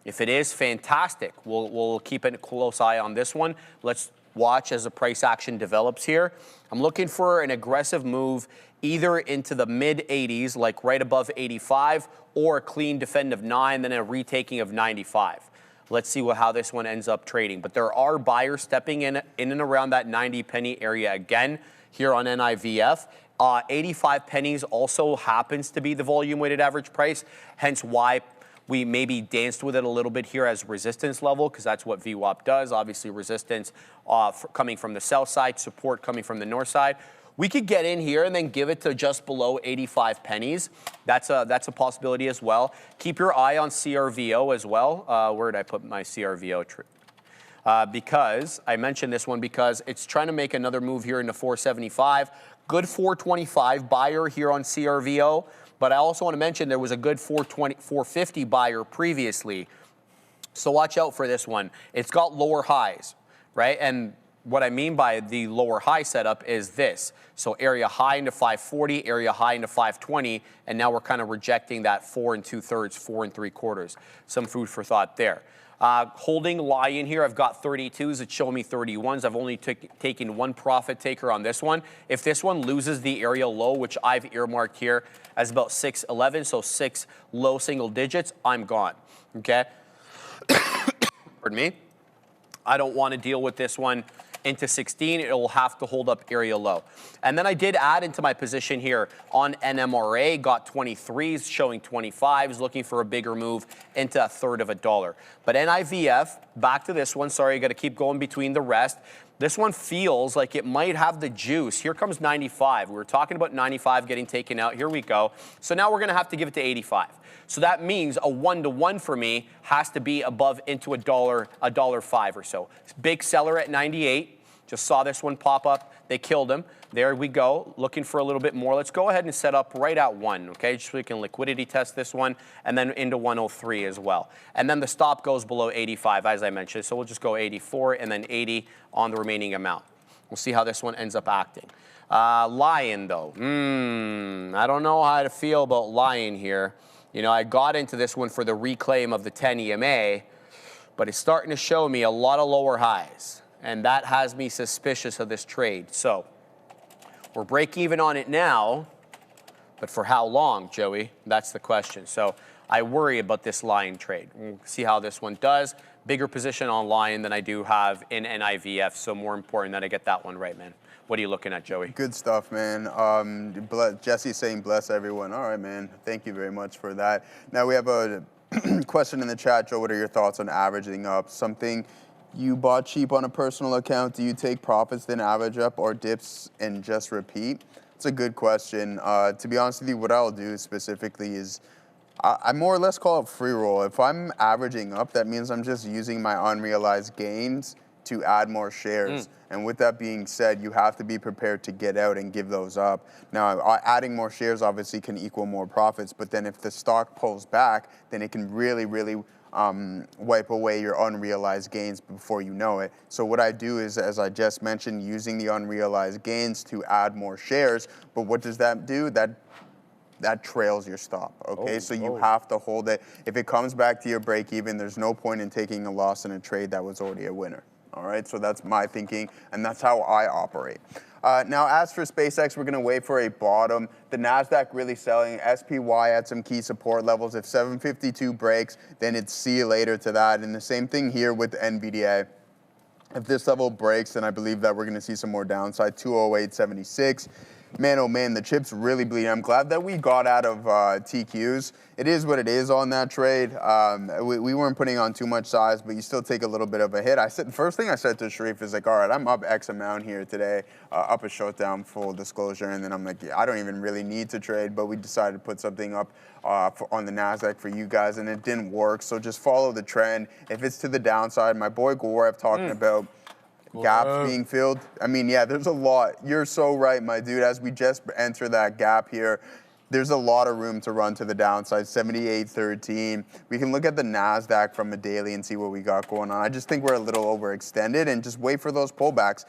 If it is, fantastic. We'll keep a close eye on this one. Let's watch as the price action develops here. I'm looking for an aggressive move either into the mid 80s, like right above 85, or a clean defend of 9, then a retaking of 95. Let's see how this one ends up trading. But there are buyers stepping in and around that 90 penny area again here on NIVF. 85 pennies also happens to be the volume weighted average price, hence why we maybe danced with it a little bit here as resistance level, because that's what VWAP does. Obviously resistance coming from the south side, support coming from the north side. We could get in here and then give it to just below 85 pennies. That's a possibility as well. Keep your eye on CRVO as well. Where did I put my CRVO? Because I mentioned this one because it's trying to make another move here into 475. Good 425 buyer here on CRVO, but I also want to mention there was a good 450 buyer previously. So watch out for this one. It's got lower highs, right? And what I mean by the lower high setup is this. So area high into 540, area high into 520, and now we're kind of rejecting that 4 2/3, 4 3/4. Some food for thought there. Holding Lion here, I've got 32s. It's showing me 31s. I've only taken one profit taker on this one. If this one loses the area low, which I've earmarked here as about 611, so 6 low single digits, I'm gone. Okay? Pardon me. I don't want to deal with this one into 16. It will have to hold up area low. And then I did add into my position here on NMRA, got 23s, showing 25s, looking for a bigger move into a third of a dollar. But NIVF, back to this one. Sorry, I got to keep going between the rest. This one feels like it might have the juice. Here comes 95. We were talking about 95 getting taken out. Here we go. So now we're going to have to give it to 85. So that means a 1-to-1 for me has to be above into $1.05 or so. Big seller at 98. Just saw this one pop up. They killed him. There we go. Looking for a little bit more. Let's go ahead and set up right at 1, okay? Just so we can liquidity test this one, and then into 103 as well. And then the stop goes below 85, as I mentioned. So we'll just go 84 and then 80 on the remaining amount. We'll see how this one ends up acting. Lion, though. I don't know how to feel about Lion here. You know, I got into this one for the reclaim of the 10 EMA, but it's starting to show me a lot of lower highs. And that has me suspicious of this trade. So we're break even on it now, but for how long, Joey? That's the question. So I worry about this Lion trade. We'll see how this one does. Bigger position on Lion than I do have in NIVF, so more important that I get that one right, man. What are you looking at, Joey? Good stuff, man. Jesse's saying bless everyone. All right, man. Thank you very much for that. Now we have a question in the chat. Joe, what are your thoughts on averaging up? Something you bought cheap on a personal account, do you take profits, then average up, or dips and just repeat? It's a good question. To be honest with you, what I'll do specifically is I more or less call it free roll. If I'm averaging up, that means I'm just using my unrealized gains to add more shares. And with that being said, you have to be prepared to get out and give those up. Now, adding more shares obviously can equal more profits, but then if the stock pulls back, then it can really, really wipe away your unrealized gains before you know it. So what I do is, as I just mentioned, using the unrealized gains to add more shares. But what does that do? That trails your stop, okay? So you have to hold it. If it comes back to your break even, there's no point in taking a loss in a trade that was already a winner. All right, so that's my thinking, and that's how I operate. Now, as for SpaceX, we're going to wait for a bottom. The NASDAQ really selling. SPY at some key support levels. If 752 breaks, then it's see you later to that. And the same thing here with NVDA. If this level breaks, then I believe that we're going to see some more downside. 208.76. Man, oh man, the chip's really bleeding. I'm glad that we got out of TQs. It is what it is on that trade. We weren't putting on too much size, but you still take a little bit of a hit. The first thing I said to Sharif is like, all right, I'm up X amount here today, up a showdown, full disclosure. And then I'm like, yeah, I don't even really need to trade, but we decided to put something up on the NASDAQ for you guys, and it didn't work. So just follow the trend. If it's to the downside, my boy Gorev talking about gaps being filled. I mean, yeah, there's a lot. You're so right, my dude. As we just enter that gap here, there's a lot of room to run to the downside, 78.13. We can look at the NASDAQ from a daily and see what we got going on. I just think we're a little overextended, and just wait for those pullbacks.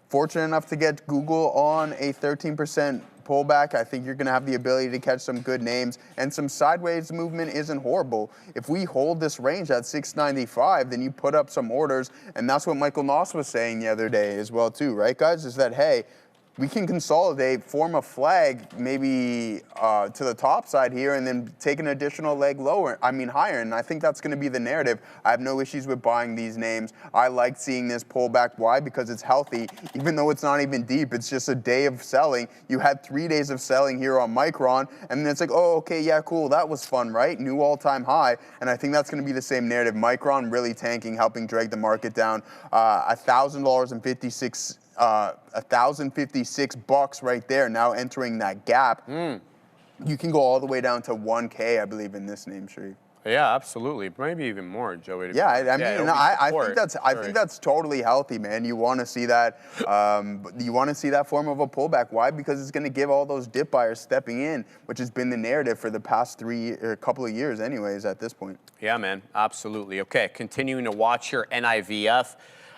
Fortunate enough to get Google on a 13% pullback. I think you're going to have the ability to catch some good names, and some sideways movement isn't horrible. If we hold this range at 695, then you put up some orders, and that's what Michael Noss was saying the other day as well too, right guys? Is that, hey, we can consolidate, form a flag maybe to the top side here, and then take an additional leg higher. And I think that's going to be the narrative. I have no issues with buying these names. I like seeing this pullback. Why? Because it's healthy. Even though it's not even deep, it's just a day of selling. You had 3 days of selling here on Micron, and then it's like, oh, okay, yeah, cool. That was fun, right? New all-time high. And I think that's going to be the same narrative. Micron really tanking, helping drag the market down. $1,000.56. $1,056 right there, now entering that gap. You can go all the way down to 1K, I believe, in this name, Sharif. Yeah, absolutely. Maybe even more, Joey. Yeah, I think that's totally healthy, man. You want to see that. You want to see that form of a pullback. Why? Because it's going to give all those dip buyers stepping in, which has been the narrative for the past couple of years, anyways. At this point. Yeah, man. Absolutely. Okay, continuing to watch here, NIVF.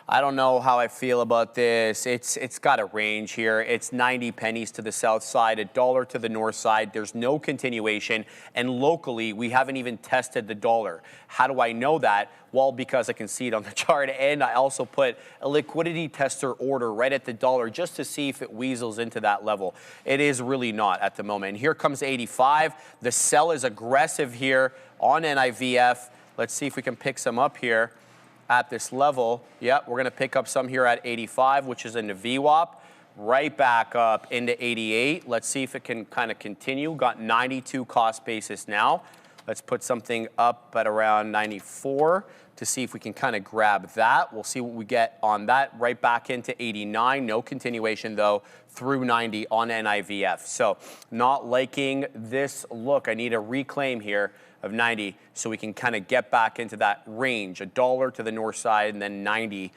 I don't know how I feel about this. It's got a range here. It's 90 pennies to the south side, $1 to the north side. There's no continuation. And locally, we haven't even tested the dollar. How do I know that? Well, because I can see it on the chart. And I also put a liquidity tester order right at the dollar just to see if it weasels into that level. It is really not at the moment. And here comes 85. The sell is aggressive here on NIVF. Let's see if we can pick some up here at this level. Yep, we're going to pick up some here at 85, which is into VWAP. Right back up into 88. Let's see if it can kind of continue. Got 92 cost basis now. Let's put something up at around 94 to see if we can kind of grab that. We'll see what we get on that. Right back into 89. No continuation, though, through 90 on NIVF. So not liking this look. I need a reclaim here of 90 so we can kind of get back into that range, $1 to the north side and then 90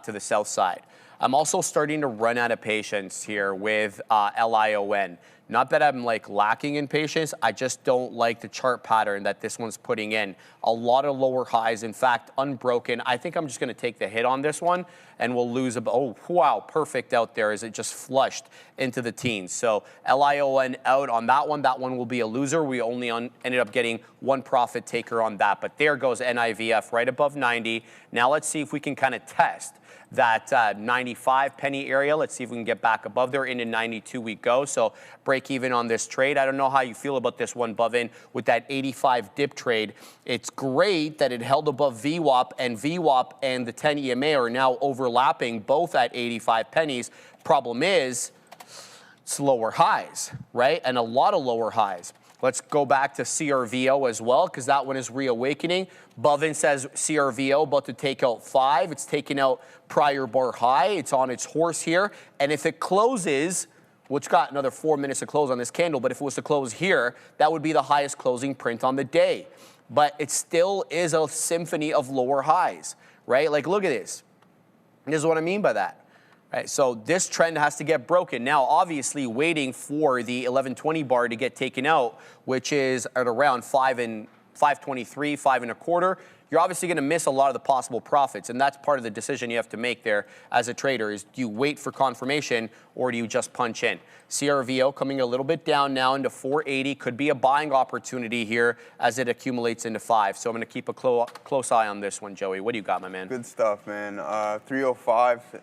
to the south side. I'm also starting to run out of patience here with LION. Not that I'm like lacking in patience, I just don't like the chart pattern that this one's putting in. A lot of lower highs, in fact, unbroken. I think I'm just gonna take the hit on this one and we'll lose about, oh, wow, perfect out there as it just flushed into the teens. So LION out on that one will be a loser. We only ended up getting one profit taker on that, but there goes NIVF right above 90. Now let's see if we can kind of test that 95 penny area. Let's see if we can get back above there. Into 92 we go. So break even on this trade. I don't know how you feel about this one, Bovin, with that 85 dip trade. It's great that it held above VWAP and the 10 EMA are now overlapping both at 85 pennies. Problem is, it's lower highs, right? And a lot of lower highs. Let's go back to CRVO as well, because that one is reawakening. Bovin says CRVO about to take out 5. It's taking out prior bar high. It's on its horse here. And if it closes, which got another 4 minutes to close on this candle, but if it was to close here, that would be the highest closing print on the day. But it still is a symphony of lower highs, right? Like, look at this. This is what I mean by that. Right, so this trend has to get broken. Now, obviously, waiting for the 1120 bar to get taken out, which is at around 523, 5.25. You're obviously going to miss a lot of the possible profits, and that's part of the decision you have to make there as a trader is do you wait for confirmation or do you just punch in? CRVO coming a little bit down now into 480. Could be a buying opportunity here as it accumulates into 5. So I'm going to keep a close eye on this one, Joey. What do you got, my man? Good stuff, man. 305.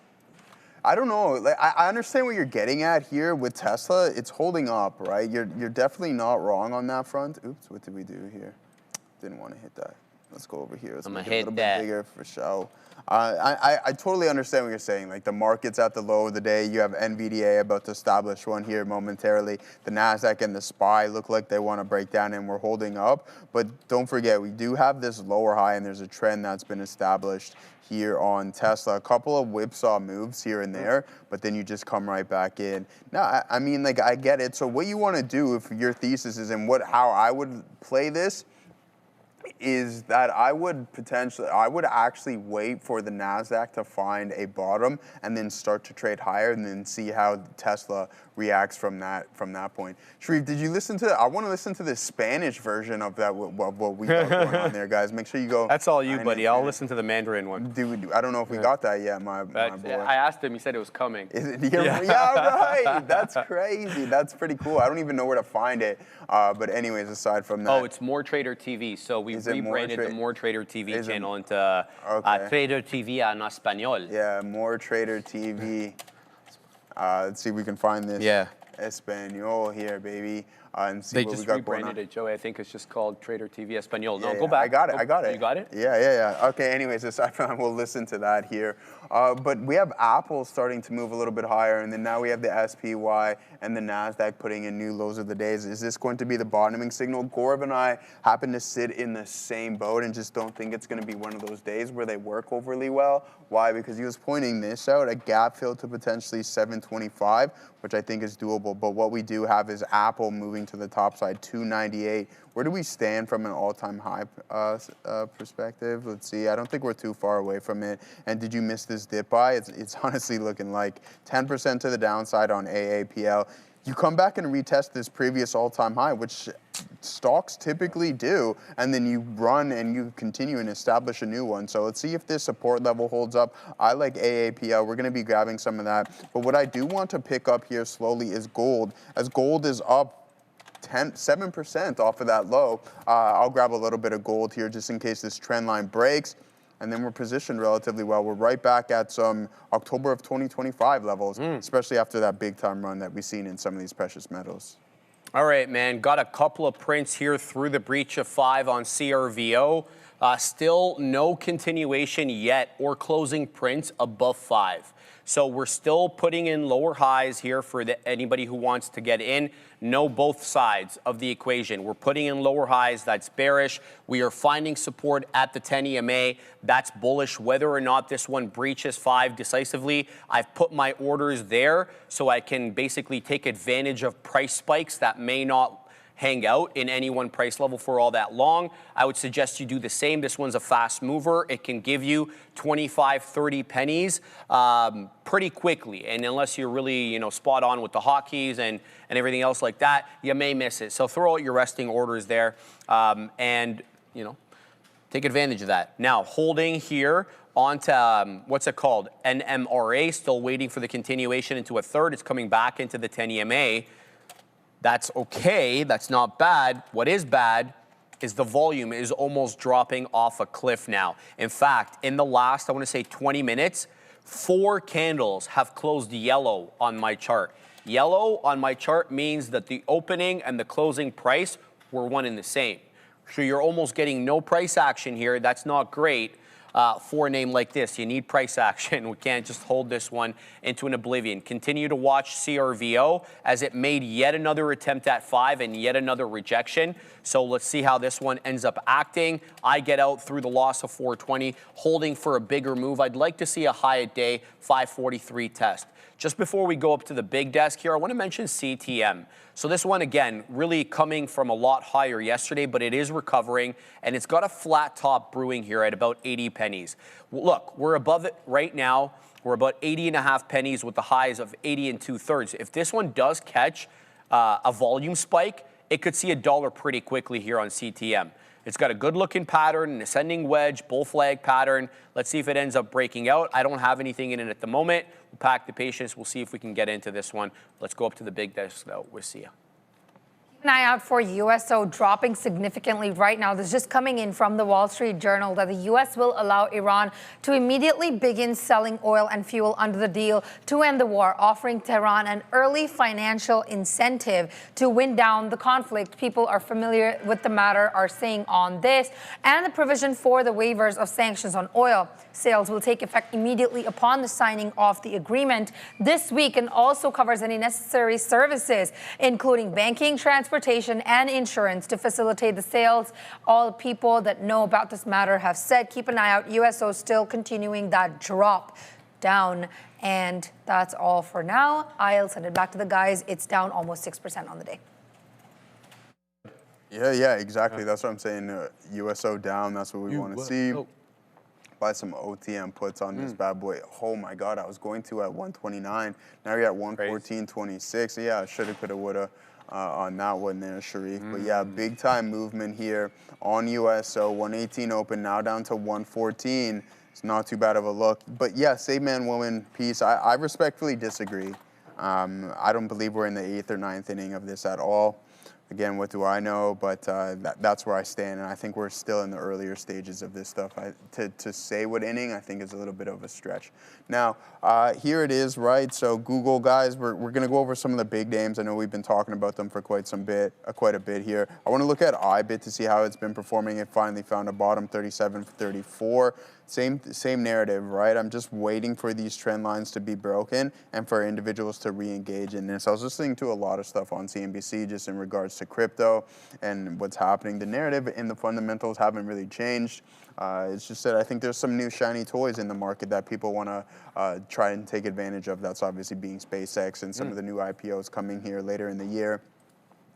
I don't know. Like, I understand what you're getting at here with Tesla. It's holding up, right? You're definitely not wrong on that front. Oops, what did we do here? Didn't want to hit that. Let's go over here. Let's make it a little bit bigger for show. I totally understand what you're saying. Like the market's at the low of the day. You have NVDA about to establish one here momentarily. The NASDAQ and the SPY look like they want to break down and we're holding up. But don't forget, we do have this lower high and there's a trend that's been established here on Tesla. A couple of whipsaw moves here and there, but then you just come right back in. No, I mean, like, I get it. So what you want to do if your thesis is and how I would play this is that I would actually wait for the NASDAQ to find a bottom and then start to trade higher and then see how Tesla reacts from that point. Sharif, did you listen to I want to listen to the Spanish version of that, what we got going on there, guys. Make sure you go. That's all you, buddy. I'll listen to the Mandarin one. Dude, I don't know if we got that yet, my boy. I asked him. He said it was coming. Is it? Yeah, right. That's crazy. That's pretty cool. I don't even know where to find it. But anyways, aside from that. Oh, it's More Trader TV. So we rebranded the More Trader TV channel into Trader TV en Español. Yeah, More Trader TV. Let's see if we can find this. Yeah. Espanol here, baby. And see they what just we got rebranded going on. it, Joey. I think it's just called Trader TV Español. No, Yeah, go back. I got it. You got it? Yeah. Okay, anyways, aside from that, we'll listen to that here. But we have Apple starting to move a little bit higher, and then now we have the SPY and the NASDAQ putting in new lows of the days. Is this going to be the bottoming signal? Gaurav and I happen to sit in the same boat and just don't think it's going to be one of those days where they work overly well. Why? Because he was pointing this out, a gap fill to potentially 725, which I think is doable. But what we do have is Apple moving to the top side, 298. Where do we stand from an all-time high perspective? Let's see. I don't think we're too far away from it. And did you miss this dip buy? It's honestly looking like 10% to the downside on AAPL. you come back and retest this previous all-time high, which stocks typically do, and then you run and you continue and establish a new one. So let's see if this support level holds up. I like AAPL. We're going to be grabbing some of that. But what I do want to pick up here slowly is gold, as gold is up 7% off of that low. I'll grab a little bit of gold here just in case this trend line breaks. And then we're positioned relatively well. We're right back at some October of 2025 levels, especially after that big time run that we've seen in some of these precious metals. All right, man. Got a couple of prints here through the breach of 5 on CRVO. Still no continuation yet or closing prints above 5. So we're still putting in lower highs here for anybody who wants to get in. Know both sides of the equation. We're putting in lower highs. That's bearish. We are finding support at the 10 EMA. That's bullish. Whether or not this one breaches 5 decisively, I've put my orders there so I can basically take advantage of price spikes that may not hang out in any one price level for all that long. I would suggest you do the same. This one's a fast mover. It can give you 25, 30 pennies pretty quickly. And unless you're really, spot on with the hotkeys and everything else like that, you may miss it. So throw out your resting orders there and, take advantage of that. Now, holding here onto, what's it called? NMRA, still waiting for the continuation into a third. It's coming back into the 10 EMA. That's okay, that's not bad. What is bad is the volume is almost dropping off a cliff now. In fact, in the last, I want to say 20 minutes, 4 candles have closed yellow on my chart. Yellow on my chart means that the opening and the closing price were one and the same. So you're almost getting no price action here. That's not great. For a name like this, you need price action. We can't just hold this one into an oblivion. Continue to watch CRVO as it made yet another attempt at 5 and yet another rejection. So let's see how this one ends up acting. I get out through the loss of 420, holding for a bigger move. I'd like to see a high at day 543 test. Just before we go up to the big desk here, I want to mention CTM. So this one, again, really coming from a lot higher yesterday, but it is recovering, and it's got a flat top brewing here at about 80 pennies. Look, we're above it right now. We're about 80.5 pennies with the highs of 80 2/3. If this one does catch a volume spike, it could see $1 pretty quickly here on CTM. It's got a good-looking pattern, an ascending wedge, bull flag pattern. Let's see if it ends up breaking out. I don't have anything in it at the moment. We'll pack the patience. We'll see if we can get into this one. Let's go up to the big desk, though. We'll see you. Keep an eye out for USO dropping significantly right now. This is just coming in from the Wall Street Journal that the U.S. will allow Iran to immediately begin selling oil and fuel under the deal to end the war, offering Tehran an early financial incentive to wind down the conflict. People are familiar with the matter are saying on this, and the provision for the waivers of sanctions on oil sales will take effect immediately upon the signing of the agreement this week, and also covers any necessary services, including banking, transportation, and insurance to facilitate the sales. All people that know about this matter have said, keep an eye out. USO still continuing that drop down. And that's all for now. I'll send it back to the guys. It's down almost 6% on the day. Yeah, exactly. That's what I'm saying. USO down. That's what we want to see. Buy some OTM puts on this bad boy. Oh my God, I was going to at 129. Now you're at 114.26. Yeah, I shoulda, coulda, woulda on that one there, Sharif. But yeah, big time movement here on USO. 118 open, now down to 114. It's not too bad of a look. But yeah, save man, woman, peace. I respectfully disagree. I don't believe we're in the 8th or 9th inning of this at all. Again, what do I know? But that's where I stand, and I think we're still in the earlier stages of this stuff. To say what inning, I think is a little bit of a stretch. Now, here it is, right? So Google, guys, we're going to go over some of the big names. I know we've been talking about them for quite a bit here. I want to look at iBit to see how it's been performing. It finally found a bottom, 37.34. Same narrative, right? I'm just waiting for these trend lines to be broken and for individuals to re-engage in this. I was listening to a lot of stuff on CNBC just in regards to crypto and what's happening. The narrative and the fundamentals haven't really changed. It's just that I think there's some new shiny toys in the market that people want to try and take advantage of. That's obviously being SpaceX and some of the new IPOs coming here later in the year.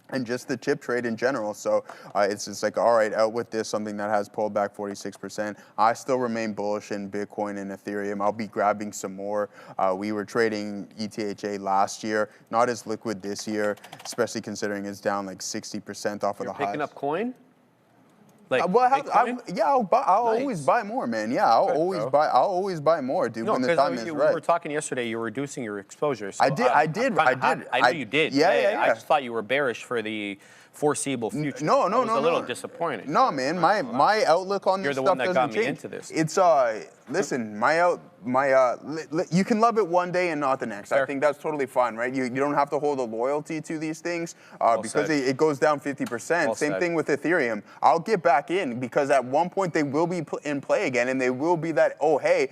and just the chip trade in general. So it's just like, all right, out with this, something that has pulled back 46%. I still remain bullish in Bitcoin and Ethereum. I'll be grabbing some more. We were trading ETHA last year, not as liquid this year, especially considering it's down like 60% off of the highs. Picking up coin? Like I'll always buy more, man. Yeah, I'll always buy more, dude. No, when the time is right. We were talking yesterday. You were reducing your exposure. So I did. I know you did. Yeah. I just thought you were bearish for the foreseeable future. No. I was a little disappointed. No, man. My outlook on this stuff doesn't change. You're the one that got me into this. It's listen. You can love it one day and not the next. Fair. I think that's totally fine, right? You don't have to hold a loyalty to these things because it goes down 50%. Same thing with Ethereum. I'll get back in because at one point they will be in play again, and they will be that, oh, hey,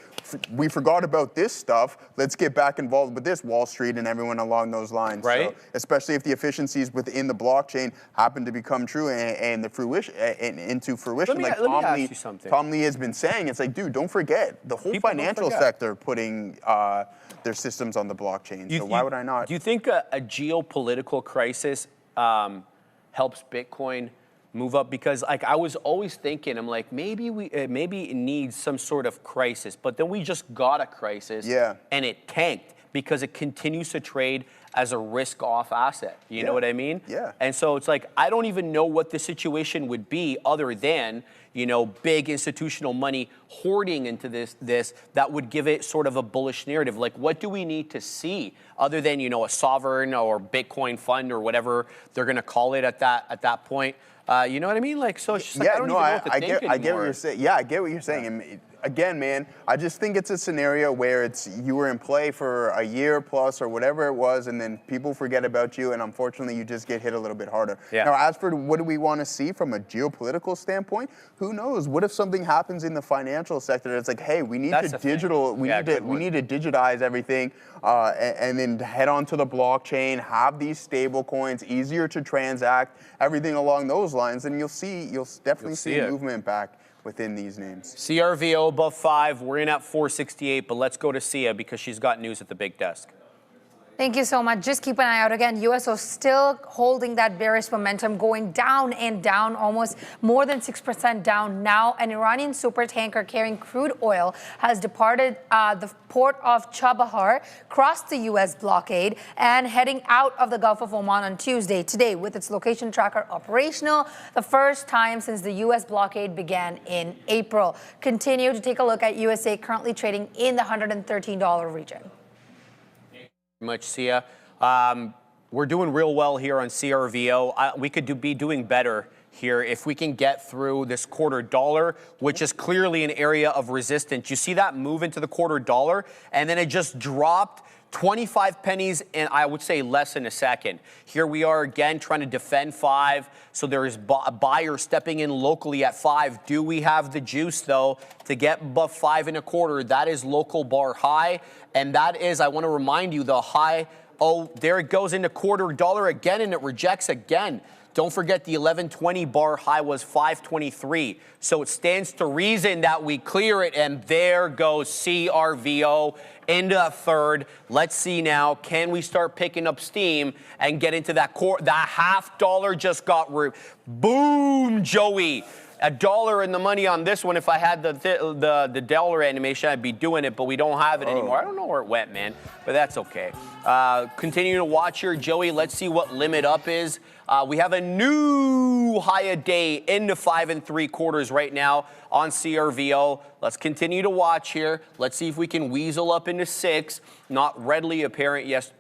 we forgot about this stuff. Let's get back involved with this, Wall Street and everyone along those lines. Right. So, especially if the efficiencies within the blockchain happen to become true and the fruition into fruition. Let me ask you something. Tom Lee has been saying, it's like, dude, don't forget the whole financial sector putting their systems on the blockchain. So why would I not? Do you think a geopolitical crisis helps Bitcoin move up? Because like I was always thinking, I'm like, maybe it needs some sort of crisis, but then we just got a crisis, and it tanked because it continues to trade as a risk-off asset. You know what I mean? Yeah. And so it's like, I don't even know what the situation would be other than, big institutional money hoarding into this that would give it sort of a bullish narrative. Like, what do we need to see other than, a sovereign or Bitcoin fund or whatever they're going to call it at that point? You know what I mean? Like, so it's just like, I don't even know what to think anymore. I get what you're saying. Yeah, I get what you're saying. And again, man, I just think it's a scenario where you were in play for a year plus or whatever it was, and then people forget about you, and unfortunately, you just get hit a little bit harder. Yeah. Now, as for what do we want to see from a geopolitical standpoint, who knows? What if something happens in the financial sector? It's like, hey, we need to digitize everything, and then head on to the blockchain, have these stable coins, easier to transact, everything along those lines, and you'll definitely see movement back within these names. CRVO above 5. We're in at 468, but let's go to Sia because she's got news at the big desk. Thank you so much. Just keep an eye out. Again, USO still holding that bearish momentum, going down and down, almost more than 6% down now. An Iranian supertanker carrying crude oil has departed the port of Chabahar, crossed the U.S. blockade, and heading out of the Gulf of Oman on Tuesday. Today, with its location tracker operational, the first time since the U.S. blockade began in April. Continue to take a look at USA, currently trading in the $113 region. Much, Sia. We're doing real well here on CRVO. We could be doing better here if we can get through this quarter dollar, which is clearly an area of resistance. You see that move into the quarter dollar, and then it just dropped 25 pennies in, I would say, less than a second. Here we are again trying to defend 5. So there is a buyer stepping in locally at 5. Do we have the juice, though, to get above 5 1/4? That is local bar high. And that is, I want to remind you, the high. Oh, there it goes into quarter dollar again, and it rejects again. Don't forget the 1120 bar high was 523. So it stands to reason that we clear it, and there goes CRVO into a third. Let's see now, can we start picking up steam and get into that $0.50 just got boom, Joey. $1 in the money on this one. If I had the dollar animation, I'd be doing it, but we don't have it anymore. I don't know where it went, man, but that's okay. Continue to watch here, Joey. Let's see what limit up is. We have a new high a day into 5 3/4 right now on CRVO. Let's continue to watch here. Let's see if we can weasel up into 6. Not readily apparent, yes,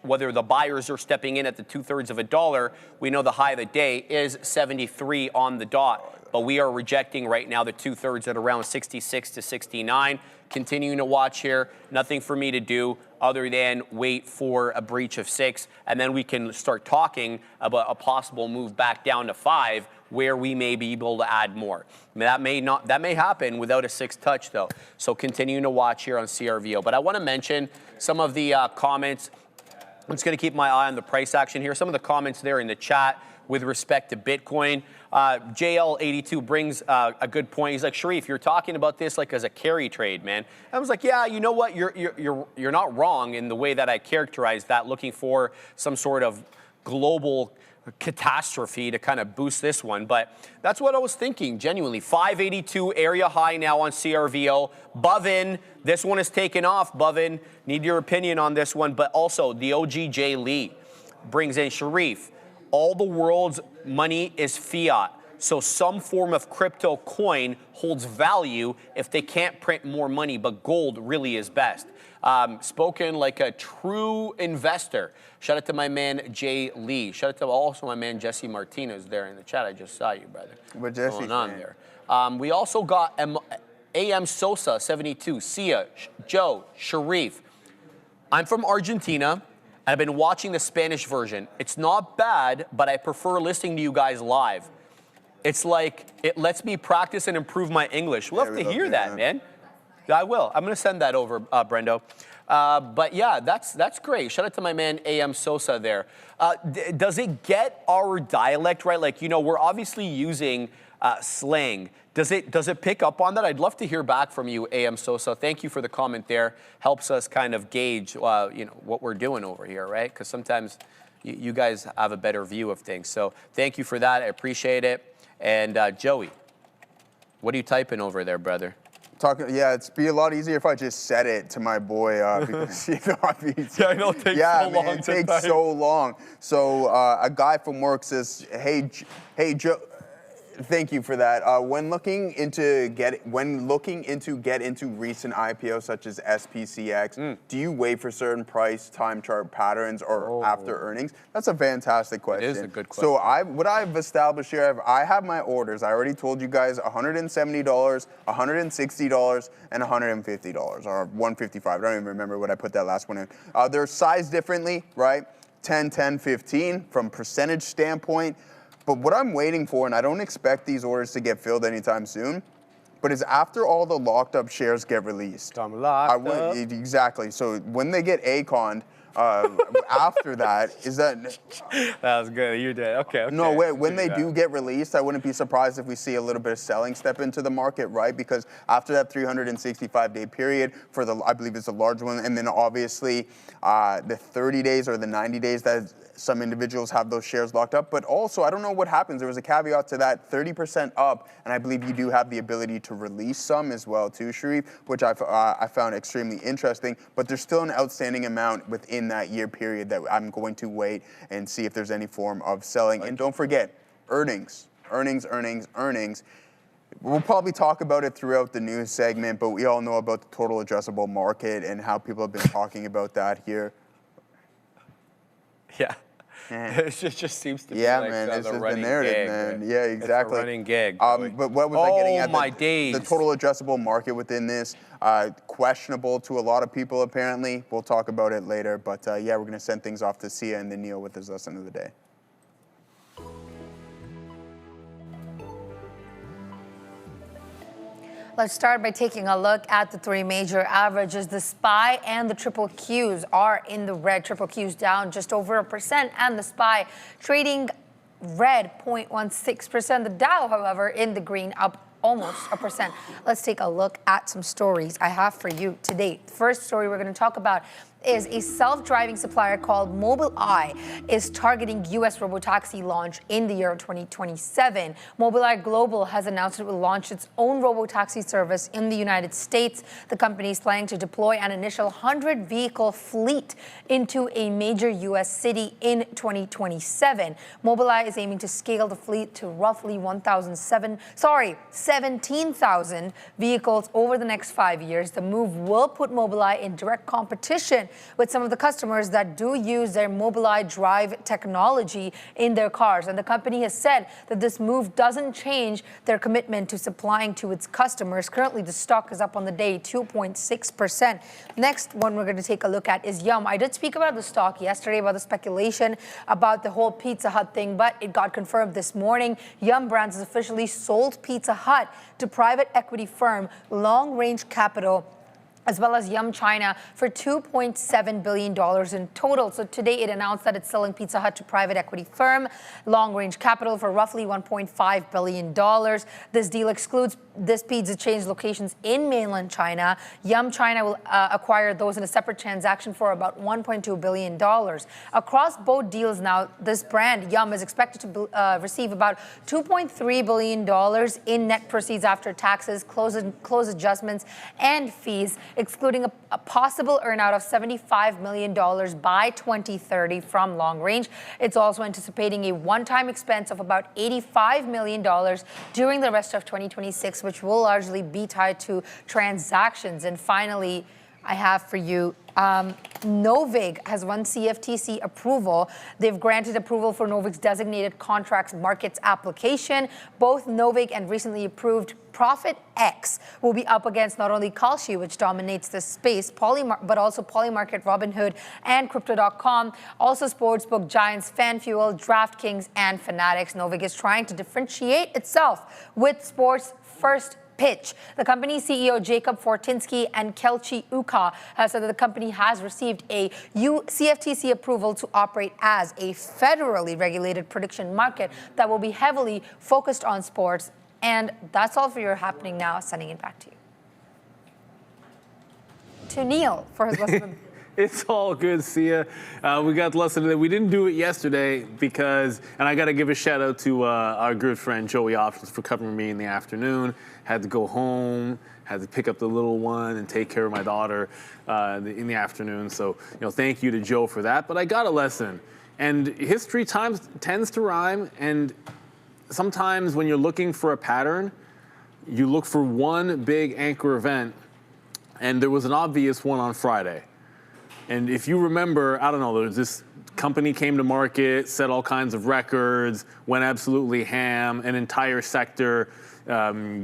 whether the buyers are stepping in at the 2/3 of $1. We know the high of the day is 73 on the dot. But we are rejecting right now the 2/3 at around 66 to 69. Continuing to watch here. Nothing for me to do other than wait for a breach of 6, and then we can start talking about a possible move back down to 5, where we may be able to add more. I mean, that may happen without a 6 touch, though. So continuing to watch here on CRVO. But I want to mention some of the comments. I'm just going to keep my eye on the price action here. Some of the comments there in the chat with respect to Bitcoin. JL82 brings a good point. He's like, Sharif, you're talking about this like as a carry trade, man. I was like, yeah, you know what? You're not wrong in the way that I characterized that, looking for some sort of global catastrophe to kind of boost this one, but that's what I was thinking, genuinely. 582 area high now on CRVO. Bovin, this one is taken off. Bovin, need your opinion on this one, but also the OGJ Lee brings in Sharif. All the world's money is fiat, so some form of crypto coin holds value if they can't print more money, but gold really is best. Spoken like a true investor. Shout out to my man Jay Lee. Shout out to also my man Jesse Martinez there in the chat. I just saw you, brother. What Jesse's going on there? We also got AM Sosa 72, Sia, Joe, Sharif. I'm from Argentina, and I've been watching the Spanish version. It's not bad, but I prefer listening to you guys live. It's like it lets me practice and improve my English. We'll have to hear that, man. I will. I'm going to send that over, Brendo. But yeah, that's great. Shout out to my man AM Sosa there. Does it get our dialect right? Like, you know, we're obviously using slang. Does it pick up on that? I'd love to hear back from you, AM Sosa. Thank you for the comment there. Helps us kind of gauge, you know, what we're doing over here, right? Because sometimes you guys have a better view of things. So thank you for that. I appreciate it. And Joey, what are you typing over there, brother? Yeah, it'd be a lot easier if I just said it to my boy because you know, yeah, I know it takes so long. It takes so long. So a guy from work says, "Hey, Joe." Thank you for that. When looking into get into recent IPOs such as SPCX, do you wait for certain price time chart patterns or after earnings? That's a fantastic question. It is a good question. So what I've established here, I have my orders. I already told you guys $170, $160, and $150 or $155. I don't even remember what I put that last one in. They're sized differently, right? 10, 10, 15 from percentage standpoint. But what I'm waiting for, and I don't expect these orders to get filled anytime soon, but is after all the locked up shares get released. Exactly. So when they get ACON'd, after that, is that... That was good. You did. Okay. No, when they do get released, I wouldn't be surprised if we see a little bit of selling step into the market, right? Because after that 365-day period for the, I believe it's a large one, and then obviously the 30 days or the 90 days that some individuals have those shares locked up. But also, I don't know what happens. There was a caveat to that, 30% up, and I believe you do have the ability to release some as well too, Sharif, which I found extremely interesting. But there's still an outstanding amount within that year period that I'm going to wait and see if there's any form of selling. And don't forget, earnings. We'll probably talk about it throughout the news segment, but we all know about the total addressable market and how people have been talking about that here. Yeah. It just seems to be like man, it's just the narrative, gag, man. Yeah, exactly. It's a running gag. But what was I getting at? My days. The total addressable market within this, questionable to a lot of people apparently. We'll talk about it later. But yeah, we're going to send things off to Sia and then Neil with his lesson of the day. Let's start by taking a look at the three major averages. The SPY and the triple Qs are in the red. Triple Qs down just over 1%, and the SPY trading red 0.16%. The Dow, however, in the green, up almost 1%. Let's take a look at some stories I have for you today. The first story we're going to talk about is a self-driving supplier called Mobileye is targeting U.S. robotaxi launch in the year 2027. Mobileye Global has announced it will launch its own robotaxi service in the United States. The company is planning to deploy an initial 100-vehicle fleet into a major U.S. city in 2027. Mobileye is aiming to scale the fleet to roughly 17,000 vehicles over the next 5 years. The move will put Mobileye in direct competition with some of the customers that do use their Mobileye Drive technology in their cars. And the company has said that this move doesn't change their commitment to supplying to its customers. Currently, the stock is up on the day 2.6%. Next one we're going to take a look at is Yum. I did speak about the stock yesterday, about the speculation about the whole Pizza Hut thing, but it got confirmed this morning. Yum Brands has officially sold Pizza Hut to private equity firm Long Range Capital as well as Yum China for $2.7 billion in total. So today it announced that it's selling Pizza Hut to private equity firm Long Range Capital for roughly $1.5 billion. This deal excludes this pizza chain's locations in mainland China. Yum China will acquire those in a separate transaction for about $1.2 billion. Across both deals now, this brand, Yum, is expected to receive about $2.3 billion in net proceeds after taxes, close adjustments, and fees, excluding a possible earnout of $75 million by 2030 from Long Range. It's also anticipating a one-time expense of about $85 million during the rest of 2026, which will largely be tied to transactions. And finally, I have for you, Novig has won CFTC approval. They've granted approval for Novig's designated contracts markets application. Both Novig and recently approved ProfitX will be up against not only Kalshi, which dominates the space, but also Polymarket, Robinhood, and Crypto.com, also sportsbook giants FanFuel, DraftKings, and Fanatics. Novig is trying to differentiate itself with sports first pitch. The company's CEO, Jacob Fortinsky and Kelchi Uka, have said that the company has received a CFTC approval to operate as a federally regulated prediction market that will be heavily focused on sports. And that's all for your happening now. Sending it back to you. To Neil for his lesson. It's all good, Sia. We got the lesson today. We didn't do it yesterday because, and I got to give a shout out to our good friend Joey Options for covering me in the afternoon. Had to go home, had to pick up the little one and take care of my daughter in the afternoon. So, thank you to Joe for that. But I got a lesson. And history tends to rhyme. And sometimes when you're looking for a pattern, you look for one big anchor event. And there was an obvious one on Friday. And if you remember, I don't know, there's this company came to market, set all kinds of records, went absolutely ham, an entire sector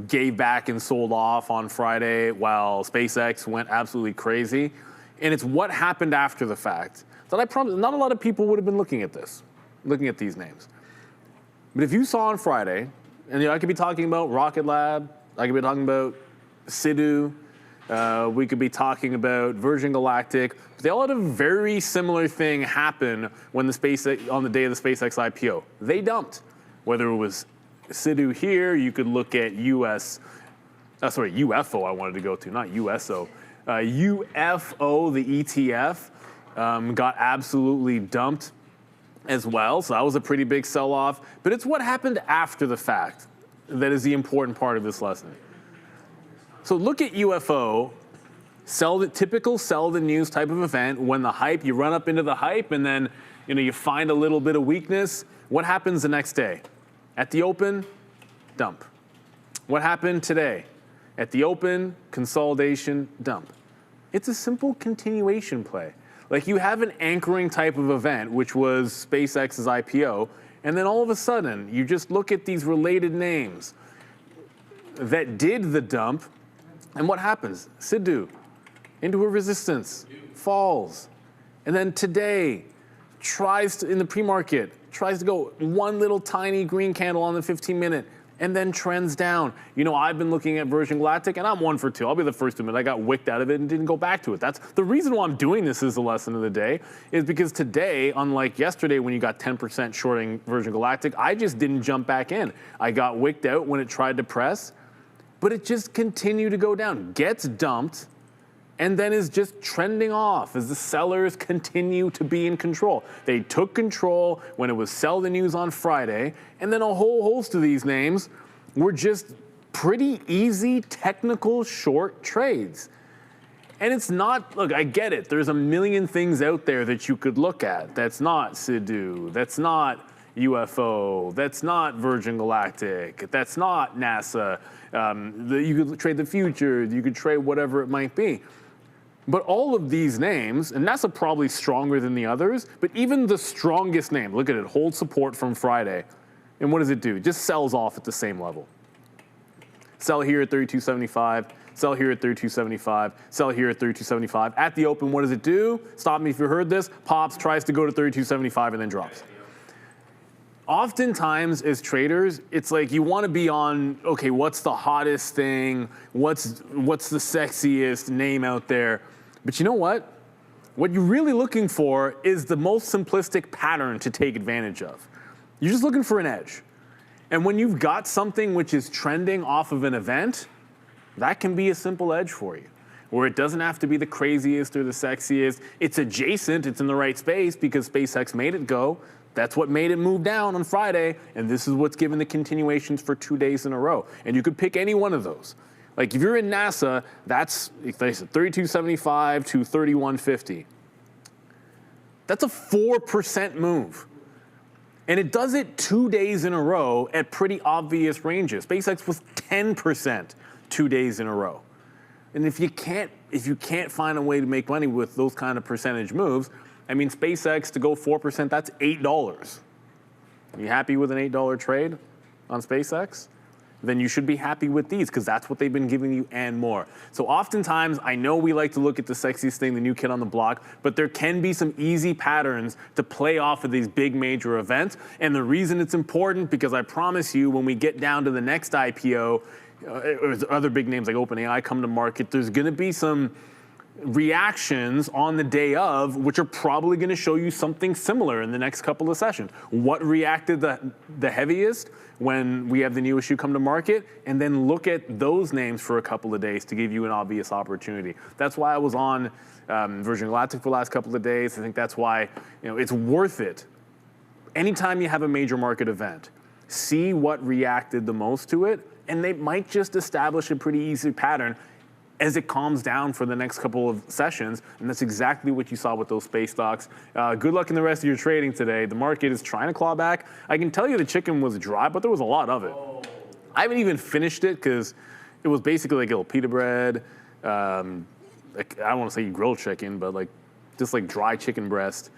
gave back and sold off on Friday while SpaceX went absolutely crazy. And it's what happened after the fact that I promise not a lot of people would have been looking at these names. But if you saw on Friday, and I could be talking about Rocket Lab, I could be talking about Sidhu, we could be talking about Virgin Galactic. They all had a very similar thing happen when on the day of the SpaceX IPO. They dumped. Whether it was Sidhu here, you could look at UFO I wanted to go to, not USO. UFO, the ETF, got absolutely dumped as well. So that was a pretty big sell-off. But it's what happened after the fact that is the important part of this lesson. So look at UFO, typical sell the news type of event. When the hype, you run up into the hype and then you find a little bit of weakness. What happens the next day? At the open, dump. What happened today? At the open, consolidation, dump. It's a simple continuation play. Like you have an anchoring type of event, which was SpaceX's IPO, and then all of a sudden, you just look at these related names that did the dump. And what happens? Sidhu, into a resistance, falls. And then today, in the pre-market, tries to go one little tiny green candle on the 15-minute and then trends down. I've been looking at Virgin Galactic and I'm 1 for 2. I'll be the first to admit I got wicked out of it and didn't go back to it. That's the reason why I'm doing this as the lesson of the day is because today, unlike yesterday when you got 10% shorting Virgin Galactic, I just didn't jump back in. I got wicked out when it tried to press. But it just continued to go down, gets dumped, and then is just trending off as the sellers continue to be in control. They took control when it was sell the news on Friday, and then a whole host of these names were just pretty easy technical short trades. And it's not, look, I get it. There's a million things out there that you could look at. That's not Sidhu, that's not UFO, that's not Virgin Galactic, that's not NASA. You could trade the future, you could trade whatever it might be. But all of these names, and NASA probably stronger than the others, but even the strongest name, look at it, hold support from Friday. And what does it do? It just sells off at the same level. Sell here at 32.75, sell here at 32.75, sell here at 32.75. At the open, what does it do? Stop me if you heard this. Pops, tries to go to 32.75 and then drops. oftentimes as traders, it's like you want to be on, okay, what's the hottest thing? What's the sexiest name out there? But you know what? What you're really looking for is the most simplistic pattern to take advantage of. You're just looking for an edge. And when you've got something which is trending off of an event, that can be a simple edge for you, where it doesn't have to be the craziest or the sexiest. It's adjacent, it's in the right space because SpaceX made it go. That's what made it move down on Friday, and this is what's given the continuations for 2 days in a row. And you could pick any one of those. Like if you're in NASA, that's 3275 to 3150. That's a 4% move. And it does it 2 days in a row at pretty obvious ranges. SpaceX was 10% 2 days in a row. And if you can't find a way to make money with those kind of percentage moves, I mean, SpaceX to go 4%, that's $8. Are you happy with an $8 trade on SpaceX? Then you should be happy with these because that's what they've been giving you and more. So oftentimes, I know we like to look at the sexiest thing, the new kid on the block, but there can be some easy patterns to play off of these big major events. And the reason it's important, because I promise you, when we get down to the next IPO, or other big names like OpenAI come to market, there's going to be some reactions on the day of, which are probably going to show you something similar in the next couple of sessions. What reacted the heaviest when we have the new issue come to market, and then look at those names for a couple of days to give you an obvious opportunity. That's why I was on Virgin Galactic for the last couple of days. I think that's why it's worth it. Anytime you have a major market event, see what reacted the most to it, and they might just establish a pretty easy pattern as it calms down for the next couple of sessions, and that's exactly what you saw with those space stocks. Good luck in the rest of your trading today. The market is trying to claw back. I can tell you the chicken was dry, but there was a lot of it. I haven't even finished it because it was basically like a little pita bread. Like, I don't want to say grilled chicken, but just like dry chicken breast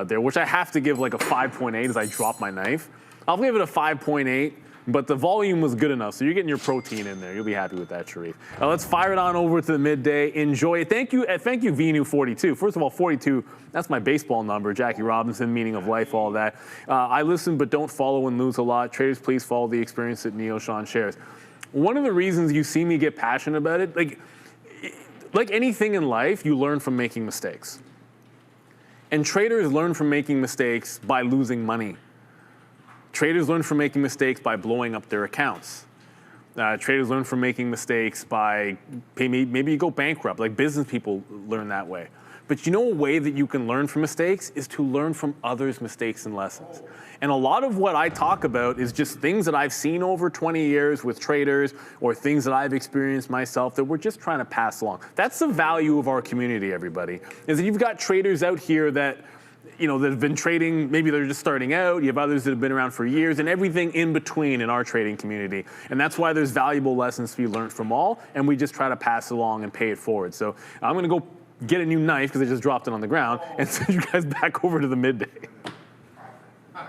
there, which I have to give like a 5.8 as I drop my knife. I'll give it a 5.8. But the volume was good enough, so you're getting your protein in there. You'll be happy with that, Sharif. Let's fire it on over to the midday. Enjoy it. Thank you, VNU42. First of all, 42, that's my baseball number. Jackie Robinson, meaning of life, all that. I listen but don't follow and lose a lot. Traders, please follow the experience that Neo Sean shares. One of the reasons you see me get passionate about it, like anything in life, you learn from making mistakes. And traders learn from making mistakes by losing money. Traders learn from making mistakes by blowing up their accounts. Traders learn from making mistakes by maybe you go bankrupt. Like business people learn that way. But a way that you can learn from mistakes is to learn from others' mistakes and lessons. And a lot of what I talk about is just things that I've seen over 20 years with traders or things that I've experienced myself that we're just trying to pass along. That's the value of our community, everybody, is that you've got traders out here that that have been trading, maybe they're just starting out, you have others that have been around for years, and everything in between in our trading community. And that's why there's valuable lessons to be learned from all, and we just try to pass it along and pay it forward. So I'm gonna go get a new knife, because I just dropped it on the ground, and send you guys back over to the midday.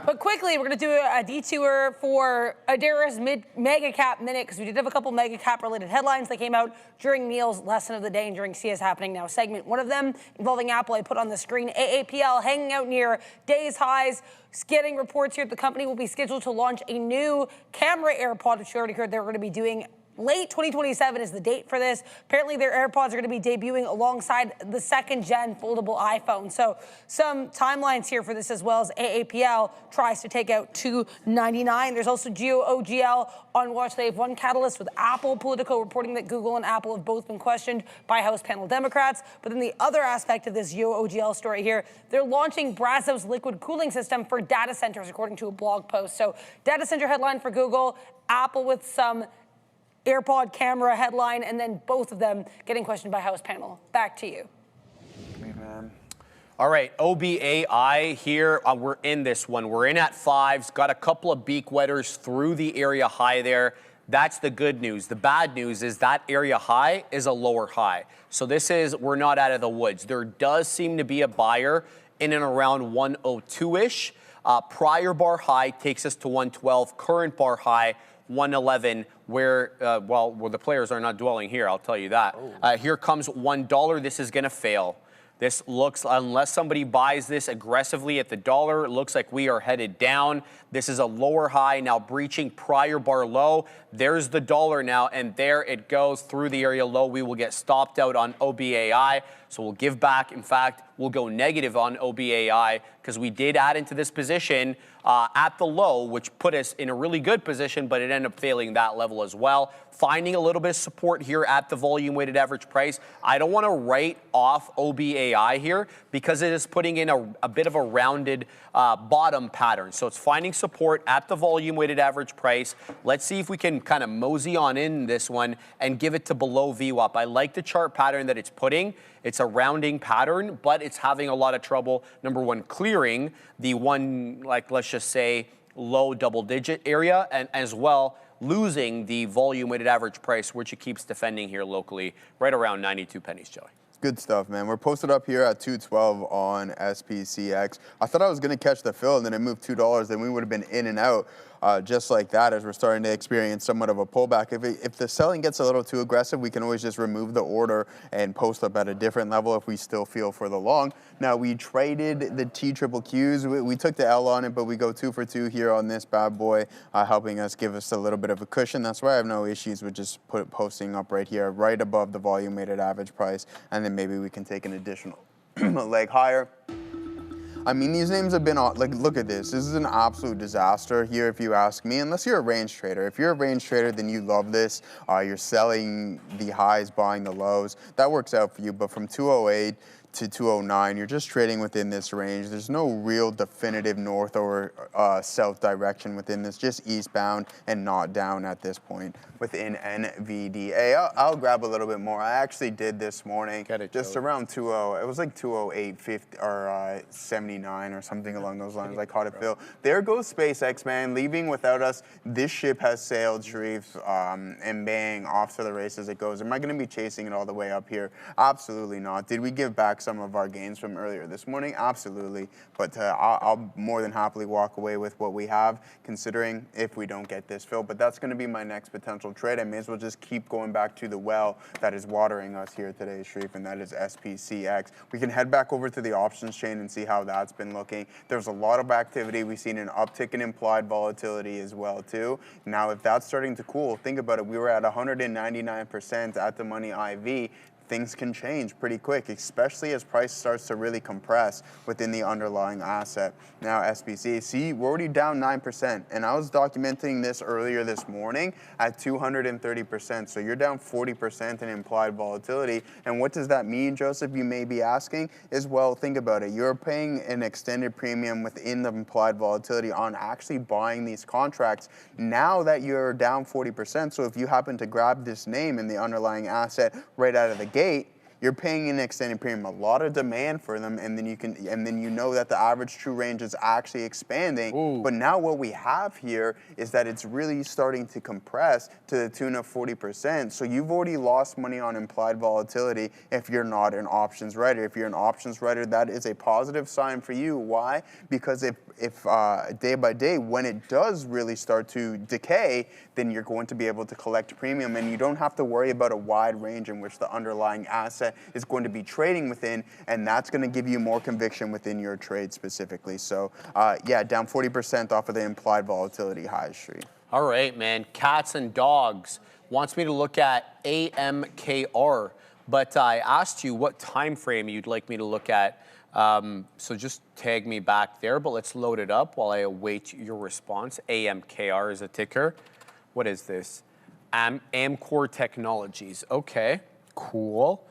But quickly, we're going to do a detour for Adara's mega cap minute, because we did have a couple mega cap related headlines that came out during Neil's lesson of the day and during CS Happening Now segment. One of them involving Apple, I put on the screen. AAPL hanging out near day's highs. Getting reports here that the company will be scheduled to launch a new camera AirPod, which you already heard they were going to be doing. Late 2027 is the date for this. Apparently, their AirPods are going to be debuting alongside the second-gen foldable iPhone. So some timelines here for this, as well as AAPL tries to take out $299. There's also GeoOGL on watch. They have one catalyst with Apple. Politico reporting that Google and Apple have both been questioned by House panel Democrats. But then the other aspect of this GeoOGL story here, they're launching Brazos liquid cooling system for data centers, according to a blog post. So data center headline for Google, Apple with some AirPod camera headline, and then both of them getting questioned by House panel. Back to you. All right, OBAI here. We're in this one. We're in at fives. Got a couple of beak wetters through the area high there. That's the good news. The bad news is that area high is a lower high. So we're not out of the woods. There does seem to be a buyer in and around 102-ish. Prior bar high takes us to 112. Current bar high, 111, where the players are not dwelling here, I'll tell you that. Here comes $1. This is going to fail. This looks, unless somebody buys this aggressively at the dollar, it looks like we are headed down. This is a lower high now breaching prior bar low. There's the dollar now, and there it goes through the area low. We will get stopped out on OBAI. So we'll give back. In fact, we'll go negative on OBAI because we did add into this position at the low, which put us in a really good position, but it ended up failing that level as well. Finding a little bit of support here at the volume weighted average price. I don't want to write off OBAI here because it is putting in a bit of a rounded bottom pattern. So it's finding support at the volume weighted average price. Let's see if we can kind of mosey on in this one and give it to below VWAP. I like the chart pattern that it's putting. It's a rounding pattern, but it's having a lot of trouble, number one, clearing the one, like, let's just say, low double-digit area, and as well, losing the volume-weighted average price, which it keeps defending here locally, right around 92 pennies, Joey. Good stuff, man. We're posted up here at 212 on SPCX. I thought I was going to catch the fill, and then it moved $2, then we would have been in and out just like that as we're starting to experience somewhat of a pullback. If the selling gets a little too aggressive, we can always just remove the order and post up at a different level if we still feel for the long. Now, we traded the TQQQs. We took the L on it, but we go 2 for 2 here on this bad boy, helping us give us a little bit of a cushion. That's why I have no issues with just posting up right here, right above the volume-weighted average price, and then maybe we can take an additional leg higher. I mean, these names have been, like, look at this. This is an absolute disaster here, if you ask me, unless you're a range trader. If you're a range trader, then you love this. You're selling the highs, buying the lows. That works out for you, but from 208 to 209, you're just trading within this range. There's no real definitive north or south direction within this, just eastbound and not down at this point within NVDA. I'll grab a little bit more. I actually did this morning, just around 20. It was like 208.50 or 79 or something along those lines. I caught it, Phil. There goes SpaceX, man, leaving without us. This ship has sailed, Sharif, and bang, off to the races it goes. Am I going to be chasing it all the way up here? Absolutely not. Did we give back some of our gains from earlier this morning? Absolutely. But I'll more than happily walk away with what we have, considering if we don't get this fill. But that's going to be my next potential trade. I may as well just keep going back to the well that is watering us here today, Sharif, and that is SPCX. We can head back over to the options chain and see how that's been looking. There's a lot of activity. We've seen an uptick in implied volatility as well, too. Now, if that's starting to cool, think about it. We were at 199% at the money IV. Things can change pretty quick, especially as price starts to really compress within the underlying asset. Now, SPC, see, we're already down 9%, and I was documenting this earlier this morning at 230%, so you're down 40% in implied volatility. And what does that mean, Joseph, you may be asking? Is, well, think about it. You're paying an extended premium within the implied volatility on actually buying these contracts now that you're down 40%. So if you happen to grab this name in the underlying asset right out of the gate, you're paying an extended premium, a lot of demand for them, and then you know that the average true range is actually expanding. Ooh. But now what we have here is that it's really starting to compress to the tune of 40%. So you've already lost money on implied volatility if you're not an options writer. If you're an options writer, that is a positive sign for you. Why? Because if day by day, when it does really start to decay, then you're going to be able to collect premium, and you don't have to worry about a wide range in which the underlying asset is going to be trading within, and that's going to give you more conviction within your trade specifically. So, yeah, down 40% off of the implied volatility high street. All right, man. Cats and dogs wants me to look at AMKR, but I asked you what time frame you'd like me to look at. So just tag me back there, but let's load it up while I await your response. AMKR is a ticker. What is this? Amcor Technologies. Okay, cool.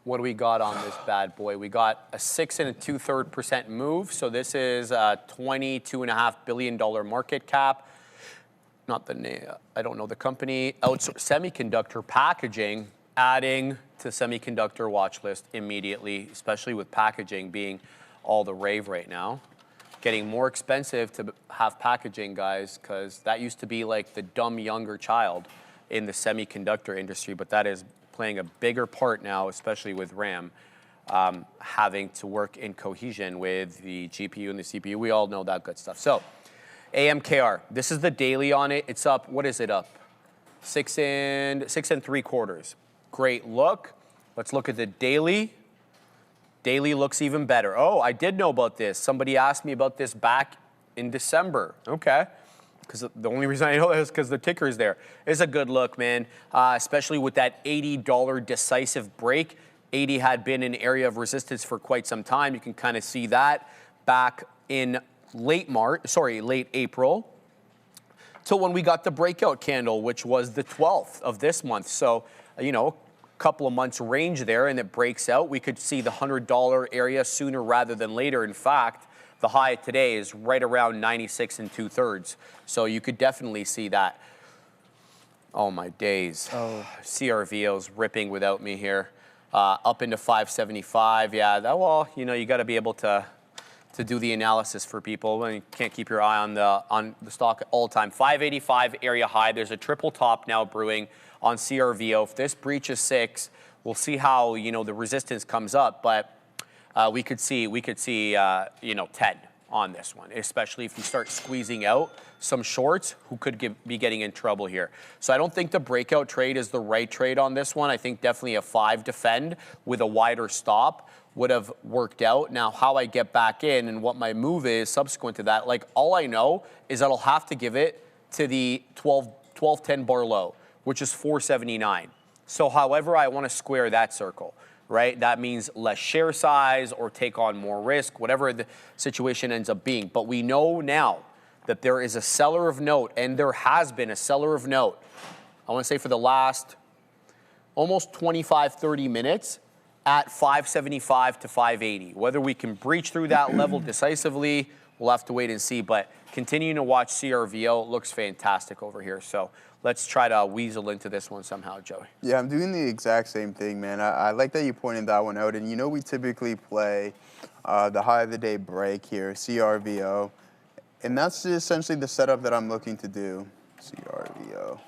What do we got on this bad boy? We got a 6 2/3% move. So this is a $22.5 billion market cap. Not the name, I don't know the company. Semiconductor packaging, adding to semiconductor watch list immediately, especially with packaging being all the rave right now. Getting more expensive to have packaging, guys, because that used to be like the dumb younger child in the semiconductor industry, but that is playing a bigger part now, especially with RAM, having to work in cohesion with the GPU and the CPU. We all know that good stuff. So AMKR, this is the daily on it. It's up, what is it up? 6 3/4. Great look. Let's look at the daily. daily looks even better. Oh, I did know about this. Somebody asked me about this back in December. Okay. Because the only reason I know that is because the ticker is there. It's a good look, man, especially with that $80 decisive break. 80 had been an area of resistance for quite some time. You can kind of see that back in late April, till when we got the breakout candle, which was the 12th of this month. So, you know, a couple of months range there, and it breaks out. We could see the $100 area sooner rather than later. In fact, the high today is right around 96 2/3. So you could definitely see that. Oh my days. Oh, CRVO's ripping without me here. Up into 575. Yeah, well, you know, you got to be able to do the analysis for people. And you can't keep your eye on the stock all the time. 585 area high. There's a triple top now brewing on CRVO. If this breaches 6, we'll see how, you know, the resistance comes up. But we could see you know, 10 on this one, especially if you start squeezing out some shorts who could be getting in trouble here. So I don't think the breakout trade is the right trade on this one. I think definitely a 5 defend with a wider stop would have worked out. Now, how I get back in and what my move is subsequent to that, like, all I know is that I'll have to give it to the 1210 bar low, which is 479. So however I want to square that circle, right? That means less share size or take on more risk, whatever the situation ends up being. But we know now that there is a seller of note, and there has been a seller of note, I want to say for the last almost 25, 30 minutes at 575 to 580. Whether we can breach through that level decisively, we'll have to wait and see. But continuing to watch CRVO, looks fantastic over here. So let's try to weasel into this one somehow, Joey. Yeah, I'm doing the exact same thing, man. I like that you pointed that one out. And you know, we typically play the high of the day break here, CRVO. And that's essentially the setup that I'm looking to do. CRVO.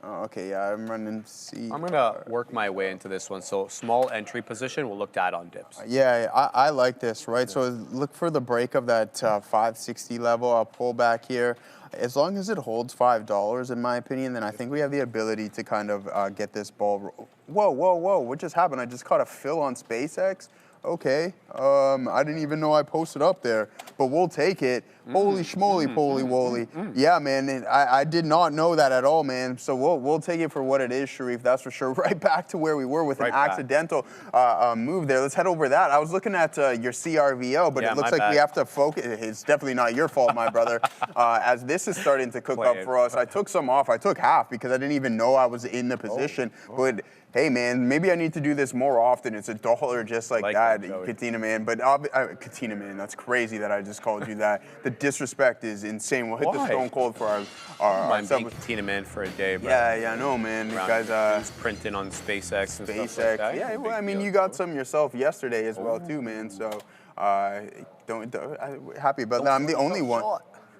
Oh, okay, yeah, I'm running C. I'm going to work my way into this one. So small entry position, we'll look to add on dips. Yeah, I like this, right? So look for the break of that 560 level. I'll pull back here. As long as it holds $5, in my opinion, then I think we have the ability to kind of get this ball. Whoa, whoa, whoa, what just happened? I just caught a fill on SpaceX. Okay, I didn't even know I posted up there, but we'll take it. Holy schmoly, poly woly. Yeah, man, I did not know that at all, man. So we'll take it for what it is, Sharif, that's for sure. Right back to where we were with an accidental move there. Let's head over that. I was looking at your CRVO, but it looks like we have to focus. It's definitely not your fault, my brother. As this is starting to cook up for us, I took some off. I took half because I didn't even know I was in the position. But hey, man, maybe I need to do this more often. It's $1 just like that, Katina Man. But Katina Man, that's crazy that I just called you that. The disrespect is insane. We'll hit the stone cold for our being Katina Man for a day, bro. Yeah, I know, man. You guys printing on SpaceX and SpaceX. Stuff like that. Yeah, well, I mean, you got some yourself yesterday as well, too, man. So don't happy about that. I'm the only one.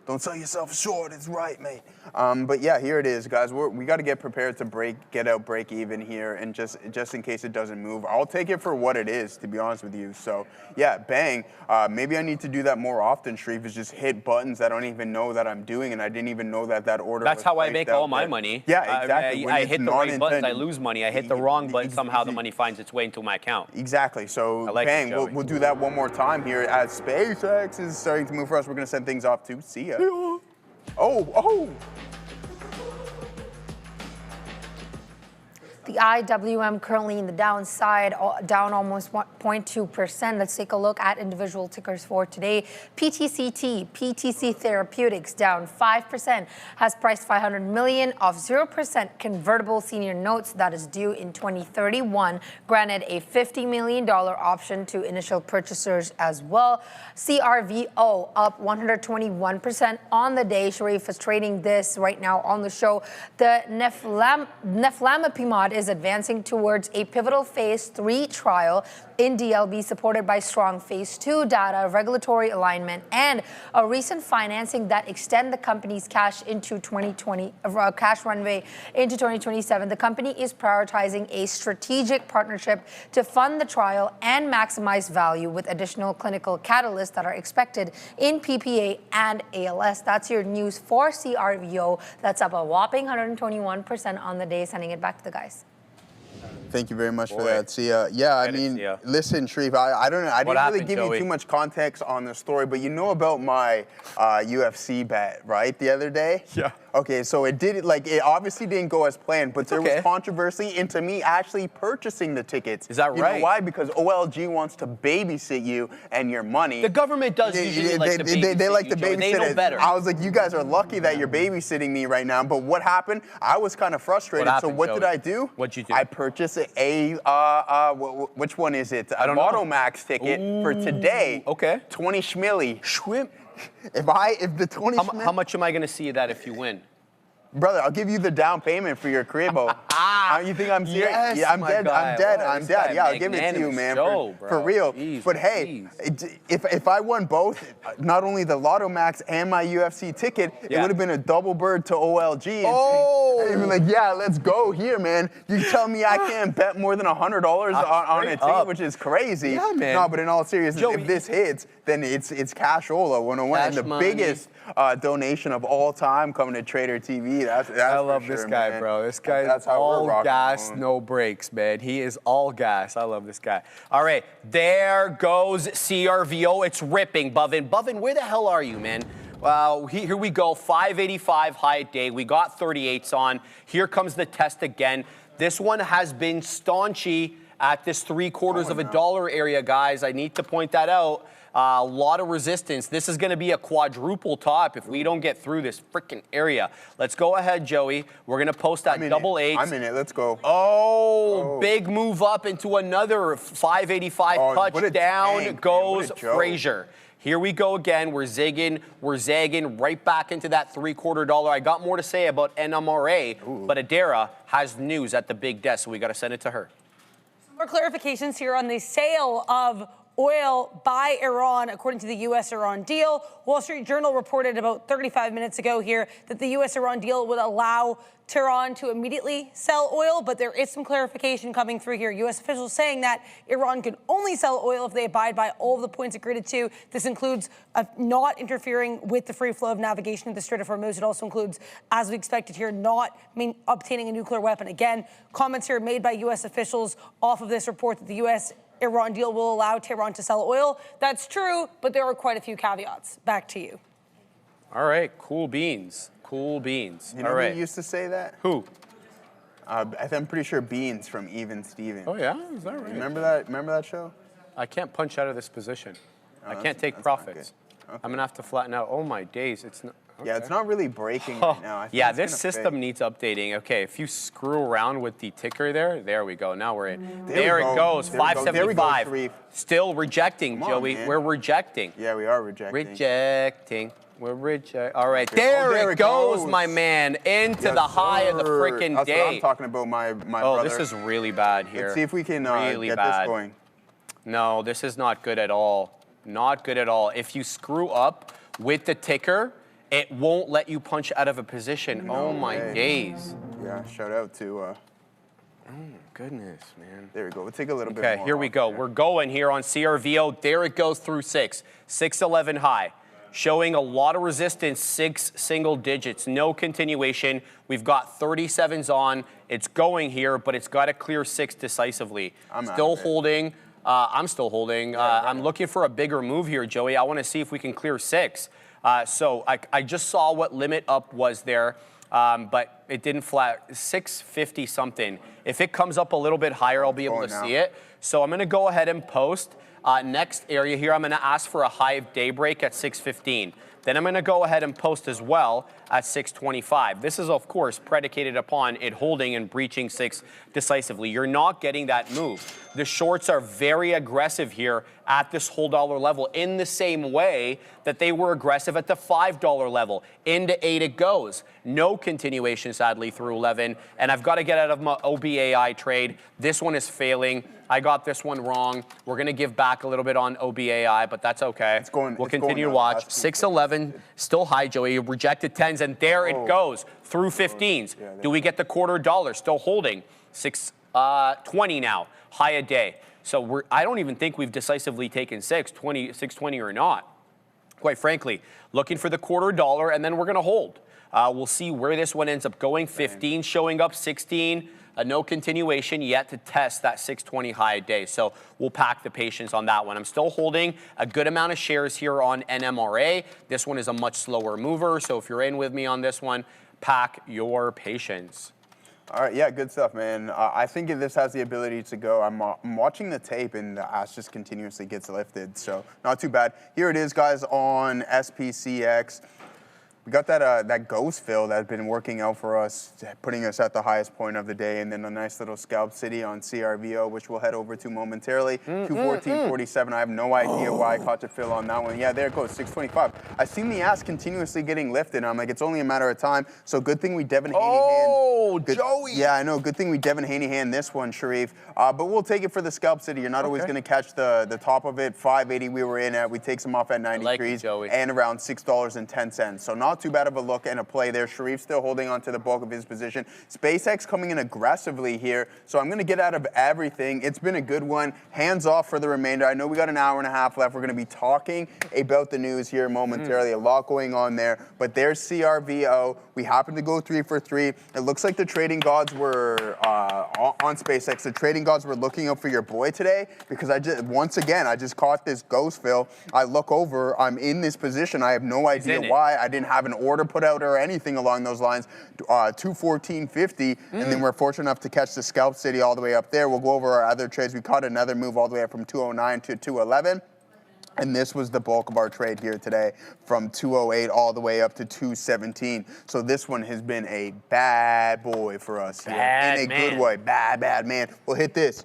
Don't sell yourself short. It's right, mate. But yeah, here it is, guys. We got to get prepared to get out, break even here, and just in case it doesn't move, I'll take it for what it is, to be honest with you. So yeah, bang. Maybe I need to do that more often, Sharif, is just hit buttons that I don't even know that I'm doing, and I didn't even know that order. That's how I make all my money. Yeah, exactly. I hit the right buttons, I lose money. I hit the wrong button, somehow the money finds its way into my account. Exactly. So bang, we'll do that one more time here as SpaceX is starting to move for us. We're going to send things off to see ya. Oh. The IWM currently in the downside, down almost 0.2%. Let's take a look at individual tickers for today. PTCT, PTC Therapeutics, down 5%, has priced $500 million of 0% convertible senior notes that is due in 2031, granted a $50 million option to initial purchasers as well. CRVO up 121% on the day. Sharif is trading this right now on the show. The neflamapimod is advancing towards a pivotal phase 3 trial in DLB, supported by strong phase 2 data, regulatory alignment, and a recent financing that extend the company's cash into 2020, cash runway into 2027. The company is prioritizing a strategic partnership to fund the trial and maximize value with additional clinical catalysts that are expected in PPA and ALS. That's your news for CRVO. That's up a whopping 121% on the day. Sending it back to the guys. Thank you very much for that. See ya. Yeah, I mean, listen, Sharif, I don't know. I didn't really give you too much context on the story, but you know about my UFC bet, right, the other day? Yeah. Okay, so it obviously didn't go as planned, but there was controversy into me actually purchasing the tickets. Is that right? You know why? Because OLG wants to babysit you and your money. The government does usually like to babysit They like to babysit They know better. I was like, you guys are lucky that you're babysitting me right now. But what happened? I was kind of frustrated. What happened, so what Joey? did I do? What'd you do? I purchased which one is it? A Lotto Max ticket for today. Okay. 20 schmilly. Schwimp. If the 20 How much am I going to see that if you win? Brother, I'll give you the down payment for your cribbo. You think I'm serious? Yes, yeah, I'm my dead. guy. I'm dead. Wow, I'm this dead. guy Yeah, I'll give it to you, man. For real. Jeez, but hey, if I won both, not only the Lotto Max and my UFC ticket, it would have been a double bird to OLG. Oh! And be like, yeah, let's go here, man. You tell me I can't bet more than $100 on a ticket, which is crazy. Yeah, man. No, but in all seriousness, Joey, if this hits, then it's cashola 101. Cash And the money. biggest donation of all time coming to Trader TV. That's I love for this sure, guy, man. bro. This guy That's is how we're all rocking gas, on. no brakes, man. He is all gas. I love this guy. All right, there goes CRVO. It's ripping, Bovin. Bovin, where the hell are you, man? Here we go, 585 high day. We got 38s on. Here comes the test again. This one has been staunchy at this $0.75 area, guys. I need to point that out. A lot of resistance. This is going to be a quadruple top if we don't get through this freaking area. Let's go ahead, Joey. We're going to post that double eight. I'm in it. Let's go. Oh, big move up into another 585 touch. Down goes Frazier. Here we go again. We're zigging. We're zagging right back into that $0.75. I got more to say about NMRA, but Adara has news at the big desk, so we got to send it to her. Some more clarifications here on the sale of oil by Iran, according to the U.S. Iran deal. Wall Street Journal reported about 35 minutes ago here that the U.S. Iran deal would allow Tehran to immediately sell oil, but there is some clarification coming through here. U.S. officials saying that Iran could only sell oil if they abide by all of the points agreed to. This includes not interfering with the free flow of navigation of the Strait of Hormuz. It also includes, as we expected here, not obtaining a nuclear weapon. Again, comments here made by U.S. officials off of this report that the U.S. Iran deal will allow Tehran to sell oil. That's true, but there are quite a few caveats. Back to you. All right, cool beans. Cool beans. You know who used to say that? Who? I'm pretty sure Beans from Even Steven. Oh, yeah? Is that right? Remember that show? I can't punch out of this position. I can't take profits. Okay. I'm going to have to flatten out. Oh, my days. It's not. Okay. Yeah, it's not really breaking right now. I think yeah, this system needs updating. Okay, if you screw around with the ticker there we go. Now we're in. There it goes, 575. Still rejecting, Joey. We're rejecting. Yeah, we are rejecting. Rejecting. We're rejecting. All right, there it goes, my man, into the high of the freaking day. That's what I'm talking about, my brother. Oh, this is really bad here. Let's see if we can really get bad. this going. No, this is not good at all. Not good at all. If you screw up with the ticker, it won't let you punch out of a position. No my days. Yeah, shout out to... oh, my goodness, man. There we go. We'll take a little bit more. Okay, here we go. We're going here on CRVO. There it goes through 611 high. Showing a lot of resistance, 6 single digits. No continuation. We've got 37s on. It's going here, but it's got to clear 6 decisively. I'm still holding. I'm still holding. I'm looking for a bigger move here, Joey. I want to see if we can clear 6. So I just saw what limit up was there, but it didn't flat. 650 something. If it comes up a little bit higher, I'll be able to see it. So I'm going to go ahead and post. Next area here, I'm going to ask for a high of daybreak at 615. Then I'm going to go ahead and post as well at 625. This is, of course, predicated upon it holding and breaching 6 decisively. You're not getting that move. The shorts are very aggressive here at this whole dollar level in the same way that they were aggressive at the $5 level. Into 8 it goes. No continuation, sadly, through 11. And I've got to get out of my OBAI trade. This one is failing. I got this one wrong. We're going to give back a little bit on OBAI, but that's okay. We'll continue to watch. 611, still high, Joey. Rejected 10s, and there it goes through 15s. Do we get the $0.25? Still holding. 620 now, high a day. So I don't even think we've decisively taken 620 or not. Quite frankly, looking for the $0.25, and then we're going to hold. We'll see where this one ends up going. 15 showing up, 16. no continuation yet to test that 620 high day. So we'll pack the patience on that one. I'm still holding a good amount of shares here on NMRA. This one is a much slower mover. So if you're in with me on this one, pack your patience. All right, yeah, good stuff, man. I think this has the ability to go. I'm watching the tape, and the ass just continuously gets lifted, so not too bad. Here it is, guys, on SPCX. We got that ghost fill that's been working out for us, putting us at the highest point of the day, and then a nice little scalp city on CRVO, which we'll head over to momentarily. 214.47. I have no idea why I caught the fill on that one. Yeah, there it goes, 625. I've seen the ass continuously getting lifted, and I'm like, it's only a matter of time. So good thing we Devin Haney hand. Oh, Joey. Yeah, I know. Good thing we Devin Haney hand this one, Sharif. But we'll take it for the scalp city. You're not always going to catch the top of it. 580 we were in at. We take some off at 93s and around $6.10. So not too bad of a look and a play there. Sharif still holding on to the bulk of his position. SpaceX coming in aggressively here. So I'm going to get out of everything. It's been a good one. Hands off for the remainder. I know we got an hour and a half left. We're going to be talking about the news here momentarily. A lot going on there. But there's CRVO. We happen to go 3 for 3. It looks like the trading gods were on SpaceX. The trading gods were looking up for your boy today because once again I just caught this ghost fill. I look over. I'm in this position. I have no idea why. I didn't have an order put out or anything along those lines. 214.50, and then we're fortunate enough to catch the scalp city all the way up there. We'll go over our other trades. We caught another move all the way up from 209 to 211. And this was the bulk of our trade here today, from 208 all the way up to 217. So this one has been a bad boy for us here. In a good way. Bad man. We'll hit this.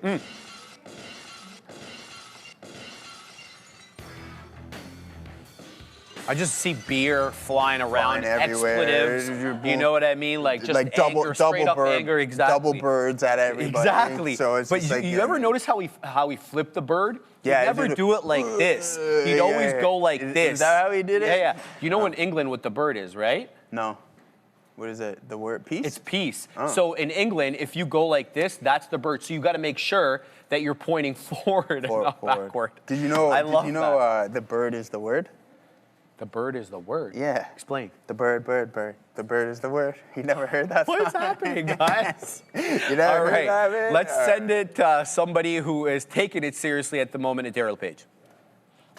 I just see beer flying around, everywhere. Expletives. You know what I mean? Like just like anger, straight up anger. Exactly. Double birds at everybody. Exactly. So it's but just you ever notice how he flipped the bird? Yeah. He'd never do it like this. He'd always go like this. Is that how he did it? Yeah. You know in England what the bird is, right? No. What is it? The word peace? It's peace. So in England, if you go like this, that's the bird. So you got to make sure that you're pointing forward and not backward. Did you know? The bird is the word? The bird is the word. Yeah. Explain. The bird. The bird is the word. You never heard that song? What is happening, guys? You never heard that, man? Let's send it to somebody who is taking it seriously at the moment at Daryl Page.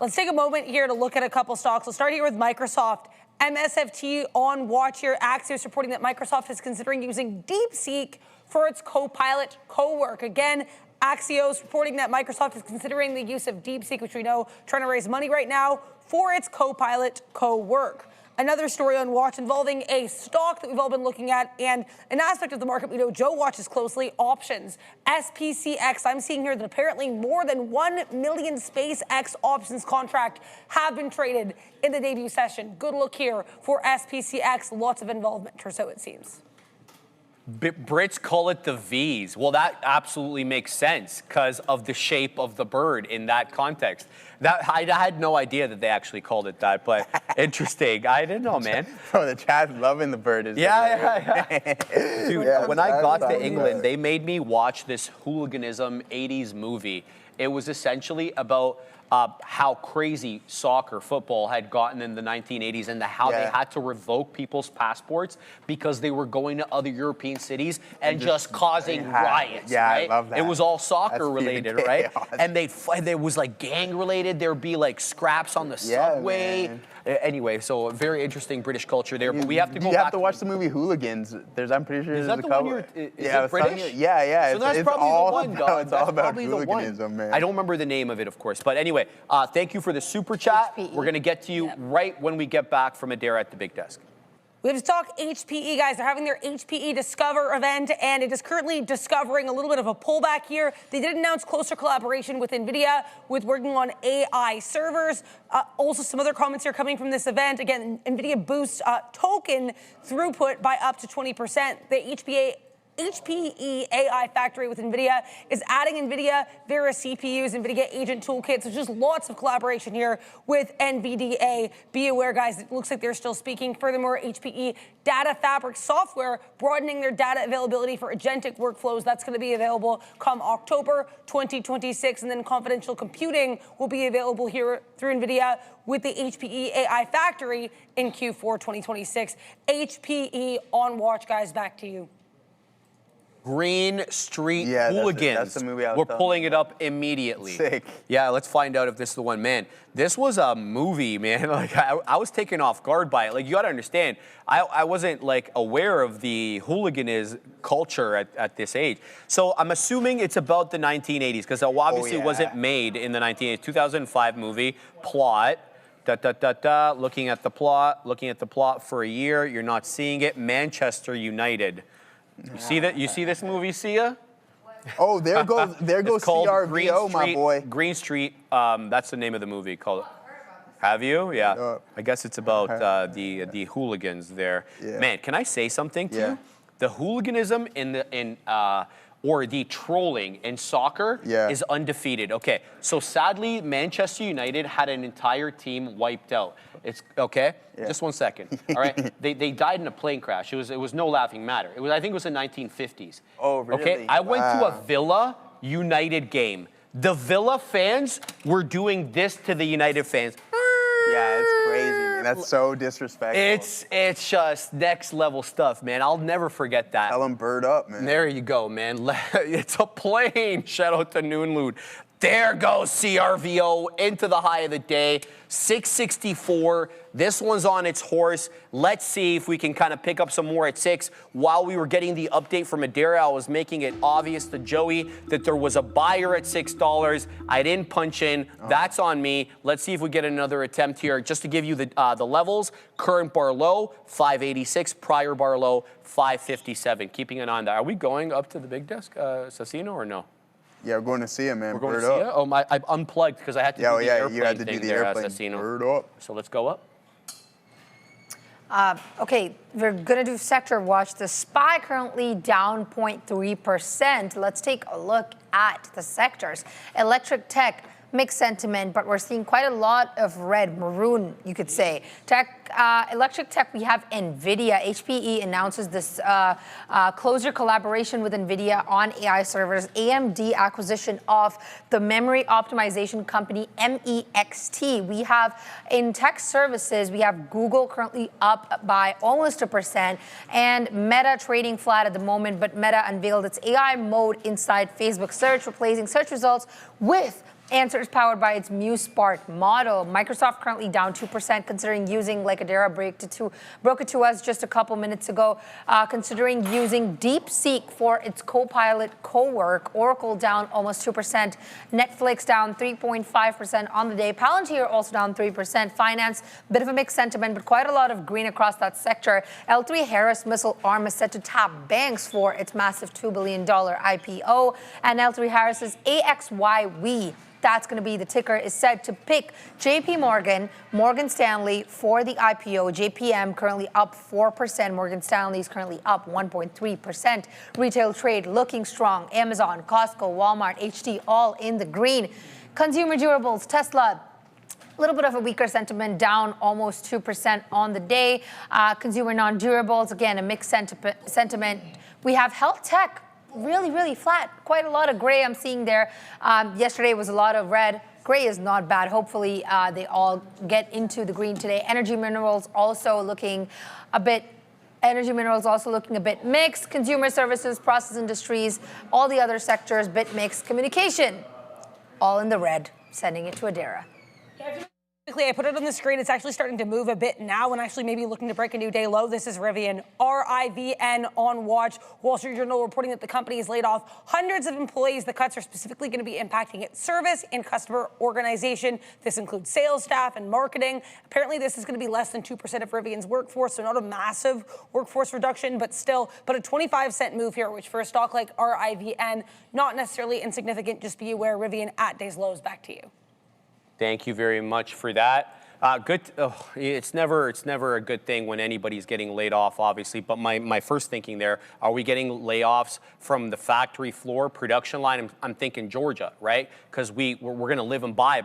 Let's take a moment here to look at a couple stocks. We'll start here with Microsoft. MSFT on watch here. Axios reporting that Microsoft is considering using DeepSeek for its Copilot co-work. Again, Axios reporting that Microsoft is considering the use of DeepSeek, which we know trying to raise money right now, for its Copilot co-work. Another story on watch involving a stock that we've all been looking at and an aspect of the market we know Joe watches closely, options. SPCX, I'm seeing here that apparently more than 1 million SpaceX options contract have been traded in the debut session. Good look here for SPCX, lots of involvement, or so it seems. Brits call it the V's. Well, that absolutely makes sense because of the shape of the bird in that context. I had no idea that they actually called it that, but interesting. I didn't know, man. Bro, the chat's loving the bird. Dude, when I got to England, they made me watch this hooliganism 80s movie. It was essentially about how crazy soccer, football had gotten in the 1980s and how they had to revoke people's passports because they were going to other European cities and just causing riots. Yeah, right? I love that. It was all soccer related, right? Chaos. And there was like gang related. There'd be like scraps on the subway. Man. Anyway, so a very interesting British culture there. But we have to go back. You have to watch the movie Hooligans. I'm pretty sure Is there's that a the couple. one is yeah, it British? Yeah. So that's it's probably all the one, about, dog. It's all That's about probably the hooliganism, man. I don't remember the name of it, of course. But anyway, thank you for the super chat. HPE. We're going to get to you right when we get back from Adair at the big desk. We have to talk HPE, guys. They're having their HPE Discover event, and it is currently discovering a little bit of a pullback here. They did announce closer collaboration with NVIDIA with working on AI servers. Also, some other comments here coming from this event. Again, NVIDIA boosts token throughput by up to 20%. The HPE AI Factory with NVIDIA is adding NVIDIA Vera CPUs, NVIDIA Agent Toolkit. So just lots of collaboration here with NVDA. Be aware, guys, it looks like they're still speaking. Furthermore, HPE Data Fabric software broadening their data availability for agentic workflows. That's going to be available come October 2026. And then confidential computing will be available here through NVIDIA with the HPE AI Factory in Q4 2026. HPE on watch, guys. Back to you. Green Street Yeah, Hooligans. that's the movie I was We're talking pulling it about. up immediately. Sick. Yeah, let's find out if this is the one. Man, this was a movie, man. Like I was taken off guard by it. Like you got to understand, I wasn't like aware of the hooliganism culture at this age. So I'm assuming it's about the 1980s because obviously it wasn't made in the 1980s. 2005 movie plot. Looking at the plot for a year. You're not seeing it. Manchester United. You see that? You see this movie, Sia? Oh, there goes It's called CRVO, my boy. Green Street. That's the name of the movie. Called. Have you? Yeah. I guess it's about the hooligans there. Yeah. Man, can I say something to you? The hooliganism or the trolling in soccer is undefeated. Okay, so sadly, Manchester United had an entire team wiped out. It's okay. Just 1 second. All right, they died in a plane crash. It was no laughing matter. I think it was the 1950s. Oh, really? Okay, I went to a Villa United game. The Villa fans were doing this to the United fans. Yeah, it's crazy, man. That's so disrespectful. It's just next level stuff, man. I'll never forget that. Tell them bird up, man. There you go, man. It's a plane. Shout out to Noonlood. There goes CRVO into the high of the day, 664. This one's on its horse. Let's see if we can kind of pick up some more at 6. While we were getting the update from Adara, I was making it obvious to Joey that there was a buyer at $6. I didn't punch in. That's on me. Let's see if we get another attempt here. Just to give you the levels, current bar low, 586, prior bar low, 557. Keeping an eye on that. Are we going up to the big desk, Sassino, or no? Yeah, we're going to see him, man. We're going bird to see up. it? Oh, I unplugged because I had to do the airplane you had to thing do the there, airplane. Sassino. Bird up. So let's go up. Okay, we're gonna do sector watch. The SPY currently down 0.3%. Let's take a look at the sectors. Electric tech, mixed sentiment, but we're seeing quite a lot of red, maroon, you could say. Electric tech, we have NVIDIA. HPE announces this closer collaboration with NVIDIA on AI servers. AMD acquisition of the memory optimization company MEXT. We have in tech services, we have Google currently up by almost 1%, and Meta trading flat at the moment, but Meta unveiled its AI mode inside Facebook search, replacing search results with answers powered by its MuseSpark model. Microsoft currently down 2%, considering using, like Adara broke it to us just a couple minutes ago, considering using DeepSeek for its Copilot cowork. Oracle down almost 2%. Netflix down 3.5% on the day. Palantir also down 3%. Finance, bit of a mixed sentiment, but quite a lot of green across that sector. L3Harris missile arm is set to tap banks for its massive $2 billion IPO. And L3Harris's AXYV, that's going to be the ticker, is said to pick JP Morgan, Morgan Stanley for the IPO. JPM currently up 4%. Morgan Stanley is currently up 1.3%. Retail trade looking strong. Amazon, Costco, Walmart, HT, all in the green. Consumer durables, Tesla, a little bit of a weaker sentiment, down almost 2% on the day. Consumer non-durables, again, a mixed sentiment. We have health tech, really flat. Quite a lot of gray I'm seeing there. Yesterday was a lot of red. Gray is not bad. Hopefully they all get into the green today. Energy minerals also looking a bit mixed. Consumer services, process industries, all the other sectors, bit mixed. Communication, all in the red. Sending it to Adara. I put it on the screen. It's actually starting to move a bit now and actually maybe looking to break a new day low. This is Rivian, RIVN on watch. Wall Street Journal reporting that the company has laid off hundreds of employees. The cuts are specifically going to be impacting its service and customer organization. This includes sales staff and marketing. Apparently, this is going to be less than 2% of Rivian's workforce, so not a massive workforce reduction, but a 25-cent move here, which for a stock like RIVN, not necessarily insignificant. Just be aware, Rivian at day's lows. Back to you. Thank you very much for that. It's never a good thing when anybody's getting laid off, obviously. But my first thinking there, are we getting layoffs from the factory floor production line? I'm thinking Georgia, right? Because we're going to live and die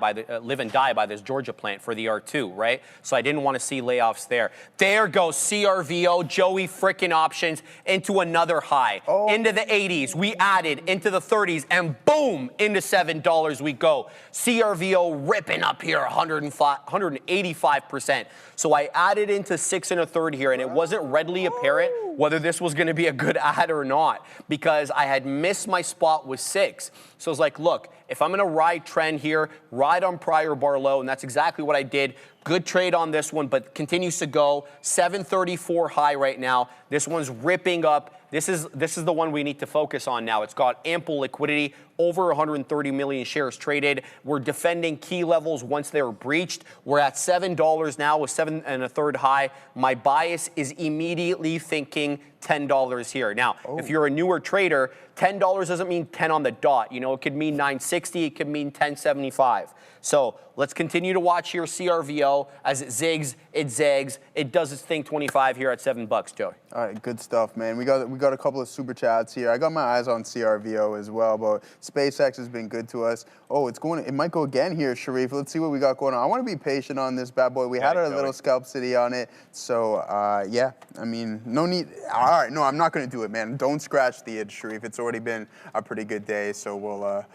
by this Georgia plant for the R2, right? So I didn't want to see layoffs there. There goes CRVO, Joey frickin' options into another high, into the 80s. We added into the 30s, and boom, into $7 we go. CRVO ripping up here, 108 185%. So I added into 6 1/3 here, and it wasn't readily apparent whether this was going to be a good add or not because I had missed my spot with 6. So I was like, look, if I'm going to ride trend here, ride on prior bar low, and that's exactly what I did. Good trade on this one, but continues to go. 734 high right now. This one's ripping up. This is the one we need to focus on now. It's got ample liquidity, over 130 million shares traded. We're defending key levels once they're breached. We're at $7 now with 7 1/3 high. My bias is immediately thinking $10 here. Now, if you're a newer trader, $10 doesn't mean 10 on the dot. You know, it could mean 960, it could mean 1075. So let's continue to watch here CRVO as it zigs, it zags, it does its thing 25 here at $7, Joey. All right, good stuff, man. We got a couple of super chats here. I got my eyes on CRVO as well, but SpaceX has been good to us. Oh, it might go again here, Sharif. Let's see what we got going on. I want to be patient on this bad boy. We had a little scalp city on it, so yeah. I mean, no need. All right, no, I'm not going to do it, man. Don't scratch the itch, Sharif. It's already been a pretty good day, so we'll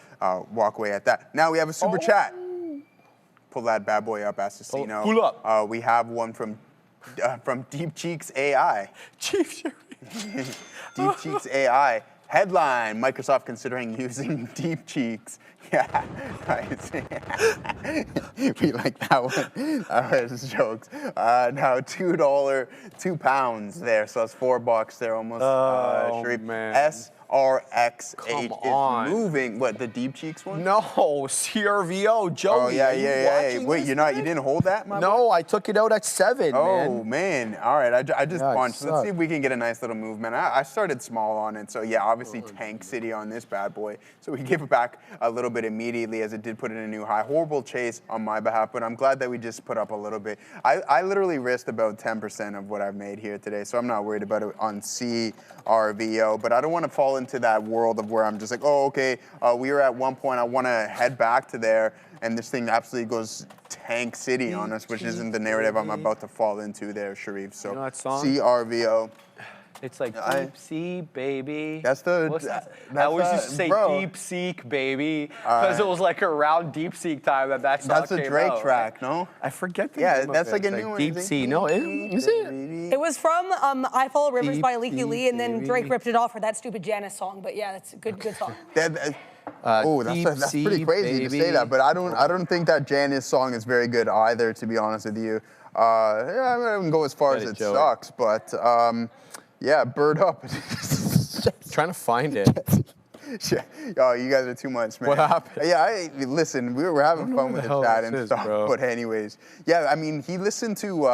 walk away at that. Now we have a super chat. Pull that bad boy up, Assassino. Pull up. We have one from Deep Cheeks AI. Chief Sharif. Deep Cheeks AI. Headline, Microsoft considering using Deep Cheeks. Yeah, nice. We like that one. It's jokes. Now $2, £2 there, so that's $4 there almost. Sharif. Man. SRXH Come is moving. What, the Deep Cheeks one? No, CRVO, Joey. Oh yeah. Wait, you didn't hold that, my boy? No, I took it out at 7, Oh, man. All right, I just Yeah, bunched. Let's suck. see if we can get a nice little movement. I started small on it, so yeah, obviously Tank City on this bad boy. So we gave it back a little bit immediately as it did put in a new high. Horrible chase on my behalf, but I'm glad that we just put up a little bit. I literally risked about 10% of what I've made here today, so I'm not worried about it on CRVO, but I don't want to fall into that world of where I'm just like, oh, okay, we were at one point, I want to head back to there, and this thing absolutely goes Tank City on us, which isn't the narrative I'm about to fall into there, Sharif. So You know that song? CRVO. It's like deep sea, baby. That's the. What's that? That's I always used to say bro, deep seek, baby, because it was like around deep seek time that song That's a came Drake out. track, no? I forget the Yeah, name of that's it. like a It's new one. Deep It's sea. like No, deep is it? baby. It was from I Follow Rivers by Deep Leaky Sea, Lee, and then baby. Drake ripped it off for that stupid Janice song. But yeah, that's a good song. That's pretty crazy to say that, but I don't think that Janice song is very good either, to be honest with you. Yeah, I wouldn't go as far as it Joey. sucks, but yeah, Bird Up. Trying to find it. Oh, you guys are too much, man. What happened? Yeah, listen, we were having fun with the hell chat this and is, stuff, bro. but anyways, yeah, I mean, he listened to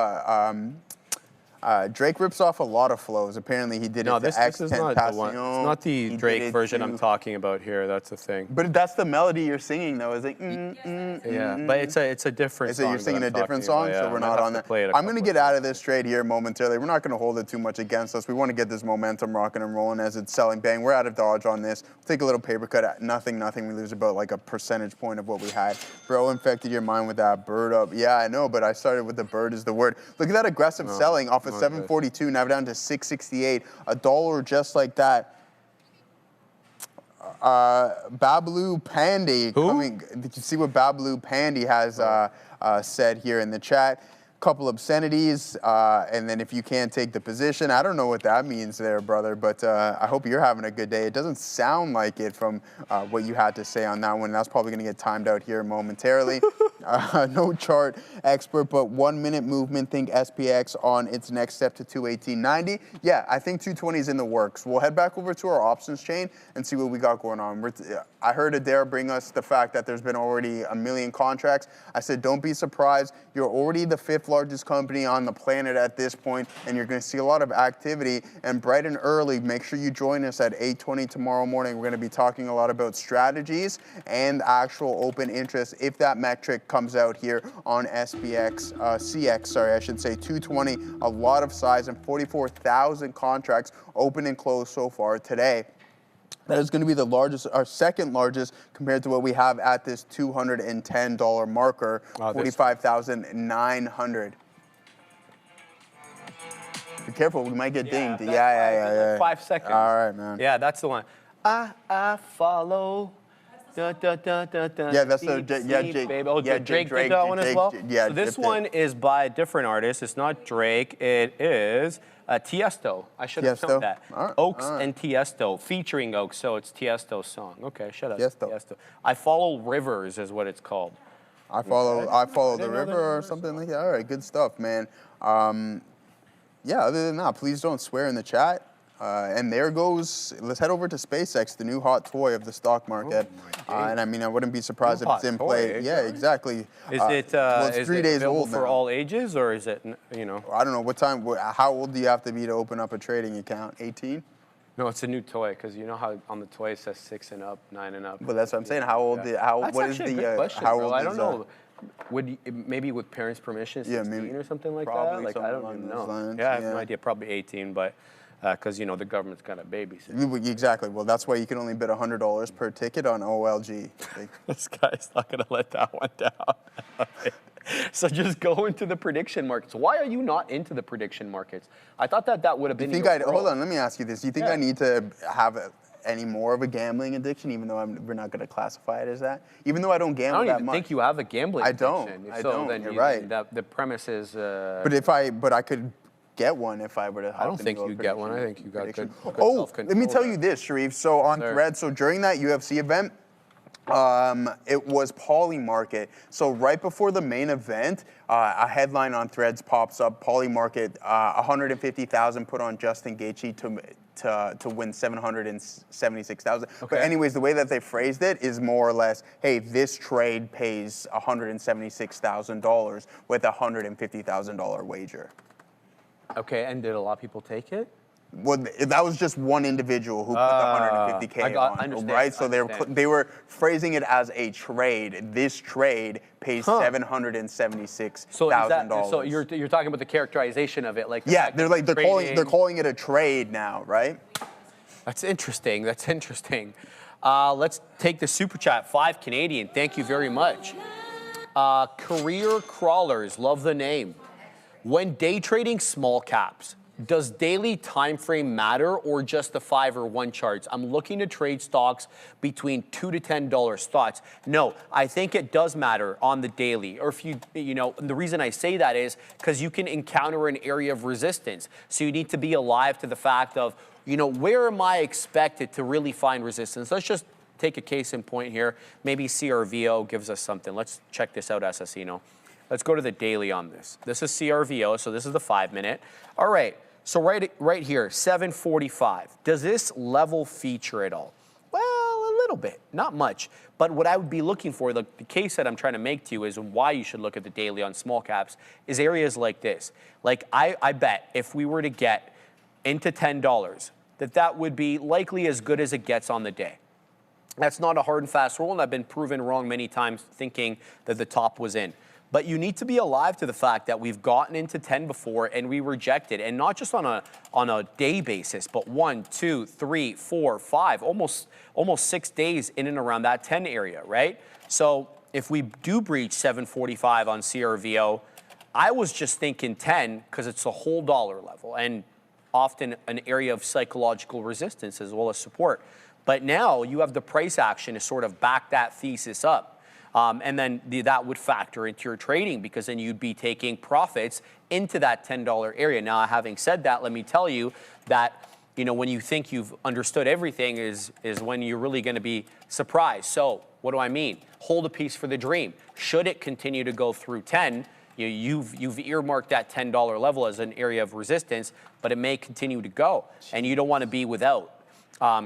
Drake rips off a lot of flows. Apparently, he did No, it to this X is not the one. It's not He the did Drake it version to- I'm talking about here. That's the thing. But that's the melody you're singing, though. It's like, Yeah, but it's a different So song. you're singing that a I'm different talking song, about, so yeah. we're I might not have on to that. play it a I'm going to couple get out of this trade here momentarily. We're not going to hold it too much against us. We want to get this momentum rocking and rolling as it's selling. Bang, we're out of dodge on this. We'll take a little paper cut at nothing. We lose about like a percentage point of what we had. Bro, infected your mind with that bird up. Yeah, I know, but I started with the bird is the word. Look at that aggressive selling off of 742, now down to 668. $1 just like that. Babalu Pandy coming. Did you see what Babalu Pandy has said here in the chat? Couple obscenities, and then if you can't take the position, I don't know what that means there, brother, but I hope you're having a good day. It doesn't sound like it from what you had to say on that one. That's probably going to get timed out here momentarily. No chart expert, but 1 minute movement. Think SPX on its next step to 218.90. Yeah, I think 220 is in the works. We'll head back over to our options chain and see what we got going on. I heard Adair bring us the fact that there's been already 1 million contracts. I said, don't be surprised. You're already the 5th largest company on the planet at this point, and you're going to see a lot of activity. And bright and early, make sure you join us at 8:20 tomorrow morning. We're going to be talking a lot about strategies and actual open interest if that metric comes out here on SPX, CX, sorry, I should say 220, a lot of size and 44,000 contracts open and closed so far today. That is going to be the largest, our second largest, compared to what we have at this $210 marker, 45,900. Be careful, we might get dinged. Yeah. 5 seconds. All right, man. Yeah, that's the one. I follow. Da, da, da, da, da, Yeah, that's the deep yeah, sea, Jake. baby. Oh, yeah, Drake did that one as well. Yeah, So this dipped it. one is by a different artist. It's not Drake. It is Tiesto. I should have Tiesto. known that. All right, Oaks all right. and Tiesto, featuring Oaks. So it's Tiesto's song. Okay, shut up. Tiesto. I Follow Rivers is what it's called. I follow the didn't know river there or was something like that. All right, good stuff, man. Yeah, other than that, please don't swear in the chat. And there goes, let's head over to SpaceX, the new hot toy of the stock market. And I mean, I wouldn't be surprised New if it's hot in play. toy, Yeah, exactly. Is it well, it's is 3 it days available old for now. all ages, or is it, you know? I don't know what time, how old do you have to be to open up a trading account? 18? No, it's a new toy, because you know how on the toy it says 6 and up, 9 and up. But that's what I'm saying. How old? That's What is actually a the? good question, How bro. old I is don't know. Would maybe with parents' permission, 16 Yeah, maybe. or something like Probably that? Like I something don't along even those know. lines, Yeah, I have no yeah. idea. Probably 18, but because you know the government's got to babysit. Exactly. Well, that's why you can only bid $100 per ticket on OLG. Like, This guy's not gonna let that one down. So just go into the prediction markets. Why are you not into the prediction markets? I thought that would have been. hold on, let me ask you this. Do you think Yeah. I need to have any more of a gambling addiction, even though we're not going to classify it as that? Even though I don't I gamble don't that even much. think you have a gambling I don't. addiction. If I so, don't. Then You're you, right. The premise is. But I could get one if I were to. I don't think you get one. I think you got good Oh, self-control let me tell there. you this, Sharif. So on There. Thread, so during that UFC event, it was Poly Market. So right before the main event, a headline on Threads pops up: Poly Market, 150,000 put on Justin Gaethje to win 776,000. But Okay. anyways, the way that they phrased it is more or less, hey, this trade pays $176,000 with a $150,000 wager. Okay, and did a lot of people take it? Well, that was just one individual who put the $150K I on, understand, right? So I understand. they were phrasing it as a trade. This trade pays $776,000. So is that, so you're talking about the characterization of it, like the yeah, fact they're that like they're calling it a trade now, right? That's interesting. That's interesting. Let's take the super chat. 5 Canadian. Thank you very much. Career Crawlers. Love the name. When day trading small caps, does daily time frame matter or just the 5 or 1 charts? I'm looking to trade stocks between $2 to $10. Thoughts? No, I think it does matter on the daily. Or if you know, the reason I say that is because you can encounter an area of resistance. So you need to be alive to the fact of, you know, where am I expected to really find resistance? Let's just take a case in point here. Maybe CRVO gives us something. Let's check this out, Assassino. Let's go to the daily on this. This is CRVO, so this is the 5-minute. All right, so right here, 745. Does this level feature at all? Well, a little bit, not much. But what I would be looking for, the case that I'm trying to make to you is why you should look at the daily on small caps, is areas like this. Like I bet if we were to get into $10, that would be likely as good as it gets on the day. That's not a hard and fast rule, and I've been proven wrong many times thinking that the top was in. But you need to be alive to the fact that we've gotten into 10 before and we rejected, and not just on a day basis, but 1, 2, 3, 4, 5, almost 6 days in and around that 10 area, right? So if we do breach 745 on CRVO, I was just thinking 10 because it's a whole dollar level and often an area of psychological resistance as well as support. But now you have the price action to sort of back that thesis up. And then that would factor into your trading because then you'd be taking profits into that $10 area. Now, having said that, let me tell you that, you know, when you think you've understood everything is when you're really going to be surprised. So what do I mean? Hold a piece for the dream. Should it continue to go through 10, you've earmarked that $10 level as an area of resistance, but it may continue to go. And you don't want to be without,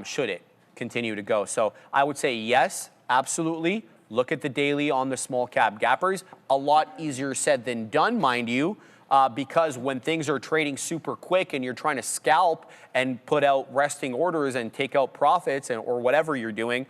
should it continue to go. So I would say yes, absolutely. Look at the daily on the small cap gappers. A lot easier said than done, mind you, because when things are trading super quick and you're trying to scalp and put out resting orders and take out profits or whatever you're doing,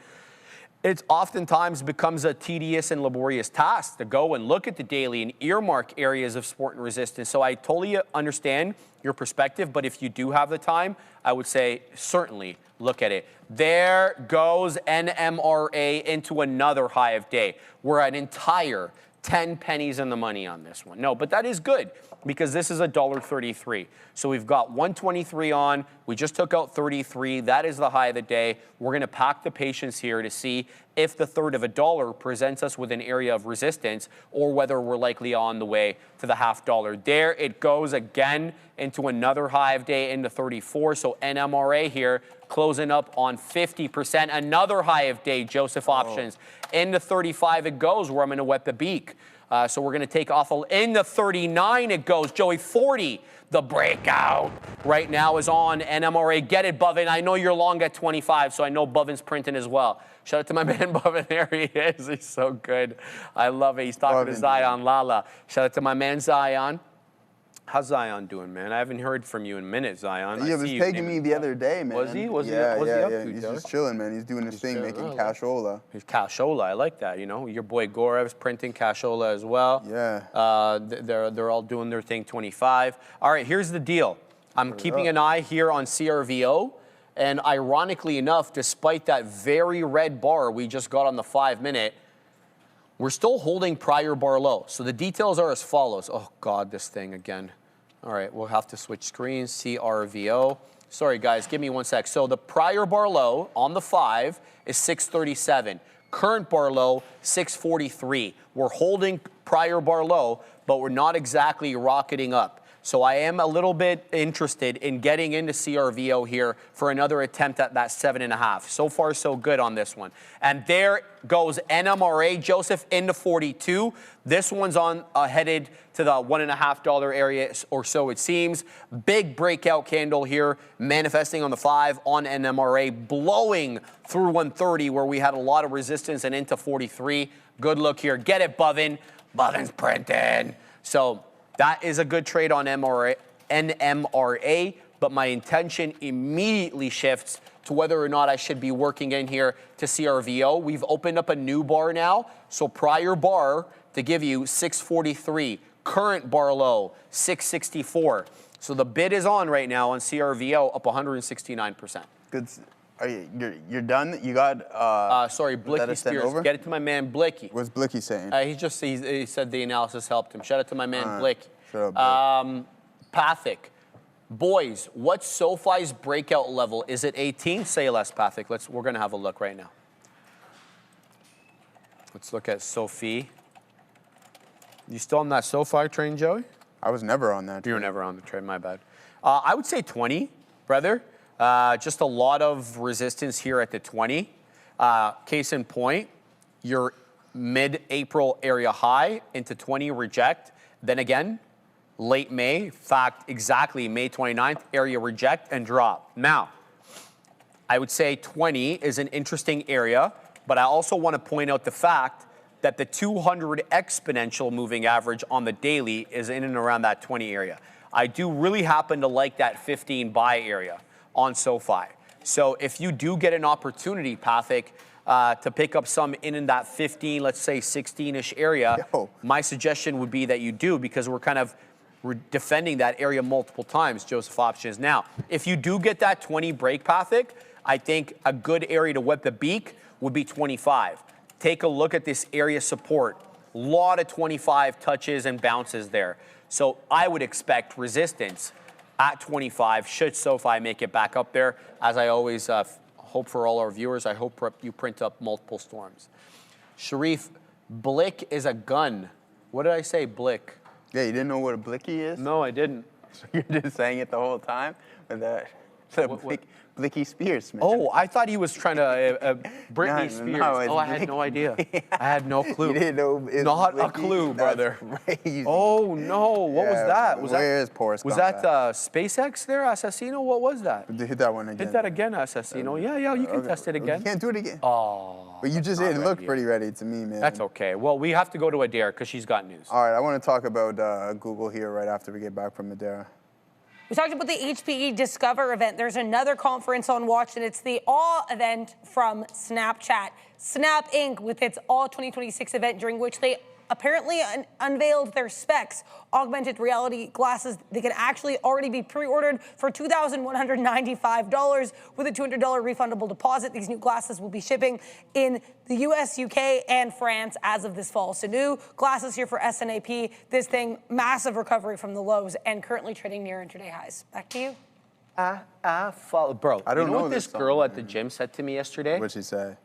it oftentimes becomes a tedious and laborious task to go and look at the daily and earmark areas of support and resistance. So I totally understand your perspective, but if you do have the time, I would say certainly look at it. There goes NMRA into another high of day. We're an entire 10 pennies in the money on this one. No, but that is good because this is $1.33. So we've got 123 on. We just took out 33. That is the high of the day. We're going to pack the patience here to see if the third of a dollar presents us with an area of resistance, or whether we're likely on the way to the half dollar. There it goes again into another high of day into 34. So NMRA here closing up on 50%. Another high of day, Joseph options. Into 35 it goes, where I'm going to wet the beak. So we're going to take off into 39 it goes. Joey, 40. The breakout right now is on NMRA. Get it, Bovin. I know you're long at 25, so I know Bovin's printing as well. Shout out to my man Bovin. There he is. He's so good. I love it. He's talking to Zion Lala. Shout out to my man Zion. How's Zion doing, man? I haven't heard from you in a minute, Zion. He was taking me the other day, man. Was he? Was he yeah, up to? He's just chilling, man. He's doing his thing, making cashola. He's cashola. I like that. You know, your boy Gorev's printing cashola as well. Yeah. They're all doing their thing. 25. All right. Here's the deal. I'm keeping an eye here on CRVO, and ironically enough, despite that very red bar we just got on the 5-minute, we're still holding prior bar low. So the details are as follows. Oh God, this thing again. All right, we'll have to switch screens, CRVO. Sorry guys, give me 1 sec. So the prior bar low on the 5 is 637. Current bar low, 643. We're holding prior bar low, but we're not exactly rocketing up. So I am a little bit interested in getting into CRVO here for another attempt at that 7.5. So far, so good on this one. And there goes NMRA, Joseph, into 42. This one's on headed to the $1.50 area or so, it seems. Big breakout candle here, manifesting on the 5 on NMRA, blowing through 130 where we had a lot of resistance and into 43. Good look here. Get it, Bovin. Bovin's printing. So that is a good trade on NMRA, but my intention immediately shifts to whether or not I should be working in here to CRVO. We've opened up a new bar now, so prior bar to give you 643, current bar low 664. So the bid is on right now on CRVO, up 169%. Good. Are you're done? You got sorry, Blicky Spears. Over? Get it to my man Blicky. What's Blicky saying? He said the analysis helped him. Shout out to my man Blicky. Shut up, Pathic. Boys, what's SoFi's breakout level? Is it 18? Say less, Pathic. We're gonna have a look right now. Let's look at SoFi. You still on that SoFi train, Joey? I was never on that train. You were never on the train, my bad. I would say 20, brother. Just a lot of resistance here at the 20. Case in point, your mid-April area high into 20 reject. Then again, late May, in fact, exactly May 29th, area reject and drop. Now, I would say 20 is an interesting area, but I also want to point out the fact that the 200 exponential moving average on the daily is in and around that 20 area. I do really happen to like that 15 buy area on SoFi. So if you do get an opportunity, Pathic, to pick up some in that 15, let's say 16-ish area, my suggestion would be that you do, because we're defending that area multiple times, Joseph options. Now, if you do get that 20 break, Pathic, I think a good area to wet the beak would be 25. Take a look at this area support. A lot of 25 touches and bounces there. So I would expect resistance at 25 should SoFi make it back up there. As I always hope for all our viewers, I hope you print up multiple storms. Sharif, Blick is a gun. What did I say, Blick? Yeah, you didn't know what a blicky is? No, I didn't. So you're just saying it the whole time? With that, Blicky Spears, man. Oh, I thought he was trying to Britney Spears. No, I had no idea. I had no clue. You didn't know it Not Blicky? a clue, brother. That's crazy. Oh no! What was that? Where's Porous? Was that SpaceX there, Assassino? What was that? Hit that one again. Hit that again, Assassino. Yeah, you can test it again. You can't do it again. Oh. But you just did. It looked pretty ready to me, man. That's okay. Well, we have to go to Adair because she's got news. All right, I want to talk about Google here right after we get back from Madeira. We talked about the HPE Discover event. There's another conference on watch, and it's the All event from Snapchat. Snap Inc. with its All 2026 event, during which they apparently unveiled their specs, augmented reality glasses. They can actually already be pre-ordered for $2,195 with a $200 refundable deposit. These new glasses will be shipping in the U.S., UK, and France as of this fall. So new glasses here for SNAP. This thing, massive recovery from the lows and currently trading near intraday highs. Back to you. Follow, bro. I don't know what this girl at the gym said to me yesterday? What'd she say?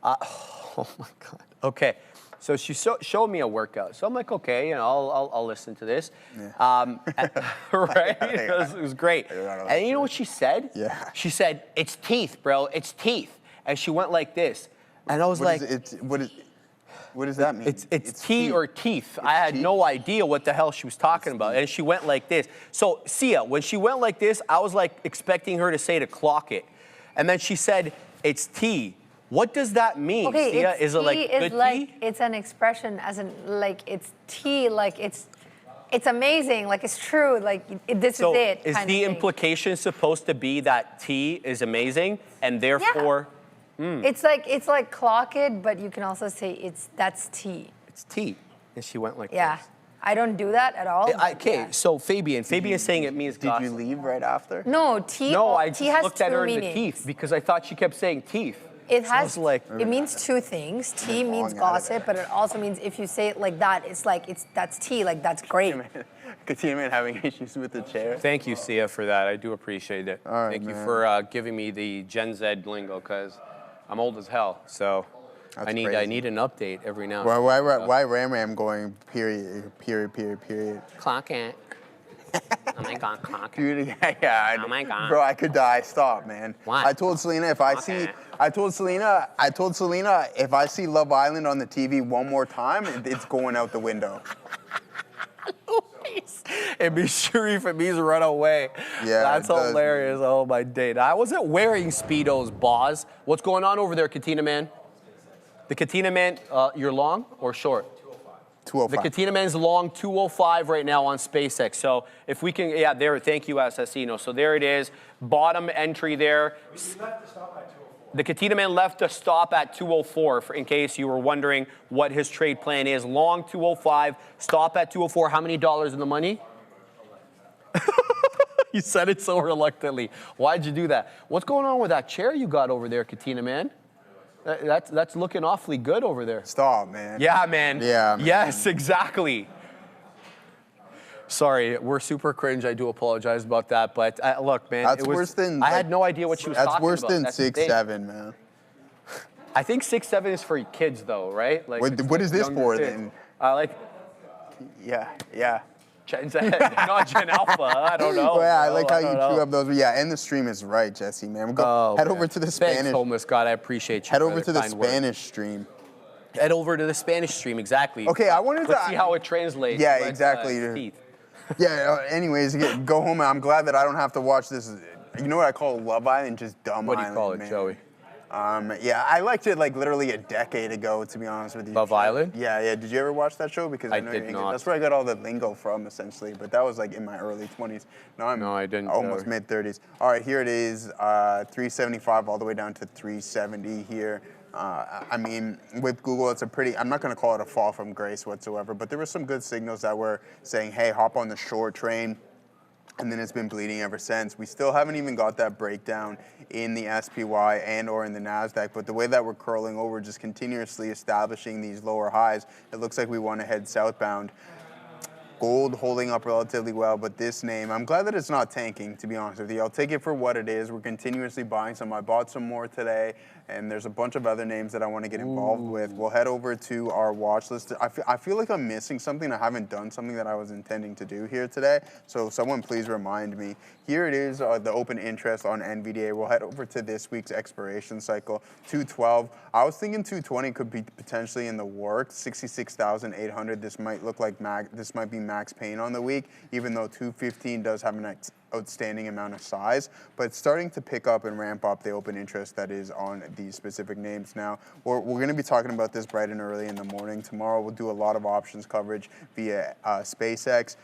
Oh my God. Okay. So she showed me a workout. So I'm like, okay, I'll listen to this. Yeah. Right? It was great. And you know what she said? Yeah. She said, it's teeth, bro. It's teeth. And she went like this. And I was like, what does that mean? It's tea or teeth. I had no idea what the hell she was talking about. And she went like this. So, Sia, when she went like this, I was like expecting her to say to clock it. And then she said, it's tea. What does that mean, Sia? Is it like good tea? It's an expression as in like it's tea, like it's amazing, like it's true, like this is it. Is the implication supposed to be that tea is amazing and therefore it's like clock it, but you can also say that's tea. It's tea. And she went like this. I don't do that at all. Okay, so Fabian's saying it means Did you leave right after? No, tea. No, I tea just has looked at her in the meanings. teeth because I thought she kept saying teeth. It has it means two things. Tea means gossip, but it also means if you say it like that, it's like that's tea, like that's great. Katina man having issues with the chair. Thank you, Sia, for that. I do appreciate it. All right, Thank you for giving me the Gen Z lingo because I'm old as hell. So I need an update every now and then. Why Ram going period? Clock it. Oh my God, clock it. Dude, yeah. Oh my God. Bro, I could die. Stop, man. What? I told Selena if I told Selena if I see Love Island on the TV one more time, it's going out the window. And be Sharif and me's run away. Yeah, that's hilarious. Oh my day. I wasn't wearing Speedos, boss. What's going on over there, Katina man? The Katina man, you're long or short? 205. The Katina man's long 205 right now on SpaceX. So if we can, there. Thank you, Assassino. So there it is. Bottom entry there. The Katina man left the stop at 204, in case you were wondering what his trade plan is. Long 205, stop at 204. How many dollars in the money? You said it so reluctantly. Why'd you do that? What's going on with that chair you got over there, Katina man? That's looking awfully good over there. Stop, man. Yeah, man. Yeah, man. Yes, exactly. Sorry, we're super cringe. I do apologize about that. But look, man, that's worse than. I had no idea what she was talking about. That's worse than 6'7", man. I think 6'7" is for kids, though, right? Like, what is this for then? Yeah. Gen Z, not Gen Alpha. I don't know. Well, I like how you chew up those. Yeah, and the stream is right, Jesse, man. Head over to the Spanish. Thanks, homeless God. I appreciate you. Head over to the Spanish stream. Head over to the Spanish stream, exactly. Okay, I wanted to. Let's see how it translates. Yeah, exactly. Yeah, anyways, go home. I'm glad that I don't have to watch this. You know what I call Love Island? Just dumb What do you call it, man. Joey? Yeah, I liked it like literally a decade ago, to be honest with you. Love Island? Yeah. Did you ever watch that show? Because I know did not. That's where I got all the lingo from, essentially. But that was like in my early 20s. Now I'm I didn't. almost mid 30s. All right, here it is, 375 all the way down to 370 here. I mean, with Google, it's I'm not going to call it a fall from grace whatsoever, but there were some good signals that were saying, hey, hop on the short train. And then it's been bleeding ever since. We still haven't even got that breakdown in the SPY and or in the NASDAQ, but the way that we're curling over, just continuously establishing these lower highs, it looks like we want to head southbound. Gold holding up relatively well, but this name, I'm glad that it's not tanking, to be honest with you. I'll take it for what it is. We're continuously buying some. I bought some more today, and there's a bunch of other names that I want to get involved with. We'll head over to our watch list. I feel like I'm missing something. I haven't done something that I was intending to do here today, so someone please remind me. Here it is, the open interest on NVDA. We'll head over to this week's expiration cycle, 212. I was thinking 220 could be potentially in the works, 66,800. This might look like this might be max pain on the week, even though 215 does have an outstanding amount of size, but it's starting to pick up and ramp up the open interest that is on these specific names now. We're going to be talking about this bright and early in the morning. Tomorrow we'll do a lot of options coverage via SpaceX.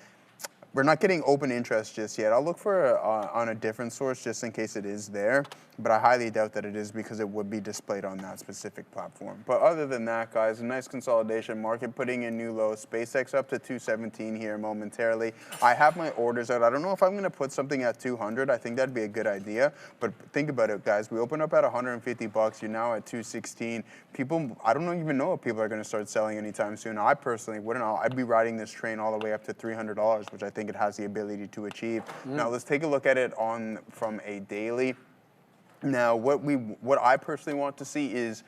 We're not getting open interest just yet. I'll look for on a different source just in case it is there, but I highly doubt that it is because it would be displayed on that specific platform. But other than that, guys, a nice consolidation market putting in new lows. SpaceX up to 217 here momentarily. I have my orders out. I don't know if I'm going to put something at 200. I think that'd be a good idea. But think about it, guys. We opened up at 150 bucks. You're now at 216. People, I don't even know if people are going to start selling anytime soon. I personally wouldn't. I'd be riding this train all the way up to $300, which I think it has the ability to achieve. Now let's take a look at it from a daily. Now what I personally want to see is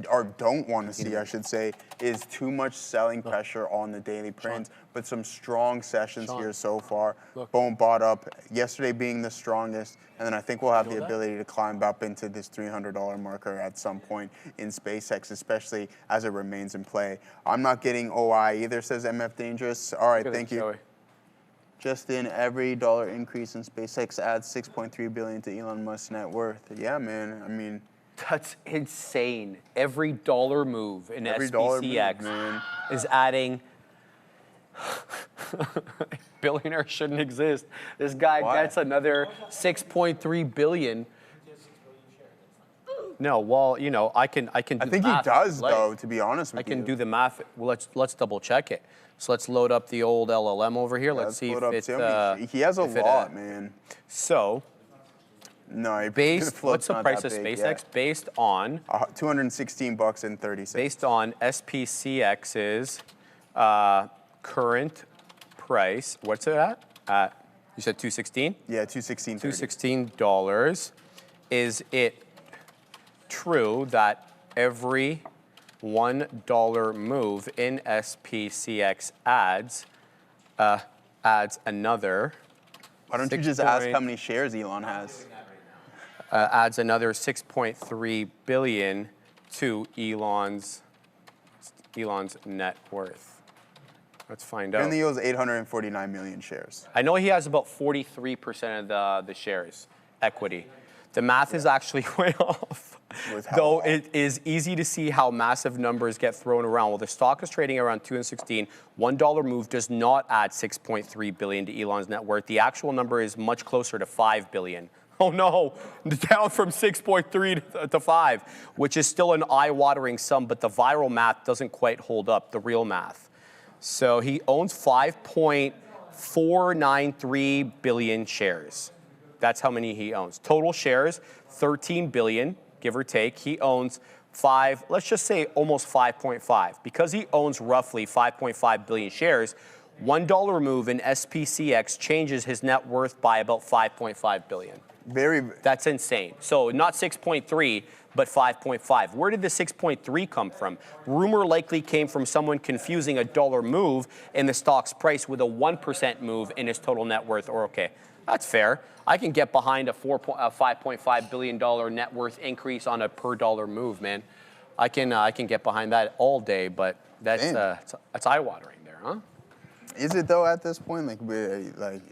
or don't want to see, I should say, is too much selling pressure on the daily print, but some strong sessions here so far. Boom, bought up, yesterday being the strongest, and then I think we'll have the ability to climb up into this $300 marker at some point in SpaceX, especially as it remains in play. I'm not getting OI either, says MF Dangerous. All right, thank you. Just in, every dollar increase in SpaceX adds $6.3 billion to Elon Musk's net worth. Yeah, man, I mean, that's insane. Every dollar move in SPCX is adding. Billionaire shouldn't exist. This guy gets another 6.3 billion. No, well, you know, I can do I think he does, though, to be honest with you. I can do the math. Well, let's double check it. So let's load up the old LLM over here. Let's see if it's he has a lot, man. So. No, what's the price of SpaceX? Based on $216.30. Based on SPCX's current price, what's it at? You said 216? Yeah, $216. $216. Is it true that every $1 move in SPCX adds another? Why don't you just ask how many shares Elon has? Adds another 6.3 billion to Elon's net worth. Let's find out. And he owns 849 million shares. I know he has about 43% of the shares equity. The math is actually way off. Though it is easy to see how massive numbers get thrown around. Well, the stock is trading around 216. $1 move does not add 6.3 billion to Elon's net worth. The actual number is much closer to 5 billion. Oh no, down from 6.3 to 5, which is still an eye-watering sum, but the viral math doesn't quite hold up, the real math. So he owns 5.493 billion shares. That's how many he owns. Total shares, 13 billion, give or take. He owns let's just say almost 5.5. Because he owns roughly 5.5 billion shares, $1 move in SPCX changes his net worth by about 5.5 billion. That's insane. So not 6.3, but 5.5. Where did the 6.3 come from? Rumor likely came from someone confusing a dollar move in the stock's price with a 1% move in his total net worth. Or okay, that's fair. I can get behind a $5.5 billion net worth increase on a per dollar move, man. I can get behind that all day, but that's eye-watering there, huh? Is it though at this point? Like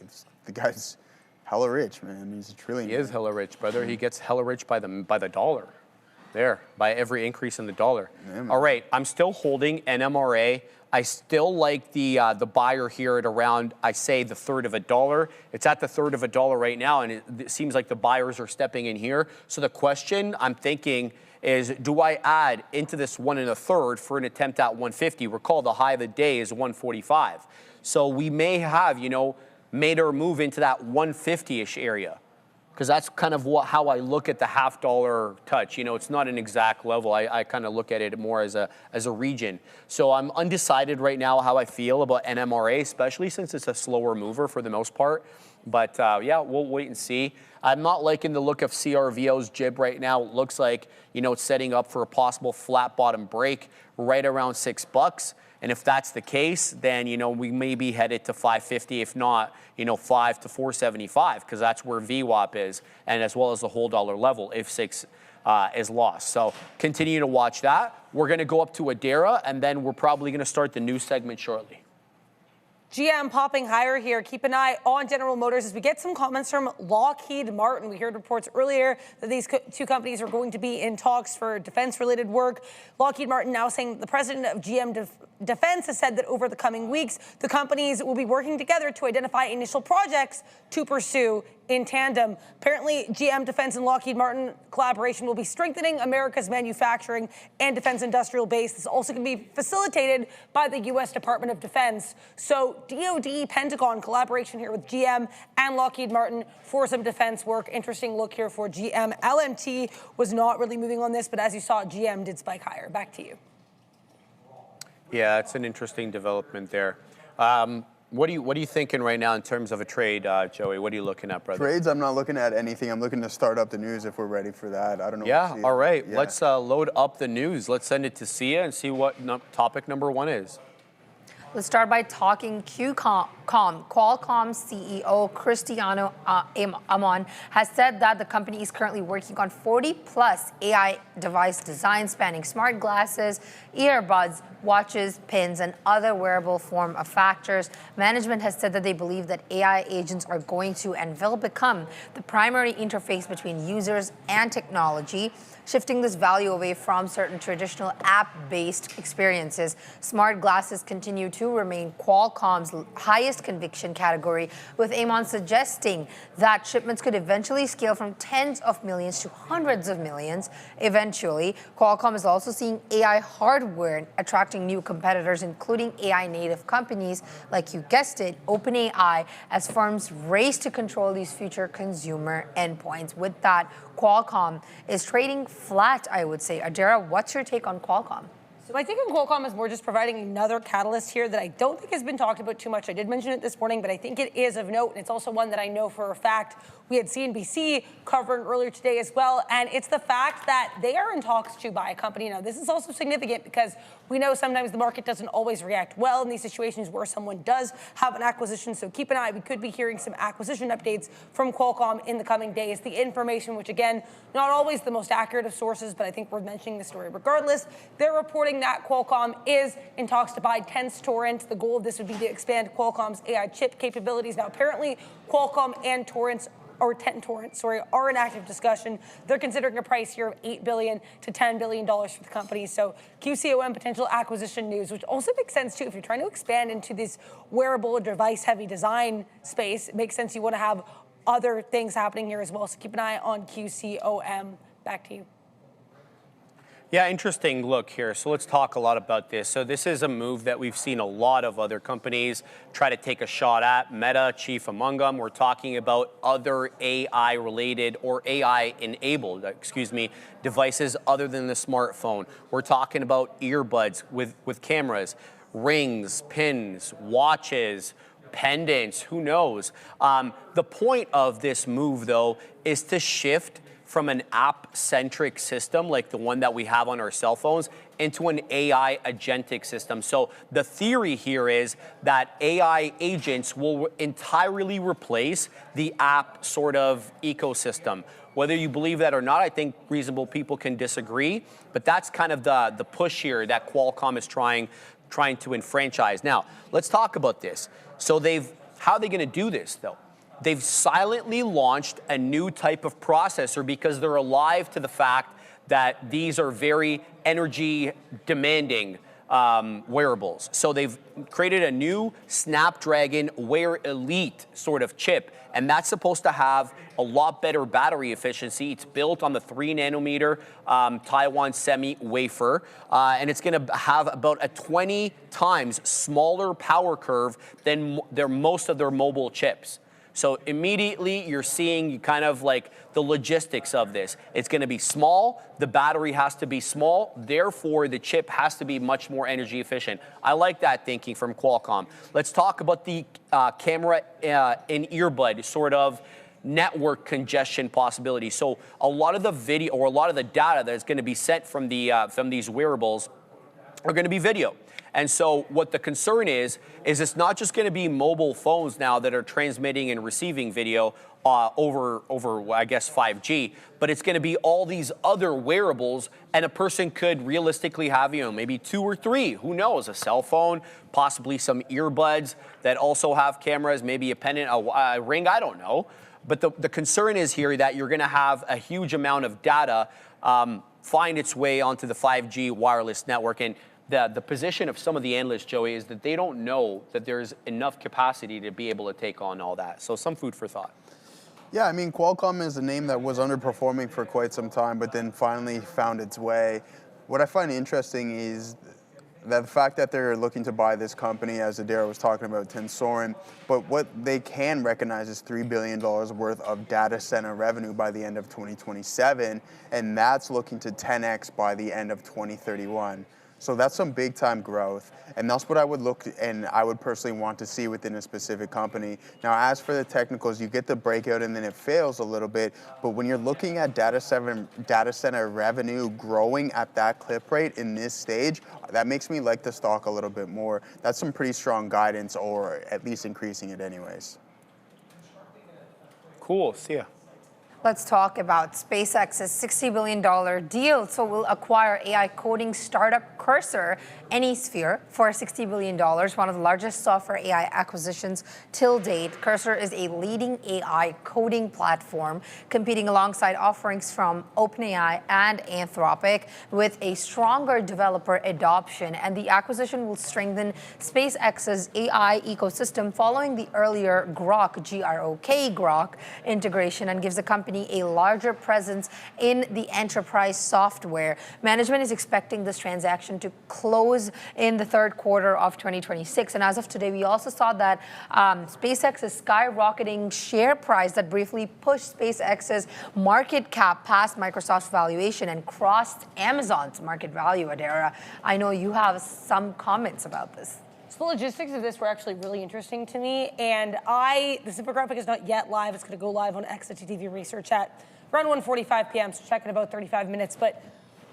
it's, the guy's hella rich, man. He's a trillionaire. He is hella rich, brother. He gets hella rich by the dollar. There, by every increase in the dollar. Yeah, all right, I'm still holding NMRA. I still like the buyer here at around, I say, the third of a dollar. It's at the third of a dollar right now, and it seems like the buyers are stepping in here. So the question I'm thinking is, do I add into this 1 1/3 for an attempt at 150? Recall the high of the day is 145. So we may have, made our move into that 150-ish area, because that's kind of how I look at the $0.50 touch. It's not an exact level. I kind of look at it more as a region. So I'm undecided right now how I feel about NMRA, especially since it's a slower mover for the most part. But yeah, we'll wait and see. I'm not liking the look of CRVO's jib right now. It looks like, it's setting up for a possible flat bottom break right around $6. And if that's the case, then, we may be headed to 550, if not, 5 to 475, because that's where VWAP is, and as well as the whole dollar level if 6 is lost. So continue to watch that. We're going to go up to Adara, and then we're probably going to start the news segment shortly. GM popping higher here. Keep an eye on General Motors as we get some comments from Lockheed Martin. We heard reports earlier that these two companies are going to be in talks for defense-related work. Lockheed Martin now saying the president of GM Defense has said that over the coming weeks, the companies will be working together to identify initial projects to pursue in tandem. Apparently, GM Defense and Lockheed Martin collaboration will be strengthening America's manufacturing and defense industrial base. This is also going to be facilitated by the U.S. Department of Defense. So DoD, Pentagon collaboration here with GM and Lockheed Martin for some defense work. Interesting look here for GM. LMT was not really moving on this, but as you saw, GM did spike higher. Back to you. Yeah, it's an interesting development there. What are you thinking right now in terms of a trade, Joey? What are you looking at, brother? Trades, I'm not looking at anything. I'm looking to start up the news if we're ready for that. I don't know. Yeah, all right. Yeah. Let's load up the news. Let's send it to Sia and see what topic number 1 is. Let's start by talking QCOM. Qualcomm CEO Cristiano Amon has said that the company is currently working on 40+ AI device designs spanning smart glasses, earbuds, watches, pins, and other wearable form factors. Management has said that they believe that AI agents are going to and will become the primary interface between users and technology, shifting this value away from certain traditional app-based experiences. Smart glasses continue to remain Qualcomm's highest conviction category, with Amon suggesting that shipments could eventually scale from tens of millions to hundreds of millions eventually. Qualcomm is also seeing AI hardware attracting new competitors, including AI native companies like, you guessed it, OpenAI, as firms race to control these future consumer endpoints. With that, Qualcomm is trading flat, I would say. Adira, what's your take on Qualcomm? So I think Qualcomm is more just providing another catalyst here that I don't think has been talked about too much. I did mention it this morning, but I think it is of note, and it's also one that I know for a fact we had CNBC covering earlier today as well, and it's the fact that they are in talks to buy a company. Now, this is also significant because we know sometimes the market doesn't always react well in these situations where someone does have an acquisition, so keep an eye. We could be hearing some acquisition updates from Qualcomm in the coming days. The information, which again, not always the most accurate of sources, but I think we're mentioning the story regardless. They're reporting that Qualcomm is in talks to buy Torrent. The goal of this would be to expand Qualcomm's AI chip capabilities. Now, apparently, Qualcomm and Torrent are in active discussion. They're considering a price here of $8 billion to $10 billion for the company. So QCOM potential acquisition news, which also makes sense too. If you're trying to expand into this wearable device-heavy design space, it makes sense you want to have other things happening here as well. So keep an eye on QCOM. Back to you. Yeah, interesting look here. So let's talk a lot about this. So this is a move that we've seen a lot of other companies try to take a shot at. Meta, chief among them. We're talking about other AI-related or AI-enabled, devices other than the smartphone. We're talking about earbuds with cameras, rings, pins, watches, pendants, who knows? The point of this move, though, is to shift from an app-centric system like the one that we have on our cell phones into an AI agentic system. So the theory here is that AI agents will entirely replace the app sort of ecosystem. Whether you believe that or not, I think reasonable people can disagree, but that's kind of the push here that Qualcomm is trying to enfranchise. Now, let's talk about this. So how are they gonna do this though? They've silently launched a new type of processor because they're alive to the fact that these are very energy demanding wearables. So they've created a new Snapdragon Wear Elite sort of chip, and that's supposed to have a lot better battery efficiency. It's built on the 3-nanometer Taiwan semi wafer, and it's going to have about a 20 times smaller power curve than most of their mobile chips. So immediately you're seeing kind of like the logistics of this. It's going to be small, the battery has to be small, therefore the chip has to be much more energy efficient. I like that thinking from Qualcomm. Let's talk about the camera in earbud sort of network congestion possibility. So a lot of the video or a lot of the data that's going to be sent from these wearables are going to be video. And so what the concern is it's not just going to be mobile phones now that are transmitting and receiving video over I guess 5G, but it's going to be all these other wearables, and a person could realistically have, maybe 2 or 3, who knows, a cell phone, possibly some earbuds that also have cameras, maybe a pendant, a ring, I don't know. But the concern is here that you're going to have a huge amount of data find its way onto the 5G wireless network. And the position of some of the analysts, Joey, is that they don't know that there's enough capacity to be able to take on all that. So some food for thought. Yeah, I mean, Qualcomm is a name that was underperforming for quite some time, but then finally found its way. What I find interesting is the fact that they're looking to buy this company, as Adira was talking about, Tensoren, but what they can recognize is $3 billion worth of data center revenue by the end of 2027, and that's looking to 10x by the end of 2031. So that's some big time growth. And that's what I would look and I would personally want to see within a specific company. Now, as for the technicals, you get the breakout and then it fails a little bit. But when you're looking at data center revenue growing at that clip rate in this stage, that makes me like the stock a little bit more. That's some pretty strong guidance, or at least increasing it anyways. Cool. See ya. Let's talk about SpaceX's $60 billion deal. So we'll acquire AI coding startup Cursor, AnySphere, for $60 billion, one of the largest software AI acquisitions till date. Cursor is a leading AI coding platform competing alongside offerings from OpenAI and Anthropic with a stronger developer adoption. And the acquisition will strengthen SpaceX's AI ecosystem following the earlier Grok integration, and gives the company a larger presence in the enterprise software. Management is expecting this transaction to close in the third quarter of 2026. And as of today, we also saw that SpaceX's skyrocketing share price that briefly pushed SpaceX's market cap past Microsoft's valuation and crossed Amazon's market value. Adara, I know you have some comments about this. So the logistics of this were actually really interesting to me, and this infographic is not yet live. It's going to go live on XTV Research at around 1:45 p.m., so check in about 35 minutes. But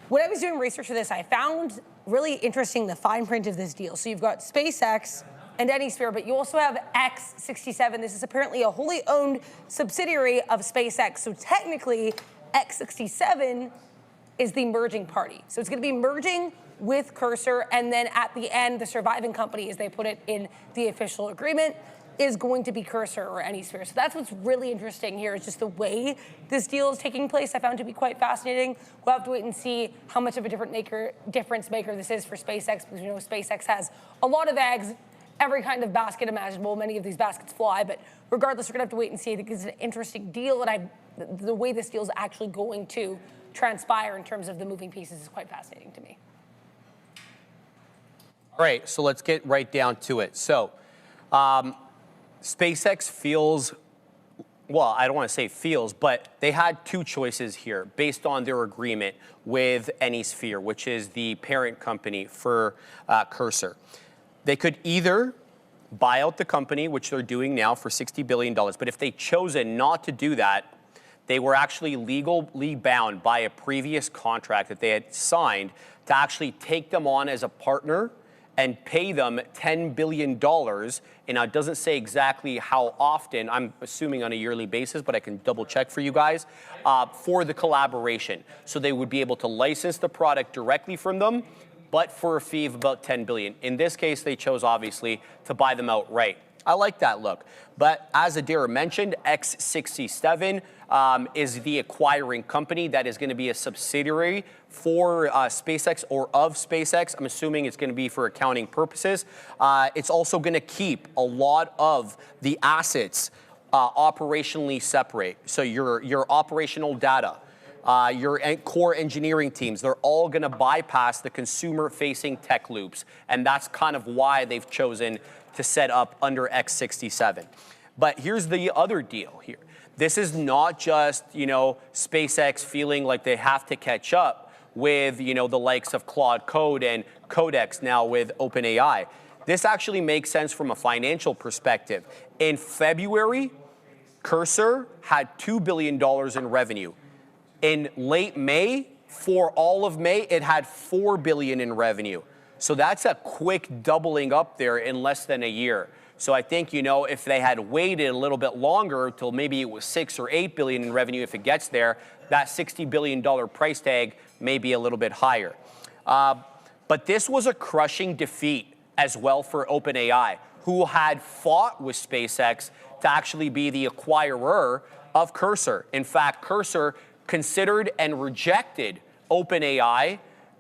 when I was doing research for this, I found really interesting the fine print of this deal. So you've got SpaceX and AnySphere, but you also have X67. This is apparently a wholly owned subsidiary of SpaceX. So technically, X67 is the merging party. So it's going to be merging with Cursor, and then at the end, the surviving company, as they put it in the official agreement, is going to be Cursor or AnySphere. So that's what's really interesting here, is just the way this deal is taking place. I found to be quite fascinating. We'll have to wait and see how much of a difference maker this is for SpaceX, because we know SpaceX has a lot of eggs, every kind of basket imaginable. Many of these baskets fly, but regardless, we're gonna have to wait and see. I think it's an interesting deal, and the way this deal is actually going to transpire in terms of the moving pieces is quite fascinating to me. All right, so let's get right down to it. So SpaceX feels, well, I don't want to say feels, but they had two choices here based on their agreement with AnySphere, which is the parent company for Cursor. They could either buy out the company, which they're doing now for $60 billion, but if they chosen not to do that, they were actually legally bound by a previous contract that they had signed to actually take them on as a partner and pay them $10 billion. And it doesn't say exactly how often, I'm assuming on a yearly basis, but I can double check for you guys, for the collaboration. So they would be able to license the product directly from them, but for a fee of about $10 billion. In this case, they chose, obviously, to buy them outright. I like that look. But as Adira mentioned, X67 is the acquiring company that is going to be a subsidiary for SpaceX or of SpaceX. I'm assuming it's going to be for accounting purposes. It's also going to keep a lot of the assets operationally separate. So your operational data, your core engineering teams, they're all going to bypass the consumer-facing tech loops. And that's kind of why they've chosen to set up under X67. But here's the other deal here. This is not just, SpaceX feeling like they have to catch up with, the likes of Claude Code and Codex now with OpenAI. This actually makes sense from a financial perspective. In February, Cursor had $2 billion in revenue. In late May, for all of May, it had $4 billion in revenue. So that's a quick doubling up there in less than a year. So I think, if they had waited a little bit longer till maybe it was 6 or 8 billion in revenue, if it gets there, that $60 billion price tag may be a little bit higher. But this was a crushing defeat as well for OpenAI, who had fought with SpaceX to actually be the acquirer of Cursor. In fact, Cursor considered and rejected OpenAI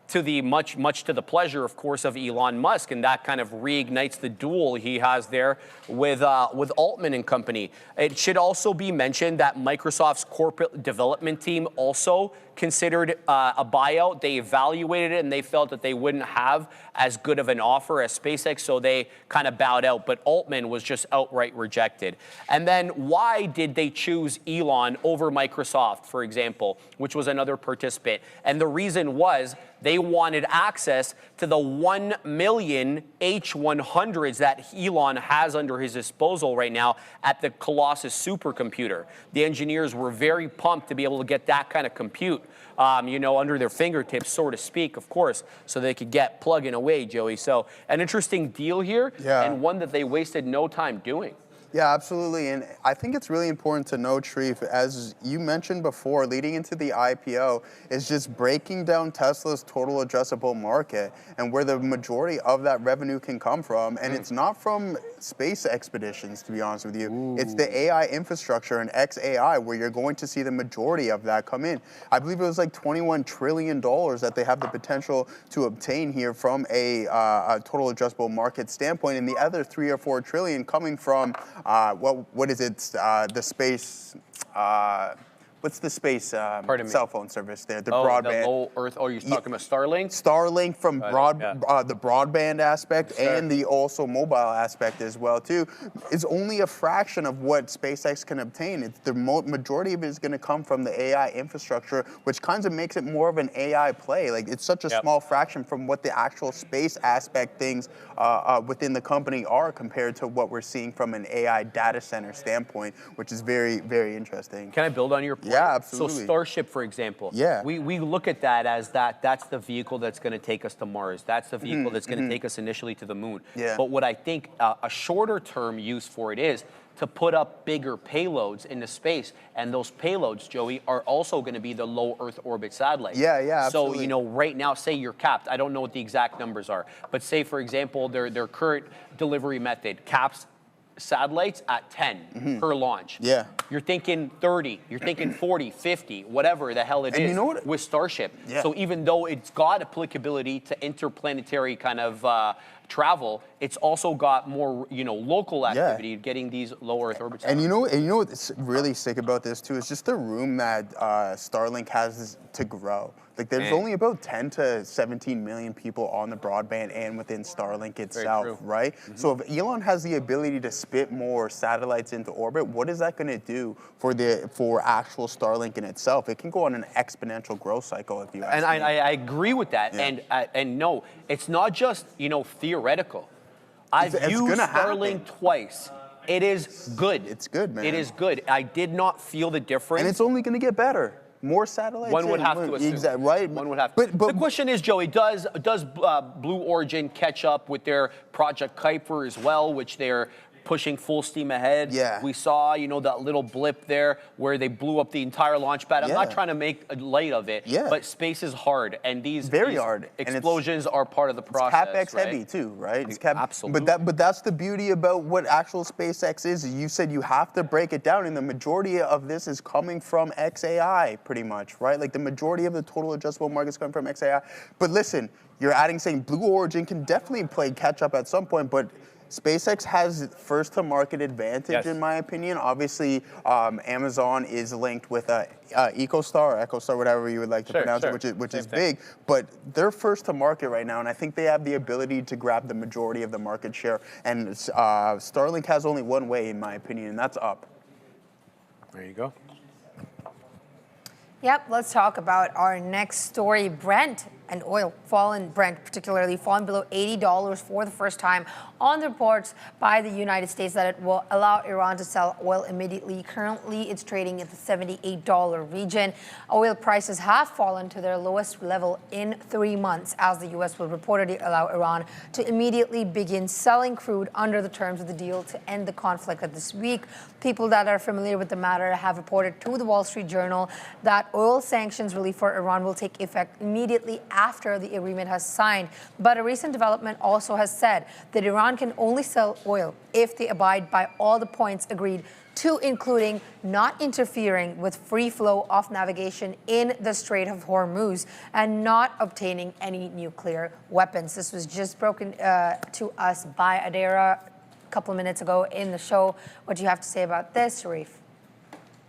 to the much to the pleasure, of course, of Elon Musk, and that kind of reignites the duel he has there with Altman and company. It should also be mentioned that Microsoft's corporate development team also considered a buyout. They evaluated it, and they felt that they wouldn't have as good of an offer as SpaceX, so they kind of bowed out. But Altman was just outright rejected. And then why did they choose Elon over Microsoft, for example, which was another participant? And the reason was they wanted access to the 1 million H100s that Elon has under his disposal right now at the Colossus supercomputer. The engineers were very pumped to be able to get that kind of compute, under their fingertips, so to speak, of course, so they could get plugging away, Joey. So an interesting deal here, and one that they wasted no time doing. Yeah, absolutely. And I think it's really important to know, Sharif, as you mentioned before, leading into the IPO, is just breaking down Tesla's total addressable market and where the majority of that revenue can come from. And it's not from space expeditions, to be honest with you. It's the AI infrastructure and XAI where you're going to see the majority of that come in. I believe it was like $21 trillion that they have the potential to obtain here from a total addressable market standpoint, and the other 3 or 4 trillion coming from what is it? The space. What's the space cell phone service there? The broadband. The low Earth. Oh, you're talking about Starlink? Starlink from the broadband aspect and the also mobile aspect as well too. Is only a fraction of what SpaceX can obtain. It's the majority of it is going to come from the AI infrastructure, which kind of makes it more of an AI play. Like it's such a small fraction from what the actual space aspect things within the company are compared to what we're seeing from an AI data center standpoint, which is very, very interesting. Can I build on your point? Yeah, absolutely. So Starship, for example, we look at that as that's the vehicle that's going to take us to Mars. That's the vehicle that's going to take us initially to the moon. But what I think a shorter term use for it is to put up bigger payloads into space. And those payloads, Joey, are also going to be the low Earth orbit satellites. Absolutely. So, right now, say you're capped. I don't know what the exact numbers are. But say, for example, their current delivery method caps satellites at 10 per launch. You're thinking 30, you're thinking 40, 50, whatever the hell it is, you know what? with Starship. So even though it's got applicability to interplanetary kind of travel, it's also got more, local activity getting these low Earth orbits. And you know what's really sick about this too is just the room that Starlink has to grow. Like there's only about 10 to 17 million people on the broadband and within Starlink itself, right? So if Elon has the ability to spit more satellites into orbit, what is that going to do for actual Starlink in itself? It can go on an exponential growth cycle if you ask me. And I agree with that. And no, it's not just theoretical. I've used Starlink twice. It is good. It's good, man. It is good. I did not feel the difference. And it's only going to get better. More satellites. One would have to assume. Exactly, right? One would have to. But the question is, Joey, does Blue Origin catch up with their Project Kuiper as well, which they're pushing full steam ahead? We saw, that little blip there where they blew up the entire launch pad. I'm not trying to make light of it, but space is hard, and these hard explosions are part of the process. It's CapEx heavy too, right? It's Absolutely. But that's the beauty about what actual SpaceX is. You said you have to break it down, and the majority of this is coming from XAI, pretty much, right? Like the majority of the total addressable market is coming from XAI. But listen, you're saying Blue Origin can definitely play catch up at some point, but SpaceX has first-to-market advantage, in my opinion. Obviously, Amazon is linked with EcoStar, or EchoStar, whatever you would like to pronounce it, which is big. But they're first-to-market right now, and I think they have the ability to grab the majority of the market share. And Starlink has only one way, in my opinion, and that's up. There you go. Yep, let's talk about our next story. Brent and oil, Brent particularly, fallen below $80 for the first time on the reports by the United States that it will allow Iran to sell oil immediately. Currently, it's trading at the $78 region. Oil prices have fallen to their lowest level in 3 months, as the U.S. will reportedly allow Iran to immediately begin selling crude under the terms of the deal to end the conflict this week. People that are familiar with the matter have reported to the Wall Street Journal that oil sanctions relief for Iran will take effect immediately after the agreement has signed. But a recent development also has said that Iran can only sell oil if they abide by all the points agreed to, including not interfering with free flow of navigation in the Strait of Hormuz and not obtaining any nuclear weapons. This was just broken to us by Adara a couple of minutes ago in the show. What do you have to say about this, Sharif?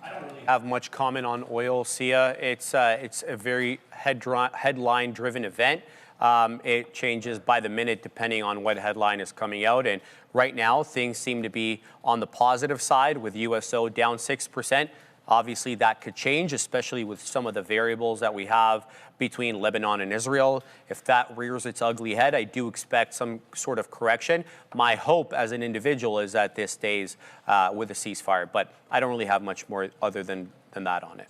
I don't really have much comment on oil, Sia. It's a very headline-driven event. It changes by the minute depending on what headline is coming out. And right now, things seem to be on the positive side with USO down 6%. Obviously, that could change, especially with some of the variables that we have between Lebanon and Israel. If that rears its ugly head, I do expect some sort of correction. My hope as an individual is that this stays with a ceasefire, but I don't really have much more other than that on it.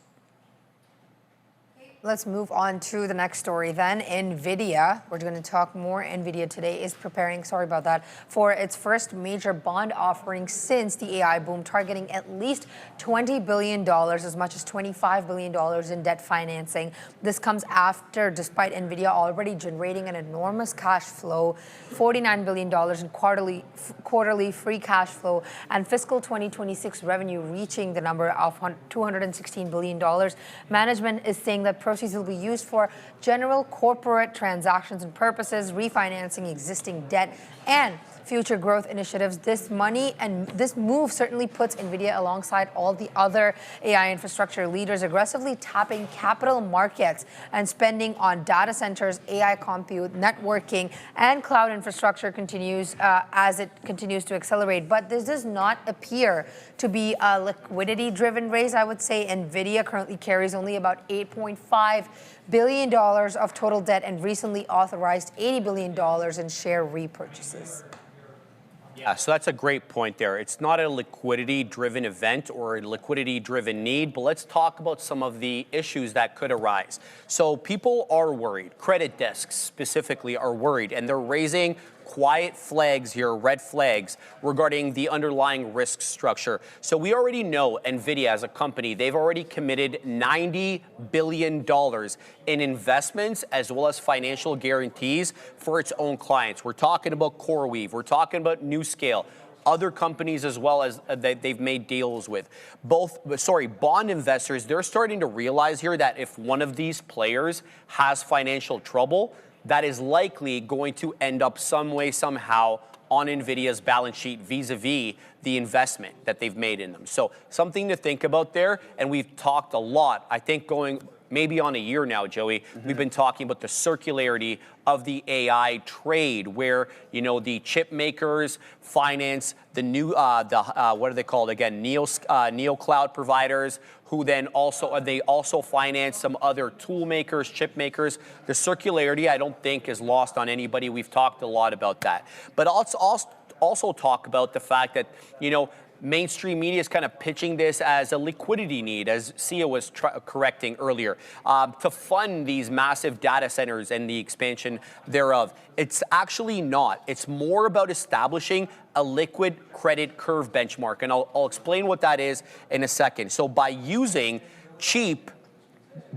Let's move on to the next story then. NVIDIA, we're going to talk more. NVIDIA today is preparing, sorry about that, for its first major bond offering since the AI boom, targeting at least $20 billion, as much as $25 billion in debt financing. This comes after, despite NVIDIA already generating an enormous cash flow, $49 billion in quarterly free cash flow, and fiscal 2026 revenue reaching the number of $216 billion. Management is saying that proceeds will be used for general corporate transactions and purposes, refinancing existing debt, and future growth initiatives. This money and this move certainly puts NVIDIA alongside all the other AI infrastructure leaders, aggressively tapping capital markets and spending on data centers, AI compute, networking, and cloud infrastructure continues as it continues to accelerate. But this does not appear to be a liquidity-driven raise. I would say NVIDIA currently carries only about $8.5 billion of total debt and recently authorized $80 billion in share repurchases. Yeah, so that's a great point there. It's not a liquidity-driven event or a liquidity-driven need, but let's talk about some of the issues that could arise. So people are worried. Credit desks specifically are worried, and they're raising quiet flags here, red flags, regarding the underlying risk structure. So we already know NVIDIA as a company, they've already committed $90 billion in investments as well as financial guarantees for its own clients. We're talking about CoreWeave, we're talking about NewScale, other companies as well as they've made deals with. Bond investors, they're starting to realize here that if one of these players has financial trouble, that is likely going to end up some way, somehow on NVIDIA's balance sheet vis-a-vis the investment that they've made in them. So something to think about there, and we've talked a lot, I think going maybe on a year now, Joey, we've been talking about the circularity of the AI trade, where, you know, the chip makers finance the new, what are they called again, neo cloud providers, who then also finance some other tool makers, chip makers. The circularity, I don't think, is lost on anybody. We've talked a lot about that. But let's also talk about the fact that, you know, mainstream media is kind of pitching this as a liquidity need, as Sia was correcting earlier, to fund these massive data centers and the expansion thereof. It's actually not. It's more about establishing a liquid credit curve benchmark, and I'll explain what that is in a second. So by using cheap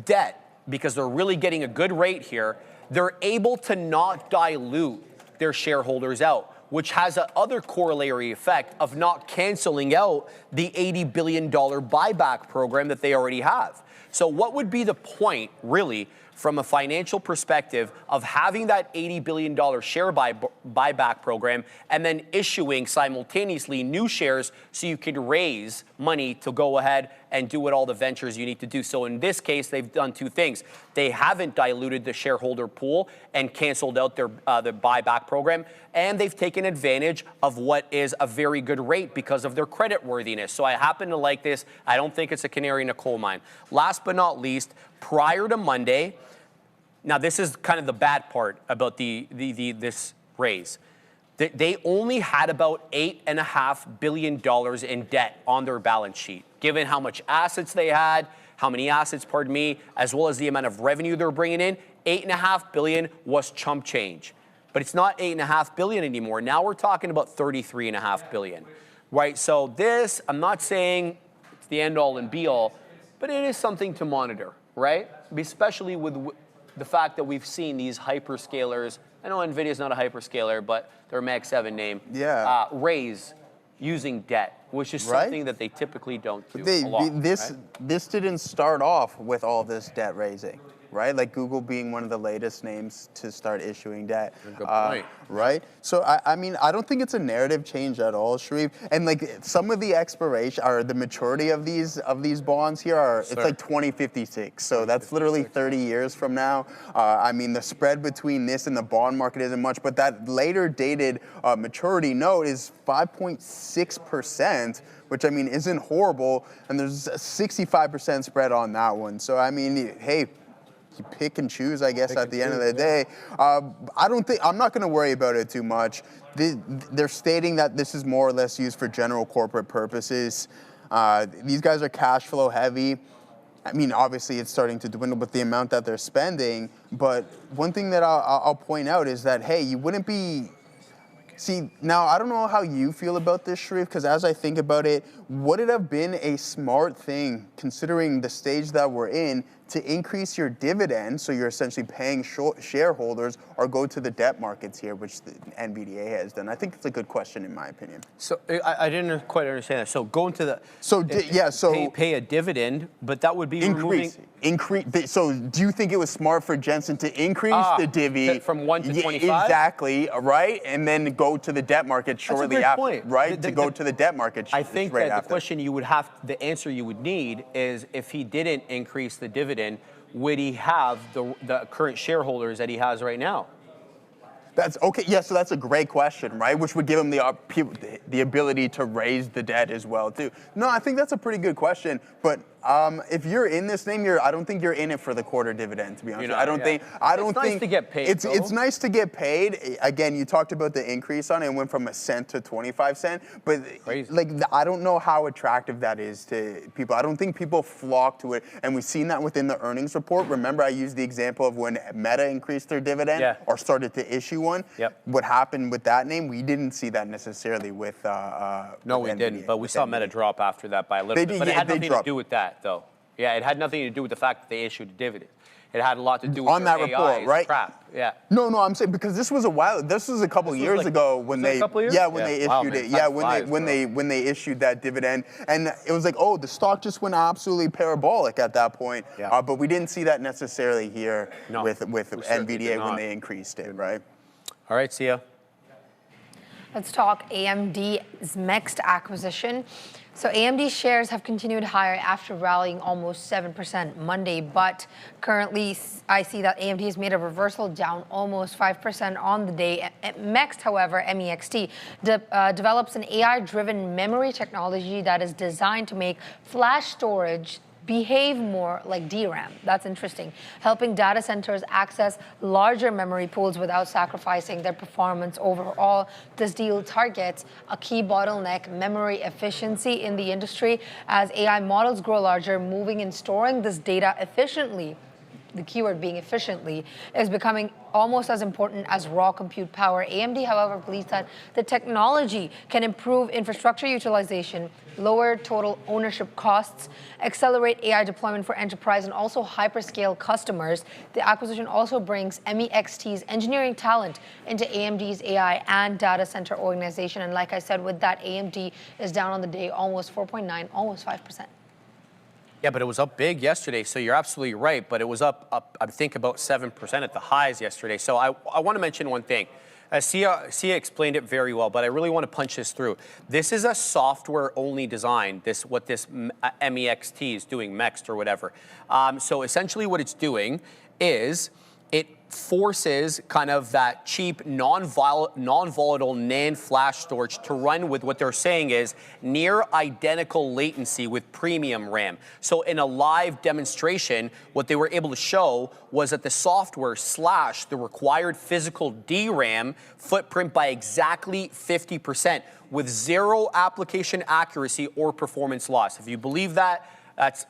debt, because they're really getting a good rate here, they're able to not dilute their shareholders out, which has a other corollary effect of not canceling out the $80 billion buyback program that they already have. So what would be the point, really, from a financial perspective of having that $80 billion share buyback program and then issuing simultaneously new shares so you can raise money to go ahead and do what all the ventures you need to do? So in this case, they've done two things. They haven't diluted the shareholder pool and canceled out their the buyback program, and they've taken advantage of what is a very good rate because of their credit worthiness. So I happen to like this. I don't think it's a canary in a coal mine. Last but not least, prior to Monday, now this is kind of the bad part about this raise. They only had about $8.5 billion in debt on their balance sheet, given how much assets they had, how many assets, pardon me, as well as the amount of revenue they're bringing in. $8.5 billion was chump change. But it's not $8.5 billion anymore. Now we're talking about $33.5 billion, right? So this, I'm not saying it's the end all and be all, but it is something to monitor, right? Especially with the fact that we've seen these hyperscalers, I know NVIDIA's not a hyperscaler, but they're a Mag 7 name, raise using debt, which is something that they typically don't do a lot. This didn't start off with all this debt raising, right? Like Google being one of the latest names to start issuing debt. Good point. Right? So, I mean, I don't think it's a narrative change at all, Sharif. And like some of the expiration or the maturity of these bonds here are, it's like 2056. So that's literally 30 years from now. I mean, the spread between this and the bond market isn't much, but that later dated maturity note is 5.6%. 6%, which I mean isn't horrible, and there's a 65% spread on that one. So I mean, hey, you pick and choose, I guess, at the end of the day. I'm not going to worry about it too much. They're stating that this is more or less used for general corporate purposes. These guys are cash flow heavy. I mean, obviously, it's starting to dwindle with the amount that they're spending. But one thing that I'll point out is that, hey, you wouldn't be... See, now, I don't know how you feel about this, Sharif, because as I think about it, would it have been a smart thing, considering the stage that we're in, to increase your dividend, so you're essentially paying shareholders, or go to the debt markets here, which the NVDA has done? I think it's a good question, in my opinion. So I didn't quite understand that. So go into the... So, pay a dividend, but that would be increase. So do you think it was smart for Jensen to increase the divvy from 1 to 25? Exactly, right? And then go to the debt market shortly after, point. right? To go to the debt market. I think right that after. the question you would have, the answer you would need is, if he didn't increase the dividend, would he have the current shareholders that he has right now? That's okay. Yeah, so that's a great question, right? Which would give him the ability to raise the debt as well, too. No, I think that's a pretty good question. But if you're in this thing, I don't think you're in it for the quarter dividend, to be honest. I don't think. It's nice to get paid. It's nice to get paid. Again, you talked about the increase on it. It went from a cent to 25 cents. But like, I don't know how attractive that is to people. I don't think people flock to it, and we've seen that within the earnings report. Remember, I used the example of when Meta increased their dividend or started to issue one. What happened with that name? We didn't see that necessarily with. No, we didn't. But we saw Meta drop after that by a little bit. But it had nothing to do with that, though. Yeah, it had nothing to do with the fact that they issued a dividend. It had a lot to do with on that report, right? Crap. Yeah. No, I'm saying because this was a while. This was a couple years ago when they. Yeah, when they issued it. Yeah, when they issued that dividend, and it was like, oh, the stock just went absolutely parabolic at that point. Yeah. But we didn't see that necessarily here with NVDA when they increased it, right? All right, see ya. Let's talk AMD's next acquisition. So AMD shares have continued higher after rallying almost 7% Monday, but currently I see that AMD has made a reversal down almost 5% on the day. MEXT, however, MEXT, develops an AI-driven memory technology that is designed to make flash storage behave more like DRAM. That's interesting. Helping data centers access larger memory pools without sacrificing their performance overall. This deal targets a key bottleneck, memory efficiency in the industry. As AI models grow larger, moving and storing this data efficiently, the keyword being efficiently, is becoming almost as important as raw compute power. AMD, however, believes that the technology can improve infrastructure utilization, lower total ownership costs, accelerate AI deployment for enterprise and also hyperscale customers. The acquisition also brings MEXT's engineering talent into AMD's AI and data center organization. And like I said, with that, AMD is down on the day almost 4.9, almost 5%. Yeah, but it was up big yesterday, so you're absolutely right. But it was up I think, about 7% at the highs yesterday. So I want to mention one thing. Sia explained it very well, but I really want to punch this through. This is a software-only design, what this MEXT is doing, MEXT or whatever. So essentially what it's doing is it forces kind of that cheap, non-volatile NAND flash storage to run with what they're saying is near identical latency with premium RAM. So in a live demonstration, what they were able to show was that the software slashed the required physical DRAM footprint by exactly 50% with zero application accuracy or performance loss. If you believe that, that's,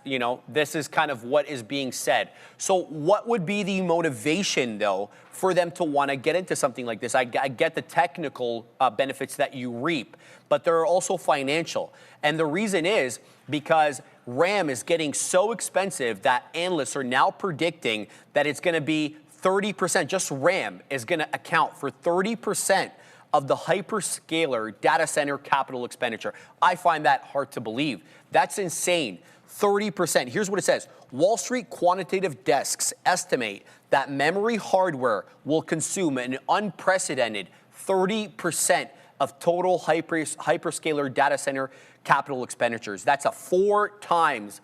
this is kind of what is being said. So what would be the motivation, though, for them to want to get into something like this? I get the technical benefits that you reap, but there are also financial. And the reason is because RAM is getting so expensive that analysts are now predicting that it's going to be 30%, just RAM is going to account for 30% of the hyperscaler data center capital expenditure. I find that hard to believe. That's insane. 30%. Here's what it says. Wall Street quantitative desks estimate that memory hardware will consume an unprecedented 30% of total hyperscaler data center capital expenditures. That's a 4 times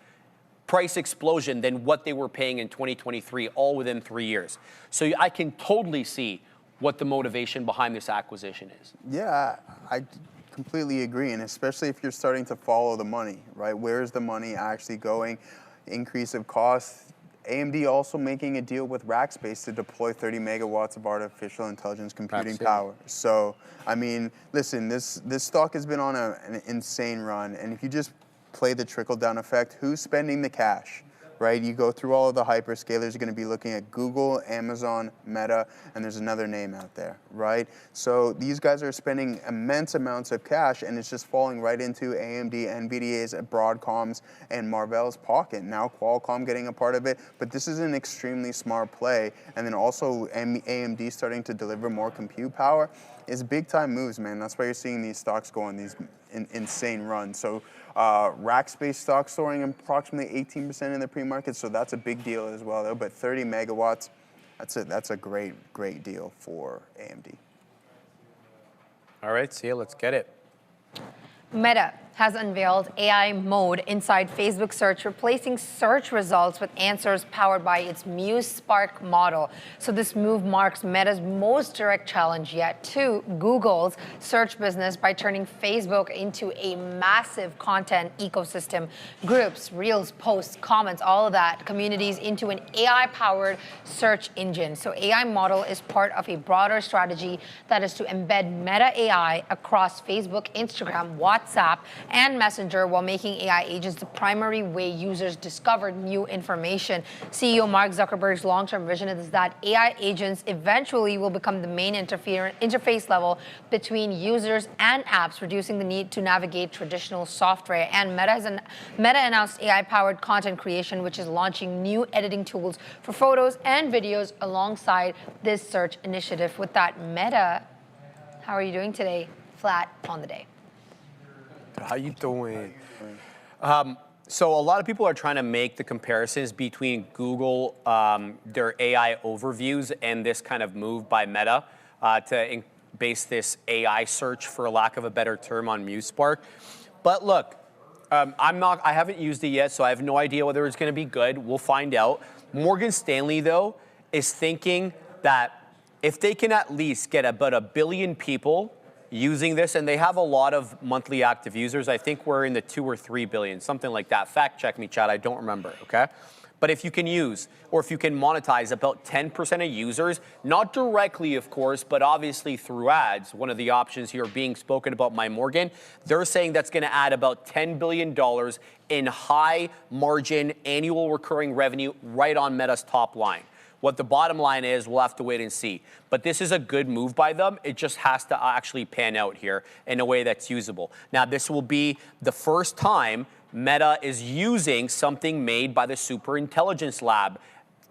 price explosion than what they were paying in 2023, all within 3 years. So I can totally see what the motivation behind this acquisition is. Yeah, I completely agree, and especially if you're starting to follow the money, right? Where's the money actually going? Increase of costs. AMD also making a deal with Rackspace to deploy 30 megawatts of artificial intelligence computing power. So, I mean, listen, this stock has been on an insane run, and if you just play the trickle-down effect, who's spending the cash? Right, you go through all of the hyperscalers, you're going to be looking at Google, Amazon, Meta, and there's another name out there, right? So these guys are spending immense amounts of cash, and it's just falling right into AMD, NVDA's, Broadcom's, and Marvell's pocket. Now Qualcomm getting a part of it, but this is an extremely smart play. And then also AMD starting to deliver more compute power is big-time moves, man. That's why you're seeing these stocks go on these insane runs. So Rackspace stock soaring approximately 18% in the pre-market, so that's a big deal as well, though. But 30 megawatts, that's a great deal for AMD. All right, see ya, let's get it. Meta has unveiled AI mode inside Facebook search, replacing search results with answers powered by its Muse Spark model. So this move marks Meta's most direct challenge yet to Google's search business by turning Facebook into a massive content ecosystem. Groups, reels, posts, comments, all of that, communities into an AI-powered search engine. So AI model is part of a broader strategy that is to embed Meta AI across Facebook, Instagram, WhatsApp, and Messenger, while making AI agents the primary way users discover new information. CEO Mark Zuckerberg's long-term vision is that AI agents eventually will become the main interface level between users and apps, reducing the need to navigate traditional software. And Meta announced AI-powered content creation, which is launching new editing tools for photos and videos alongside this search initiative. With that, Meta, how are you doing today? Flat on the day. How you doing? So a lot of people are trying to make the comparisons between Google, their AI overviews, and this kind of move by Meta to base this AI search, for lack of a better term, on MuseSpark. But look, I haven't used it yet, so I have no idea whether it's going to be good. We'll find out. Morgan Stanley, though, is thinking that if they can at least get about 1 billion people using this, and they have a lot of monthly active users. I think we're in the 2 or 3 billion, something like that. Fact check me, Chad, I don't remember, okay? But if you can use, or if you can monetize about 10% of users, not directly, of course, but obviously through ads, one of the options here being spoken about by Morgan, they're saying that's gonna add about $10 billion in high margin annual recurring revenue right on Meta's top line. What the bottom line is, we'll have to wait and see. But this is a good move by them. It just has to actually pan out here in a way that's usable. Now, this will be the first time Meta is using something made by the Superintelligence Lab,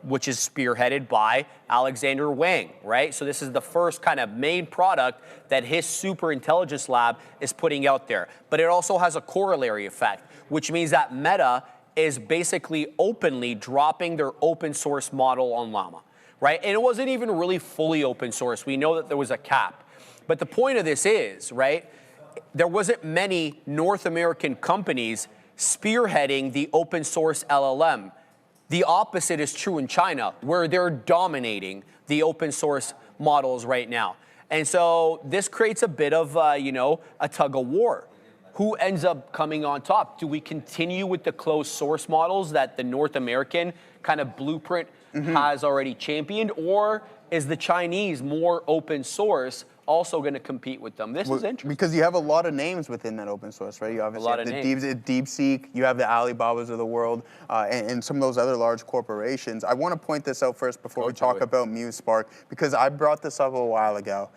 which is spearheaded by Alexander Wang, right? So this is the first kind of main product that his Superintelligence Lab is putting out there. But it also has a corollary effect, which means that Meta is basically openly dropping their open source model on Llama, right? And it wasn't even really fully open source. We know that there was a cap. But the point of this is, right, there wasn't many North American companies spearheading the open source LLM. The opposite is true in China, where they're dominating the open source models right now. And so this creates a bit of, a tug of war. Who ends up coming on top? Do we continue with the closed source models that the North American kind of blueprint has already championed? Or is the Chinese more open source also going to compete with them? This is interesting. Because you have a lot of names within that open source, right? You obviously have the DeepSeek, you have the Alibabas of the world, and some of those other large corporations. I want to point this out first before we talk about MuseSpark, because I brought this up a while ago.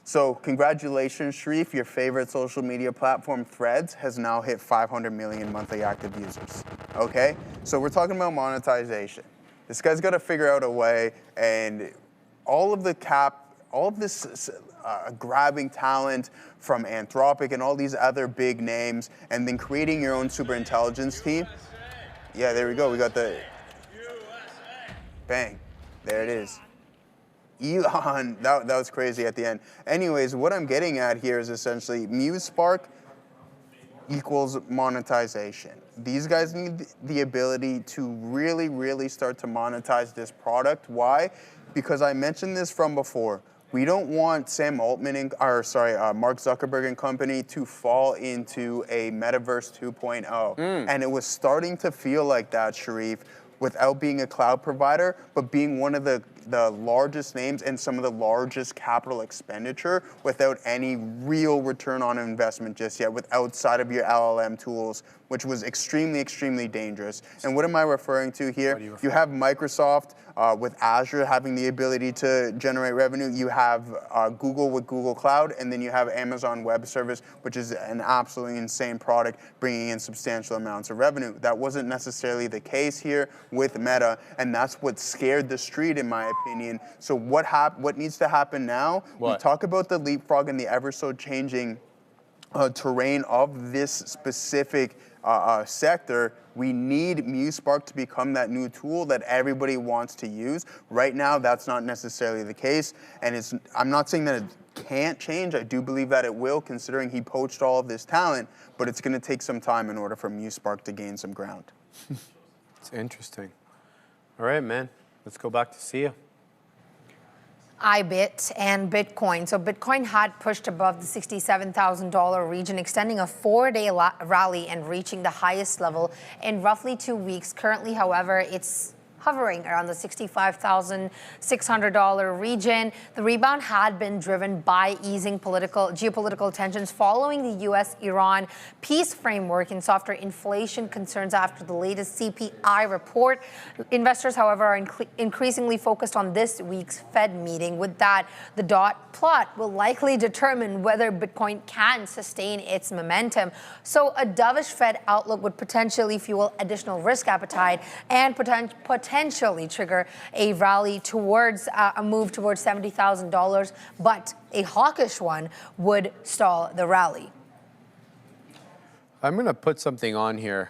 So congratulations, Sharif. Your favorite social media platform, Threads, has now hit 500 million monthly active users, okay? So we're talking about monetization. This guy's got to figure out a way, and all of this grabbing talent from Anthropic and all these other big names, and then creating your own super intelligence team. Yeah, there we go. We got the bang. There it is. Elon, that was crazy at the end. Anyways, what I'm getting at here is essentially MuseSpark equals monetization. These guys need the ability to really, really start to monetize this product. Why? Because I mentioned this from before. We don't want Sam Altman, Mark Zuckerberg and company to fall into a metaverse 2.0. And it was starting to feel like that, Sharif, without being a cloud provider, but being one of the largest names and some of the largest capital expenditure without any real return on investment just yet, with outside of your LLM tools, which was extremely, extremely dangerous. And what am I referring to here? You have Microsoft with Azure having the ability to generate revenue. You have Google with Google Cloud, and then you have Amazon Web Service, which is an absolutely insane product, bringing in substantial amounts of revenue. That wasn't necessarily the case here with Meta, and that's what scared the street, in my opinion. So what needs to happen now? We talk about the leapfrog and the ever so changing terrain of this specific sector. We need MuSpark to become that new tool that everybody wants to use. Right now, that's not necessarily the case, and I'm not saying that it can't change. I do believe that it will, considering he poached all of this talent, but it's going to take some time in order for MuSpark to gain some ground. It's interesting. All right, man. Let's go back to Sia. IBIT and Bitcoin. So Bitcoin had pushed above the $67,000 region, extending a 4-day rally and reaching the highest level in roughly 2 weeks. Currently, however, it's hovering around the $65,600 region. The rebound had been driven by easing geopolitical tensions following the U.S. Iran peace framework and softer inflation concerns after the latest CPI report. Investors, however, are increasingly focused on this week's Fed meeting. With that, the dot plot will likely determine whether Bitcoin can sustain its momentum. So a dovish Fed outlook would potentially fuel additional risk appetite and potentially trigger a rally towards a move towards $70,000, but a hawkish one would stall the rally. I'm going to put something on here,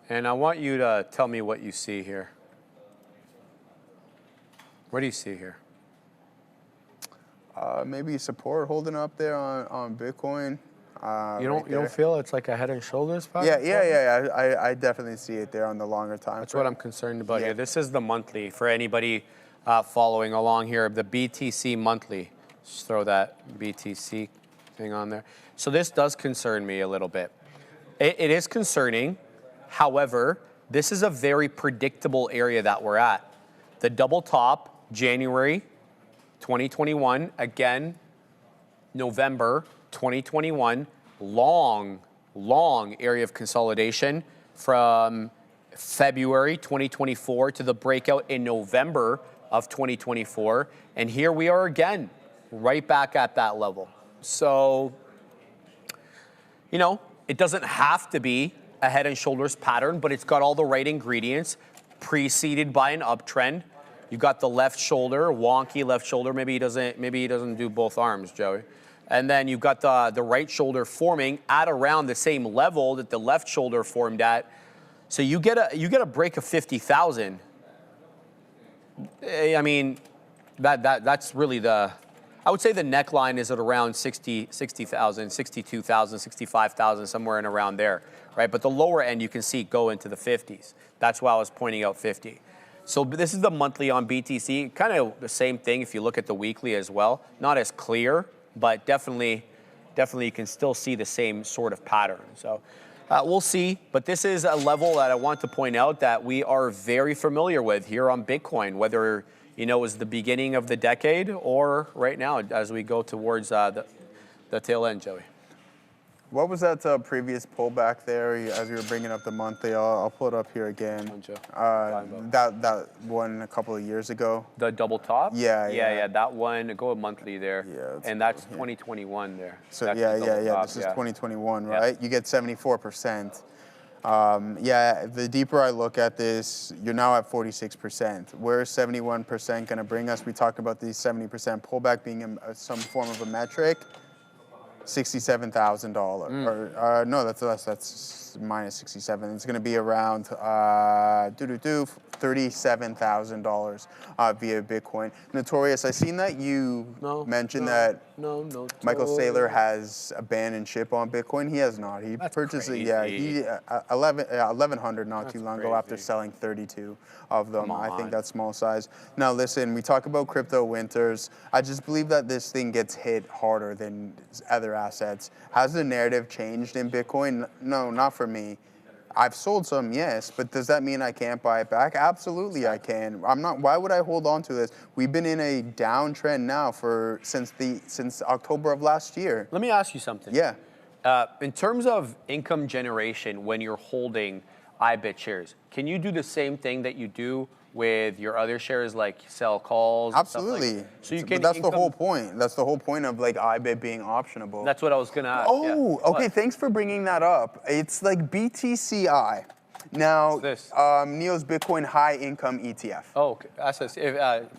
and I want you to tell me what you see here. What do you see here? Maybe support holding up there on Bitcoin. You don't feel it's like a head and shoulders spot? Yeah. I definitely see it there on the longer time. That's what I'm concerned about here. This is the monthly for anybody following along here. The BTC monthly. Just throw that BTC thing on there. So this does concern me a little bit. It is concerning. However, this is a very predictable area that we're at. The double top, January 2021, again, November 2021, long area of consolidation from February 2024 to the breakout in November of 2024. And here we are again, right back at that level. So, it doesn't have to be a head and shoulders pattern, but it's got all the right ingredients, preceded by an uptrend. You've got the left shoulder, wonky left shoulder. Maybe he doesn't do both arms, Joey. And then you've got the right shoulder forming at around the same level that the left shoulder formed at. So you get a break of 50,000. I mean, that's really I would say the neckline is at around 60,000, 62,000, 65,000, somewhere in around there, right? But the lower end you can see go into the 50s. That's why I was pointing out 50. So this is the monthly on BTC. Kind of the same thing if you look at the weekly as well. Not as clear, but definitely you can still see the same sort of pattern. So we'll see. But this is a level that I want to point out that we are very familiar with here on Bitcoin, whether it's the beginning of the decade or right now as we go towards the tail end, Joey. What was that previous pullback there as you were bringing up the monthly? I'll pull it up here again. That one a couple of years ago. The double top? Yeah. That one, go monthly there. Yeah. And that's 2021 there. So that's this is 2021, right? You get 74%. The deeper I look at this, you're now at 46%. Where's 71% going to bring us? We talked about the 70% pullback being some form of a metric. $67,000. Or no, that's less. That's it's minus 67. It's going to be around $37,000 via Bitcoin. Notorious, I seen that you mentioned that Michael Saylor has a ban and ship on Bitcoin. He has not. He purchased it. Yeah, he 1,100 not too long ago after selling 32 of them. I think that's small size. Now listen, we talk about crypto winters. I just believe that this thing gets hit harder than other assets. Has the narrative changed in Bitcoin? No, not for me. I've sold some, yes, but does that mean I can't buy it back? Absolutely, I can. I'm not. Why would I hold on to this? We've been in a downtrend now since October of last year. Let me ask you something. Yeah. In terms of income generation, when you're holding IBIT shares, can you do the same thing that you do with your other shares, like sell calls? Absolutely. Like, so you can. But that's the whole point. That's the whole point of like IBIT being optionable. That's what I was gonna ask. Oh, yeah. okay. Thanks for bringing that up. It's like BTCI. Now, What's this? Neo's Bitcoin High Income ETF. Oh, okay.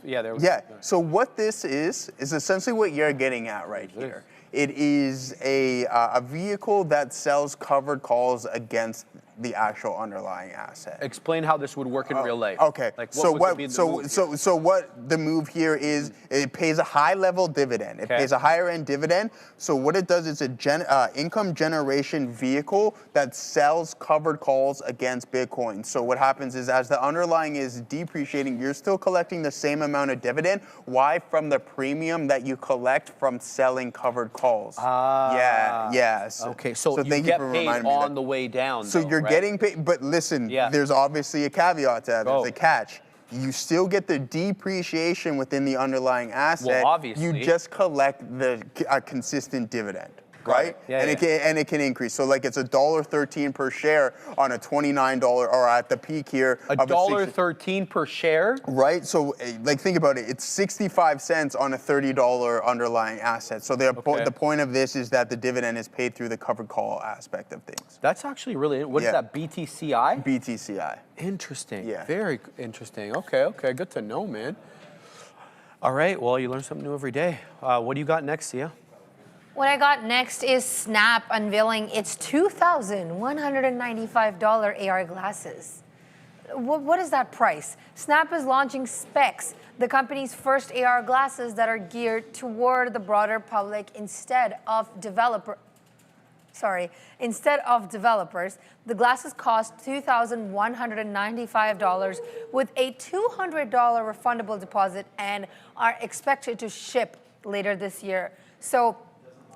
Yeah, there was. Yeah. So what this is essentially what you're getting at right here. It is a vehicle that sells covered calls against the actual underlying asset. Explain how this would work in real life. Okay. Like, so what? So what the move here is? It pays a high level dividend. It pays a higher end dividend. So what it does is a income generation vehicle that sells covered calls against Bitcoin. So what happens is as the underlying is depreciating, you're still collecting the same amount of dividend. Why? From the premium that you collect from selling covered calls. Yeah. Okay. So you thank get you for paid reminding me on that. the way down. So though, you're right? getting paid, but listen, there's obviously a caveat to that. There's a catch. You still get the depreciation within the underlying asset. Well, obviously. You just collect a consistent dividend. Right? Yeah, and it can increase. So like it's $1.13 per share on a $29 or at the peak here. $1.13 per share? Right? So like think about it. It's 65 cents on a $30 underlying asset. So the point of this is that the dividend is paid through the covered call aspect of things. That's actually really, what is that, BTCI? BTCI. Interesting. Yeah. Very interesting. Okay. Good to know, man. All right. Well, you learn something new every day. What do you got next, Sia? What I got next is Snap unveiling its $2,195 AR glasses. What is that price? Snap is launching Specs, the company's first AR glasses that are geared toward the broader public instead of developers. The glasses cost $2,195 with a $200 refundable deposit and are expected to ship later this year. So,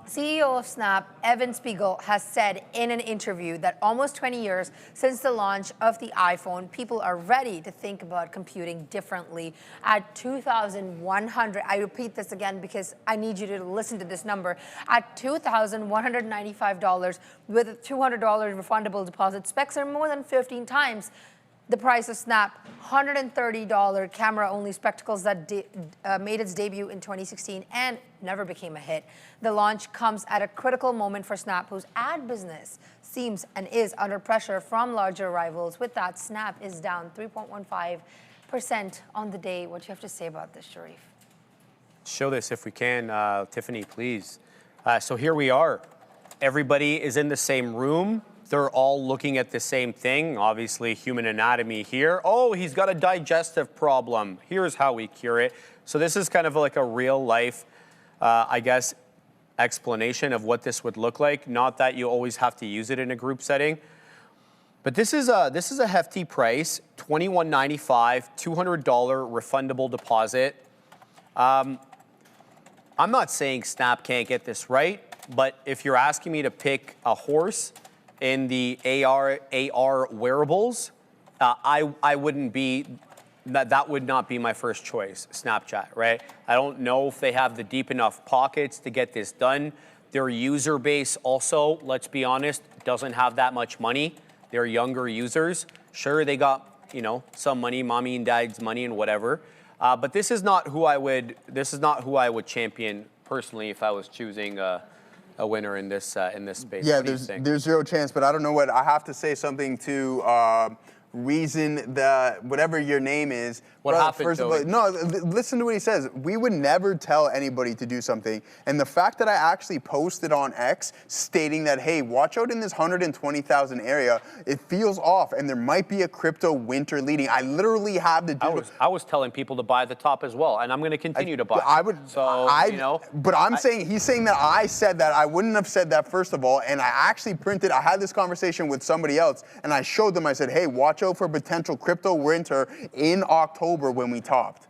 CEO of Snap, Evan Spiegel, has said in an interview that almost 20 years since the launch of the iPhone, people are ready to think about computing differently. At $2,100, I repeat this again because I need you to listen to this number. At $2,195 with a $200 refundable deposit, specs are more than 15 times the price of Snap $130 camera-only spectacles that made its debut in 2016 and never became a hit. The launch comes at a critical moment for Snap, whose ad business seems and is under pressure from larger rivals. With that, Snap is down 3.15% on the day. What do you have to say about this, Sharif? Show this if we can, Tiffany, please. So here we are. Everybody is in the same room. They're all looking at the same thing. Obviously, human anatomy here. Oh, he's got a digestive problem. Here's how we cure it. So this is kind of like a real life, I guess, explanation of what this would look like. Not that you always have to use it in a group setting. But this is a hefty price, $21.95, $200 refundable deposit. I'm not saying Snap can't get this right, but if you're asking me to pick a horse in the AR wearables, I wouldn't be, that would not be my first choice, Snapchat, right? I don't know if they have the deep enough pockets to get this done. Their user base also, let's be honest, doesn't have that much money. They're younger users. Sure, they got, some money, mommy and dad's money and whatever. But this is not who I would champion personally if I was choosing a winner in this space. Yeah, there's zero chance, but I don't know what I have to say something to reason the whatever your name is. What happened, First of all, Joey? no, listen to what he says. We would never tell anybody to do something. And the fact that I actually posted on X stating that, hey, watch out in this 120,000 area, it feels off, and there might be a crypto winter leading. I literally have the dude. I was telling people to buy the top as well, and I'm going to continue to buy. I would. So, you know. But I'm saying, he's saying that I said that. I wouldn't have said that, first of all. And I actually printed, I had this conversation with somebody else, and I showed them, I said, hey, watch out for potential crypto winter in October when we topped.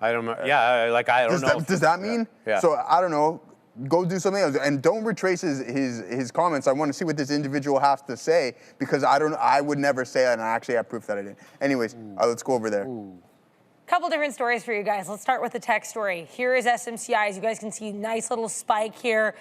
I don't know. Yeah, like I don't know. Does that mean? Yeah. So I don't know. Go do something else, and don't retrace his comments. I want to see what this individual has to say, because I would never say that, and I actually have proof that I did. Anyways, let's go over there. Couple different stories for you guys. Let's start with the tech story. Here is SMCI. As you guys can see, nice little spike here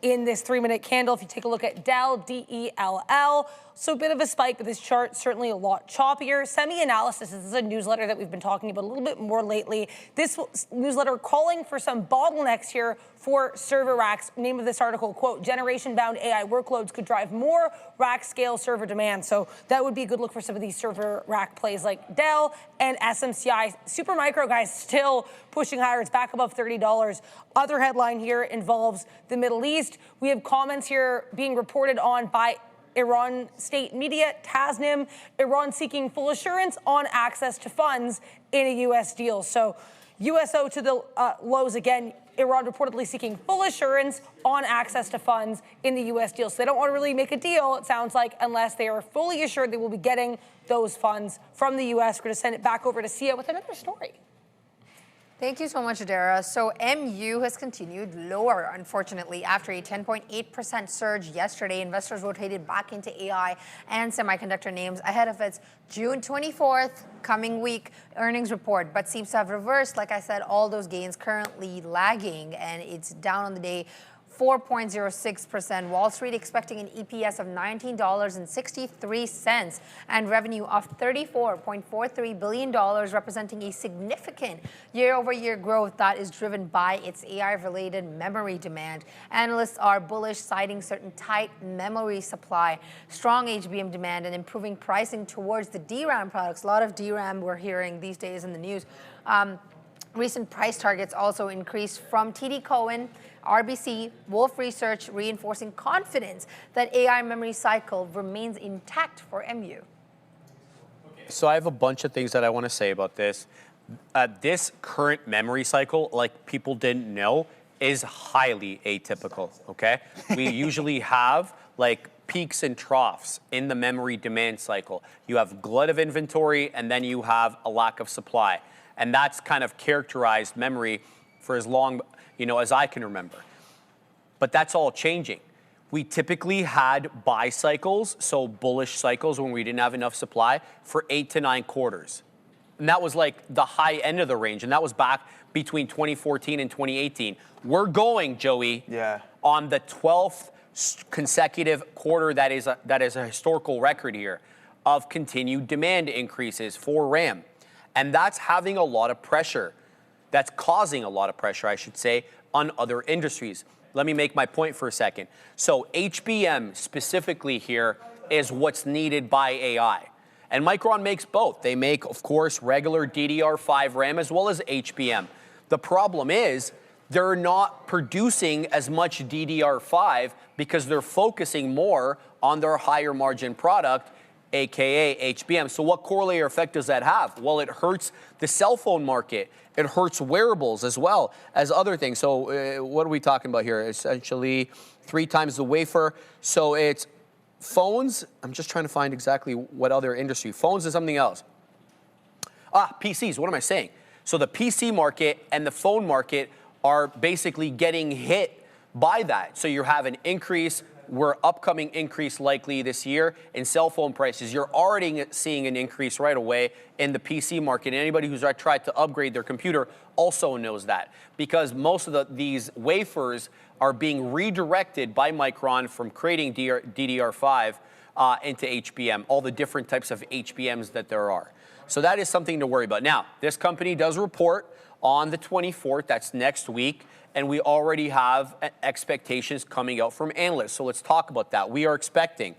in this 3-minute candle. If you take a look at Dell, DELL, so a bit of a spike, but this chart certainly a lot choppier. Semi-analysis, this is a newsletter that we've been talking about a little bit more lately. This newsletter calling for some bottlenecks here for server racks. Name of this article, quote, generation-bound AI workloads could drive more rack-scale server demand. So that would be a good look for some of these server rack plays like Dell and SMCI. Supermicro, guys, still pushing higher. It's back above $30. Other headline here involves the Middle East. We have comments here being reported on by Iran state media, Tasnim, Iran seeking full assurance on access to funds in a U.S. deal. So USO to the lows again. Iran reportedly seeking full assurance on access to funds in the U.S. deal. So they don't want to really make a deal, it sounds like, unless they are fully assured they will be getting those funds from the U.S. We're going to send it back over to Sia with another story. Thank you so much, Adara. So MU has continued lower, unfortunately, after a 10.8% surge yesterday. Investors rotated back into AI and semiconductor names ahead of its June 24th coming week earnings report, but seems to have reversed, like I said, all those gains currently lagging, and it's down on the day 4.06%. Wall Street expecting an EPS of $19.63 and revenue of $34.43 billion, representing a significant year-over-year growth that is driven by its AI-related memory demand. Analysts are bullish, citing certain tight memory supply, strong HBM demand, and improving pricing towards the DRAM products. A lot of DRAM we're hearing these days in the news. Recent price targets also increased from TD Cowen, RBC, Wolf Research, reinforcing confidence that AI memory cycle remains intact for MU. So I have a bunch of things that I want to say about this. This current memory cycle, like people didn't know, is highly atypical, okay? We usually have like peaks and troughs in the memory demand cycle. You have glut of inventory, and then you have a lack of supply. And that's kind of characterized memory for as long, as I can remember. But that's all changing. We typically had buy cycles, so bullish cycles when we didn't have enough supply, for 8 to 9 quarters. And that was like the high end of the range, and that was back between 2014 and 2018. We're going, Joey, on the 12th consecutive quarter that is a historical record here of continued demand increases for RAM. And that's having a lot of pressure. That's causing a lot of pressure, I should say, on other industries. Let me make my point for a second. So HBM specifically here is what's needed by AI. And Micron makes both. They make, of course, regular DDR5 RAM as well as HBM. The problem is they're not producing as much DDR5 because they're focusing more on their higher margin product, AKA HBM. So what corollary effect does that have? Well, it hurts the cell phone market. It hurts wearables as well as other things. So what are we talking about here? Essentially 3 times the wafer. So it's phones. I'm just trying to find exactly what other industry. Phones is something else. PCs. What am I saying? So the PC market and the phone market are basically getting hit by that. So you have an increase. We're upcoming increase likely this year in cell phone prices. You're already seeing an increase right away in the PC market. Anybody who's tried to upgrade their computer also knows that, because most of these wafers are being redirected by Micron from creating DDR5 into HBM, all the different types of HBMs that there are. So that is something to worry about. Now, this company does report on the 24th, that's next week, and we already have expectations coming out from analysts. So let's talk about that. We are expecting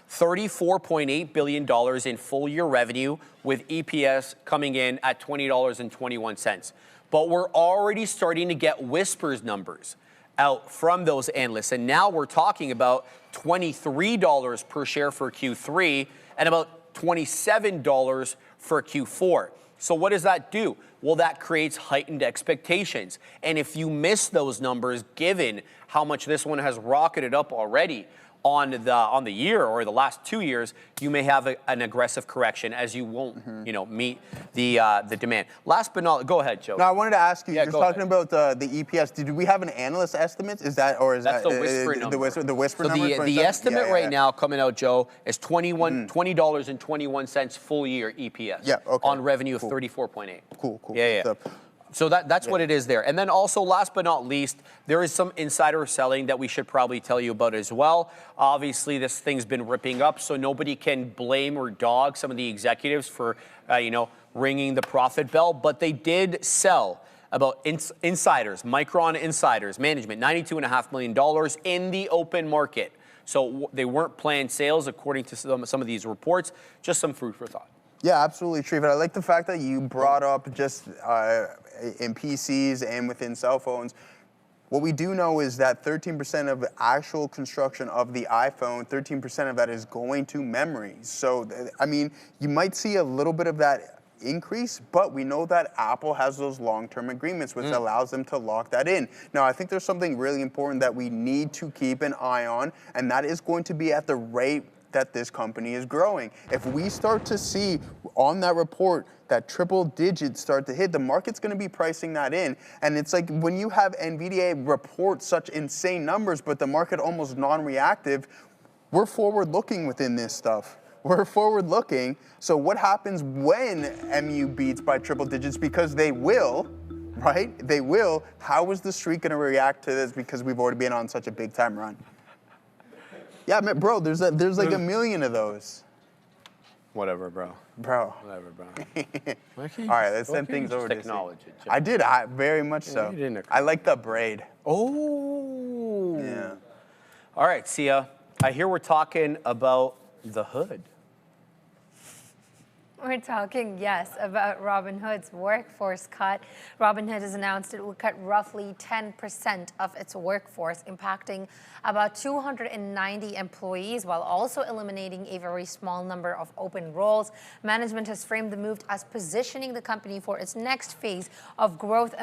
$34.8 billion in full-year revenue, with EPS coming in at $20.21. But we're already starting to get whispers numbers out from those analysts. And now we're talking about $23 per share for Q3 and about $27 for Q4. So what does that do? Well, that creates heightened expectations. And if you miss those numbers, given how much this one has rocketed up already on the year or the last 2 years, you may have an aggressive correction as you won't, meet the demand. Last but not, go ahead, Joe. No, I wanted to ask you. Yeah, Just talking about the EPS. Did we have an analyst estimate? Is that or is That's that the whisper number? The whisper so number. The estimate right now coming out, Joe, is $20.21 full year EPS. Yeah, okay. On revenue of 34.8. Cool. Yeah. So, So that's what it is there. And then also, last but not least, there is some insider selling that we should probably tell you about as well. Obviously, this thing's been ripping up, so nobody can blame or dog some of the executives for, ringing the profit bell. But they did sell about insiders, Micron insiders, management, $92.5 million in the open market. So they weren't planned sales, according to some of these reports. Just some food for thought. yeah, absolutely, Treva. I like the fact that you brought up just in PCs and within cell phones. What we do know is that 13% of the actual construction of the iPhone, 13% of that is going to memory. So, I mean, you might see a little bit of that increase, but we know that Apple has those long-term agreements, which allows them to lock that in. Now, I think there's something really important that we need to keep an eye on, and that is going to be at the rate that this company is growing. If we start to see on that report that triple digits start to hit, the market's going to be pricing that in. And it's like when you have NVDA report such insane numbers, but the market almost non-reactive, we're forward-looking within this stuff. We're forward-looking. So what happens when MU beats by triple digits? Because they will, right? They will. How is the street going to react to this? Because we've already been on such a big-time run. Yeah, man, bro, there's like a million of those. Whatever, bro. Whatever, bro. All right, let's send things over to acknowledge it, Joe. I did, very much so. You didn't I like the braid. Oh. Yeah. All right, Sia. I hear we're talking about the hood. We're talking, yes, about Robinhood's workforce cut. Robinhood has announced it will cut roughly 10% of its workforce, impacting about 290 employees, while also eliminating a very small number of open roles. Management has framed the move as positioning the company for its next phase of growth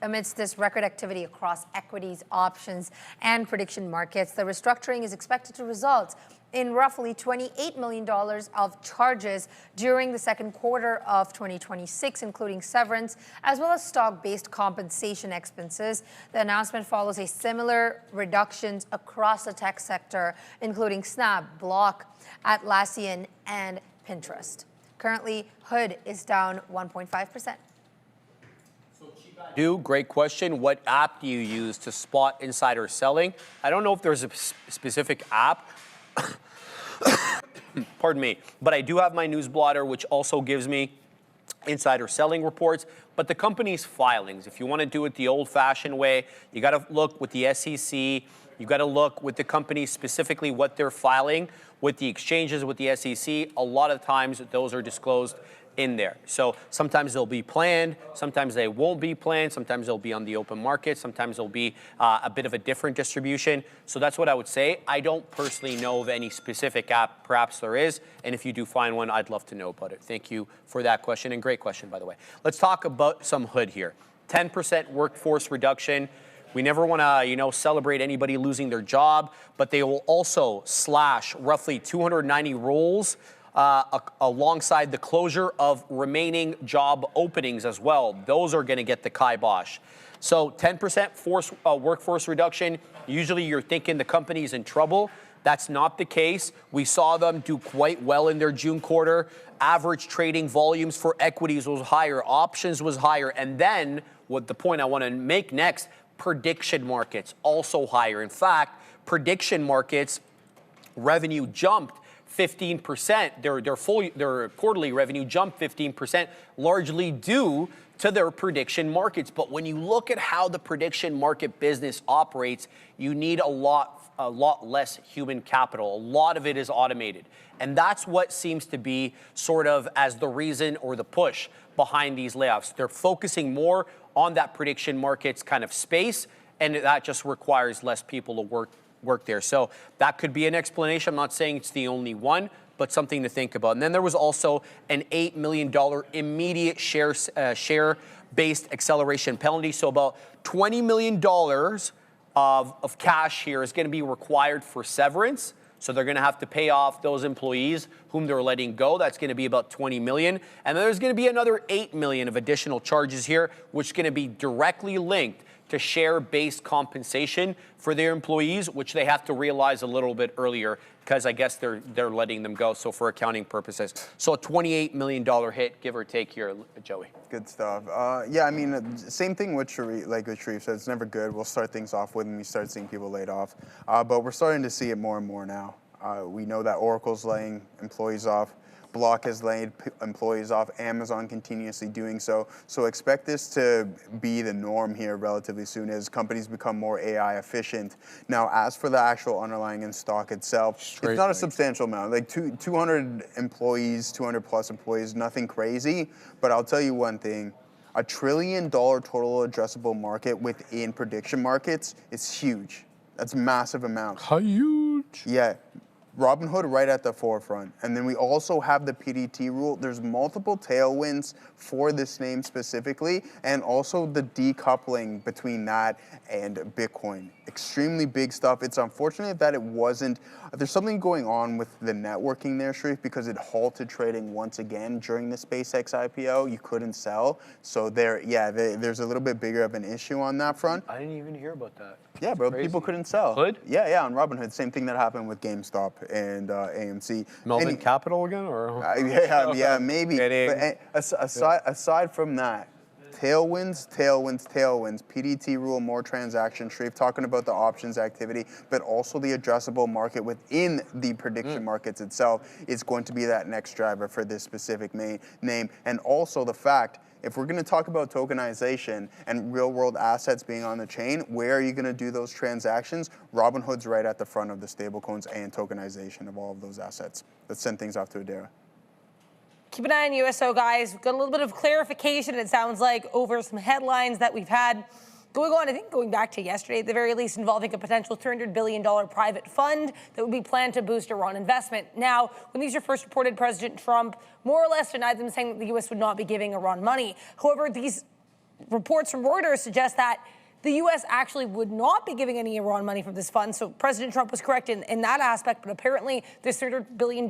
amidst this record activity across equities, options, and prediction markets. The restructuring is expected to result in roughly $28 million of charges during the second quarter of 2026, including severance, as well as stock-based compensation expenses. The announcement follows a similar reductions across the tech sector, including Snap, Block, Atlassian, and Pinterest. Currently, Hood is down 1.5%. Great question. What app do you use to spot insider selling? I don't know if there's a specific app. Pardon me, but I do have my news blotter, which also gives me insider selling reports, but the company's filings. If you want to do it the old-fashioned way, you got to look with the SEC, you got to look with the company specifically what they're filing with the exchanges, with the SEC. A lot of times those are disclosed in there. So sometimes they'll be planned, sometimes they won't be planned, sometimes they'll be on the open market, sometimes they'll be a bit of a different distribution. So that's what I would say. I don't personally know of any specific app, perhaps there is, and if you do find one, I'd love to know about it. Thank you for that question, and great question, by the way. Let's talk about some Hood here. 10% workforce reduction. We never want to, celebrate anybody losing their job, but they will also slash roughly 290 roles alongside the closure of remaining job openings as well. Those are going to get the kibosh. So 10% workforce reduction, usually you're thinking the company's in trouble. That's not the case. We saw them do quite well in their June quarter. Average trading volumes for equities was higher, options was higher, and then what the point I want to make next, prediction markets also higher. In fact, prediction markets revenue jumped 15%. Their quarterly revenue jumped 15%, largely due to their prediction markets. But when you look at how the prediction market business operates, you need a lot lot less human capital. A lot of it is automated. And that's what seems to be sort of as the reason or the push behind these layoffs. They're focusing more on that prediction markets kind of space, and that just requires less people to work there. So that could be an explanation. I'm not saying it's the only one, but something to think about. And then there was also an $8 million immediate share-based acceleration penalty. So about $20 million of cash here is going to be required for severance. So they're going to have to pay off those employees whom they're letting go. That's going to be about 20 million. And then there's going to be another 8 million of additional charges here, which is going to be directly linked to share-based compensation for their employees, which they have to realize a little bit earlier because I guess they're letting them go. So for accounting purposes. So a $28 million hit, give or take here, Joey. Good stuff. Yeah, I mean, same thing with Sharif, like with Sharif said, it's never good. We'll start things off when we start seeing people laid off. But we're starting to see it more and more now. We know that Oracle's laying employees off. Block has laid employees off. Amazon continuously doing so. So expect this to be the norm here relatively soon as companies become more AI efficient. Now, as for the actual underlying in stock itself, it's not a substantial amount. Like 200 employees, 200 plus employees, nothing crazy. But I'll tell you one thing. $1 trillion total addressable market within prediction markets is huge. That's massive amount. Huge. Yeah. Robinhood right at the forefront. And then we also have the PDT rule. There's multiple tailwinds for this name specifically, and also the decoupling between that and Bitcoin. Extremely big stuff. It's unfortunate that it wasn't, there's something going on with the networking there, Sharif, because it halted trading once again during the SpaceX IPO. You couldn't sell. So there's a little bit bigger of an issue on that front. I didn't even hear about that. Yeah, bro, people couldn't sell. Hood? Yeah, on Robinhood. Same thing that happened with GameStop and AMC. Melvin Capital again, or? Yeah, maybe. But aside from that, tailwinds. PDT rule, more transaction. Sharif talking about the options activity, but also the addressable market within the prediction markets itself is going to be that next driver for this specific name. And also the fact, if we're going to talk about tokenization and real-world assets being on the chain, where are you going to do those transactions? Robinhood's right at the front of the stablecoins and tokenization of all of those assets. Let's send things off to Adara. Keep an eye on USO, guys. We've got a little bit of clarification, it sounds like, over some headlines that we've had going on, I think going back to yesterday at the very least, involving a potential $300 billion private fund that would be planned to boost Iran investment. Now, when these were first reported, President Trump more or less denied them, saying that the U.S. would not be giving Iran money. However, these reports from Reuters suggest that the U.S. actually would not be giving any Iran money from this fund. So President Trump was correct in that aspect, but apparently this $300 billion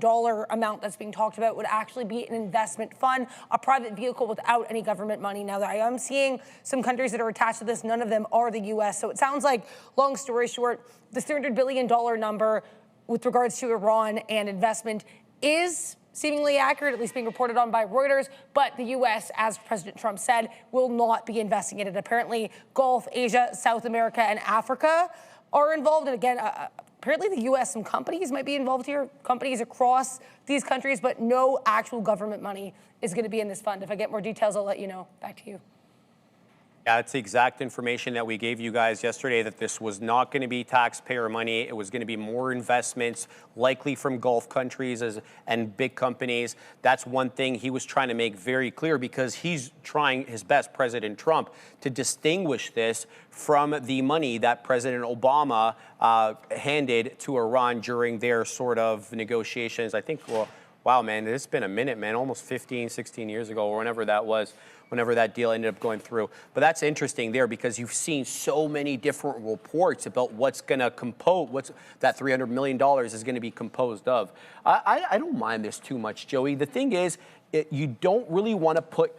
amount that's being talked about would actually be an investment fund, a private vehicle without any government money. Now, I am seeing some countries that are attached to this. None of them are the U.S. So it sounds like, long story short, this $300 billion number with regards to Iran and investment is seemingly accurate, at least being reported on by Reuters, but the U.S., as President Trump said, will not be investing in it. Apparently, Gulf, Asia, South America, and Africa are involved. And again, apparently the U.S., some companies might be involved here, companies across these countries, but no actual government money is going to be in this fund. If I get more details, I'll let you know. Back to you. Yeah, it's the exact information that we gave you guys yesterday, that this was not going to be taxpayer money. It was going to be more investments, likely from Gulf countries and big companies. That's one thing he was trying to make very clear, because he's trying his best, President Trump, to distinguish this from the money that President Obama handed to Iran during their sort of negotiations. I think, well, wow, man, it's been a minute, man, almost 15, 16 years ago, or whenever that was, whenever that deal ended up going through. But that's interesting there, because you've seen so many different reports about what's going to compose, what's that $300 million is going to be composed of. I don't mind this too much, Joey. The thing is, you don't really want to put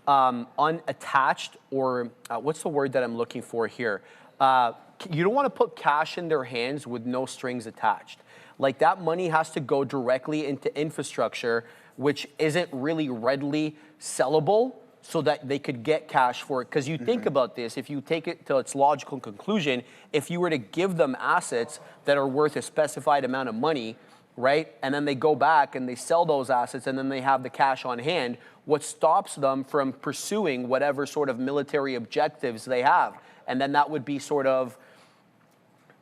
unattached, or what's the word that I'm looking for here? You don't want to put cash in their hands with no strings attached. Like, that money has to go directly into infrastructure, which isn't really readily sellable, so that they could get cash for it. Because you think about this, if you take it to its logical conclusion, if you were to give them assets that are worth a specified amount of money, right, and then they go back and they sell those assets and then they have the cash on hand, what stops them from pursuing whatever sort of military objectives they have? And then that would be sort of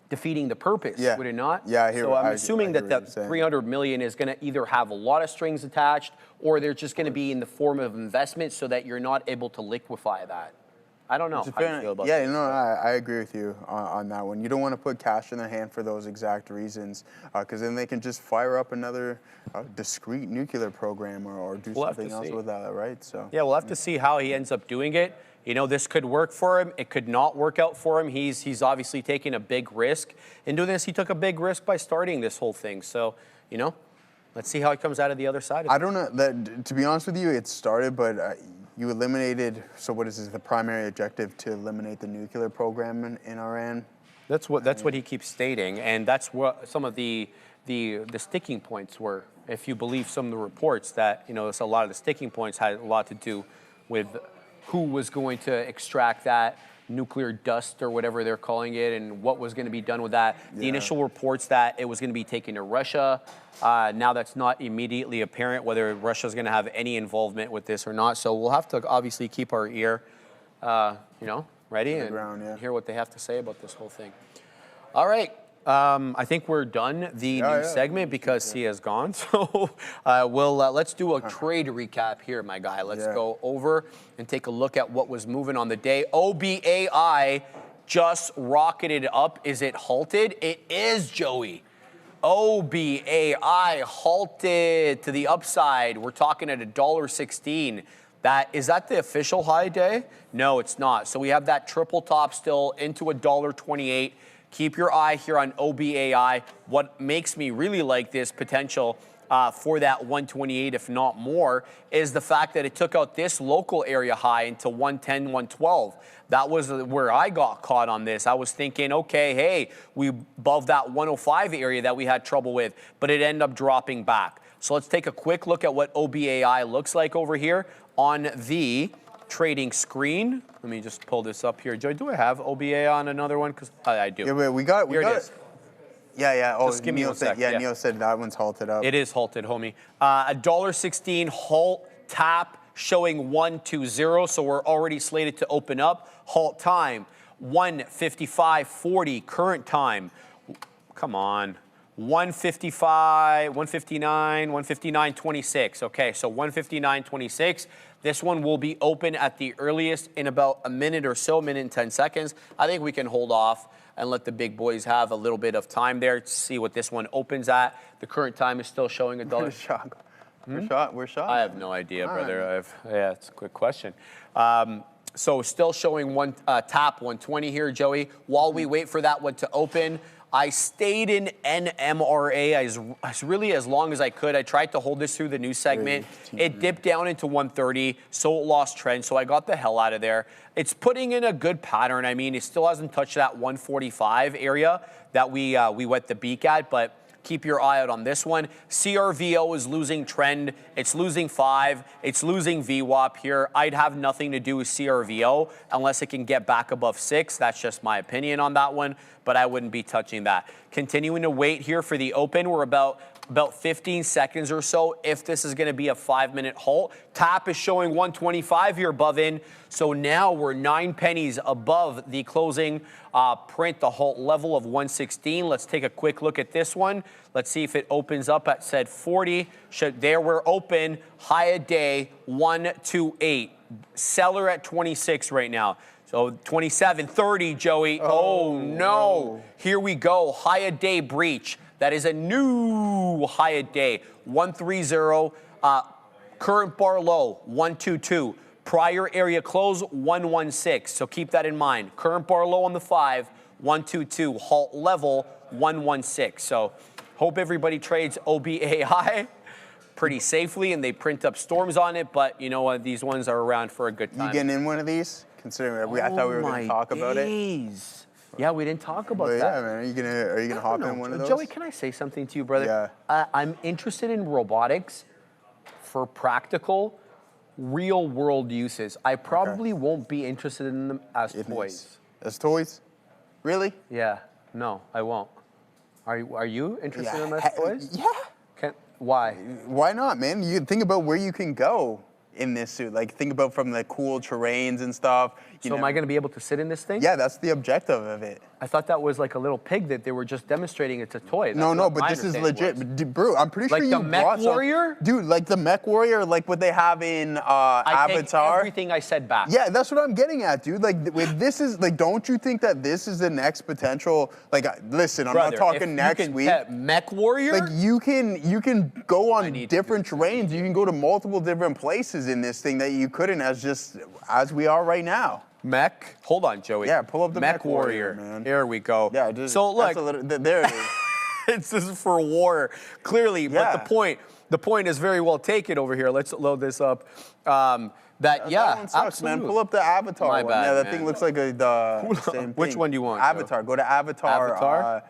defeating the purpose, Yeah. would it not? Yeah, I hear So what- I'm I assuming hear that what that you're saying. 300 million is going to either have a lot of strings attached, or they're just going to be in the form of investment so that you're not able to liquefy that. I don't know how you feel about yeah, this. no, I agree with you on that one. You don't want to put cash in their hand for those exact reasons, because then they can just fire up another discrete nuclear program or do We'll have something to else see. with that, right? So Yeah, we'll have to see how he ends up doing it. You know, this could work for him. It could not work out for him. He's obviously taking a big risk. In doing this, he took a big risk by starting this whole thing. So, you know, let's see how he comes out of the other side of it. I don't know that. To be honest with you, it started, but you eliminated. So what is this? The primary objective to eliminate the nuclear program in Iran. That's what he keeps stating, and that's what some of the sticking points were. If you believe some of the reports, that a lot of the sticking points had a lot to do with who was going to extract that nuclear dust or whatever they're calling it, and what was going to be done with that. Yeah. The initial reports that it was going to be taken to Russia. Now that's not immediately apparent whether Russia's going to have any involvement with this or not. So we'll have to obviously keep our ear, ready and hear what they have to say about this whole thing. All right. I think we're done the news segment because he has gone. So let's do a trade recap here, my guy. Let's go over and take a look at what was moving on the day. OBAI just rocketed up. Is it halted? It is, Joey. OBAI halted to the upside. We're talking at $1.16. Is that the official high day? No, it's not. So we have that triple top still into $1.28. Keep your eye here on OBAI. What makes me really like this potential for that 128, if not more, is the fact that it took out this local area high into 110, 112. That was where I got caught on this. I was thinking, okay, hey, we above that 105 area that we had trouble with, but it ended up dropping back. So let's take a quick look at what OBAI looks like over here on the trading screen. Let me just pull this up here. Joy, do I have OBA on another one? Because I do. Yeah, but we got here. It is. Yeah. Oh, just give me Neil one sec. Yeah, Neil said that one's halted up. It is halted, homie. $1.16 halt tap showing 120. So we're already slated to open up. Halt time 1:55:40 current time. Come on. 1:55, 1:59, 1:59:26. Okay, so 1:59:26. This one will be open at the earliest in about a minute or so, minute and 10 seconds. I think we can hold off and let the big boys have a little bit of time there to see what this one opens at. The current time is still showing $1. We're shot. I have no idea, brother. Yeah, it's a quick question. So still showing tap 120 here, Joey. While we wait for that one to open, I stayed in NMRA as long as I could. I tried to hold this through the news segment. It dipped down into 130, so it lost trend, so I got the hell out of there. It's putting in a good pattern. I mean, it still hasn't touched that 145 area that we wet the beak at, but keep your eye out on this one. CRVO is losing trend. It's losing 5. It's losing VWAP here. I'd have nothing to do with CRVO unless it can get back above 6. That's just my opinion on that one, but I wouldn't be touching that. Continuing to wait here for the open. We're about 15 seconds or so if this is going to be a 5-minute halt. Tap is showing 125 here above in. So now we're 9 pennies above the closing print, the halt level of 116. Let's take a quick look at this one. Let's see if it opens up at said 40. There we're open. High a day 128. Seller at 26 right now. So 27, 30, Joey. Oh no. Here we go. High a day breach. That is a new high a day. 130. Current bar low 122. Prior area close 116. So keep that in mind. Current bar low on the 5, 122. Halt level 116. So hope everybody trades OBAI pretty safely and they print up storms on it. But you know what? These ones are around for a good time. You getting in one of these? Considering I thought we were going to talk about it. Yeah, we didn't talk about that. Yeah, man. Are you gonna hop in one of those? Joey, can I say something to you, brother? Yeah. I'm interested in robotics for practical, real-world uses. I probably won't be interested in them as toys. As toys? Really? Yeah. No, I won't. Are you interested in them as toys? Yeah. Why? Why not, man? You think about where you can go in this suit. Like, think about from the cool terrains and stuff. So am I going to be able to sit in this thing? Yeah, that's the objective of it. I thought that was like a little pig that they were just demonstrating it's a toy. No, That's no, what but my this is understanding legit. was. Bro, I'm pretty Like sure the you Mech brought some- Warrior? Dude, like the Mech Warrior, like what they have in I take Avatar. everything I said back. Yeah, that's what I'm getting at, dude. Like, this is like, don't you think that this is the next potential? Like, listen, I'm Brother, not talking if next you can week. pet Mech Warrior? Like you can go on need to different terrains. You can go to multiple different places in this thing that you couldn't as we are right now. Mech? Hold on, Joey. Yeah, pull up the Mech Warrior. man. There we go. Yeah, just, so look, there it is. it's just for war, clearly. Yeah. But the point is very well taken over here. Let's load this up. That one sucks, absolutely. man. Pull up the Avatar My one. bad, Yeah, that man. thing looks like the same Which thing. one do you want, Joe? Avatar. Go to Avatar. Avatar?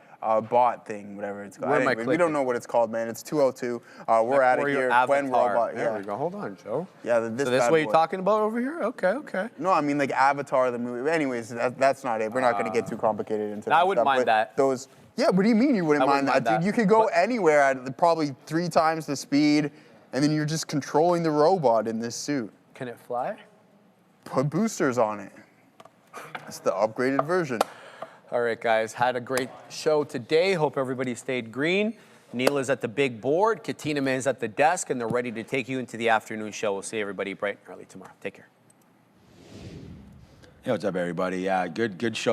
Bot thing, whatever it's called. Where am I Anyway, we clicking? don't know what it's called, man. It's 202. We're at it Warrior here. Avatar. When robot. There Yeah. we go. Hold on, Joe. Yeah, So this is bad what you're boy. talking about over here? Okay, okay. No, I mean like Avatar the movie. Anyways, that's not it. We're not going to get too complicated into that. I wouldn't stuff, mind but that. Those. Yeah, what do you mean you wouldn't I wouldn't mind that, mind dude? that. You could go anywhere at probably 3 times the speed, and then you're just controlling the robot in this suit. Can it fly? Put boosters on it. That's the upgraded version. All right, guys, had a great show today. Hope everybody stayed green. Neil is at the big board. Katina Man is at the desk, and they're ready to take you into the afternoon show. We'll see everybody bright and early tomorrow. Take care. Hey, what's up, everybody? Yeah, good show.